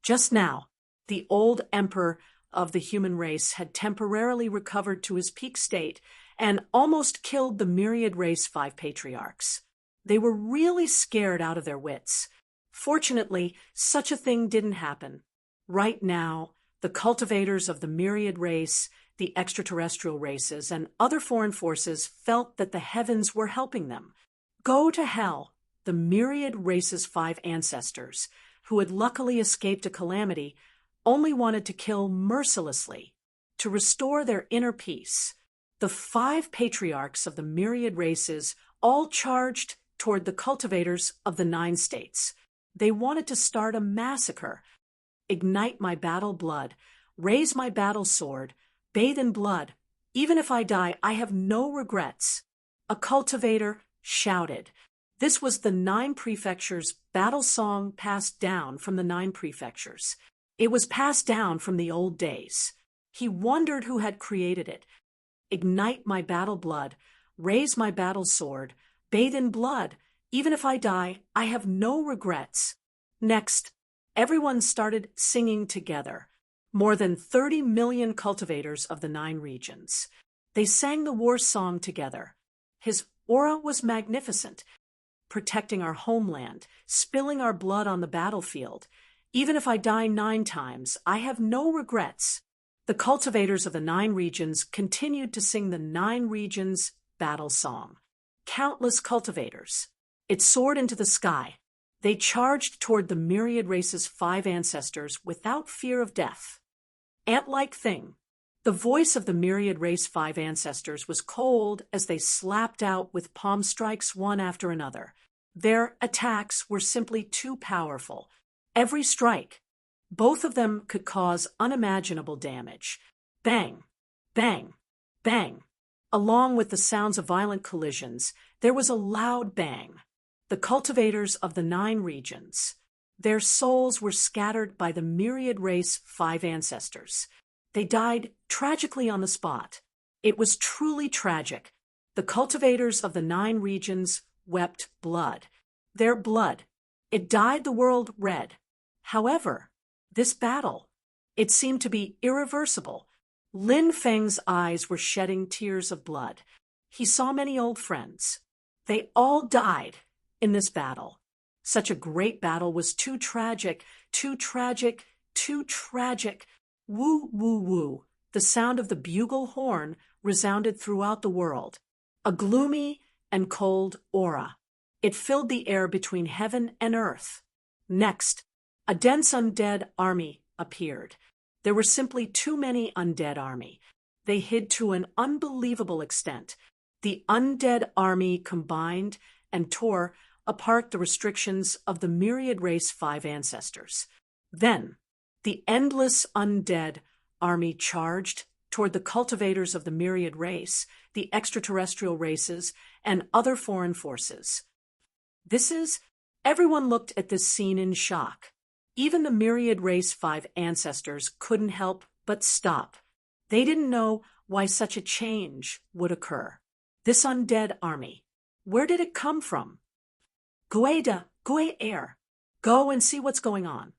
Just now, the old emperor of the human race had temporarily recovered to his peak state and almost killed the myriad race 5 patriarchs. They were really scared out of their wits. Fortunately, such a thing didn't happen. Right now, the cultivators of the myriad race, the extraterrestrial races, and other foreign forces felt that the heavens were helping them. Go to hell, the myriad race's 5 ancestors, who had luckily escaped a calamity, only wanted to kill mercilessly. To restore their inner peace, the 5 patriarchs of the myriad races all charged toward the cultivators of the 9 states. They wanted to start a massacre. Ignite my battle blood, raise my battle sword, bathe in blood. Even if I die, I have no regrets. A cultivator shouted. This was the 9 prefectures' battle song passed down from the 9 prefectures. It was passed down from the old days. He wondered who had created it. Ignite my battle blood, raise my battle sword, bathe in blood. Even if I die, I have no regrets. Next, everyone started singing together. More than 30 million cultivators of the 9 regions. They sang the war song together. His aura was magnificent, protecting our homeland, spilling our blood on the battlefield. Even if I die 9 times, I have no regrets. The cultivators of the 9 regions continued to sing the 9 regions' battle song. Countless cultivators. It soared into the sky. They charged toward the myriad race's 5 ancestors without fear of death. Ant-like thing. The voice of the myriad race 5 ancestors was cold as they slapped out with palm strikes one after another. Their attacks were simply too powerful. Every strike, both of them could cause unimaginable damage. Bang, bang, bang. Along with the sounds of violent collisions, there was a loud bang. The cultivators of the 9 regions. Their souls were scattered by the myriad race 5 ancestors. They died tragically on the spot. It was truly tragic. The cultivators of the 9 regions wept blood. Their blood. It dyed the world red. However, this battle, it seemed to be irreversible. Lin Feng's eyes were shedding tears of blood. He saw many old friends. They all died in this battle. Such a great battle was too tragic, too tragic, too tragic. Woo, woo, woo. The sound of the bugle horn resounded throughout the world. A gloomy and cold aura. It filled the air between heaven and earth. Next, a dense undead army appeared. There were simply too many undead army. They hid to an unbelievable extent. The undead army combined and tore apart the restrictions of the myriad race 5 ancestors. Then, the endless undead army charged toward the cultivators of the myriad race, the extraterrestrial races, and other foreign forces. Everyone looked at this scene in shock. Even the myriad race 5 ancestors couldn't help but stop. They didn't know why such a change would occur. This undead army, where did it come from? Gueda, Gui Air, go and see what's going on.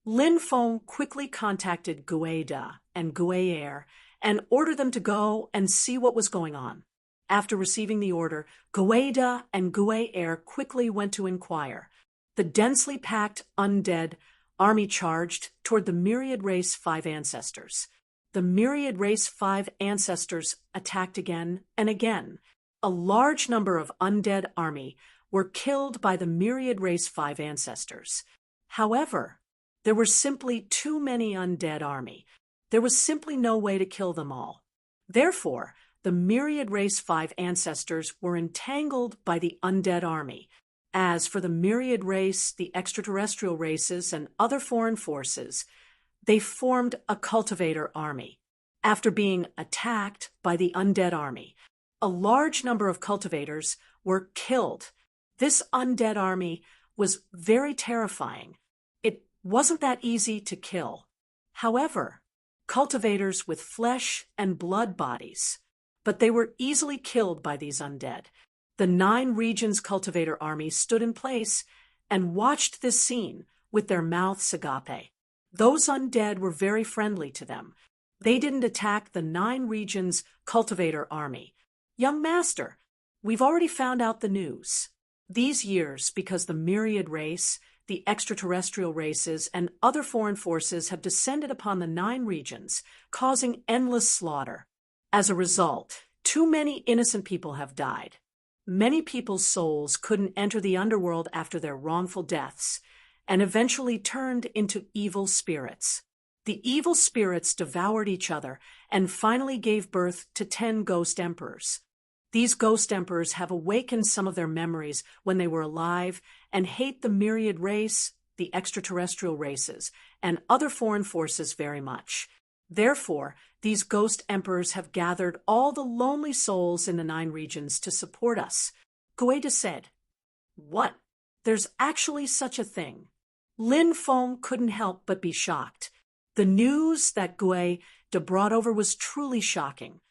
Lin Feng quickly contacted Gueda and Gui Air and ordered them to go and see what was going on. After receiving the order, Gueda and Gui Air quickly went to inquire. The densely packed undead army charged toward the myriad race 5 ancestors. The myriad race 5 ancestors attacked again and again. A large number of undead army were killed by the myriad race 5 ancestors. However, there were simply too many undead army. There was simply no way to kill them all. Therefore, the myriad race 5 ancestors were entangled by the undead army. As for the myriad race, the extraterrestrial races, and other foreign forces, they formed a cultivator army. After being attacked by the undead army, a large number of cultivators were killed. This undead army was very terrifying. It wasn't that easy to kill. However, cultivators with flesh and blood bodies, but they were easily killed by these undead. The 9 regions cultivator army stood in place and watched this scene with their mouths agape. Those undead were very friendly to them. They didn't attack the 9 regions cultivator army. Young master, we've already found out the news. These years, because the myriad race, the extraterrestrial races, and other foreign forces have descended upon the 9 regions, causing endless slaughter. As a result, too many innocent people have died. Many people's souls couldn't enter the underworld after their wrongful deaths, and eventually turned into evil spirits. The evil spirits devoured each other and finally gave birth to 10 ghost emperors. These ghost emperors have awakened some of their memories when they were alive and hate the myriad race, the extraterrestrial races, and other foreign forces very much. Therefore, these ghost emperors have gathered all the lonely souls in the 9 regions to support us. Gueda said, "What? There's actually such a thing?" Lin Feng couldn't help but be shocked. The news that Gueda brought over was truly shocking.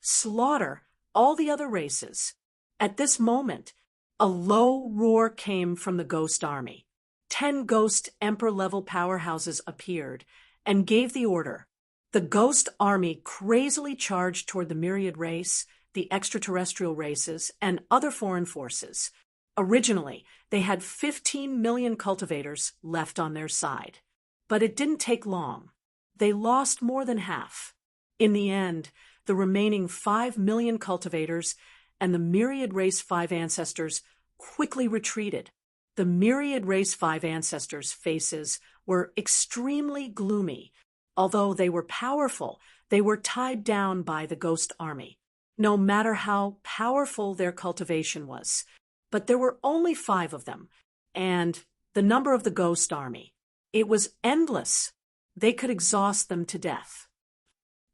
Slaughter all the other races. At this moment, a low roar came from the ghost army. 10 ghost emperor-level powerhouses appeared and gave the order. The ghost army crazily charged toward the myriad race, the extraterrestrial races, and other foreign forces. Originally, they had 15 million cultivators left on their side. But it didn't take long. They lost more than half. In the end, the remaining 5 million cultivators and the myriad race 5 ancestors quickly retreated. The myriad race 5 ancestors' faces were extremely gloomy. Although they were powerful, they were tied down by the ghost army, no matter how powerful their cultivation was. But there were only 5 of them, and the number of the ghost army. It was endless. They could exhaust them to death.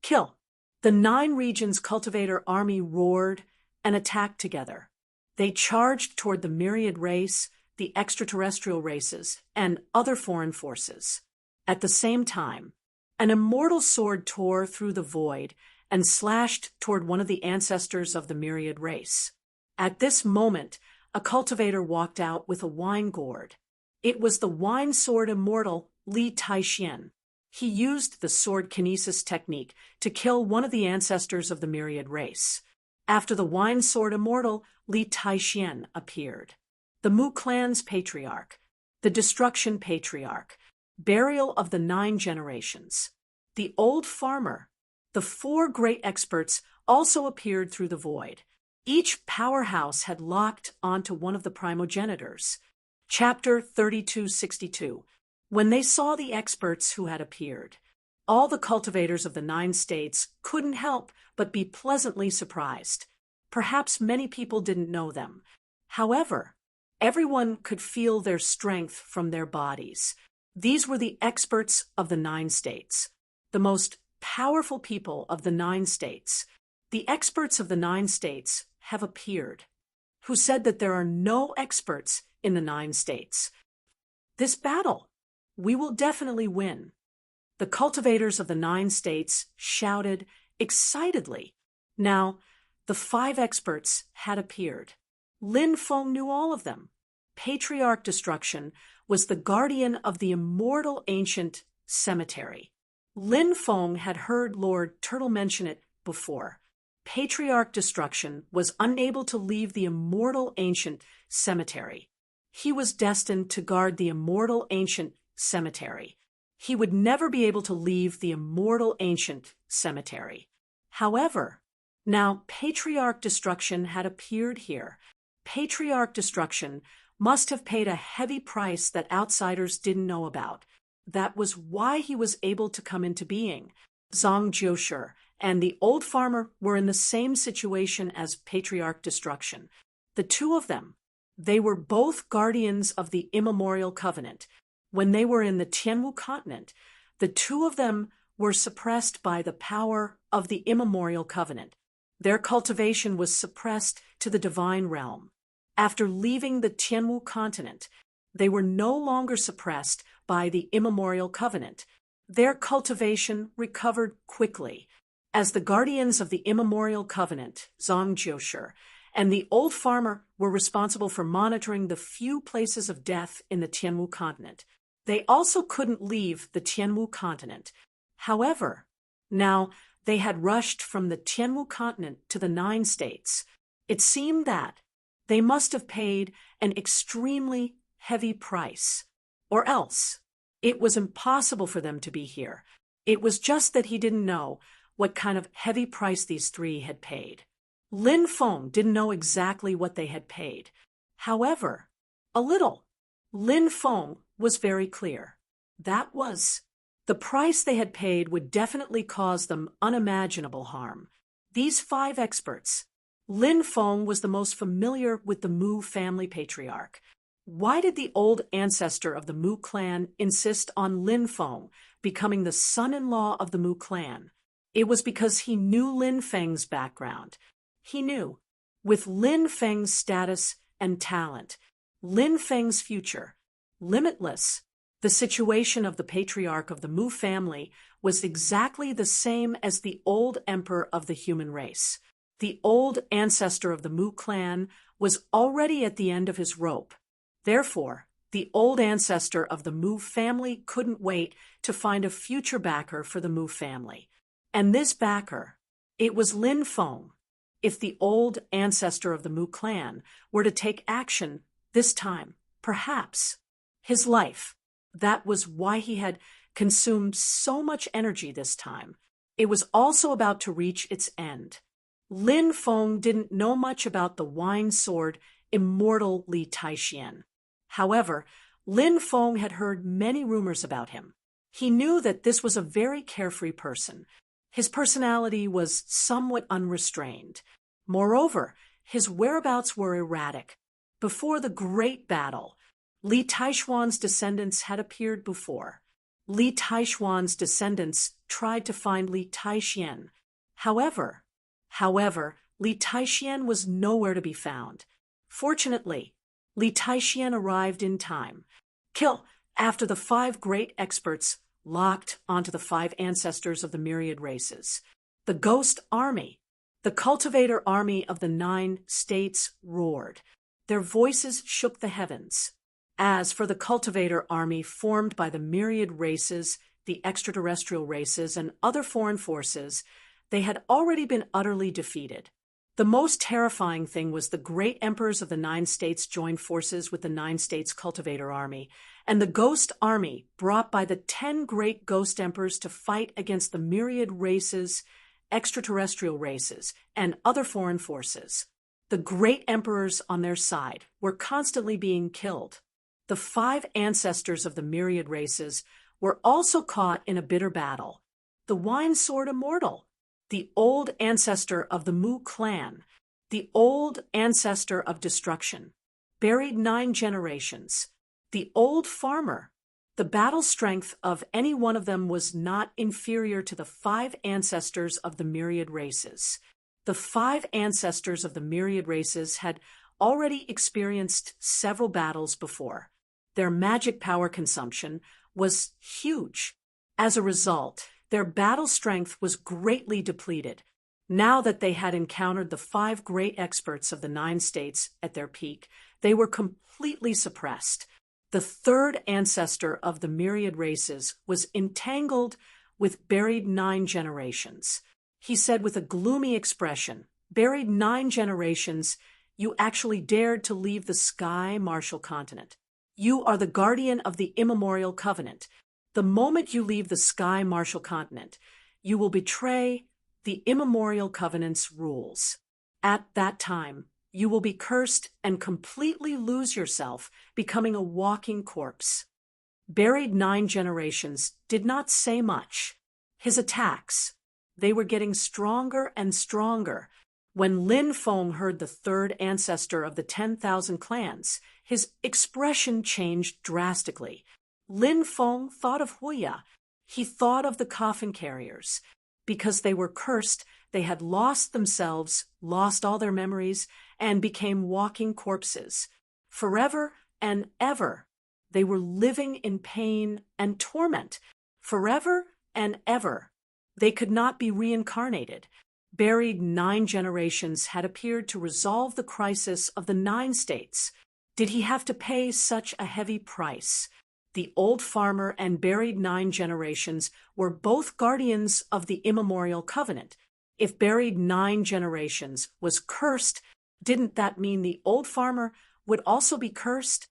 Kill. The 9 regions cultivator army roared and attacked together. They charged toward the myriad race, the extraterrestrial races, and other foreign forces. At the same time, an immortal sword tore through the void and slashed toward one of the ancestors of the myriad race. At this moment, a cultivator walked out with a wine gourd. It was the wine sword immortal Li Taixian. He used the sword kinesis technique to kill one of the ancestors of the myriad race. After the wine sword immortal, Li Taixian appeared. The Mu clan's patriarch, the destruction patriarch, burial of the 9 generations. The old farmer, the 4 great experts also appeared through the void. Each powerhouse had locked onto one of the primogenitors. Chapter 3262. When they saw the experts who had appeared, all the cultivators of the 9 states couldn't help but be pleasantly surprised. Perhaps many people didn't know them. However, everyone could feel their strength from their bodies. These were the experts of the 9 states, the most powerful people of the 9 states. The experts of the 9 states have appeared, who said that there are no experts in the 9 states. This battle, we will definitely win. The cultivators of the 9 states shouted excitedly. Now, the 5 experts had appeared. Lin Feng knew all of them. Patriarch Destruction was the guardian of the immortal ancient cemetery. Lin Feng had heard Lord Turtle mention it before. Patriarch Destruction was unable to leave the immortal ancient cemetery. He was destined to guard the immortal ancient cemetery. He would never be able to leave the immortal ancient cemetery. However, now Patriarch Destruction had appeared here. Patriarch Destruction must have paid a heavy price that outsiders didn't know about. That was why he was able to come into being. Zhang Jiushi and the old farmer were in the same situation as Patriarch Destruction. The 2 of them, they were both guardians of the immemorial covenant. When they were in the Tianwu continent, the 2 of them were suppressed by the power of the immemorial covenant. Their cultivation was suppressed to the divine realm. After leaving the Tianwu continent, they were no longer suppressed by the immemorial covenant. Their cultivation recovered quickly. As the guardians of the immemorial covenant, Zhang Jiushi, and the old farmer were responsible for monitoring the few places of death in the Tianwu continent. They also couldn't leave the Tianwu continent. However, now they had rushed from the Tianwu continent to the 9 states. It seemed that they must have paid an extremely heavy price. Or else, it was impossible for them to be here. It was just that he didn't know what kind of heavy price these three had paid. Lin Feng didn't know exactly what they had paid. However, a little. Lin Feng was very clear. That was, the price they had paid would definitely cause them unimaginable harm. These 5 experts. Lin Feng was the most familiar with the Mu family patriarch. Why did the old ancestor of the Mu clan insist on Lin Feng becoming the son-in-law of the Mu clan? It was because he knew Lin Feng's background. He knew, with Lin Feng's status and talent, Lin Feng's future, limitless, the situation of the patriarch of the Mu family was exactly the same as the old emperor of the human race. The old ancestor of the Mu clan was already at the end of his rope. Therefore, the old ancestor of the Mu family couldn't wait to find a future backer for the Mu family. And this backer, it was Lin Feng. If the old ancestor of the Mu clan were to take action this time, perhaps, his life, that was why he had consumed so much energy this time. It was also about to reach its end. Lin Feng didn't know much about the wine sword immortal Li Taixian. However, Lin Feng had heard many rumors about him. He knew that this was a very carefree person. His personality was somewhat unrestrained. Moreover, his whereabouts were erratic. Before the great battle, Li Taishuan's descendants had appeared before. Li Taishuan's descendants tried to find Li Taixian. However, Li Taixian was nowhere to be found. Fortunately, Li Taixian arrived in time. After the 5 great experts locked onto the 5 ancestors of the myriad races. The ghost army, the cultivator army of the 9 states roared. Their voices shook the heavens. As for the cultivator army formed by the myriad races, the extraterrestrial races, and other foreign forces, they had already been utterly defeated. The most terrifying thing was the great emperors of the 9 states joined forces with the 9 states cultivator army, and the ghost army brought by the 10 great ghost emperors to fight against the myriad races, extraterrestrial races, and other foreign forces. The great emperors on their side were constantly being killed. The 5 ancestors of the myriad races were also caught in a bitter battle. The wine sword immortal, the old ancestor of the Mu clan, the old ancestor of destruction, buried 9 generations. The old farmer, the battle strength of any one of them was not inferior to the 5 ancestors of the myriad races. The 5 ancestors of the myriad races had already experienced several battles before. Their magic power consumption was huge. As a result, their battle strength was greatly depleted. Now that they had encountered the 5 great experts of the 9 states at their peak, they were completely suppressed. The 3rd ancestor of the myriad races was entangled with buried 9 generations. He said with a gloomy expression, "Buried 9 generations, you actually dared to leave the Sky Martial Continent. You are the guardian of the immemorial covenant. The moment you leave the Sky Martial Continent, you will betray the immemorial covenant's rules. At that time, you will be cursed and completely lose yourself, becoming a walking corpse." Buried 9 generations did not say much. His attacks, they were getting stronger and stronger. When Lin Feng heard the 3rd ancestor of the 10,000 clans, his expression changed drastically. Lin Feng thought of Huya. He thought of the coffin carriers. Because they were cursed, they had lost themselves, lost all their memories, and became walking corpses. Forever and ever, they were living in pain and torment. Forever and ever, they could not be reincarnated. Buried 9 generations had appeared to resolve the crisis of the 9 states. Did he have to pay such a heavy price? The old farmer and buried 9 generations were both guardians of the immemorial covenant. If buried 9 generations was cursed, didn't that mean the old farmer would also be cursed?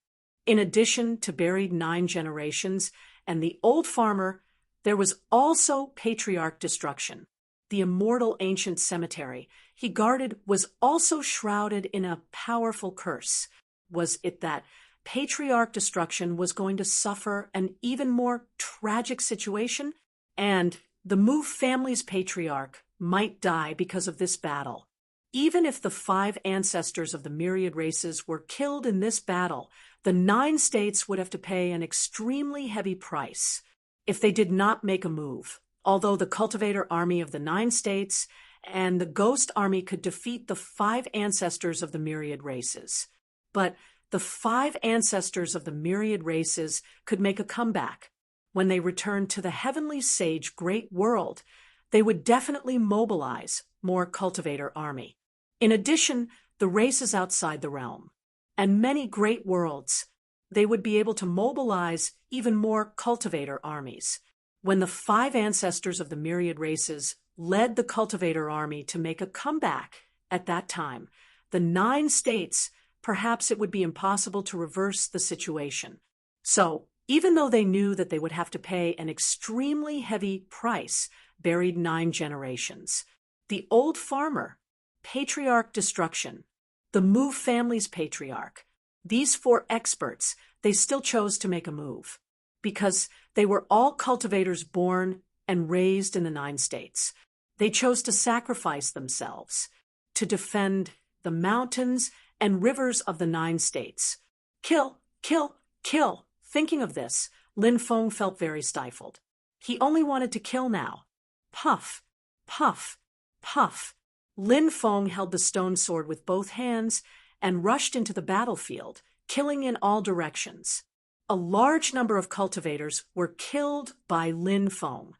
In addition to buried 9 generations and the old farmer, there was also patriarch destruction. The immortal ancient cemetery he guarded was also shrouded in a powerful curse. Was it that patriarch destruction was going to suffer an even more tragic situation? And the Mu family's patriarch might die because of this battle. Even if the 5 ancestors of the myriad races were killed in this battle, the 9 states would have to pay an extremely heavy price if they did not make a move. Although the cultivator army of the 9 states and the ghost army could defeat the 5 ancestors of the myriad races. But the 5 ancestors of the myriad races could make a comeback. When they returned to the heavenly sage great world, they would definitely mobilize more cultivator army. In addition, the races outside the realm, and many great worlds, they would be able to mobilize even more cultivator armies. When the 5 ancestors of the myriad races led the cultivator army to make a comeback at that time, the 9 states, perhaps it would be impossible to reverse the situation. So, even though they knew that they would have to pay an extremely heavy price, buried 9 generations, the old farmer, patriarch destruction, the Mu family's patriarch, these 4 experts, they still chose to make a move. Because they were all cultivators born and raised in the 9 states. They chose to sacrifice themselves to defend the mountains and rivers of the 9 states. Kill, kill, kill. Thinking of this, Lin Feng felt very stifled. He only wanted to kill now. Puff, puff, puff. Lin Feng held the stone sword with both hands and rushed into the battlefield, killing in all directions. A large number of cultivators were killed by Lin Feng,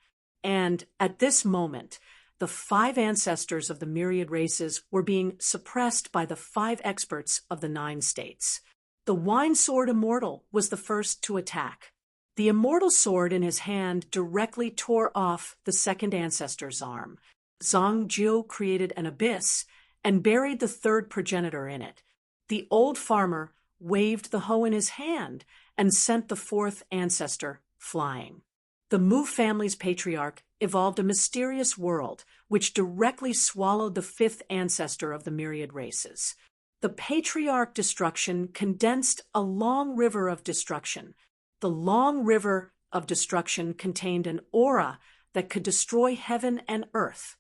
and at this moment, the 5 ancestors of the myriad races were being suppressed by the 5 experts of the 9 states. The Wine Sword Immortal was the first to attack. The immortal sword in his hand directly tore off the 2nd ancestor's arm. Zhang Jiu created an abyss and buried the 3rd progenitor in it. The old farmer waved the hoe in his hand and sent the 4th ancestor flying. The Mu family's patriarch evolved a mysterious world which directly swallowed the 5th ancestor of the myriad races. The patriarch destruction condensed a long river of destruction. The long river of destruction contained an aura that could destroy heaven and earth.